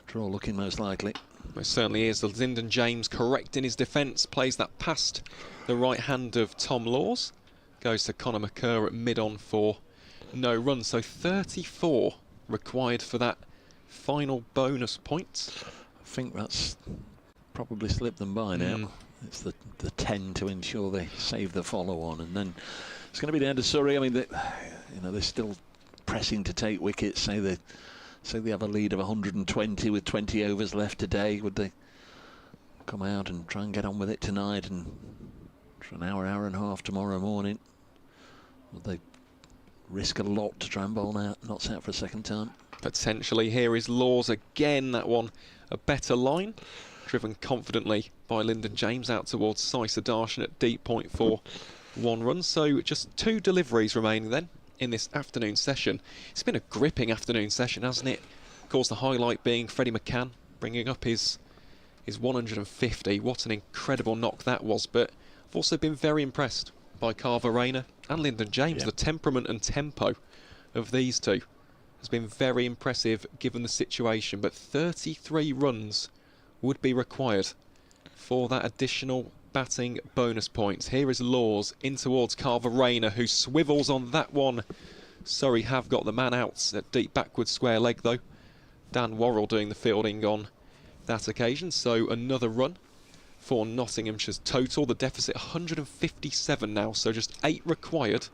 draw looking most likely. Most certainly is. Lyndon James correct in his defence, plays that past the right hand of Tom Laws, goes to Conor McCurr at mid-on for no run. So 34 required for that final bonus point. I think that's probably slipped them by now. It's the 10 to ensure they save the follow-on, and then it's going to be the end of Surrey. I mean, they're still pressing to take wickets. Say they have a lead of 120 with 20 overs left today. Would they come out and try and get on with it tonight, and for an hour and a half tomorrow morning? Would they risk a lot to try and bowl out, Notts out for a second time? Potentially. Here is Laws again. That one a better line, driven confidently by Lyndon James out towards Sai Sudarshan at deep point for 1 run. So just 2 deliveries remaining then in this afternoon session. It's been a gripping afternoon session, hasn't it? Of course, the highlight being Freddie McCann bringing up his 150. What an incredible knock that was. But I've also been very impressed by Carver Rayner and Lyndon James. The temperament and tempo of these two has been very impressive given the situation. But 33 runs would be required for that additional batting bonus points. Here is Laws in towards Carver Rayner, who swivels on that one. Surrey have got the man out at deep backward square leg, though. Dan Worrell doing the fielding on that occasion. So another run for Nottinghamshire's total. The deficit 157 now, so just 8 required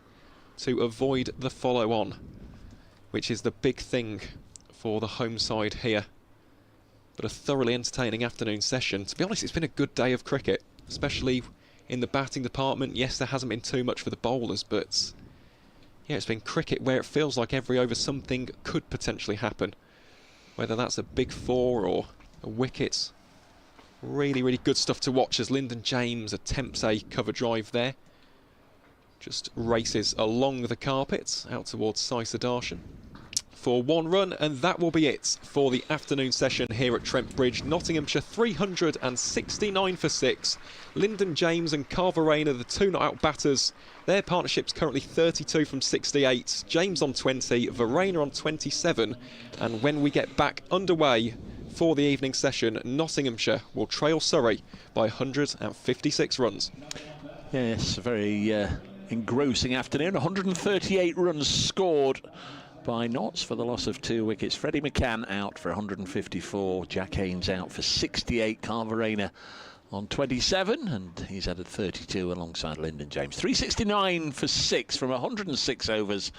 to avoid the follow-on, which is the big thing for the home side here. But a thoroughly entertaining afternoon session. To be honest, it's been a good day of cricket, especially in the batting department. Yes, there hasn't been too much for the bowlers, but yeah, it's been cricket where it feels like every over something could potentially happen. Whether that's a big four or a wicket. Really, really good stuff to watch as Lyndon James attempts a cover drive there. Just races along the carpet out towards Sai Sudarshan for 1 run, and that will be it for the afternoon session here at Trent Bridge. Nottinghamshire 369 for 6. Lyndon James and Carver Rain are the 2 not-out batters. Their partnership's currently 32 from 68. James on 20, Verena on 27, and when we get back underway for the evening session, Nottinghamshire will trail Surrey by 156 runs. Yes, a very engrossing afternoon. 138 runs scored by Notts for the loss of 2 wickets. Freddie McCann out for 154. Jack Haynes out for 68. Carver Rainer on 27, and he's added 32 alongside Lyndon James. 369 for 6 from 106 overs.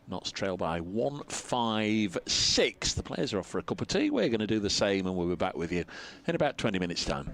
Notts trail by 156. The players are off for a cup of tea. We're going to do the same, and we'll be back with you in about 20 minutes' time.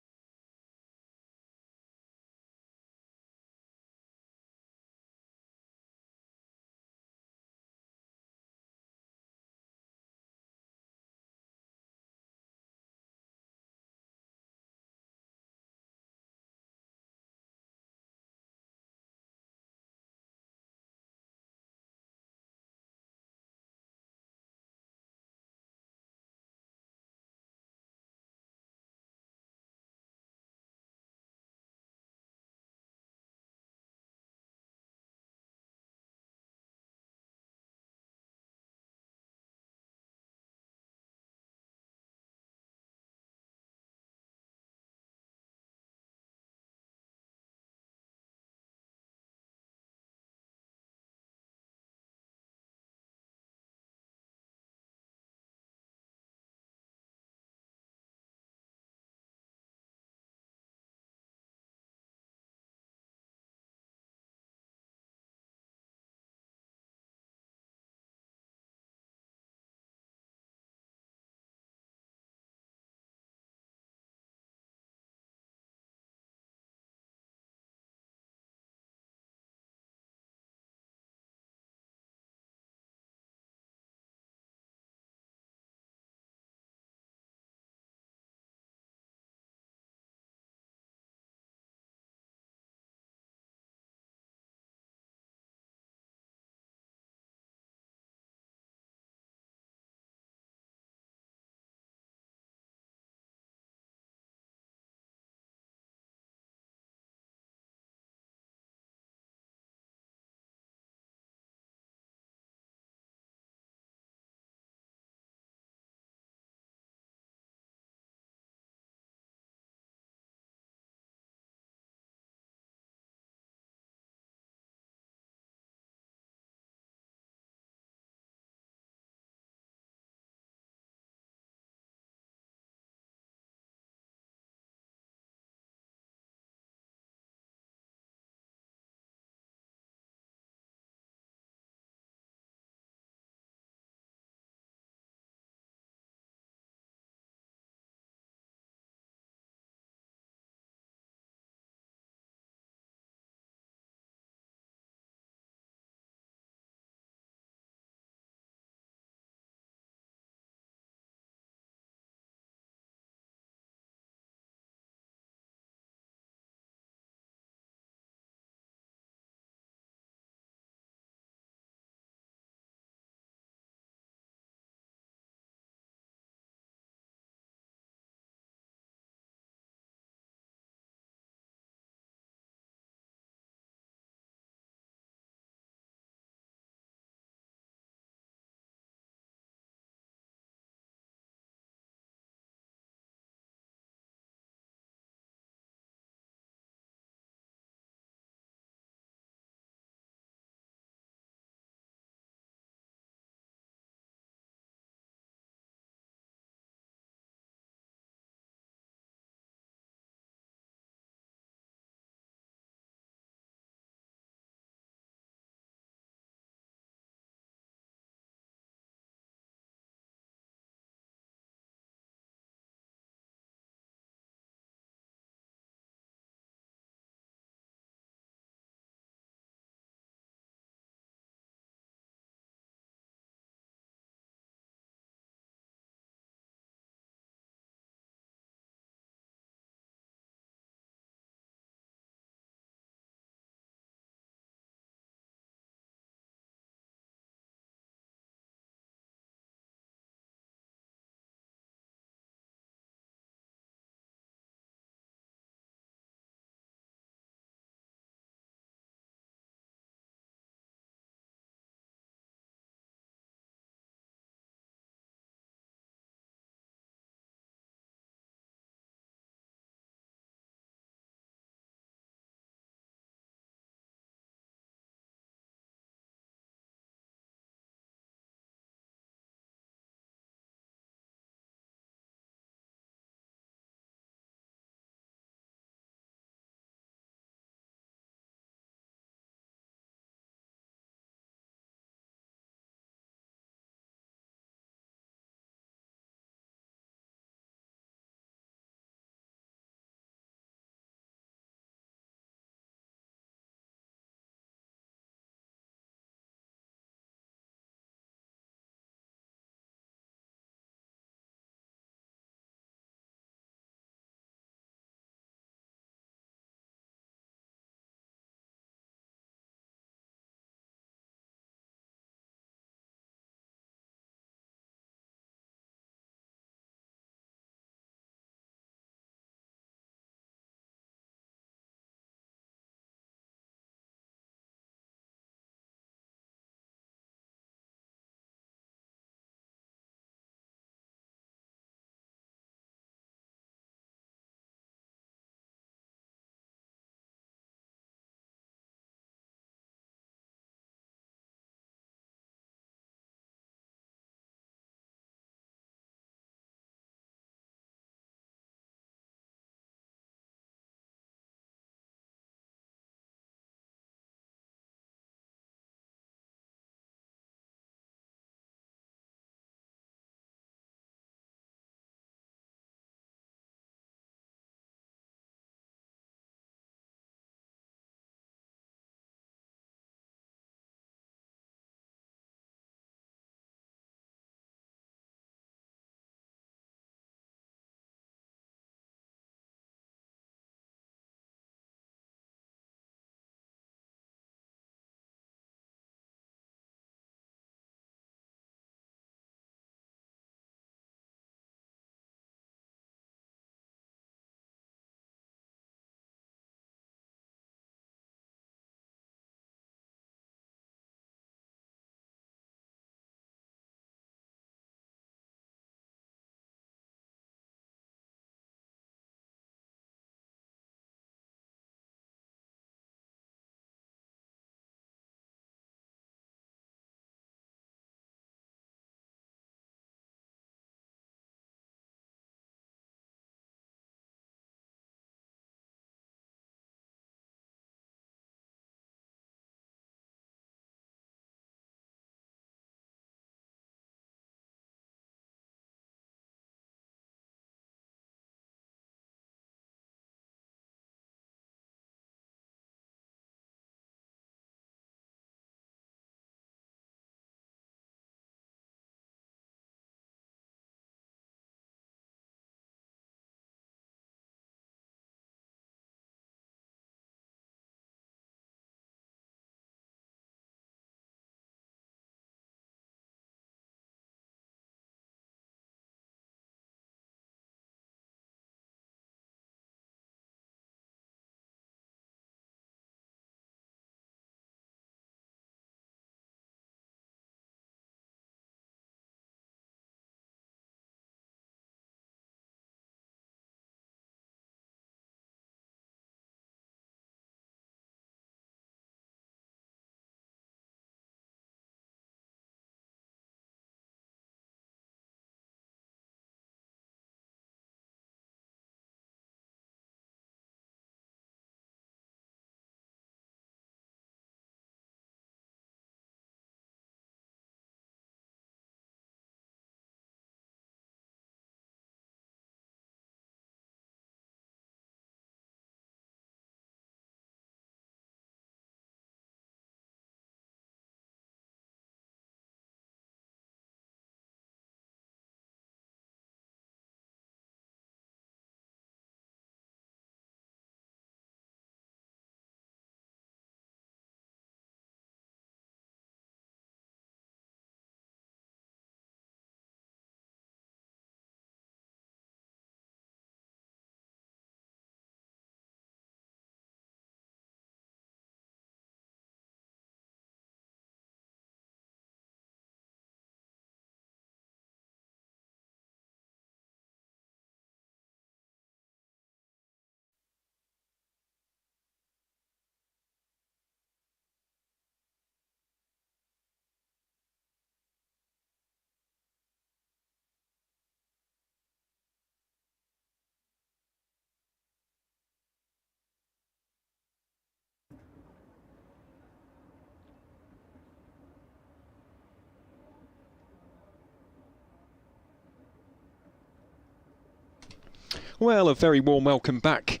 Well, a very warm welcome back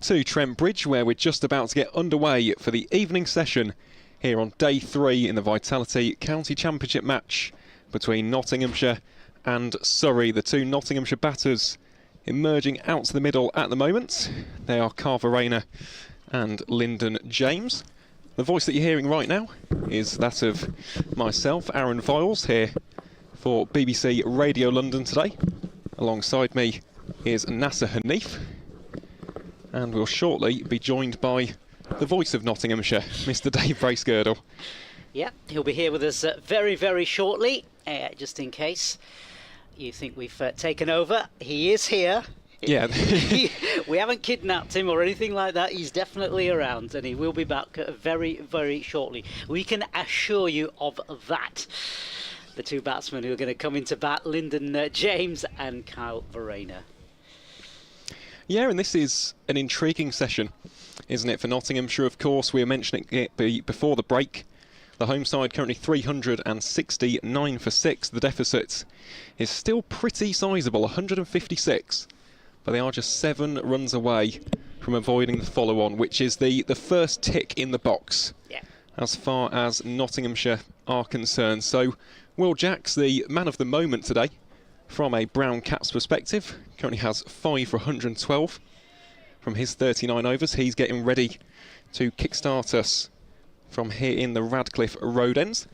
to Trent Bridge, where we're just about to get underway for the evening session here on day 3 in the Vitality County Championship match between Nottinghamshire and Surrey. The two Nottinghamshire batters emerging out to the middle at the moment. They are Clarke and Lyndon James. The voice that you're hearing right now is that of myself, Aaron Viles, here for BBC Radio London today. Alongside me is Nasser Hanif, and we'll shortly be joined by the voice of Nottinghamshire, Mr. Dave Bracegirdle. Yeah, he'll be here with us very, very shortly, just in case you think we've taken over. He is here. Yeah. We haven't kidnapped him or anything like that. He's definitely around, and he will be back very, very shortly. We can assure you of that. The two batsmen who are going to come into bat, Lyndon James and Kyle Verreynne. Yeah, and this is an intriguing session, isn't it, for Nottinghamshire? Of course, we were mentioning it before the break. The home side currently 369 for 6. The deficit is still pretty sizable, 156. But they are just 7 runs away from avoiding the follow-on, which is the first tick in the box, as far as Nottinghamshire are concerned. So Will Jacks, the man of the moment today, from a Brown Caps perspective, currently has 5 for 112 from his 39 overs. He's getting ready to kickstart us from here in the Radcliffe Road ends.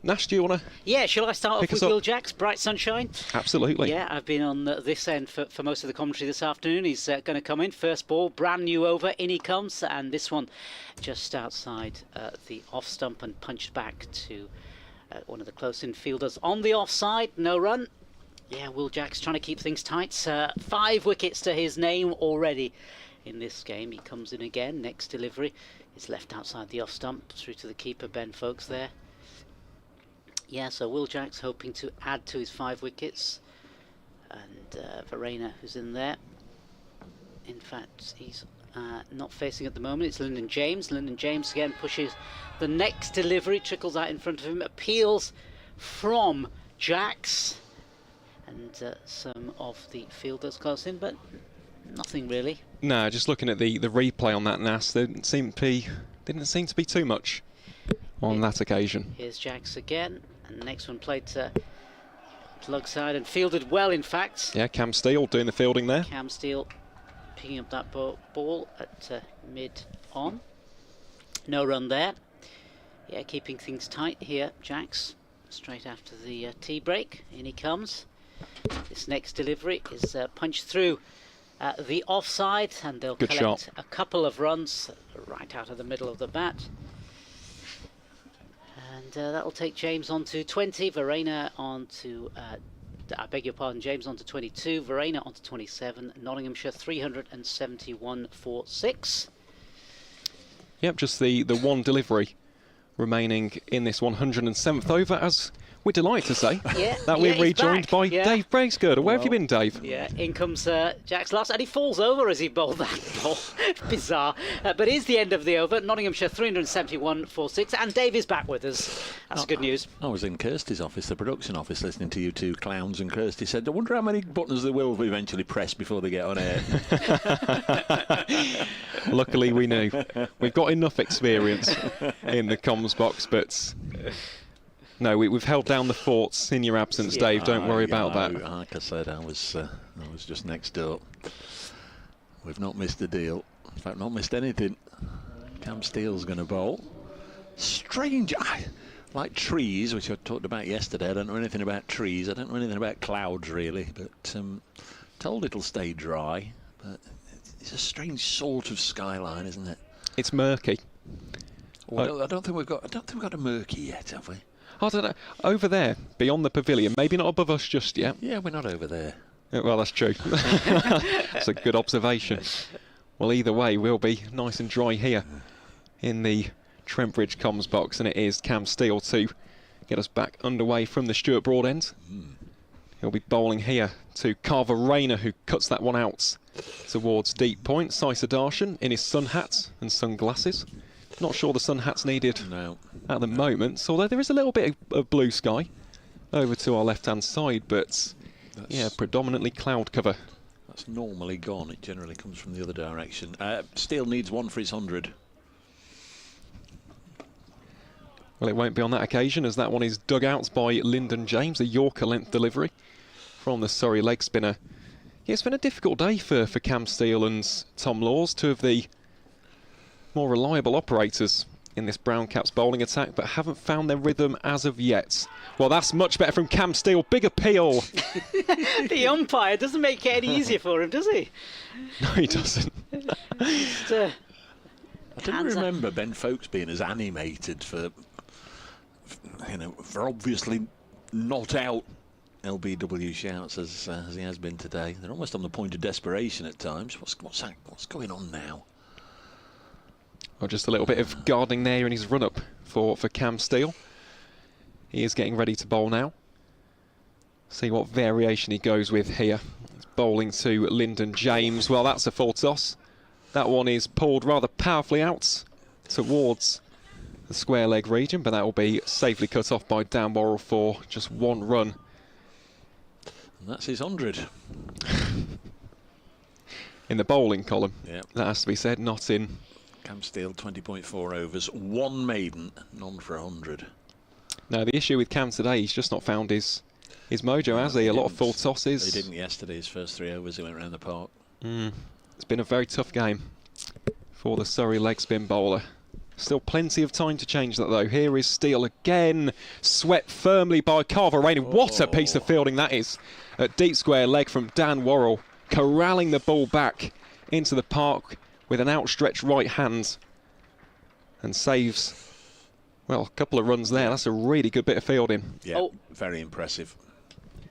Nash, do you want to? Yeah, shall I start off with Will Jacks, Bright Sunshine? Absolutely. Yeah, I've been on this end for most of the commentary this afternoon. He's going to come in. First ball, brand new over, in he comes, and this one just outside the off stump and punched back to one of the close-in fielders on the offside. No run. Yeah, Will Jacks trying to keep things tight. 5 wickets to his name already in this game. He comes in again. Next delivery is left outside the off stump through to the keeper, Ben Folkes there. Yeah, so Will Jacks hoping to add to his 5 wickets. And Verreynne, who's in there. In fact, he's not facing at the moment. It's Lyndon James. Lyndon James again pushes the next delivery, trickles out in front of him, appeals from Jacks. And some of the fielders close in, but nothing really. No, just looking at the replay on that, Nas, there didn't seem to be too much on that occasion. Here's Jacks again, and the next one played to lug side and fielded well, in fact. Yeah, Cam Steele doing the fielding there. Cam Steele picking up that ball at mid-on. No run there. Yeah, keeping things tight here, Jacks. Straight after the tea break, in he comes. This next delivery is punched through the offside, and they'll collect a couple of runs right out of the middle of the bat. And that'll take James on to 20, Verreynne on to, I beg your pardon, James on to 22, Verreynne on to 27, Nottinghamshire 371 for 6. Yep, just the one delivery remaining in this 107th over, as we're delighted to say that we're rejoined by Dave Bracegirdle. Where have you been, Dave? Yeah, in comes Jacks last, and he falls over as he bowled that ball. Bizarre. But here's the end of the over. Nottinghamshire 371 for 6, and Dave is back with us. That's good news. I was in Kirsty's office, the production office, listening to you two clowns, and Kirsty said, I wonder how many buttons they will eventually press before they get on air. Luckily we knew. We've got enough experience in the comms box, but no, we've held down the forts in your absence, Dave. Don't worry about that. Like I said, I was just next door. We've not missed a deal. In fact, not missed anything. Cam Steele's going to bowl. Strange. Like trees, which I talked about yesterday. I don't know anything about trees. I don't know anything about clouds, really. But told it'll stay dry. But it's a strange sort of skyline, isn't it? It's murky. Well, I don't think we've got a murky yet, have we? I don't know. Over there, beyond the pavilion, maybe not above us just yet. Yeah, we're not over there. Well, that's true. That's a good observation. Well, either way, we'll be nice and dry here in the Trent Bridge comms box, and it is Cam Steele to get us back underway from the Stuart Broad end. He'll be bowling here to Clarke, who cuts that one out towards deep point. Saisa Darshan in his sun hat and sunglasses. Not sure the sun hat's needed at the moment, although there is a little bit of blue sky over to our left-hand side, but yeah, predominantly cloud cover It's normally gone. It generally comes from the other direction. Steele needs one for his 100. Well, it won't be on that occasion, as that one is dug out by Lyndon James, a Yorker length delivery from the Surrey leg spinner. Yeah, it's been a difficult day for Cam Steele and Tom Laws, two of the more reliable operators in this Brown Caps bowling attack, but haven't found their rhythm as of yet. Well, that's much better from Cam Steele. Big appeal. The umpire doesn't make it any easier for him, does he? No, he doesn't. I didn't remember Ben Folkes being as animated for obviously not out LBW shouts as he has been today. They're almost on the point of desperation at times. What's going on now? Well, just a little bit of gardening there in his run-up for Cam Steele. He is getting ready to bowl now. See what variation he goes with here. He's bowling to Lyndon James. Well, that's a full toss. That one is pulled rather powerfully out towards the square leg region, but that will be safely cut off by Dan Worrell for just one run. And that's his 100. In the bowling column, yep. That has to be said, not in. Cam Steele, 20.4 overs, one maiden, none for 100. Now, the issue with Cam today, he's just not found his mojo, has he? A lot of full tosses. He didn't yesterday, his first 3 overs, he went around the park. It's been a very tough game for the Surrey leg spin bowler. Still plenty of time to change that, though. Here is Steele again, swept firmly by Carver-Rainer. What a piece of fielding that is at deep square leg from Dan Worrell, corralling the ball back into the park with an outstretched right hand, and saves, well, a couple of runs there. That's a really good bit of fielding. Yeah, very impressive.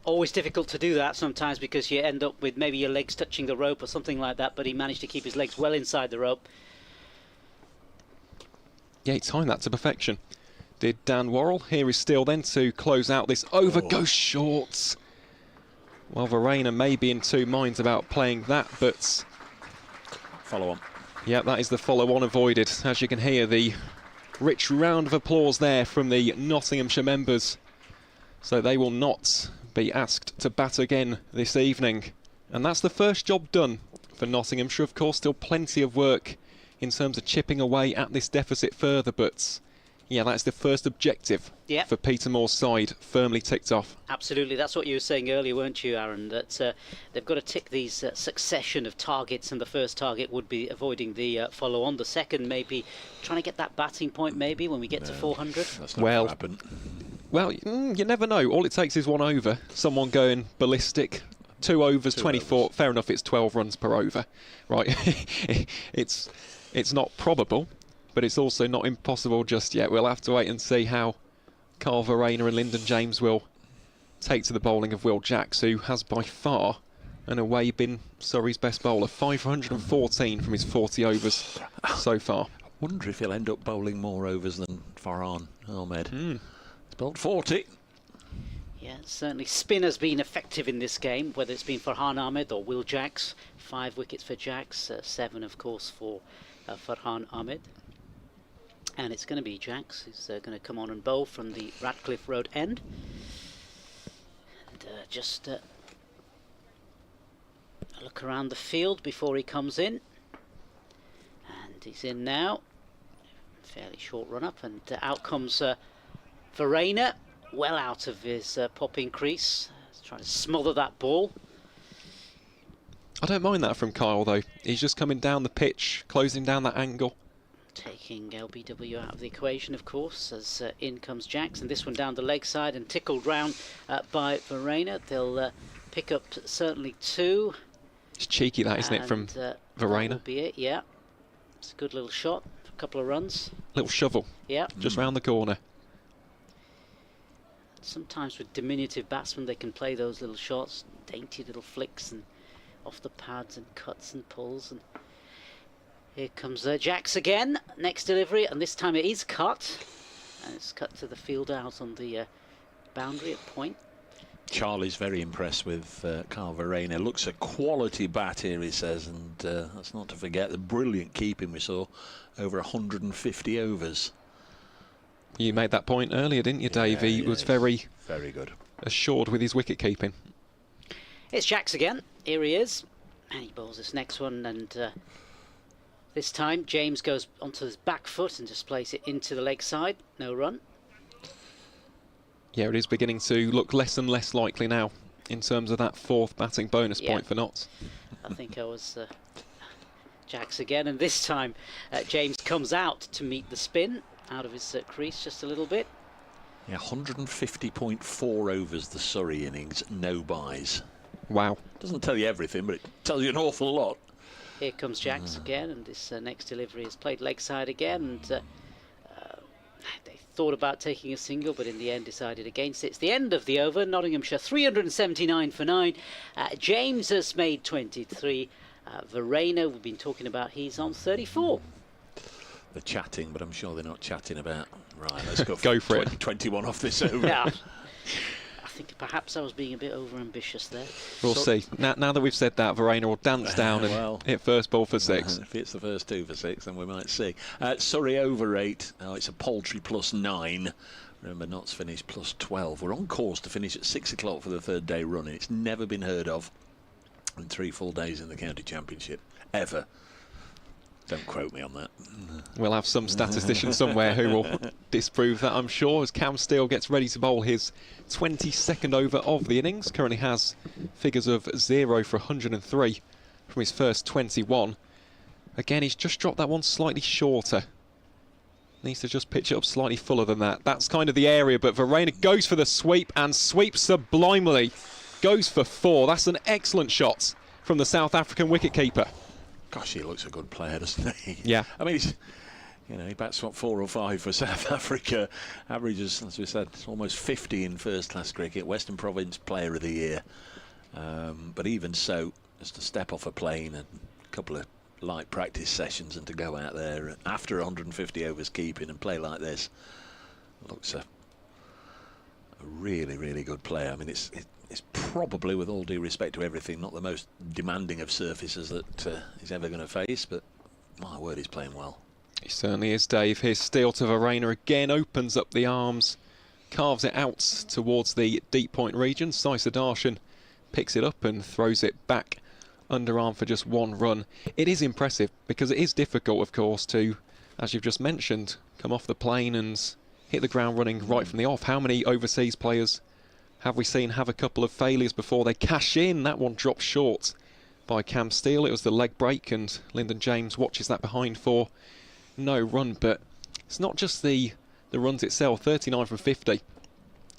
Always difficult to do that sometimes, because you end up with maybe your legs touching the rope or something like that, but he managed to keep his legs well inside the rope. Yeah, he timed that to perfection. Did Dan Worrell. Here is Steele then to close out this over. Goes short. Well, Verreina may be in two minds about playing that, but follow on. Yeah, that is the follow-on avoided. As you can hear, the rich round of applause there from the Nottinghamshire members. So they will not be asked to bat again this evening. And that's the first job done for Nottinghamshire. Of course, still plenty of work in terms of chipping away at this deficit further, but yeah, that's the first objective for Peter Moore's side, firmly ticked off. Absolutely, that's what you were saying earlier, weren't you, Aaron, that they've got to tick these succession of targets, and the first target would be avoiding the follow-on. The second, maybe trying to get that batting point, maybe, when we get to 400. That's not going to happen. Well, you never know. All it takes is one over, someone going ballistic. 2 overs, 24, overs. Fair enough, it's 12 runs per over, right? It's not probable, but it's also not impossible just yet. We'll have to wait and see how Carver-Rainer and Lyndon James will take to the bowling of Will Jacks, who has by far and away been Surrey's best bowler. 514 from his 40 overs so far. I wonder if he'll end up bowling more overs than Farhan Ahmed. He's bowled 40. Yeah, certainly spin has been effective in this game, whether it's been Farhan Ahmed or Will Jacks. 5 wickets for Jacks, 7 of course for Farhan Ahmed. And it's going to be Jacks who's going to come on and bowl from the Ratcliffe Road end. And just a look around the field before he comes in. And he's in now. Fairly short run up, and out comes Verreina, well out of his popping crease. He's trying to smother that ball. I don't mind that from Kyle, though. He's just coming down the pitch, closing down that angle. Taking LBW out of the equation, of course, as in comes Jacks, and this one down the leg side and tickled round by Verreina. They'll pick up certainly 2. It's cheeky, that, isn't it, from Verreina? That will be it, yeah. It's a good little shot, a couple of runs. Little shovel. Yeah. Just round the corner. Sometimes with diminutive batsmen, they can play those little shots, dainty little flicks and off the pads and cuts and pulls. And here comes Jacks again, next delivery, and this time it is cut, and it's cut to the fielder out on the boundary at point. Charlie's very impressed with Carver-Rainer. Looks a quality bat here, he says, and that's not to forget the brilliant keeping we saw over 150 overs. You made that point earlier, didn't you, Dave? He was very good, assured with his wicket keeping. It's Jacks again. Here he is. And he bowls this next one, and this time James goes onto his back foot and just plays it into the leg side. No run. Yeah, it is beginning to look less and less likely now in terms of that 4th batting bonus point for Notts. I think I was Jacks again, and this time James comes out to meet the spin out of his crease just a little bit. Yeah, 150.4 overs the Surrey innings, no byes. Wow. Doesn't tell you everything, but it tells you an awful lot. Here comes Jacks again, and this next delivery is played leg side again, and they thought about taking a single, but in the end decided against it. It's the end of the over. Nottinghamshire 379 for 9. James has made 23. Verena, we've been talking about, he's on 34. They're chatting, but I'm sure they're not chatting about, right, let's go for it. 21 off this over. Yeah. I think perhaps I was being a bit over-ambitious there. We'll see. Now that we've said that, Verena will dance down and hit first ball for 6. If it's the first 2 for 6, then we might see. Surrey over 8. Oh, it's a paltry +9. Remember, Notts finished +12. We're on course to finish at 6 o'clock for the 3rd day run. It's never been heard of in 3 full days in the county championship, ever. Don't quote me on that. We'll have some statistician somewhere who will disprove that, I'm sure, as Cam Steele gets ready to bowl his 22nd over of the innings. Currently has figures of 0 for 103 from his first 21. Again, he's just dropped that one slightly shorter. Needs to just pitch it up slightly fuller than that. That's kind of the area, but Verena goes for the sweep and sweeps sublimely. Goes for 4. That's an excellent shot from the South African wicketkeeper. Gosh, he looks a good player, doesn't he? Yeah. I mean, he bats, what, 4 or 5 for South Africa. Averages, as we said, almost 50 in first-class cricket. Western Province Player of the Year. But even so, just to step off a plane and a couple of light practice sessions and to go out there after 150 overs keeping and play like this, looks a really, really good player. I mean, it's probably, with all due respect to everything, not the most demanding of surfaces that he's ever going to face, but my word, he's playing well. He certainly is, Dave. Here's Steele to Verena again, opens up the arms, carves it out towards the deep point region. Sai Sudarshan picks it up and throws it back underarm for just 1 run. It is impressive because it is difficult, of course, to, as you've just mentioned, come off the plane and hit the ground running right from the off. How many overseas players have we seen have a couple of failures before they cash in? That one dropped short by Cam Steele. It was the leg break, and Lyndon James watches that behind for no run. But it's not just the runs itself. 39 from 50.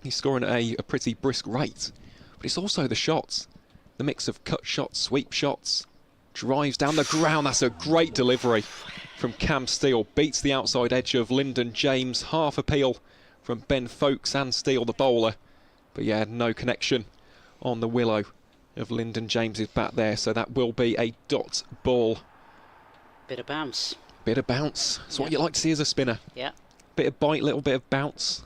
He's scoring at a pretty brisk rate. But it's also the shots. The mix of cut shots, sweep shots, drives down the ground. That's a great delivery from Cam Steele. Beats the outside edge of Lyndon James. Half appeal from Ben Folkes and Steele, the bowler. But yeah, no connection on the willow of Lyndon James's bat there, so that will be a dot ball. Bit of bounce. Bit of bounce. That's what you like to see as a spinner. Yeah. Bit of bite, little bit of bounce.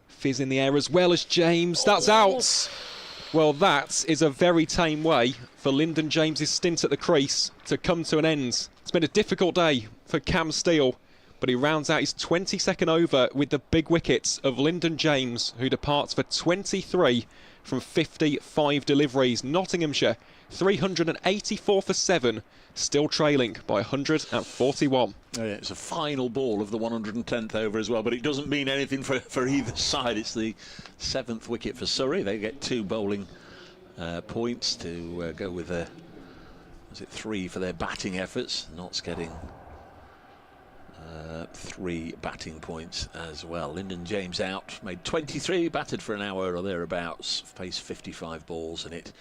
Fizz in the air as well as James. That's out. Well, that is a very tame way for Lyndon James's stint at the crease to come to an end. It's been a difficult day for Cam Steele, but he rounds out his 22nd over with the big wickets of Lyndon James, who departs for 23 from 55 deliveries. Nottinghamshire 384 for 7, still trailing by 141. Oh, yeah, it's a final ball of the 110th over as well, but it doesn't mean anything for either side. It's the 7th wicket for Surrey. They get 2 bowling points to go with their, was it 3 for their batting efforts? Notts getting 3 batting points as well. Lyndon James out, made 23, batted for an hour or thereabouts, faced 55 balls and hit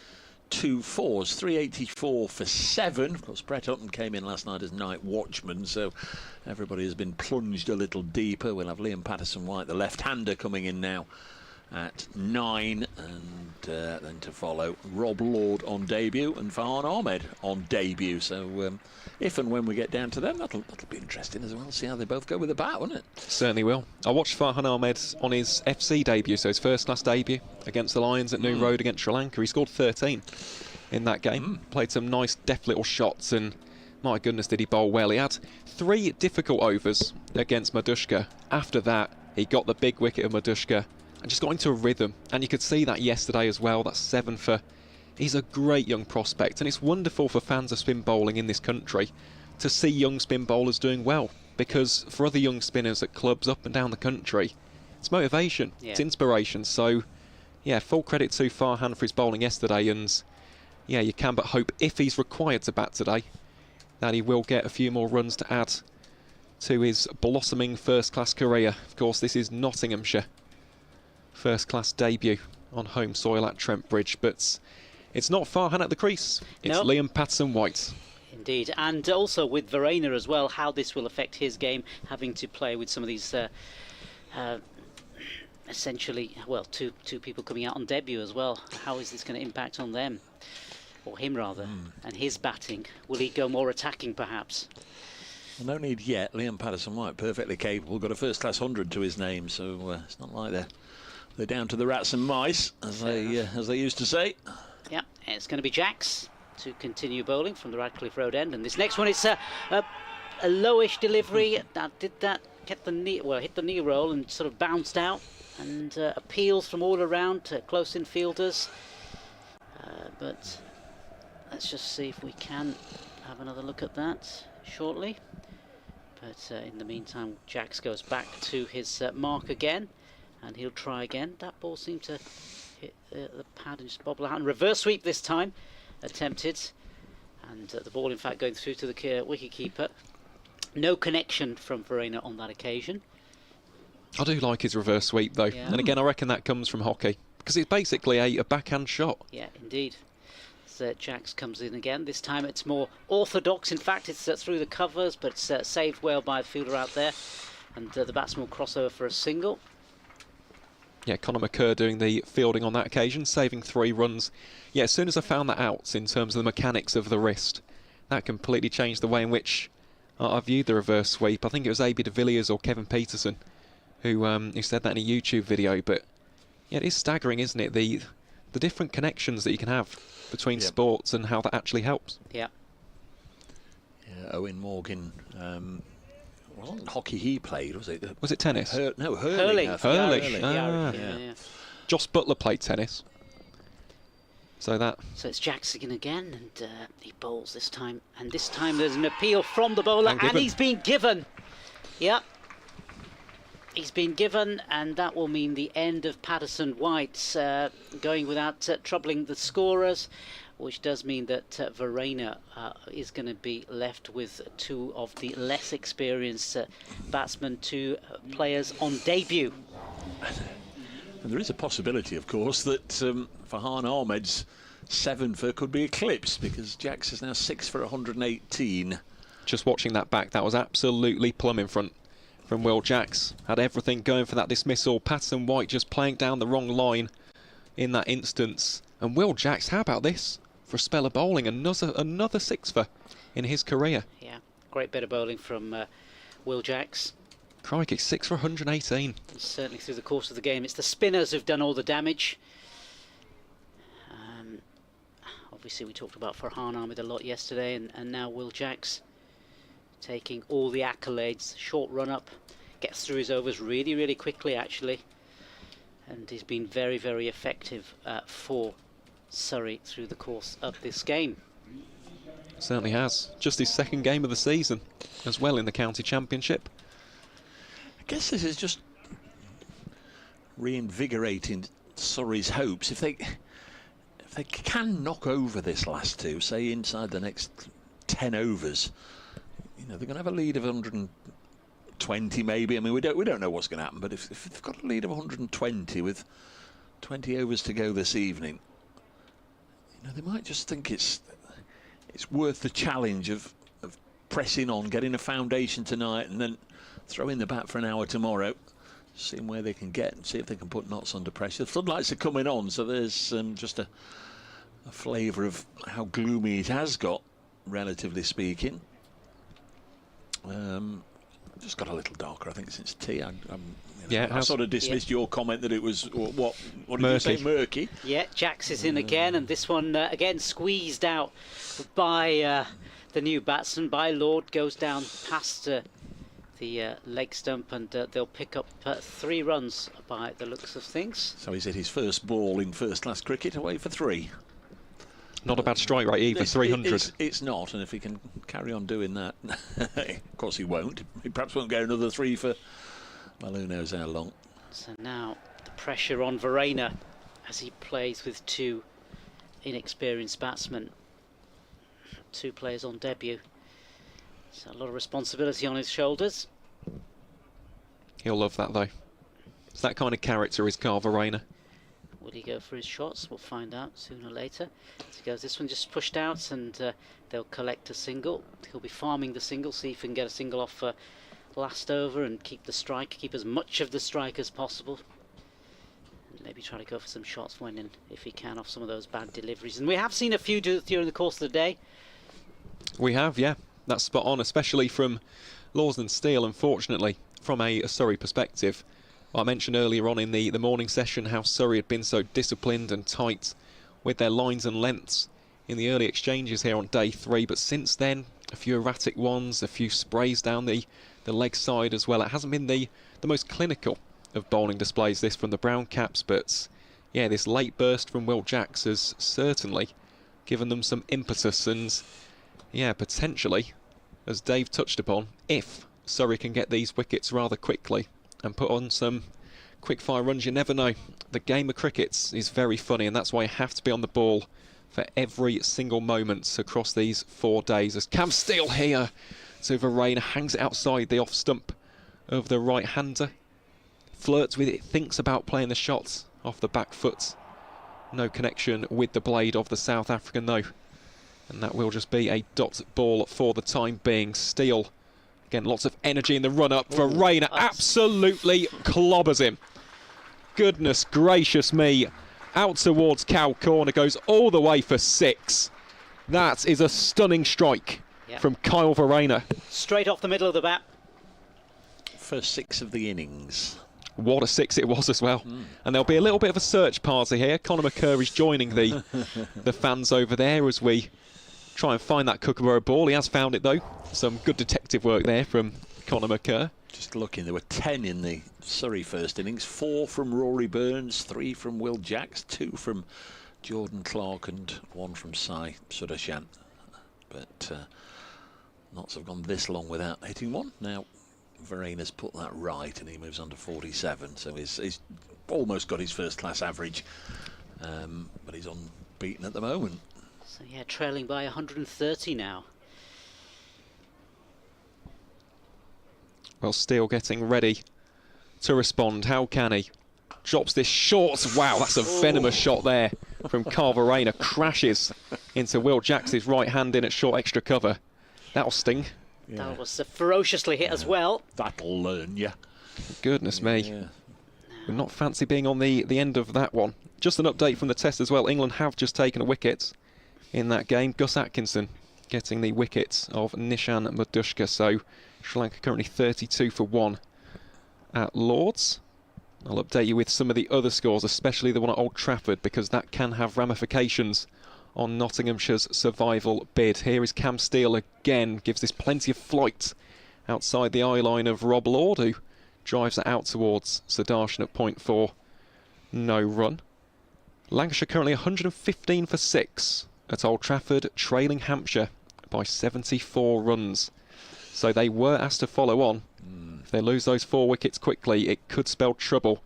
2 fours, 384 for 7. Of course, Brett Hutton came in last night as night watchman, so everybody has been plunged a little deeper. We'll have Liam Patterson-White, the left-hander, coming in now at 9, and then to follow Rob Lord on debut and Farhan Ahmed on debut. So if and when we get down to them, that'll be interesting as well. See how they both go with the bat, won't it? Certainly will. I watched Farhan Ahmed on his FC debut, so his first-class debut against the Lions at New Road against Sri Lanka. He scored 13 in that game. Played some nice, deft little shots, and my goodness, did he bowl well. He had 3 difficult overs against Madushka. After that, he got the big wicket of Madushka and just got into a rhythm, and you could see that yesterday as well. That's 7 for he's a great young prospect, and it's wonderful for fans of spin bowling in this country to see young spin bowlers doing well, because for other young spinners at clubs up and down the country, it's motivation, it's inspiration. So yeah, full credit to Farhan for his bowling yesterday, and yeah, you can but hope, if he's required to bat today, that he will get a few more runs to add to his blossoming first-class career. Of course, this is Nottinghamshire first-class debut on home soil at Trent Bridge, but it's not Farhan at the crease, it's Liam Patterson-White. Indeed, and also with Verena as well, how this will affect his game, having to play with some of these essentially, well, two people coming out on debut as well. How is this going to impact on them, or him rather, and his batting? Will he go more attacking perhaps? Well, no need yet. Liam Patterson-White, perfectly capable, got a first-class 100 to his name, so it's not like they're down to the rats and mice, as they used to say. Yeah, it's going to be Jacks to continue bowling from the Radcliffe Road end, and this next one is a lowish delivery. Did that get the knee? Well, hit the knee roll and sort of bounced out, and appeals from all around to close in fielders. But let's just see if we can have another look at that shortly. But in the meantime, Jacks goes back to his mark again, and he'll try again. That ball seemed to hit the pad and just bobble out, and reverse sweep this time attempted, and the ball in fact going through to the wicket keeper. No connection from Verena on that occasion. I do like his reverse sweep though, and again I reckon that comes from hockey, because it's basically a backhand shot. Yeah, indeed. So Jacks comes in again. This time it's more orthodox. In fact, it's through the covers, but it's saved well by the fielder out there, and the batsman will cross over for a single. Yeah, Conor McCurr doing the fielding on that occasion, saving 3 runs. Yeah, as soon as I found that out in terms of the mechanics of the wrist, that completely changed the way in which I viewed the reverse sweep. I think it was A.B. de Villiers or Kevin Peterson who said that in a YouTube video. But yeah, it is staggering, isn't it? The different connections that you can have between sports and how that actually helps. Yeah. Yeah, Owen Morgan. Well, hockey he played, was it? Was it tennis? No, hurling. Hurling. Yeah. Joss Butler played tennis. So it's Jackson again, and he bowls this time. And this time there's an appeal from the bowler, and he's been given. Yeah. He's been given, and that will mean the end of Patterson-White going without troubling the scorers, which does mean that Verena is going to be left with 2 of the less experienced batsmen, 2 players on debut. And there is a possibility, of course, that Farhan Ahmed's 7 for could be eclipsed, because Jacks is now 6 for 118. Just watching that back, that was absolutely plumb in front from Will Jacks. Had everything going for that dismissal. Patterson-White just playing down the wrong line in that instance. And Will Jacks, how about this? For a spell of bowling, another 6 for in his career. Yeah, great bit of bowling from Will Jacks. Crikey, 6 for 118. And certainly through the course of the game, it's the spinners who've done all the damage. Obviously, we talked about Farhan Ahmed a lot yesterday, and now Will Jacks taking all the accolades. Short run up, gets through his overs really, really quickly actually, and he's been very, very effective for Surrey through the course of this game. Certainly has. Just his 2nd game of the season as well in the county championship. I guess this is just reinvigorating Surrey's hopes. If they can knock over this last 2, say inside the next 10 overs, you know, they're going to have a lead of 120 maybe. I mean, we don't know what's going to happen, but if they've got a lead of 120 with 20 overs to go this evening, you know, they might just think it's worth the challenge of pressing on, getting a foundation tonight, and then throwing the bat for an hour tomorrow, seeing where they can get and see if they can put Notts under pressure. The floodlights are coming on, so there's just a flavour of how gloomy it has got, relatively speaking. Just got a little darker, I think, since tea. I sort of dismissed your comment that it was what did you say, murky? Yeah, Jacks is in again, and this one again squeezed out by the new batsman, by Lord, goes down past the leg stump, and they'll pick up 3 runs by the looks of things. So he's hit his first ball in first-class cricket, away for 3. Not a bad strike rate either, 300. It's not, and if he can carry on doing that, of course he won't. He perhaps won't get another 3 for, well, who knows how long. So now the pressure on Verena as he plays with 2 inexperienced batsmen. 2 players on debut. So a lot of responsibility on his shoulders. He'll love that though. It's that kind of character is Carl Verena. Will he go for his shots? We'll find out sooner or later. So he goes, this one just pushed out, and they'll collect a single. He'll be farming the single, see if he can get a single off last over and keep the strike, keep as much of the strike as possible. And maybe try to go for some shots when in, if he can, off some of those bad deliveries. And we have seen a few during the course of the day. We have, yeah. That's spot on, especially from Lawes and Steele, unfortunately, from a Surrey perspective. I mentioned earlier on in the morning session how Surrey had been so disciplined and tight with their lines and lengths in the early exchanges here on day 3, but since then, a few erratic ones, a few sprays down the leg side as well. It hasn't been the most clinical of bowling displays, this from the brown caps, but yeah, this late burst from Will Jacks has certainly given them some impetus, and yeah, potentially, as Dave touched upon, if Surrey can get these wickets rather quickly and put on some quick-fire runs, you never know. The game of cricket is very funny, and that's why you have to be on the ball for every single moment across these 4 days. As Cam Steele here to Verena, hangs it outside the off-stump of the right-hander. Flirts with it, thinks about playing the shots off the back foot. No connection with the blade of the South African, though. And that will just be a dot ball for the time being. Steele, again, lots of energy in the run-up. Verena absolutely clobbers him. Goodness gracious me. Out towards cow corner, goes all the way for 6. That is a stunning strike from Kyle Verena. Straight off the middle of the bat. First 6 of the innings. What a 6 it was as well. And there'll be a little bit of a search party here. Conor McCurr is joining the fans over there as we try and find that Kookaburra ball. He has found it though. Some good detective work there from Conor McCurr. Just looking, there were 10 in the Surrey first innings. 4 from Rory Burns, 3 from Will Jacks, 2 from Jordan Clarke and 1 from Sai Sudarshan. But not to have gone this long without hitting one. Now Verena's put that right and he moves on to 47, so he's almost got his first class average, but he's unbeaten at the moment. So yeah, trailing by 130 now. Well, Steele getting ready to respond. How can he? Drops this short. Wow, that's a venomous shot there from Carl Verena. Crashes into Will Jacks' right hand in at short extra cover. That'll sting. Yeah. That was ferociously hit as well. That'll learn you. Goodness me. Would not fancy being on the end of that one. Just an update from the test as well. England have just taken a wicket in that game. Gus Atkinson getting the wicket of Nishan Madushka. So Sri Lanka currently 32 for 1 at Lords. I'll update you with some of the other scores, especially the one at Old Trafford, because that can have ramifications on Nottinghamshire's survival bid. Here is Cam Steele again, gives this plenty of flight outside the eye line of Rob Lord, who drives it out towards Sudarshan at point 4. No run. Lancashire currently 115 for 6 at Old Trafford, trailing Hampshire by 74 runs. So they were asked to follow on. If they lose those 4 wickets quickly, it could spell trouble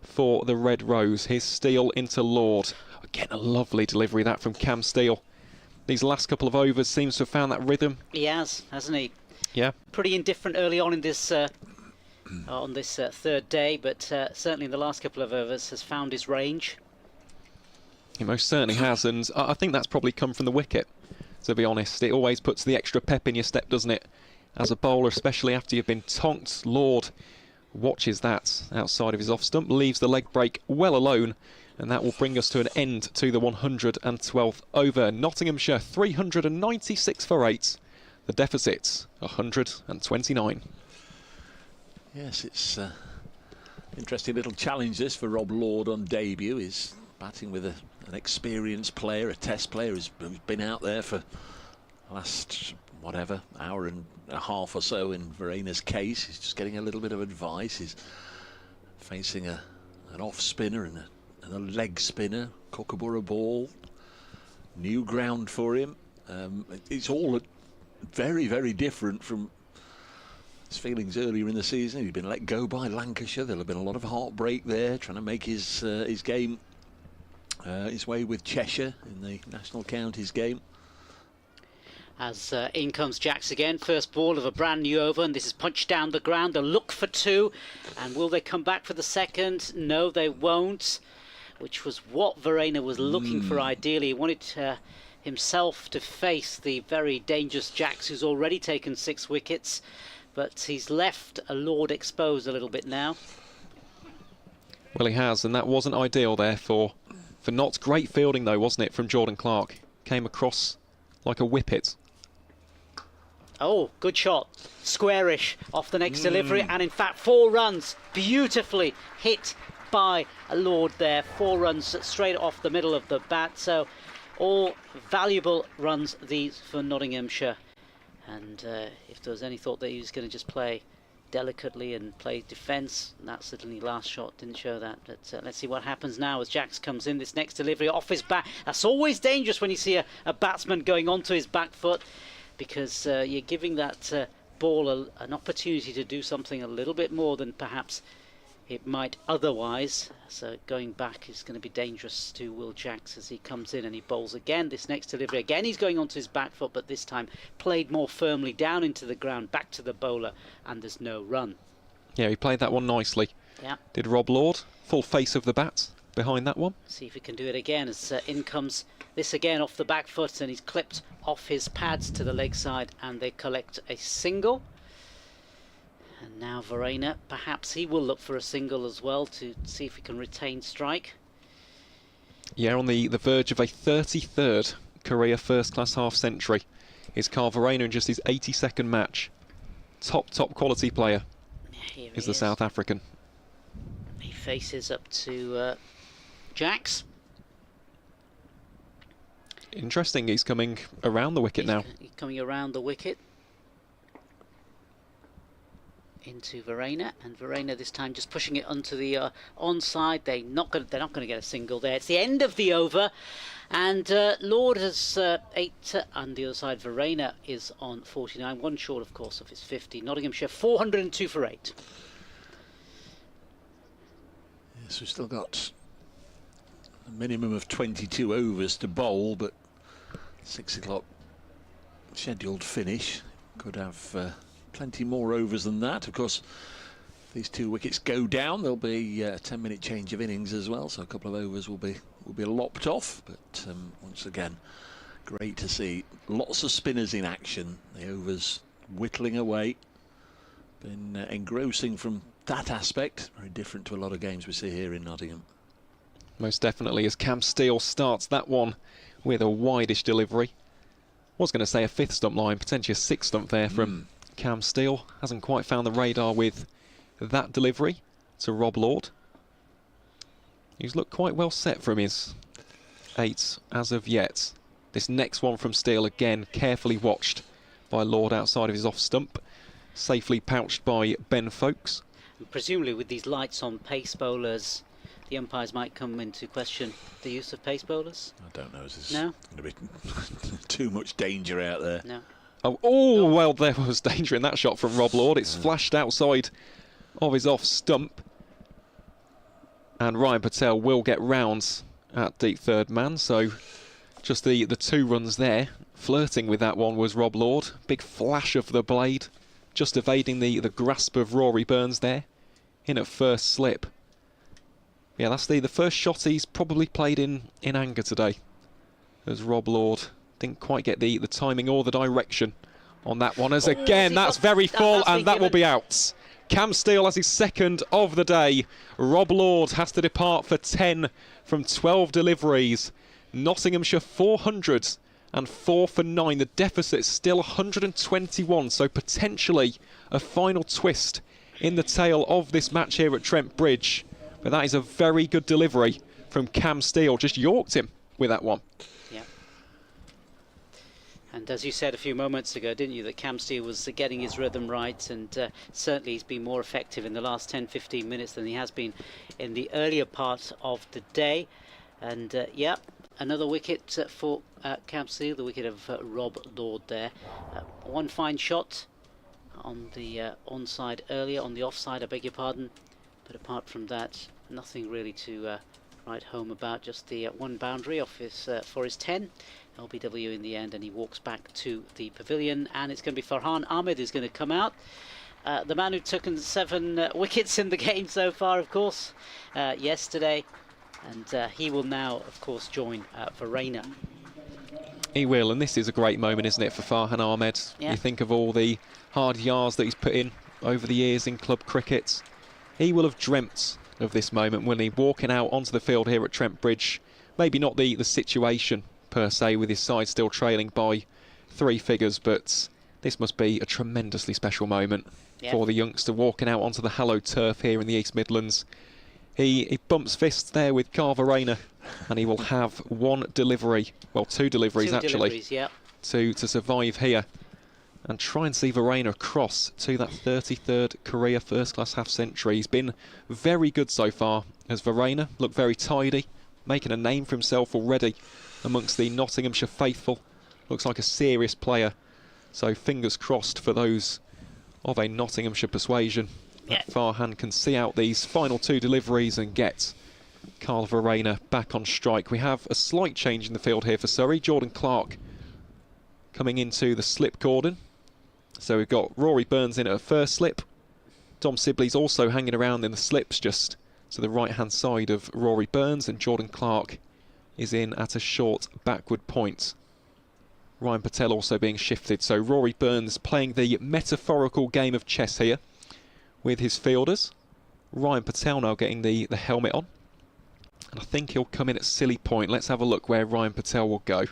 for the Red Rose. Here's Steele into Lord. Again, a lovely delivery that from Cam Steele. These last couple of overs seems to have found that rhythm. He has, hasn't he? Yeah. Pretty indifferent early on in this on this 3rd day, but certainly in the last couple of overs has found his range. He most certainly has, and I think that's probably come from the wicket, to be honest. It always puts the extra pep in your step, doesn't it? As a bowler, especially after you've been tonked. Lord watches that outside of his off stump, leaves the leg break well alone, and that will bring us to an end to the 112th over. Nottinghamshire 396 for 8. The deficit 129. Yes, it's interesting little challenge this for Rob Lord on debut. He's batting with an experienced player, a test player who's been out there for the last whatever hour and a half or so in Verena's case. He's just getting a little bit of advice. He's facing an off spinner and a leg spinner, Kookaburra ball, New ground for him. It's all very, very different from his feelings earlier in the season. He'd been let go by Lancashire. There'll have been a lot of heartbreak there, trying to make his game his way with Cheshire in the National Counties game. As in comes Jacks again, first ball of a brand new over, and this is punched down the ground. A look for two, and will they come back for the second? No, they won't, which was what Verena was looking for ideally. He wanted himself to face the very dangerous Jacks, who's already taken 6 wickets, but he's left a Lord exposed a little bit now. Well, he has, and that wasn't ideal there for Notts. Great fielding though, wasn't it, from Jordan Clarke? Came across like a whippet. Oh, good shot. Squarish off the next delivery, and in fact 4 runs. Beautifully hit by a Lord there. 4 runs straight off the middle of the bat. So all valuable runs these for Nottinghamshire. And if there was any thought that he was going to just play delicately and play defence, that certainly last shot didn't show that. But let's see what happens now as Jacks comes in. This next delivery off his back. That's always dangerous when you see a batsman going onto his back foot, because you're giving that ball an opportunity to do something a little bit more than perhaps it might otherwise. So going back is going to be dangerous to Will Jacks as he comes in and he bowls again. This next delivery, again he's going onto his back foot, but this time played more firmly down into the ground, back to the bowler, and there's no run. Yeah, he played that one nicely. Yeah. Did Rob Lord. Full face of the bat behind that one. See if he can do it again as in comes this again off the back foot, and he's clipped off his pads to the leg side, and they collect a single. And now Verena, perhaps he will look for a single as well to see if he can retain strike. Yeah, on the verge of a 33rd career first-class half-century is Carl Verena in just his 82nd match. Top quality player is the South African. He faces up to Jacks. Interesting, he's coming around the wicket now. He's coming around the wicket into Verena, and Verena this time just pushing it onto the onside. They're not going to get a single there. It's the end of the over, and Lord has 8 on the other side. Verena is on 49, 1 short of course of his 50. Nottinghamshire 402 for 8. Yes, we've still got a minimum of 22 overs to bowl, but 6 o'clock scheduled finish. Could have plenty more overs than that. Of course, if these 2 wickets go down, there'll be a 10-minute change of innings as well, so a couple of overs will be lopped off. But once again, great to see lots of spinners in action. The overs whittling away. Been engrossing from that aspect. Very different to a lot of games we see here in Nottingham. Most definitely, as Cam Steele starts that one with a wide-ish delivery. Was going to say a 5th stump line, potentially a 6th stump there from Cam Steele. Hasn't quite found the radar with that delivery to Rob Lord. He's looked quite well set from his 8 as of yet. This next one from Steele, again carefully watched by Lord outside of his off stump. Safely pouched by Ben Folkes. Presumably with these lights on pace bowlers, the umpires might come into question the use of pace bowlers. I don't know. Is no? Going to be too much danger out there? No. Oh, well, there was danger in that shot from Rob Lord. It's flashed outside of his off stump. And Ryan Patel will get rounds at deep third man. So just the 2 runs there. Flirting with that one was Rob Lord. Big flash of the blade. Just evading the grasp of Rory Burns there. In at first slip. Yeah, that's the first shot he's probably played in anger today. As Rob Lord didn't quite get the timing or the direction on that one. As again, that's very full, and that will be out. Cam Steele has his 2nd of the day. Rob Lord has to depart for 10 from 12 deliveries. Nottinghamshire 404 for 9. The deficit's still 121, so potentially a final twist in the tail of this match here at Trent Bridge. But that is a very good delivery from Cam Steele. Just yorked him with that one. Yeah. And as you said a few moments ago, didn't you, that Cam Steele was getting his rhythm right, and certainly he's been more effective in the last 10-15 minutes than he has been in the earlier part of the day. And yeah, another wicket for Campsfield, the wicket of Rob Lord there. One fine shot on the onside earlier, on the offside, I beg your pardon. But apart from that, nothing really to write home about, just the one boundary off his, for his 10. LBW in the end, and he walks back to the pavilion, and it's going to be Farhan Ahmed who's going to come out. The man who took 7 wickets in the game so far, of course, yesterday. And he will now, of course, join Verena. He will, and this is a great moment, isn't it, for Farhan Ahmed? Yeah. You think of all the hard yards that he's put in over the years in club cricket. He will have dreamt of this moment when he walking out onto the field here at Trent Bridge. Maybe not the situation per se, with his side still trailing by 3 figures, but this must be a tremendously special moment for the youngster walking out onto the hallowed turf here in the East Midlands. He bumps fists there with Carver Rayner, and he will have 1 delivery, well, 2 deliveries actually, to survive here and try and see Verena across to that 33rd career first-class half-century. He's been very good so far as Verena, looked very tidy, making a name for himself already amongst the Nottinghamshire faithful. Looks like a serious player, so fingers crossed for those of a Nottinghamshire persuasion that Farhan can see out these final 2 deliveries and get Carl Verena back on strike. We have a slight change in the field here for Surrey. Jordan Clarke coming into the slip cordon. So we've got Rory Burns in at a first slip. Dom Sibley's also hanging around in the slips just to the right-hand side of Rory Burns, and Jordan Clarke is in at a short backward point. Ryan Patel also being shifted. So Rory Burns playing the metaphorical game of chess here with his fielders. Ryan Patel now getting the helmet on. And I think he'll come in at silly point. Let's have a look where Ryan Patel will go.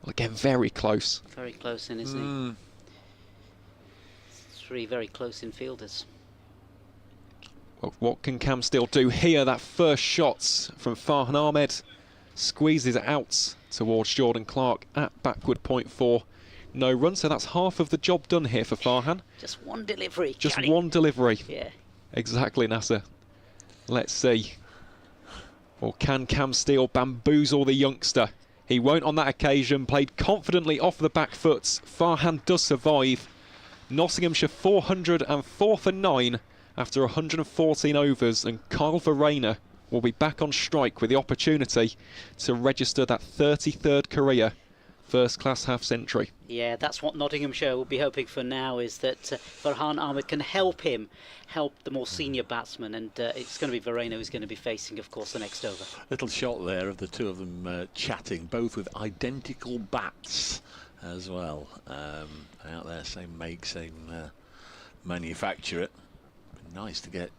Well, again, very close. Very close in, isn't he? 3 very close infielders. Well, what can Cam still do here? That first shot from Farhan Ahmed squeezes it out towards Jordan Clarke at backward point for no run. So that's half of the job done here for Farhan. Just 1 delivery. Just 1 delivery. Yeah. Exactly, Nasser. Let's see. Or can Cam Steele bamboozle the youngster? He won't on that occasion. Played confidently off the back foot. Farhan does survive. Nottinghamshire 404 for 9 after 114 overs, and Carl Verena will be back on strike with the opportunity to register that 33rd career first-class half-century. Yeah, that's what Nottinghamshire will be hoping for now, is that Farhan Ahmed can help the more senior batsman, and it's going to be Verena who's going to be facing, of course, the next over. Little shot there of the 2 of them chatting, both with identical bats as well. Out there, same make, same manufacturer. Nice to get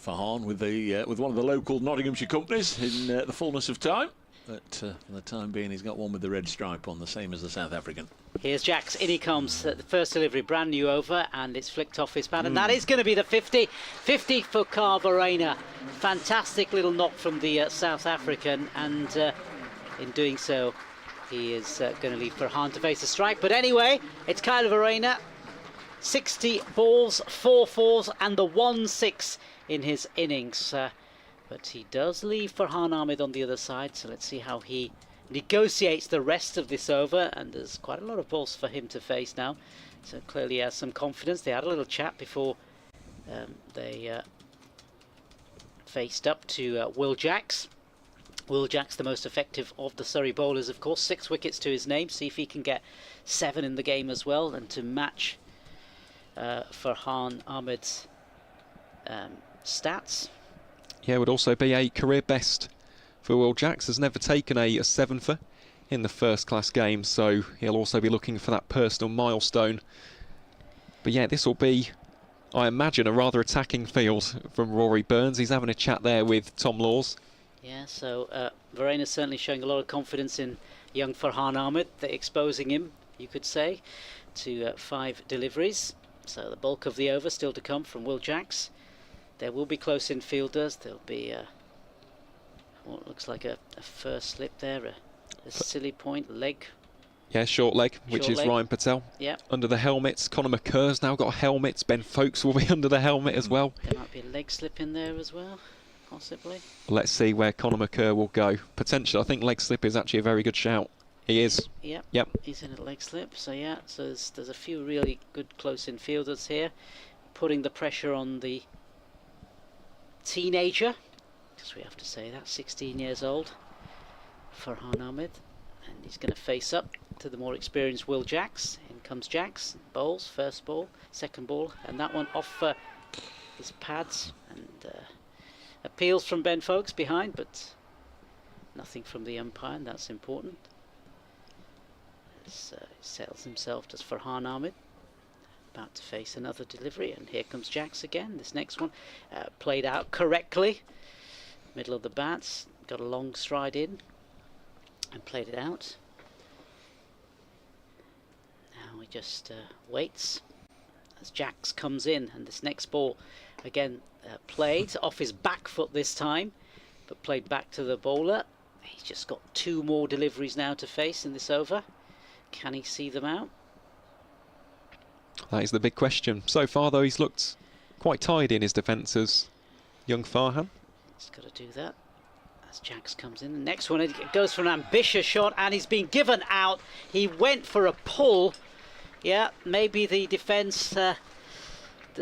Farhan with one of the local Nottinghamshire companies in the fullness of time. But for the time being, he's got one with the red stripe on, the same as the South African. Here's Jacks, in he comes. The first delivery, brand new over, and it's flicked off his bat, and that is going to be the 50. 50 for Carl Verena. Fantastic little knock from the South African, and in doing so, he is going to leave Farhan to face a strike. But anyway, it's Kyle Verena. 60 balls, 4 fours, and the 1-6 in his innings. But he does leave Farhan Ahmed on the other side, so let's see how he negotiates the rest of this over. And there's quite a lot of balls for him to face now, so clearly he has some confidence. They had a little chat before they faced up to Will Jacks. Will Jacks, the most effective of the Surrey bowlers, of course. 6 wickets to his name. See if he can get 7 in the game as well, and to match Farhan Ahmed's stats. Yeah, would also be a career best for Will Jacks. Has never taken a 7-fer in the first-class game, so he'll also be looking for that personal milestone. But yeah, this will be, I imagine, a rather attacking field from Rory Burns. He's having a chat there with Tom Laws. Yeah, so Verena's certainly showing a lot of confidence in young Farhan Ahmed. They're exposing him, you could say, to 5 deliveries. So the bulk of the over still to come from Will Jacks. There will be close infielders. There'll be what looks like a first slip there, a silly point, leg. Yeah, short leg, which is Ryan Patel. Yeah. Under the helmets. Connor McCur's now got helmets. Ben Folkes will be under the helmet as well. There might be a leg slip in there as well. possibly. Let's see where Conor McCurr will go. Potentially, I think leg slip is actually a very good shout. He is. Yep. He's in a leg slip. So yeah, so there's a few really good close infielders here, putting the pressure on the teenager, because we have to say that, 16 years old, Farhan Ahmed, and he's going to face up to the more experienced Will Jacks. In comes Jacks, bowls, first ball, second ball, and that one off his pads, and appeals from Ben Folkes behind, but nothing from the umpire, and that's important. As he settles himself as Farhan Ahmed, about to face another delivery, and here comes Jacks again. This next one played out correctly, middle of the bats, got a long stride in and played it out. Now he just waits as Jacks comes in, and this next ball again played off his back foot this time, but played back to the bowler. He's just got 2 more deliveries now to face in this over. Can he see them out? That is the big question. So far, though, he's looked quite tidy in his defence as young Farhan. He's got to do that as Jacks comes in. The next one, it goes for an ambitious shot, and he's been given out. He went for a pull. Yeah, maybe the defence, the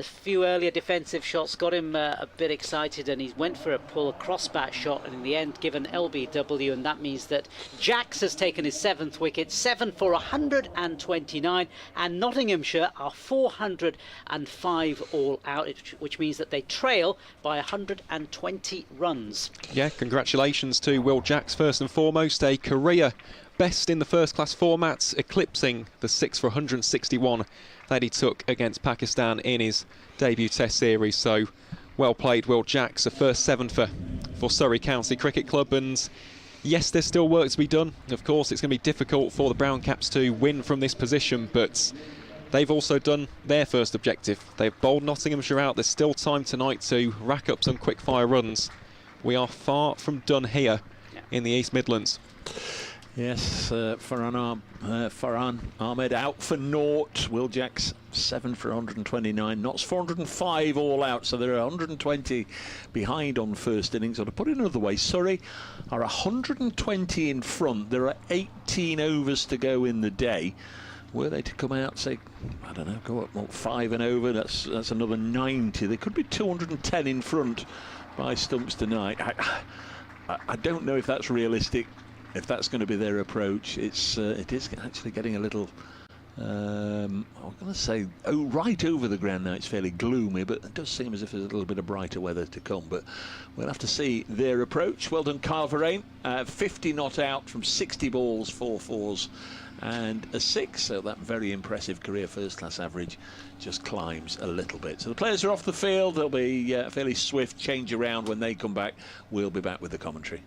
few earlier defensive shots got him a bit excited, and he went for a pull, a cross-bat shot, and in the end given LBW, and that means that Jacks has taken his 7th wicket, 7 for 129, and Nottinghamshire are 405 all out, which means that they trail by 120 runs. Yeah, congratulations to Will Jacks first and foremost, a career best in the first class formats, eclipsing the 6 for 161 that he took against Pakistan in his debut Test series. So well played, Will Jacks, a first 7 for Surrey County Cricket Club. And yes, there's still work to be done. Of course, it's going to be difficult for the Brown Caps to win from this position, but they've also done their first objective. They've bowled Nottinghamshire out. There's still time tonight to rack up some quick fire runs. We are far from done here in the East Midlands. Yes, Farhan Ahmed out for naught. Will Jacks 7 for 129. Notts 405 all out, so they're 120 behind on first innings. Or to put it another way, Surrey are 120 in front. There are 18 overs to go in the day. Were they to come out, say, I don't know, go up 5 and over, that's another 90. They could be 210 in front by stumps tonight. I don't know if that's realistic. If that's going to be their approach, it is actually getting a little, I'm going to say, right over the ground now. It's fairly gloomy, but it does seem as if there's a little bit of brighter weather to come. But we'll have to see their approach. Well done, Kyle Verreyn. 50 not out from 60 balls, 4 fours and a 6. So that very impressive career first-class average just climbs a little bit. So the players are off the field. They'll be a fairly swift change around when they come back. We'll be back with the commentary.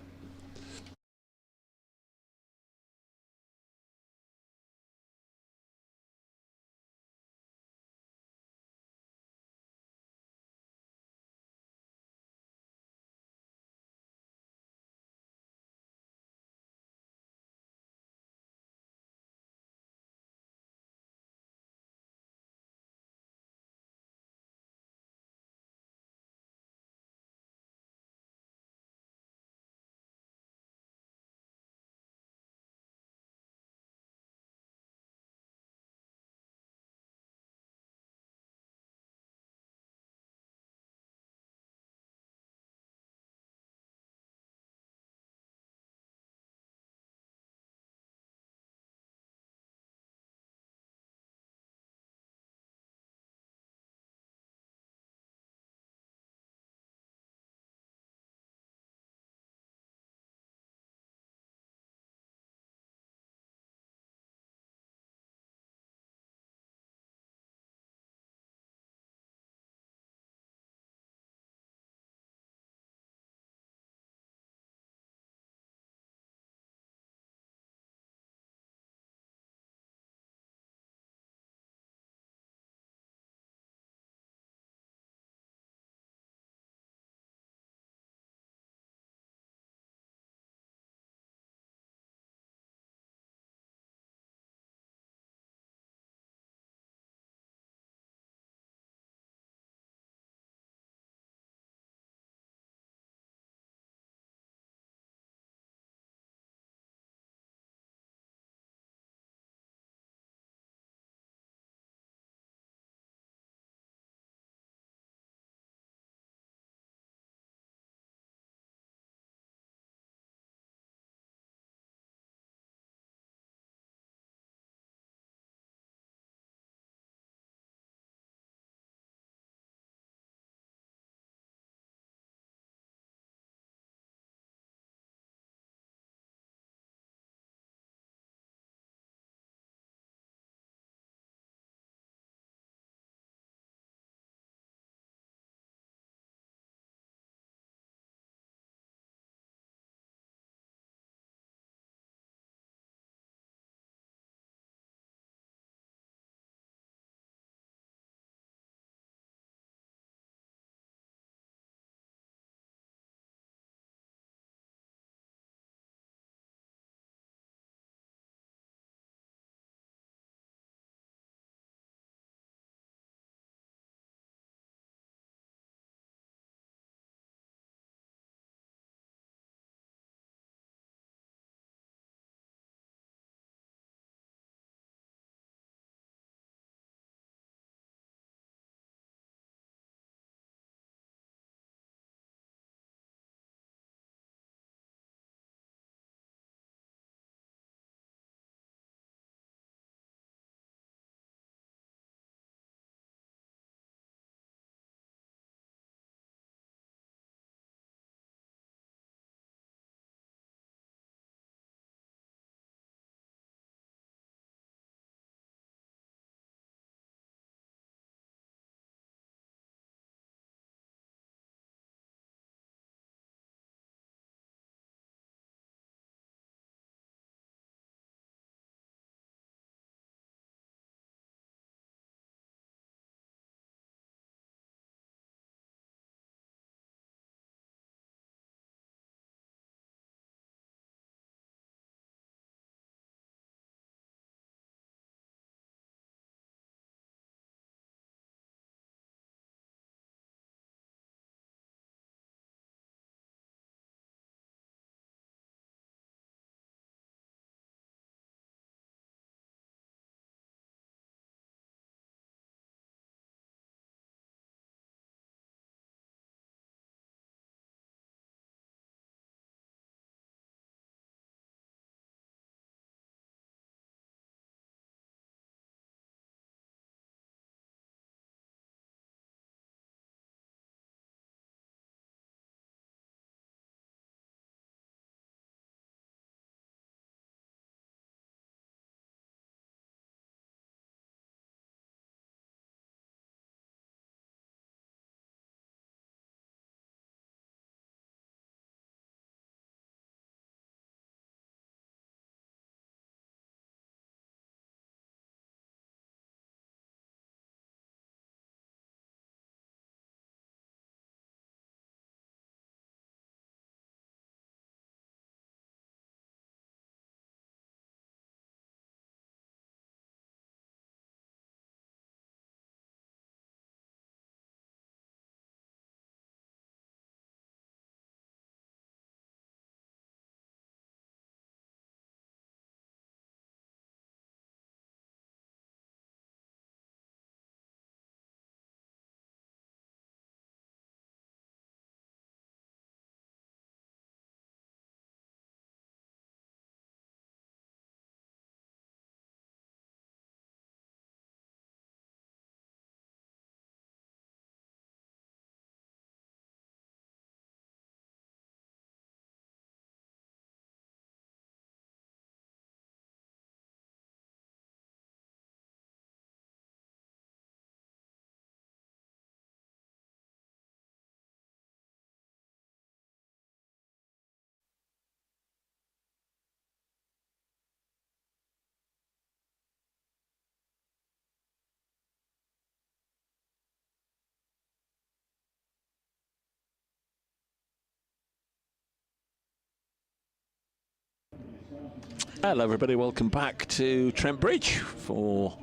Hello everybody, welcome back to Trent Bridge for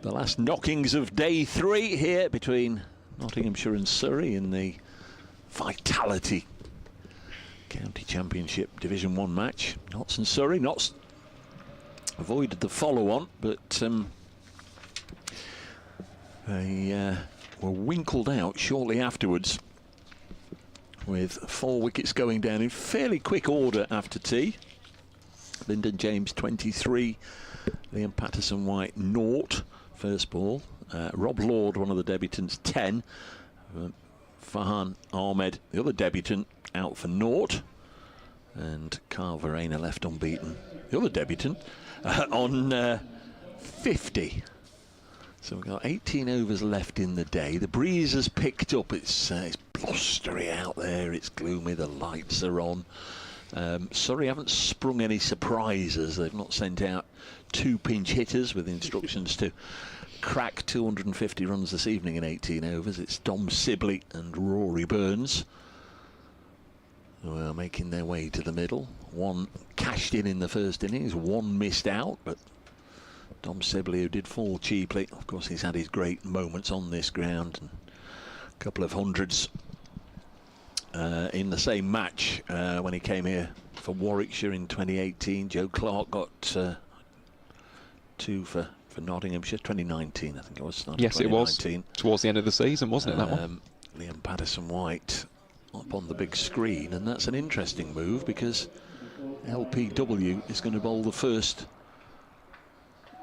the last knockings of day 3 here between Nottinghamshire and Surrey in the Vitality County Championship Division 1 match. Notts and Surrey. Notts avoided the follow-on, but they were winkled out shortly afterwards with 4 wickets going down in fairly quick order after tea. Lyndon James 23, Liam Patterson-White 0, first ball. Rob Lord, one of the debutants, 10. Farhan Ahmed, the other debutant, out for 0. And Carl Verena left unbeaten, the other debutant, on 50. So we've got 18 overs left in the day. The breeze has picked up. It's blustery out there. It's gloomy. The lights are on. Surrey haven't sprung any surprises. They've not sent out 2 pinch hitters with instructions to crack 250 runs this evening in 18 overs. It's Dom Sibley and Rory Burns who are making their way to the middle. 1 cashed in the first innings, 1 missed out, but Dom Sibley, who did fall cheaply, of course he's had his great moments on this ground and a couple of hundreds in the same match when he came here for Warwickshire in 2018. Joe Clarke got 2 for Nottinghamshire, 2019 I think it was. Yes, it was towards the end of the season, wasn't it, that one? Liam Patterson-White up on the big screen, and that's an interesting move because LPW is going to bowl the first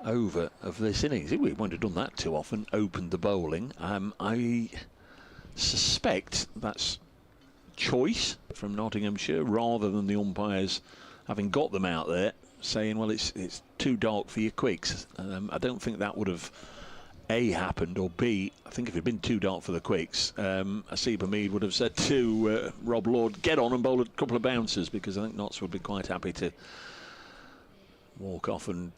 over of this innings. We won't have done that too often, opened the bowling. I suspect that's choice from Nottinghamshire rather than the umpires having got them out there saying, well, it's too dark for your quicks. I don't think that would have A, happened, or B, I think if it had been too dark for the quicks, Asib Hamid would have said to Rob Lord, get on and bowl a couple of bouncers, because I think Notts would be quite happy to walk off and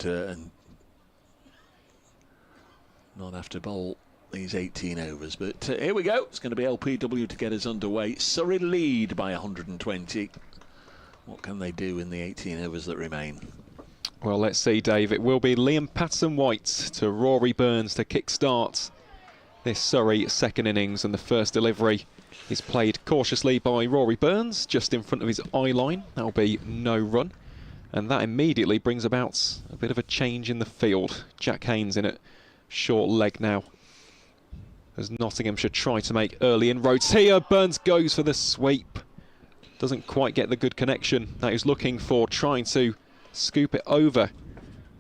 not have to bowl these 18 overs. But here we go. It's going to be LPW to get us underway. Surrey lead by 120. What can they do in the 18 overs that remain? Well, let's see, Dave. It will be Liam Patterson-White to Rory Burns to kick-start this Surrey second innings, and the first delivery is played cautiously by Rory Burns, just in front of his eye line. That'll be no run, and that immediately brings about a bit of a change in the field. Jack Haynes in at short leg now, as Nottinghamshire try to make early inroads here. Burns goes for the sweep. Doesn't quite get the good connection that he was looking for, trying to scoop it over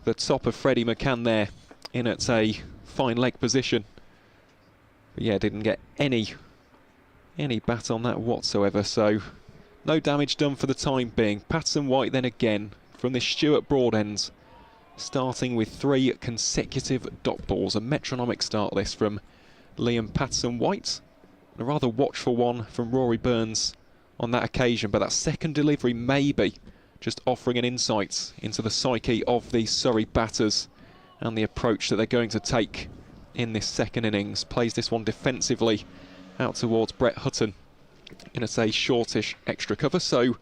the top of Freddie McCann there in at a fine leg position. But yeah, didn't get any bat on that whatsoever, so no damage done for the time being. Patterson-White then again from this Stuart Broad end, starting with 3 consecutive dot balls. A metronomic start this from Liam Patterson-White. A rather watchful one from Rory Burns on that occasion, but that second delivery maybe just offering an insight into the psyche of the Surrey batters and the approach that they're going to take in this second innings. Plays this one defensively out towards Brett Hutton in a shortish extra cover, so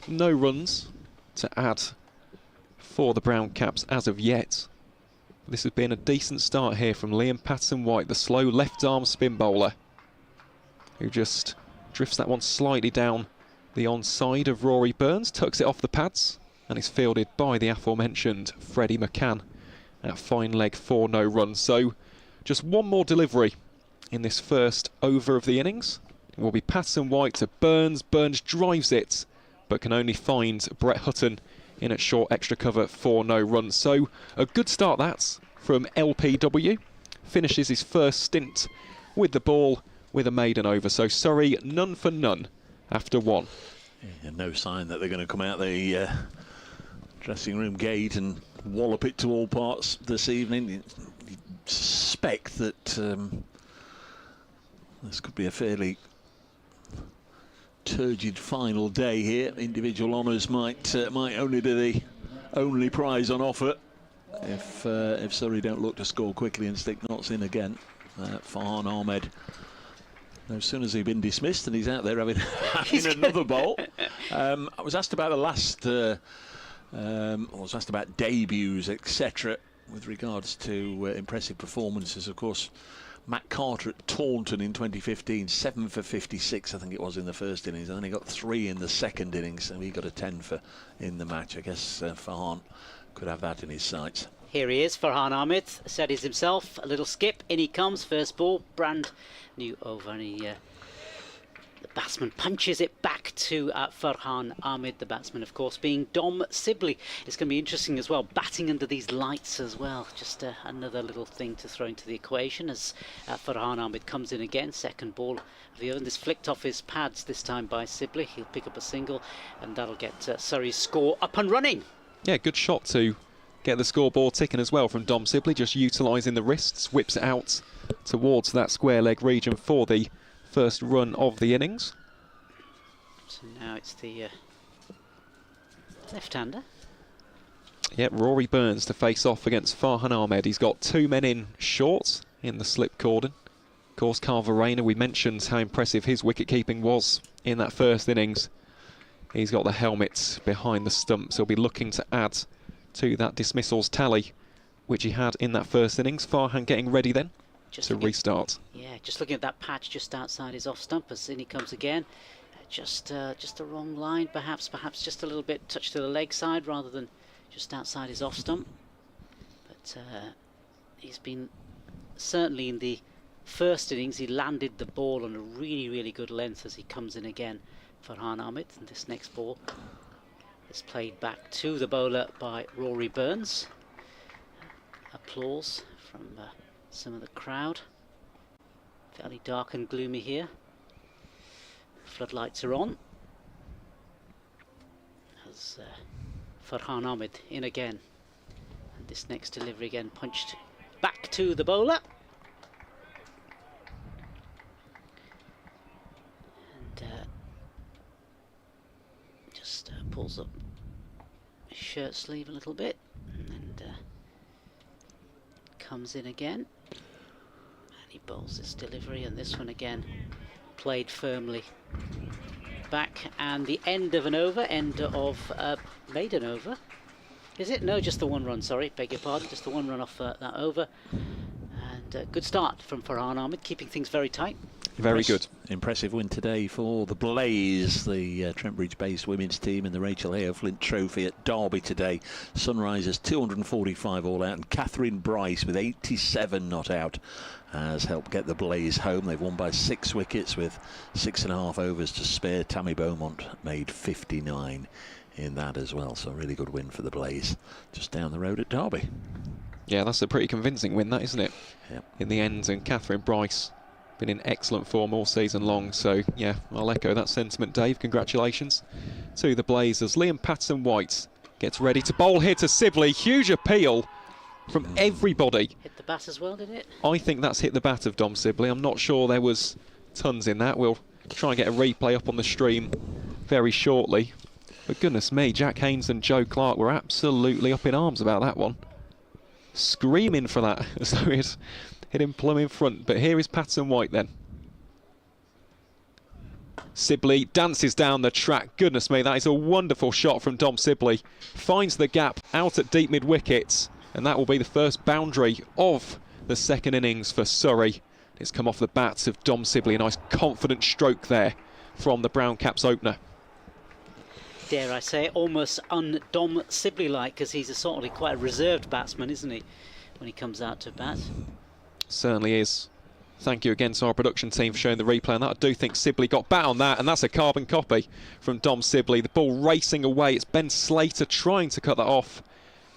no runs to add for the Brown Caps as of yet. This has been a decent start here from Liam Patterson-White, the slow left arm spin bowler, who just drifts that one slightly down the onside of Rory Burns, tucks it off the pads, and is fielded by the aforementioned Freddie McCann at fine leg for no runs. So just one more delivery in this first over of the innings. It will be Patterson-White to Burns. Burns drives it, but can only find Brett Hutton in at short extra cover for no runs. So a good start that from LPW. Finishes his first stint with the ball with a maiden over. So Surrey none for none after 1. Yeah, no sign that they're going to come out the dressing room gate and wallop it to all parts this evening. You suspect that this could be a fairly turgid final day here. Individual honours might only be the only prize on offer if Surrey don't look to score quickly and stick Notts in again. Farhan Ahmed, no sooner has he been dismissed and he's out there having another bowl. I was asked about the last I was asked about debuts, etc. with regards to impressive performances. Of course, Matt Carter at Taunton in 2015, 7 for 56, I think it was, in the first innings. I only got 3 in the second innings, and he got a 10 for in the match. I guess Farhan could have that in his sights. Here he is, Farhan Ahmed, said it himself. A little skip, in he comes, first ball, brand new over, and the batsman punches it back to Farhan Ahmed, the batsman, of course, being Dom Sibley. It's going to be interesting as well, batting under these lights as well. Just another little thing to throw into the equation as Farhan Ahmed comes in again, second ball of the over. This flicked off his pads this time by Sibley. He'll pick up a single, and that'll get Surrey's score up and running. Yeah, good shot to get the scoreboard ticking as well from Dom Sibley, just utilising the wrists, whips it out towards that square leg region for the first run of the innings. So now it's the left-hander. Yep, Rory Burns to face off against Farhan Ahmed. He's got 2 men in short in the slip cordon. Of course, Carver Rayner, we mentioned how impressive his wicket-keeping was in that first innings. He's got the helmet behind the stumps. He'll be looking to add to that dismissals tally, which he had in that first innings. Farhan getting ready then to restart. Yeah, just looking at that patch just outside his off stump as in he comes again. Just the wrong line, perhaps just a little bit touch to the leg side rather than just outside his off stump. But he's been, certainly in the first innings, he landed the ball on a really good length as he comes in again, Farhan Ahmed. And this next ball is played back to the bowler by Rory Burns. Applause from some of the crowd. Fairly dark and gloomy here. Floodlights are on as Farhan Ahmed in again, and this next delivery again punched back to the bowler, and just pulls up his shirt sleeve a little bit and comes in again, and he bowls this delivery, and this one again played firmly back, and the end of an over, maiden over, is it? No, just the 1 run, sorry, beg your pardon, just the 1 run off that over, and good start from Farhan Ahmed, keeping things very tight. Very good. Impressive win today for the Blaze, the Trent Bridge-based women's team in the Rachel Hale Flint Trophy at Derby today. Sunrisers 245 all out, and Catherine Bryce with 87 not out has helped get the Blaze home. They've won by 6 wickets with 6.5 overs to spare. Tammy Beaumont made 59 in that as well, so a really good win for the Blaze just down the road at Derby. Yeah, that's a pretty convincing win, that, isn't it? Yep. In the end, and Catherine Bryce been in excellent form all season long, so yeah, I'll echo that sentiment, Dave. Congratulations to the Blazers. Liam Patterson-White gets ready to bowl here to Sibley. Huge appeal from everybody. Hit the bat as well, did it? I think that's hit the bat of Dom Sibley. I'm not sure there was tons in that. We'll try and get a replay up on the stream very shortly. But goodness me, Jack Haynes and Joe Clarke were absolutely up in arms about that one. Screaming for that as though it hit him plumb in front. But here is Patterson-White then. Sibley dances down the track. Goodness me, that is a wonderful shot from Dom Sibley. Finds the gap out at deep mid-wickets, and that will be the first boundary of the second innings for Surrey. It's come off the bats of Dom Sibley. A nice confident stroke there from the Brown Caps opener. Dare I say, almost un-Dom Sibley-like, because he's a sort of quite a reserved batsman, isn't he, when he comes out to bat? Certainly is. Thank you again to our production team for showing the replay on that. I do think Sibley got bat on that, and that's a carbon copy from Dom Sibley. The ball racing away. It's Ben Slater trying to cut that off.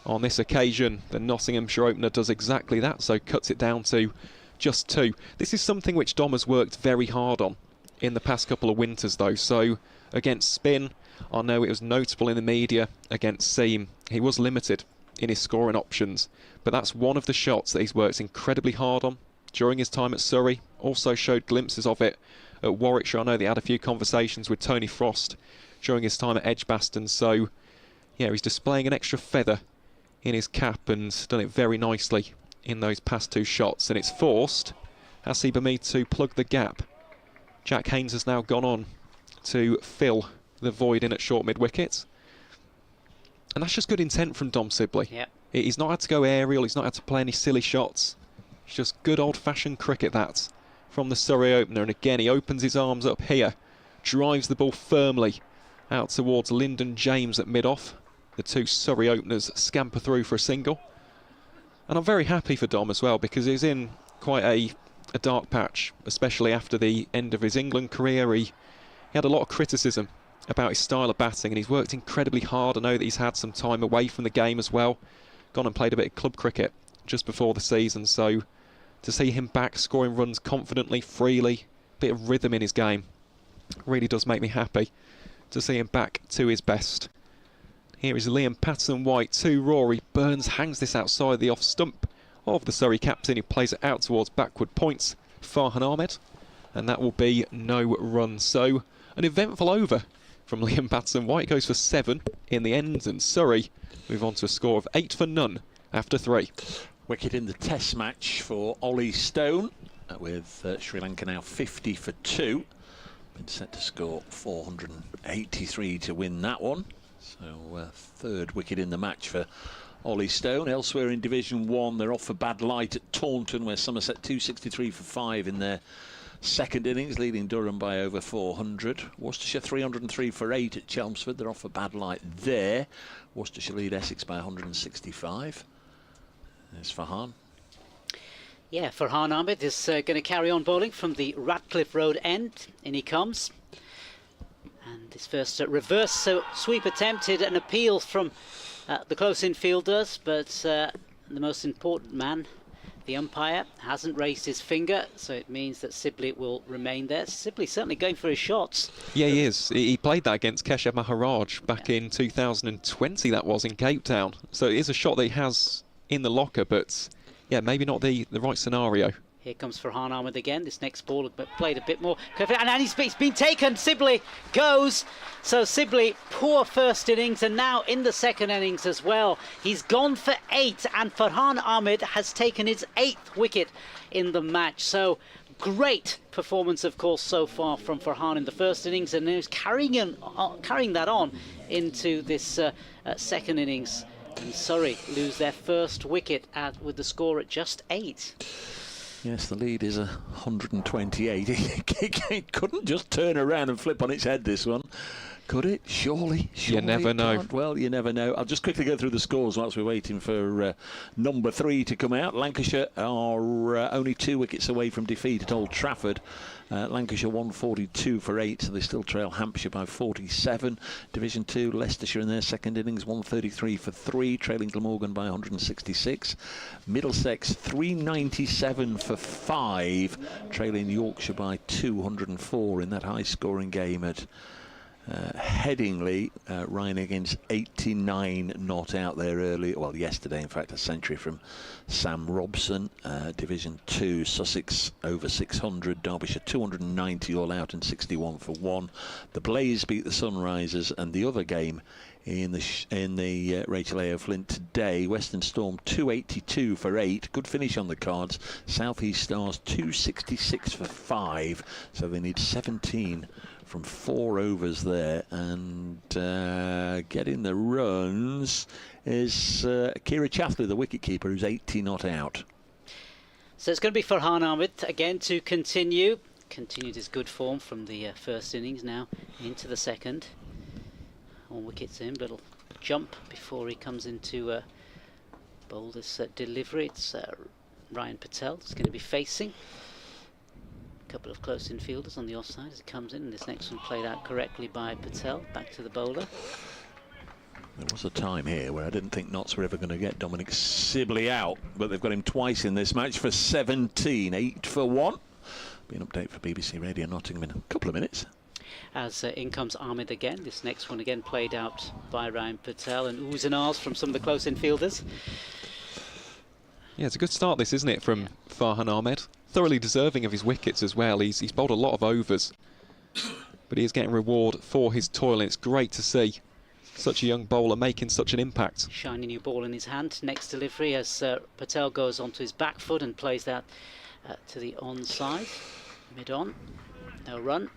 On this occasion, the Nottinghamshire opener does exactly that, so cuts it down to just 2. This is something which Dom has worked very hard on in the past couple of winters, though. So against spin, I know it was notable in the media against seam. He was limited in his scoring options, but that's one of the shots that he's worked incredibly hard on during his time at Surrey. Also showed glimpses of it at Warwickshire. I know they had a few conversations with Tony Frost during his time at Edgbaston, so yeah, he's displaying an extra feather in his cap and done it very nicely in those past 2 shots, and it's forced Hasib Hamid to plug the gap. Jack Haynes has now gone on to fill the void in at short mid-wicket. And that's just good intent from Dom Sibley. Yep. He's not had to go aerial, he's not had to play any silly shots. It's just good old-fashioned cricket, that, from the Surrey opener. And again, he opens his arms up here, drives the ball firmly out towards Lyndon James at mid-off. The two Surrey openers scamper through for a single. And I'm very happy for Dom as well, because he's in quite a dark patch, especially after the end of his England career. He had a lot of criticism about his style of batting, and he's worked incredibly hard. I know that he's had some time away from the game as well, gone and played a bit of club cricket just before the season, so to see him back scoring runs confidently, freely, bit of rhythm in his game, really does make me happy to see him back to his best. Here is Liam Patterson-White to Rory. Burns hangs this outside the off stump of the Surrey captain, who plays it out towards backward points, Farhan Ahmed, and that will be no run. So an eventful over from Liam Patterson-White. Goes for 7 in the end, and Surrey move on to a score of 8 for none after 3. Wicket in the test match for Ollie Stone, with Sri Lanka now 50 for 2. Been set to score 483 to win that one. So third wicket in the match for Ollie Stone. Elsewhere in Division 1, they're off for bad light at Taunton, where Somerset 263 for 5 in their second innings, leading Durham by over 400. Worcestershire 303 for 8 at Chelmsford. They're off for bad light there. Worcestershire lead Essex by 165. There's Farhan. Yeah, Farhan Ahmed is going to carry on bowling from the Radcliffe Road end. In he comes. And his first reverse sweep attempted, an appeal from the close infielders, but the most important man, the umpire, hasn't raised his finger, so it means that Sibley will remain there. Sibley certainly going for his shots. Yeah, he is. He played that against Keshav Maharaj back in 2020, that was, in Cape Town. So it is a shot that he has in the locker, but yeah, maybe not the right scenario. Here comes Farhan Ahmed again. This next ball played a bit more carefully, and he's been taken. Sibley goes. So Sibley, poor first innings, and now in the second innings as well. He's gone for 8, and Farhan Ahmed has taken his 8th wicket in the match. So great performance, of course, so far from Farhan in the first innings, and he's carrying that on into this second innings. And Surrey lose their first wicket with the score at just 8. Yes, the lead is 128. It couldn't just turn around and flip on its head, this one. Could it? Surely you never know. Can't. Well, you never know. I'll just quickly go through the scores whilst we're waiting for number 3 to come out. Lancashire are only 2 wickets away from defeat at Old Trafford. Lancashire 142 for 8, so they still trail Hampshire by 47. Division 2, Leicestershire in their second innings 133 for 3, trailing Glamorgan by 166. Middlesex 397 for 5, trailing Yorkshire by 204 in that high-scoring game at Headingley. Ryan Higgins 89 not out there early, well, yesterday in fact, a century from Sam Robson. Division 2, Sussex over 600, Derbyshire 290 all out and 61 for 1. The Blaze beat the Sunrisers, and the other game in the Rachel A. Flint today, Western Storm 282 for 8, good finish on the cards. South East Stars 266 for 5, so they need 17 from 4 overs there, and getting the runs is Kira Chaffley, the wicketkeeper, who's 80 not out. So it's going to be Farhan Ahmed again to continued his good form from the first innings, now into the second. All wickets in, little jump before he comes into bowl this delivery. It's Ryan Patel is going to be facing. Couple of close infielders on the offside as he comes in, and this next one played out correctly by Patel. Back to the bowler. There was a time here where I didn't think Notts were ever going to get Dominic Sibley out, but they've got him twice in this match for 17, 8 for 1. Be an update for BBC Radio Nottingham in a couple of minutes. As in comes Ahmed again. This next one again played out by Ryan Patel, and oohs and ahs from some of the close infielders. Yeah, it's a good start this, isn't it, from Farhan Ahmed? Thoroughly deserving of his wickets as well. He's bowled a lot of overs, but he is getting reward for his toil, and it's great to see such a young bowler making such an impact. Shiny new ball in his hand. Next delivery as Patel goes onto his back foot and plays that to the onside. Mid-on. No run.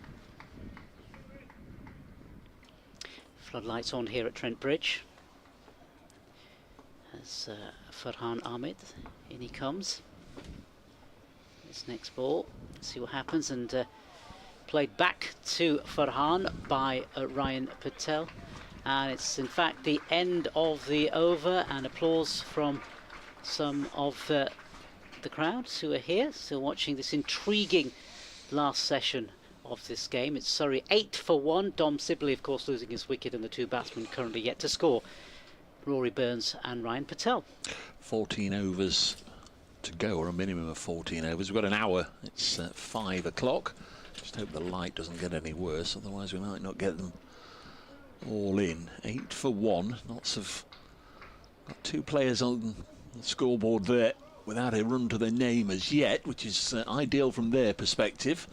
Floodlights on here at Trent Bridge. As Farhan Ahmed, in he comes. This next ball, let's see what happens, and played back to Farhan by Ryan Patel. And it's in fact the end of the over, and applause from some of the crowds who are here, still watching this intriguing last session of this game. It's Surrey 8 for 1. Dom Sibley, of course, losing his wicket, and the two batsmen currently yet to score, Rory Burns and Ryan Patel. 14 overs to go, or a minimum of 14 overs. We've got an hour. It's 5 o'clock. Just hope the light doesn't get any worse, otherwise we might not get them all in. 8 for 1. Lots of got two players on the scoreboard there without a run to their name as yet, which is ideal from their perspective.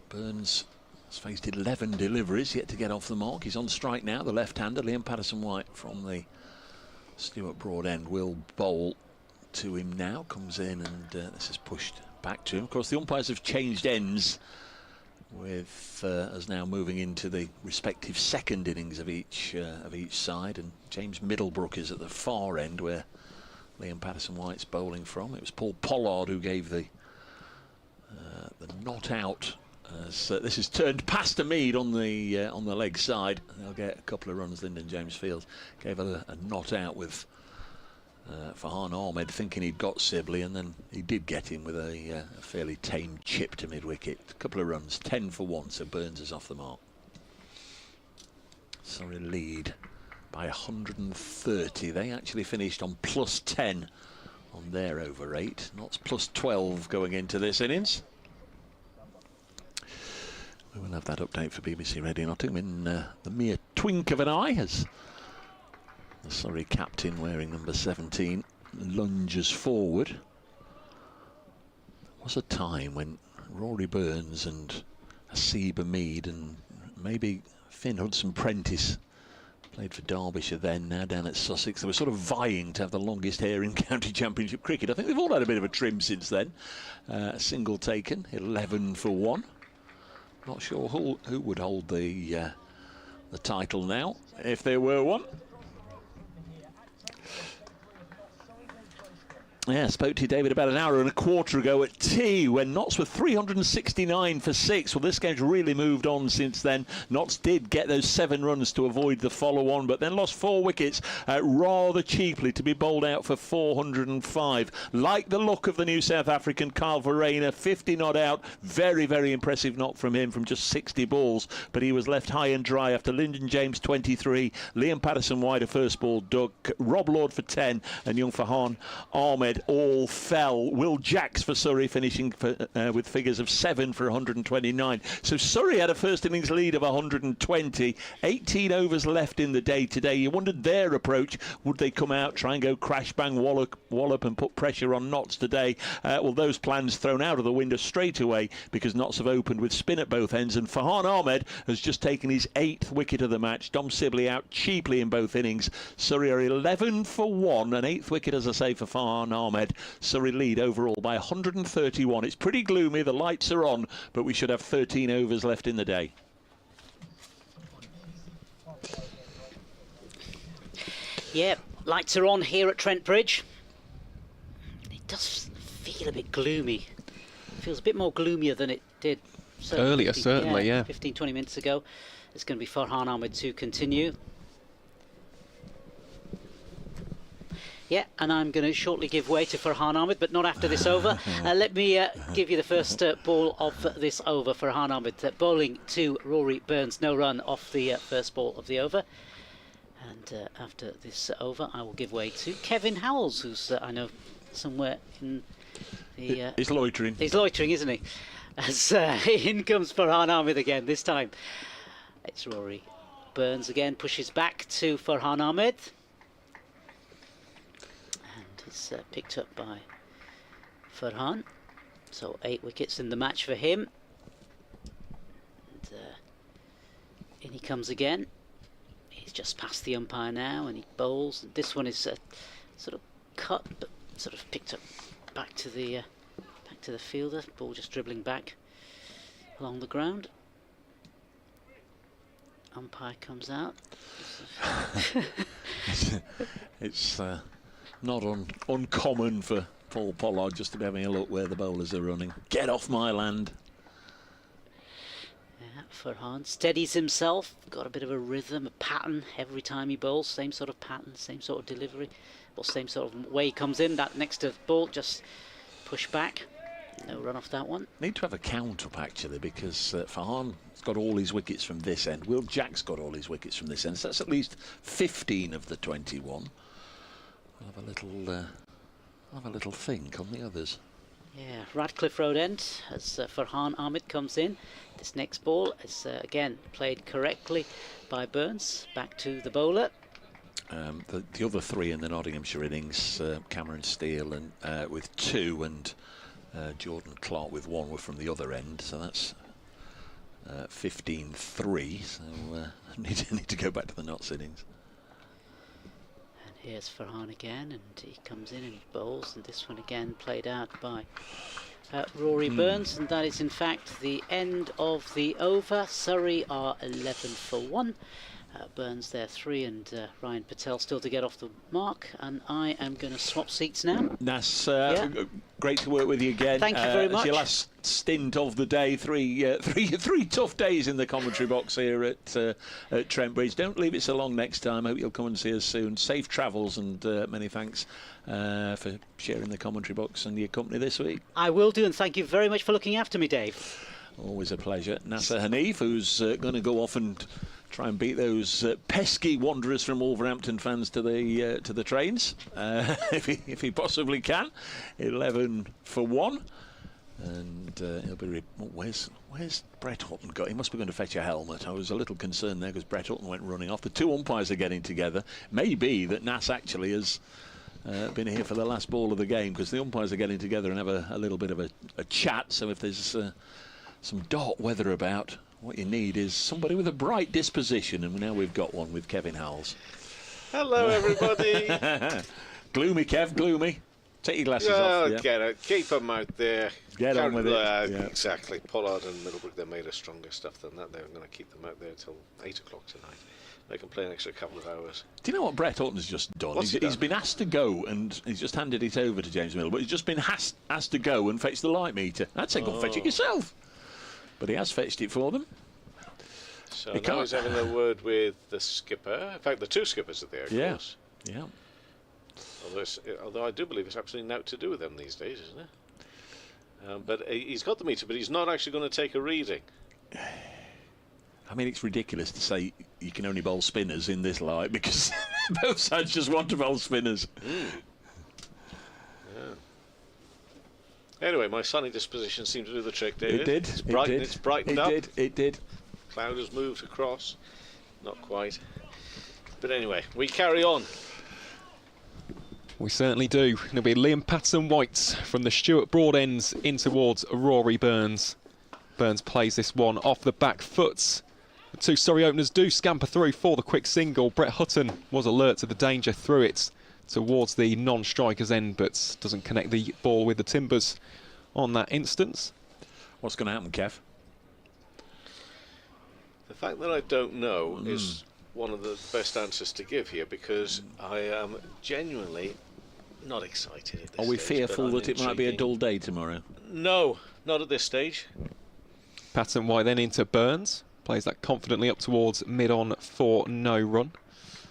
Burns has faced 11 deliveries, yet to get off the mark. He's on strike now, the left-hander. Liam Patterson-White from the Stuart Broad end will bowl to him now. Comes in, and this is pushed back to him. Of course, the umpires have changed ends, with us now moving into the respective second innings of each side, and James Middlebrook is at the far end where Liam Patterson-White's bowling from. It was Paul Pollard who gave the not out. This is turned past Ahmed on the leg side. They'll get a couple of runs. Lyndon James Field gave a not out with Farhan Ahmed thinking he'd got Sibley, and then he did get him with a fairly tame chip to mid-wicket. A couple of runs, 10 for 1, so Burns is off the mark. Surrey lead by 130. They actually finished on plus 10 on their over 8. Not plus 12 going into this innings. We will have that update for BBC Radio Nottingham in the mere twink of an eye, as the Surrey captain, wearing number 17, lunges forward. There was a time when Rory Burns and Asib Ahmed and maybe Finn Hudson-Prentice played for Derbyshire then, now down at Sussex. They were sort of vying to have the longest hair in county championship cricket. I think they've all had a bit of a trim since then. A single taken, 11 for 1. Not sure who would hold the title now, if there were one. Yeah, spoke to David about an hour and a quarter ago at tea when Notts were 369 for 6. Well, this game's really moved on since then. Notts did get those 7 runs to avoid the follow-on, but then lost 4 wickets rather cheaply to be bowled out for 405. Like the look of the new South African Kyle Verreynne, 50 not out. Very, very impressive knock from him from just 60 balls, but he was left high and dry after Lyndon James 23, Liam Patterson-White a first ball duck, Rob Lord for 10, and young Farhan Ahmed all fell. Will Jacks for Surrey finishing with figures of 7 for 129. So Surrey had a first innings lead of 120. 18 overs left in the day today. You wondered their approach. Would they come out, try and go crash, bang, wallop and put pressure on Notts today? Well, those plans thrown out of the window straight away, because Notts have opened with spin at both ends, and Farhan Ahmed has just taken his 8th wicket of the match. Dom Sibley out cheaply in both innings. Surrey are 11 for 1, an 8th wicket, as I say, for Farhan Ahmed. Surrey lead overall by 131. It's pretty gloomy, the lights are on, but we should have 13 overs left in the day. Yeah, lights are on here at Trent Bridge. It does feel a bit gloomy. It feels a bit more gloomier than it did earlier, certainly, yeah. 15-20 minutes ago. It's going to be Farhan Ahmed to continue. Yeah, and I'm going to shortly give way to Farhan Ahmed, but not after this over. Let me give you the first ball of this over. Farhan Ahmed bowling to Rory Burns, no run off the first ball of the over. And after this over, I will give way to Kevin Howells, who's, I know, somewhere in the... He's loitering. He's loitering, isn't he? As in comes Farhan Ahmed again. This time it's Rory Burns again, pushes back to Farhan Ahmed. It's picked up by Farhan, so 8 wickets in the match for him. And in he comes again. He's just past the umpire now, and he bowls. And this one is sort of cut, but sort of picked up back to the fielder. Ball just dribbling back along the ground. Umpire comes out. It's Not uncommon for Paul Pollard just to be having a look where the bowlers are running. Get off my land. Yeah, Farhan steadies himself, got a bit of a rhythm, a pattern every time he bowls, same sort of pattern, same sort of delivery, or same sort of way he comes in. That next to ball, just push back. No run off that one. Need to have a count up actually, because Farhan's got all his wickets from this end. Will Jack's got all his wickets from this end, so that's at least 15 of the 21. I'll have a little think on the others. Yeah, Radcliffe Road end as Farhan Ahmed comes in. This next ball is again played correctly by Burns. Back to the bowler. The other three in the Nottinghamshire innings, Cameron Steele and with 2 and Jordan Clarke with 1 were from the other end, so that's 15-3. So I need to go back to the Notts innings. And here's Farhan again, and he comes in and bowls, and this one again played out by Rory Burns, and that is in fact the end of the over. Surrey are 11 for 1. Burns there 3, and Ryan Patel still to get off the mark, and I am going to swap seats now. Nas, great to work with you again. Thank you very much. It's your last stint of the day. Three tough days in the commentary box here at Trent Bridge. Don't leave it so long next time. Hope you'll come and see us soon. Safe travels, and many thanks for sharing the commentary box and your company this week. I will do, and thank you very much for looking after me, Dave. Always a pleasure. Nasser Hanif, who's going to go off and try and beat those pesky Wanderers from Wolverhampton fans to the trains, if he possibly can. 11 for 1, and he'll be. Where's Brett Hutton got? He must be going to fetch a helmet. I was a little concerned there because Brett Hutton went running off. The 2 umpires are getting together. Maybe that Nas actually has been here for the last ball of the game, because the umpires are getting together and have a little bit of a chat. So if there's some dark weather about, what you need is somebody with a bright disposition, and now we've got one with Kevin Howells. Hello, everybody. Gloomy, Kev, gloomy. Take your glasses off. Yeah. Get it. Keep them out there. Get on with it. Yeah. Exactly. Pollard and Middlebrook, they're made of stronger stuff than that. They're going to keep them out there till 8 o'clock tonight. They can play an extra couple of hours. Do you know what Brett Hutton's just done? He's been asked to go, and he's just handed it over to James Middlebrook. He's just been asked to go and fetch the light meter. I'd say go fetch it yourself. But he has fetched it for them. So now he's having a word with the skipper. In fact, the 2 skippers are there, of course. Yeah. Although I do believe it's absolutely naught to do with them these days, isn't it? But he's got the meter, but he's not actually going to take a reading. I mean, it's ridiculous to say you can only bowl spinners in this light, because both sides just want to bowl spinners. Anyway, my sunny disposition seemed to do the trick, David. It did. It's brightened up. It did. Cloud has moved across. Not quite. But anyway, we carry on. We certainly do. It'll be Liam Patterson-White from the Stuart Broad ends in towards Rory Burns. Burns plays this one off the back foot. The 2 Surrey openers do scamper through for the quick single. Brett Hutton was alert to the danger through it towards the non-striker's end, but doesn't connect the ball with the timbers on that instance. What's going to happen, Kev? The fact that I don't know is one of the best answers to give here, because I am genuinely not excited at this Are we stage, fearful that it might be a dull day tomorrow? No, not at this stage. Patterson-White then into Burns. Plays that confidently up towards mid-on for no run.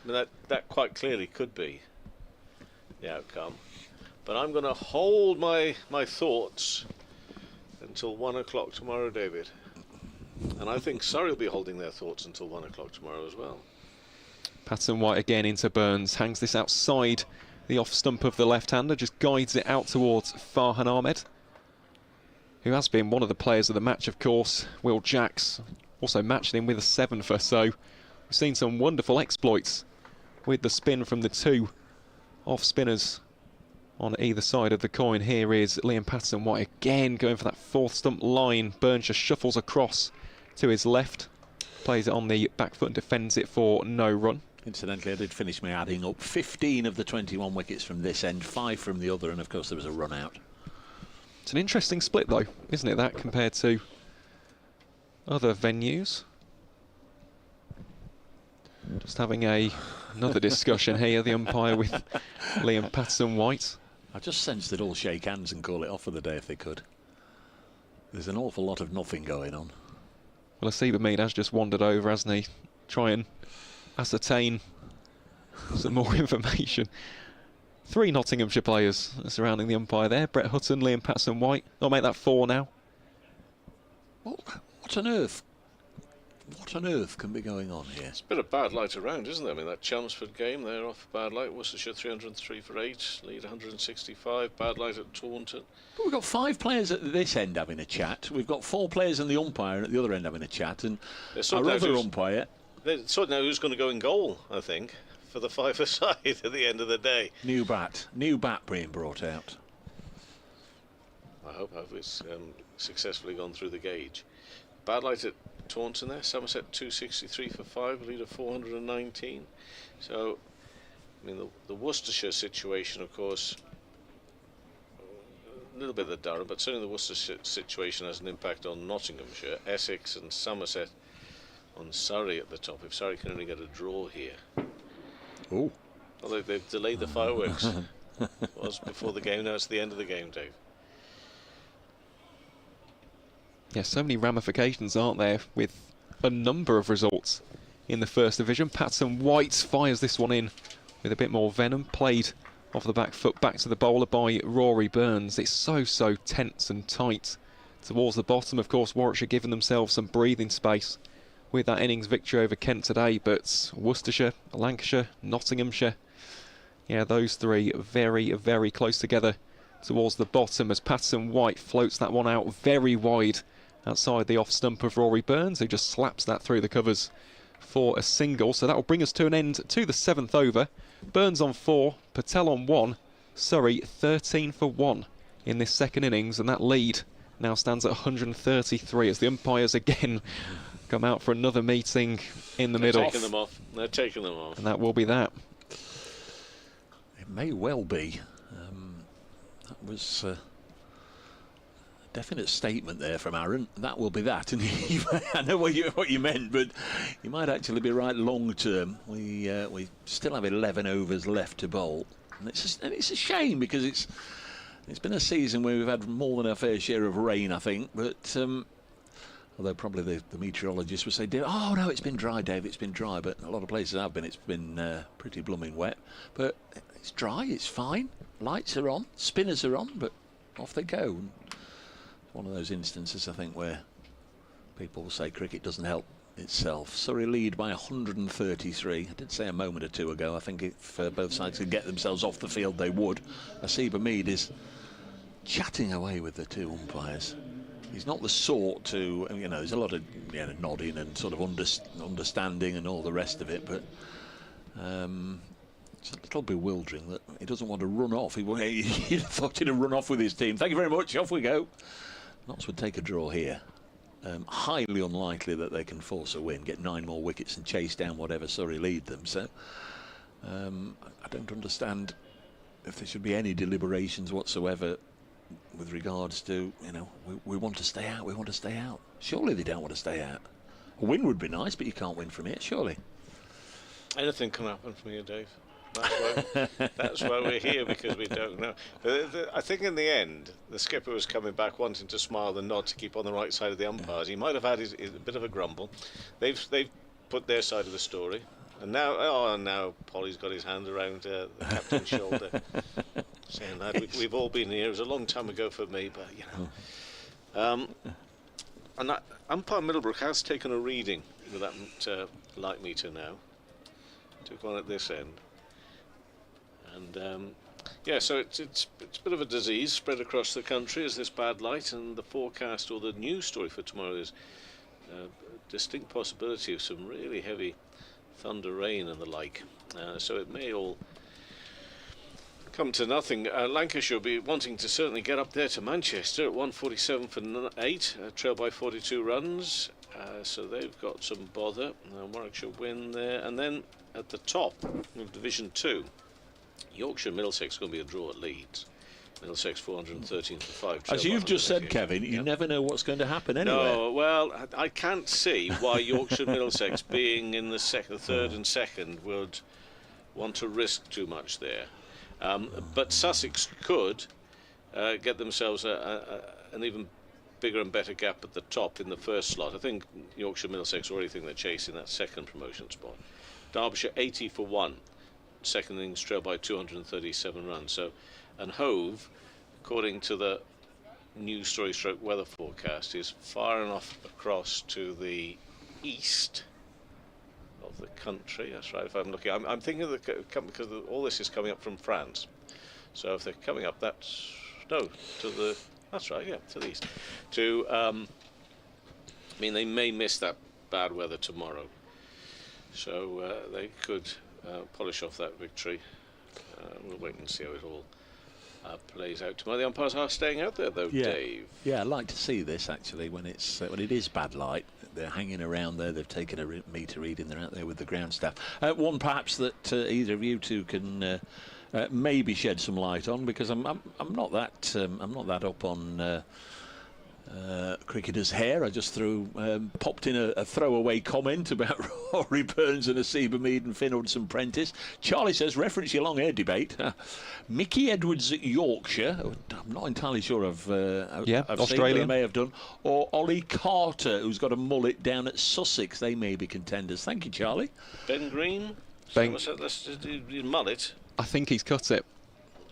I mean, that quite clearly could be the outcome. But I'm going to hold my thoughts until 1 o'clock tomorrow, David. And I think Surrey will be holding their thoughts until 1 o'clock tomorrow as well. Patterson-White again into Burns. Hangs this outside the off stump of the left-hander. Just guides it out towards Farhan Ahmed, who has been one of the players of the match, of course. Will Jacks also matched him with a 7-fer. So we've seen some wonderful exploits with the spin from the 2 off spinners on either side of the coin. Here is Liam Patterson-White again going for that 4th stump line. Burns just shuffles across to his left, plays it on the back foot and defends it for no run. Incidentally, I did finish my adding up. 15 of the 21 wickets from this end, 5 from the other, and of course there was a run out. It's an interesting split though, isn't it, that, compared to other venues? Just having a Another discussion here, the umpire with Liam Patterson-White. I just sense they'd all shake hands and call it off for the day if they could. There's an awful lot of nothing going on. Well, Asiba Mead has just wandered over, hasn't he? Try and ascertain some more information. 3 Nottinghamshire players surrounding the umpire there. Brett Hutton, Liam Patterson-White. I'll make that 4 now. Well, what on earth? What on earth can be going on here? It's a bit of bad light around, isn't there? I mean, that Chelmsford game, they're off bad light. Worcestershire 303 for 8, lead 165. Bad light at Taunton. But we've got 5 players at this end having a chat. We've got 4 players and the umpire at the other end having a chat. And our other umpire... They're sorting out who's going to go in goal, I think, for the 5-a-side at the end of the day. New bat being brought out. I hope it's successfully gone through the gauge. Bad light at Taunton there, Somerset 263 for 5, lead of 419. So, I mean, the Worcestershire situation, of course, a little bit of the Durham, but certainly the Worcestershire situation has an impact on Nottinghamshire, Essex and Somerset on Surrey at the top. If Surrey can only get a draw here. Oh. Well, they've delayed the fireworks. It was before the game, now it's the end of the game, Dave. Yeah, so many ramifications, aren't there, with a number of results in the First Division. Patterson-White fires this one in with a bit more venom. Played off the back foot back to the bowler by Rory Burns. It's so tense and tight towards the bottom. Of course, Warwickshire giving themselves some breathing space with that innings victory over Kent today. But Worcestershire, Lancashire, Nottinghamshire, yeah, those 3 very close together towards the bottom as Patterson-White floats that one out very wide outside the off stump of Rory Burns, who just slaps that through the covers for a single. So that will bring us to an end to the 7th over. Burns on 4, Patel on 1, Surrey 13 for 1 in this second innings, and that lead now stands at 133 as the umpires again come out for another meeting in the middle. They're taking them off. And that will be that. It may well be. That was a definite statement there from Aaron. That will be that. And I know what you meant, but you might actually be right long term. We still have 11 overs left to bowl, and it's a shame because it's been a season where we've had more than our fair share of rain, I think. But although probably the meteorologists would say, "Oh no, it's been dry, Dave. It's been dry." But a lot of places have been. It's been pretty blooming wet. But it's dry. It's fine. Lights are on, spinners are on, but off they go. It's one of those instances, I think, where people will say cricket doesn't help itself. Surrey lead by 133. I did say a moment or two ago, I think if both sides could get themselves off the field, they would. Asiba Mead is chatting away with the 2 umpires. He's not the sort to, there's a lot of nodding and sort of understanding and all the rest of it, but it's a little bewildering that he doesn't want to run off. He thought he'd run off with his team. Thank you very much. Off we go. Notts would take a draw here. Highly unlikely that they can force a win, get 9 more wickets and chase down whatever Surrey lead them. So I don't understand if there should be any deliberations whatsoever with regards to, we want to stay out, we want to stay out. Surely they don't want to stay out. A win would be nice, but you can't win from here, surely. Anything can happen from here, Dave. That's why we're here, because we don't know. But I think in the end, the skipper was coming back wanting to smile and nod to keep on the right side of the umpires. He might have had a bit of a grumble. They've put their side of the story, and now Polly's got his hand around the captain's shoulder, saying, "Lad, we've all been here. It was a long time ago for me, but and that umpire Middlebrook has taken a reading with that light meter now. Took one at this end. And so it's a bit of a disease spread across the country as this bad light, and the forecast or the news story for tomorrow is a distinct possibility of some really heavy thunder, rain and the like. So it may all come to nothing. Lancashire will be wanting to certainly get up there to Manchester at 147 for 8, trail by 42 runs. So they've got some bother. Warwickshire win there, and then at the top of Division 2. Yorkshire Middlesex is going to be a draw at Leeds. Middlesex 413 for 5. As you've just said, Kevin, you never know what's going to happen anywhere. No, well, I can't see why Yorkshire Middlesex being in the third and second would want to risk too much there. But Sussex could get themselves an even bigger and better gap at the top in the first slot. I think Yorkshire, Middlesex already think they're chasing that second promotion spot. Derbyshire 80 for 1, second innings trailed by 237 runs. So, and Hove, according to the news story stroke weather forecast, is far enough across to the east of the country. That's right. If I'm looking, I'm thinking of because all this is coming up from France. So if they're coming up, that's to the. That's right. Yeah, to the east. I mean, they may miss that bad weather tomorrow, so they could polish off that victory. We'll wait and see how it all plays out tomorrow. The umpires are staying out there, though, Dave. Yeah, I'd like to see this actually when it is bad light. They're hanging around there. They've taken a meter reading. They're out there with the ground staff. One perhaps that either of you two can maybe shed some light on, because I'm not that up on cricketers' hair. I just popped in a throwaway comment about Rory Burns and Asiba Mead and Finn Hudson-Prentice. Charlie says, reference your long hair debate. Mickey Edwards at Yorkshire. I'm not entirely sure I've seen, but I may have done. Or Ollie Carter, who's got a mullet down at Sussex. They may be contenders. Thank you, Charlie. Ben Green. Let's do mullet. I think he's cut it.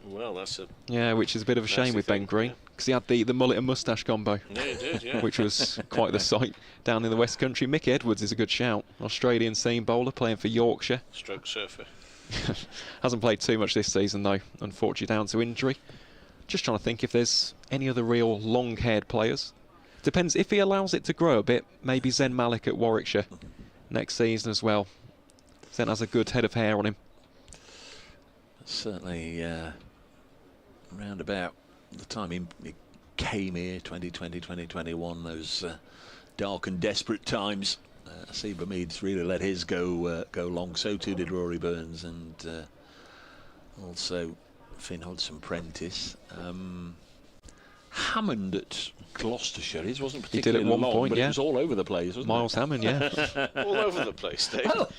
Well, that's a... Yeah, which is a bit of a shame with Ben Green, because he had the mullet and moustache combo. Yeah, he did, yeah. Which was quite the sight down in the West Country. Mickey Edwards is a good shout. Australian seam bowler playing for Yorkshire. Stroke surfer. Hasn't played too much this season, though, unfortunately down to injury. Just trying to think if there's any other real long-haired players. Depends, if he allows it to grow a bit, maybe Zen Malik at Warwickshire next season as well. Zen has a good head of hair on him. Certainly around about the time he came here, 2020, 2021, those dark and desperate times, Asiba Mead's really let his go long. So too did Rory Burns, and also Finn Hudson-Prentice. Hammond at Gloucestershire, his wasn't particularly he did at one long, point, but yeah. it was all over the place, wasn't Miles it? Hammond, yeah. All over the place, Dave. Well,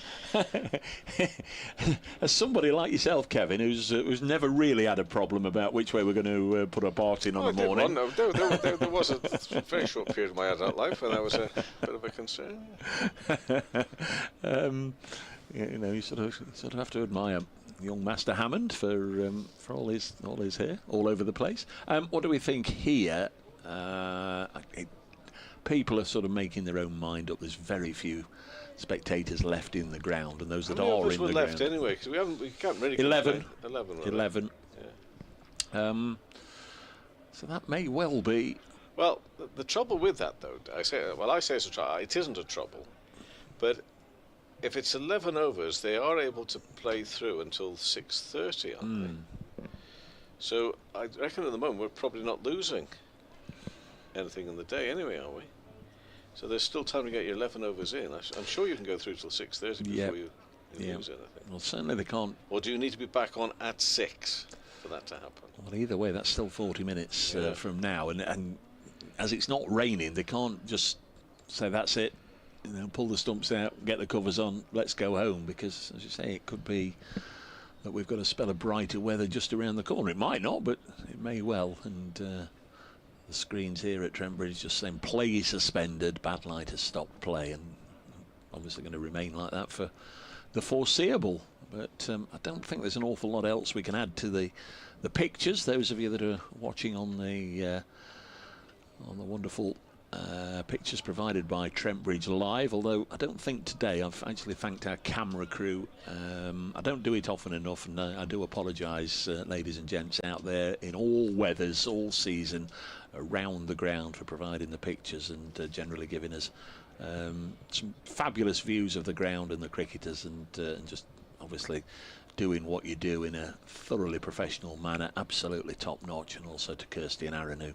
as somebody like yourself, Kevin, who's never really had a problem about which way we're going to put a part in on the morning. There was a very short period of my adult life when that was a bit of a concern. You sort of have to admire young Master Hammond for all his hair all over the place. What do we think here? People are sort of making their own mind up. There's very few spectators left in the ground, and those that are in the ground. left anyway, because we can't really 11. 11. Yeah. So that may well be. Well, the trouble with that, though, I say it's a trouble. It isn't a trouble, but if it's 11 overs, they are able to play through until 6:30, aren't they? So I reckon at the moment we're probably not losing anything in the day anyway, are we? So there's still time to get your 11 overs in. I'm sure you can go through till 6:30 before you lose anything. Well, certainly they can't. Or do you need to be back on at 6 for that to happen? Well, either way, that's still 40 minutes from now, and as it's not raining, they can't just say that's it. Pull the stumps out, get the covers on, let's go home, because, as you say, it could be that we've got a spell of brighter weather just around the corner. It might not, but it may well. And the screens here at Trent Bridge just saying play suspended, bad light has stopped play, and obviously going to remain like that for the foreseeable. But I don't think there's an awful lot else we can add to the pictures. Those of you that are watching on the wonderful pictures provided by Trent Bridge Live, although I don't think today I've actually thanked our camera crew. I don't do it often enough, and I do apologise, ladies and gents out there in all weathers, all season, around the ground, for providing the pictures and generally giving us some fabulous views of the ground and the cricketers, and just obviously doing what you do in a thoroughly professional manner, absolutely top notch. And also to Kirsty and Aaron, who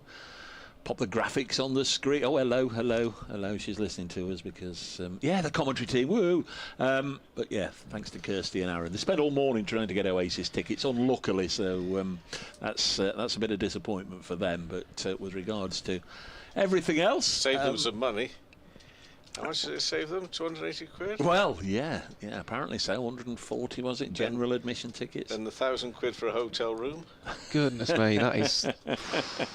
pop the graphics on the screen. Oh, hello. She's listening to us because, the commentary team, woo. But yeah, thanks to Kirsty and Aaron. They spent all morning trying to get Oasis tickets, unluckily, so that's a bit of disappointment for them. But with regards to everything else, save them some money. How much did it save them? 280 quid? Well, yeah, apparently so. 140 was it? General admission tickets. And the 1,000 quid for a hotel room? Goodness me, that is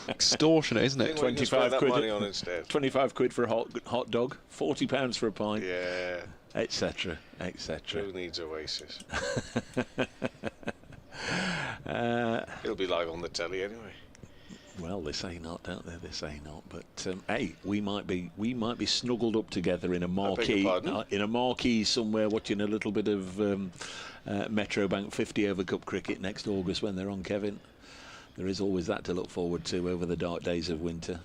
extortionate, isn't it? 25 quid. quid. Money on instead. 25 quid for a hot dog. £40 for a pint. Yeah. Etc. Etc. Who needs Oasis? It'll be live on the telly anyway. Well, they say not, don't they? They say not. But hey, we might be snuggled up together in a marquee, somewhere, watching a little bit of Metro Bank 50 over Cup cricket next August when they're on, Kevin. There is always that to look forward to over the dark days of winter.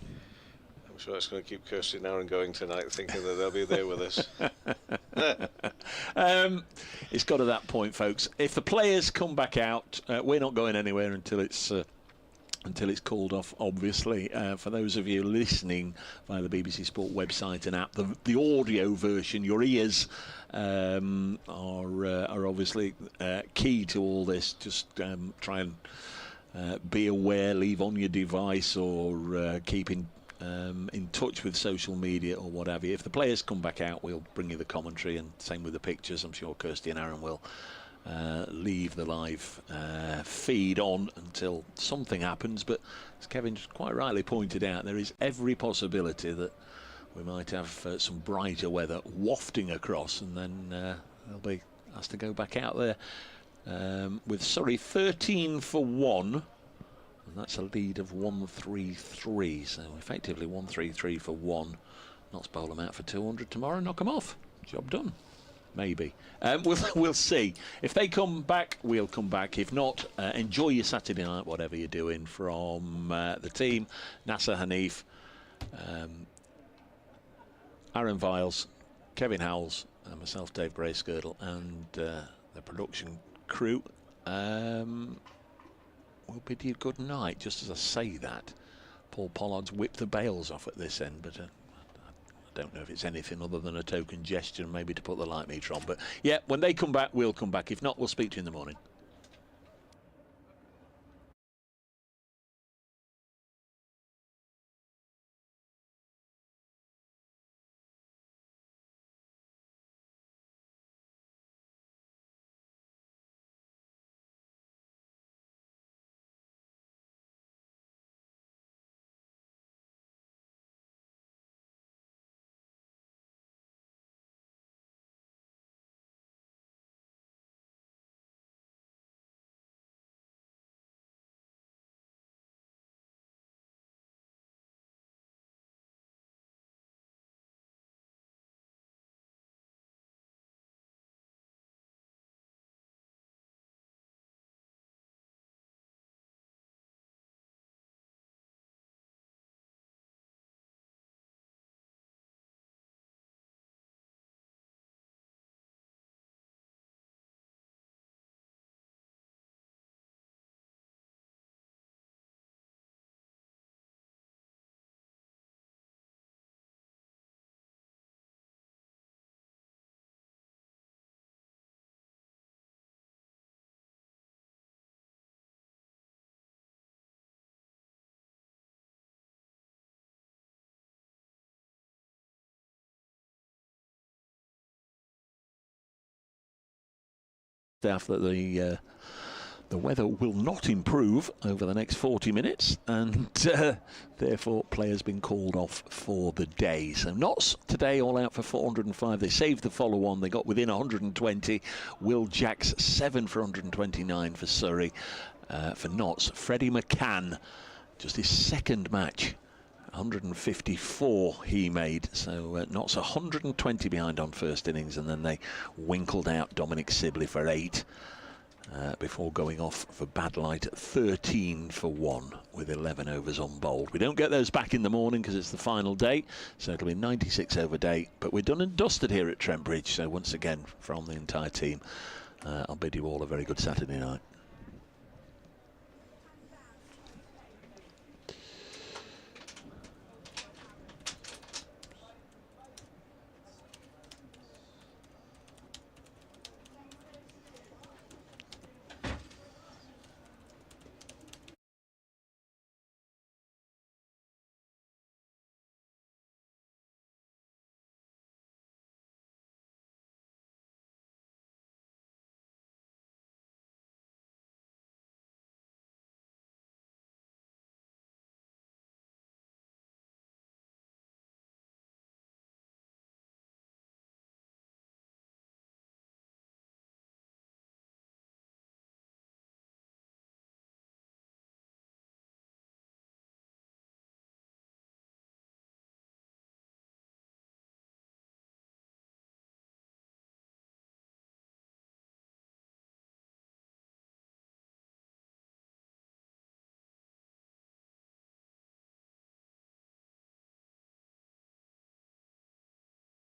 I'm sure it's going to keep Kirsty and Aaron going tonight, thinking that they'll be there with us. It's got to that point, folks. If the players come back out, we're not going anywhere until it's called off, obviously. For those of you listening via the BBC Sport website and app, the audio version, your ears are obviously key to all this. Just try and be aware, leave on your device, or keep in touch with social media or whatever. If the players come back out, we'll bring you the commentary, and same with the pictures. I'm sure Kirsty and Aaron will leave the live feed on until something happens. But as Kevin quite rightly pointed out, there is every possibility that we might have some brighter weather wafting across, and then they'll be asked to go back out there with Surrey 13 for 1, and that's a lead of 133, so effectively 133 for 1. Not bowl them out for 200 tomorrow, knock them off, job done. Maybe. We'll see. If they come back, we'll come back. If not, enjoy your Saturday night, whatever you're doing. From the team, Nasser Hanif, Aaron Viles, Kevin Howells, and myself, Dave Grayskirdle, and the production crew, we'll bid you good night. Just as I say that, Paul Pollard's whipped the bails off at this end, but I don't know if it's anything other than a token gesture, maybe to put the light meter on. But yeah, when they come back, we'll come back. If not, we'll speak to you in the morning. After the weather will not improve over the next 40 minutes, and therefore players been called off for the day. So Notts today all out for 405. They saved the follow-on. They got within 120. Will Jacks 7 for 129 for Surrey. For Notts, Freddie McCann, just his second match. 154 he made, so Notts 120 behind on first innings, and then they winkled out Dominic Sibley for 8 before going off for bad light at 13 for 1 with 11 overs unbowled. We don't get those back in the morning because it's the final day, so it'll be 96 over day, but we're done and dusted here at Trent Bridge. So once again, from the entire team, I'll bid you all a very good Saturday night.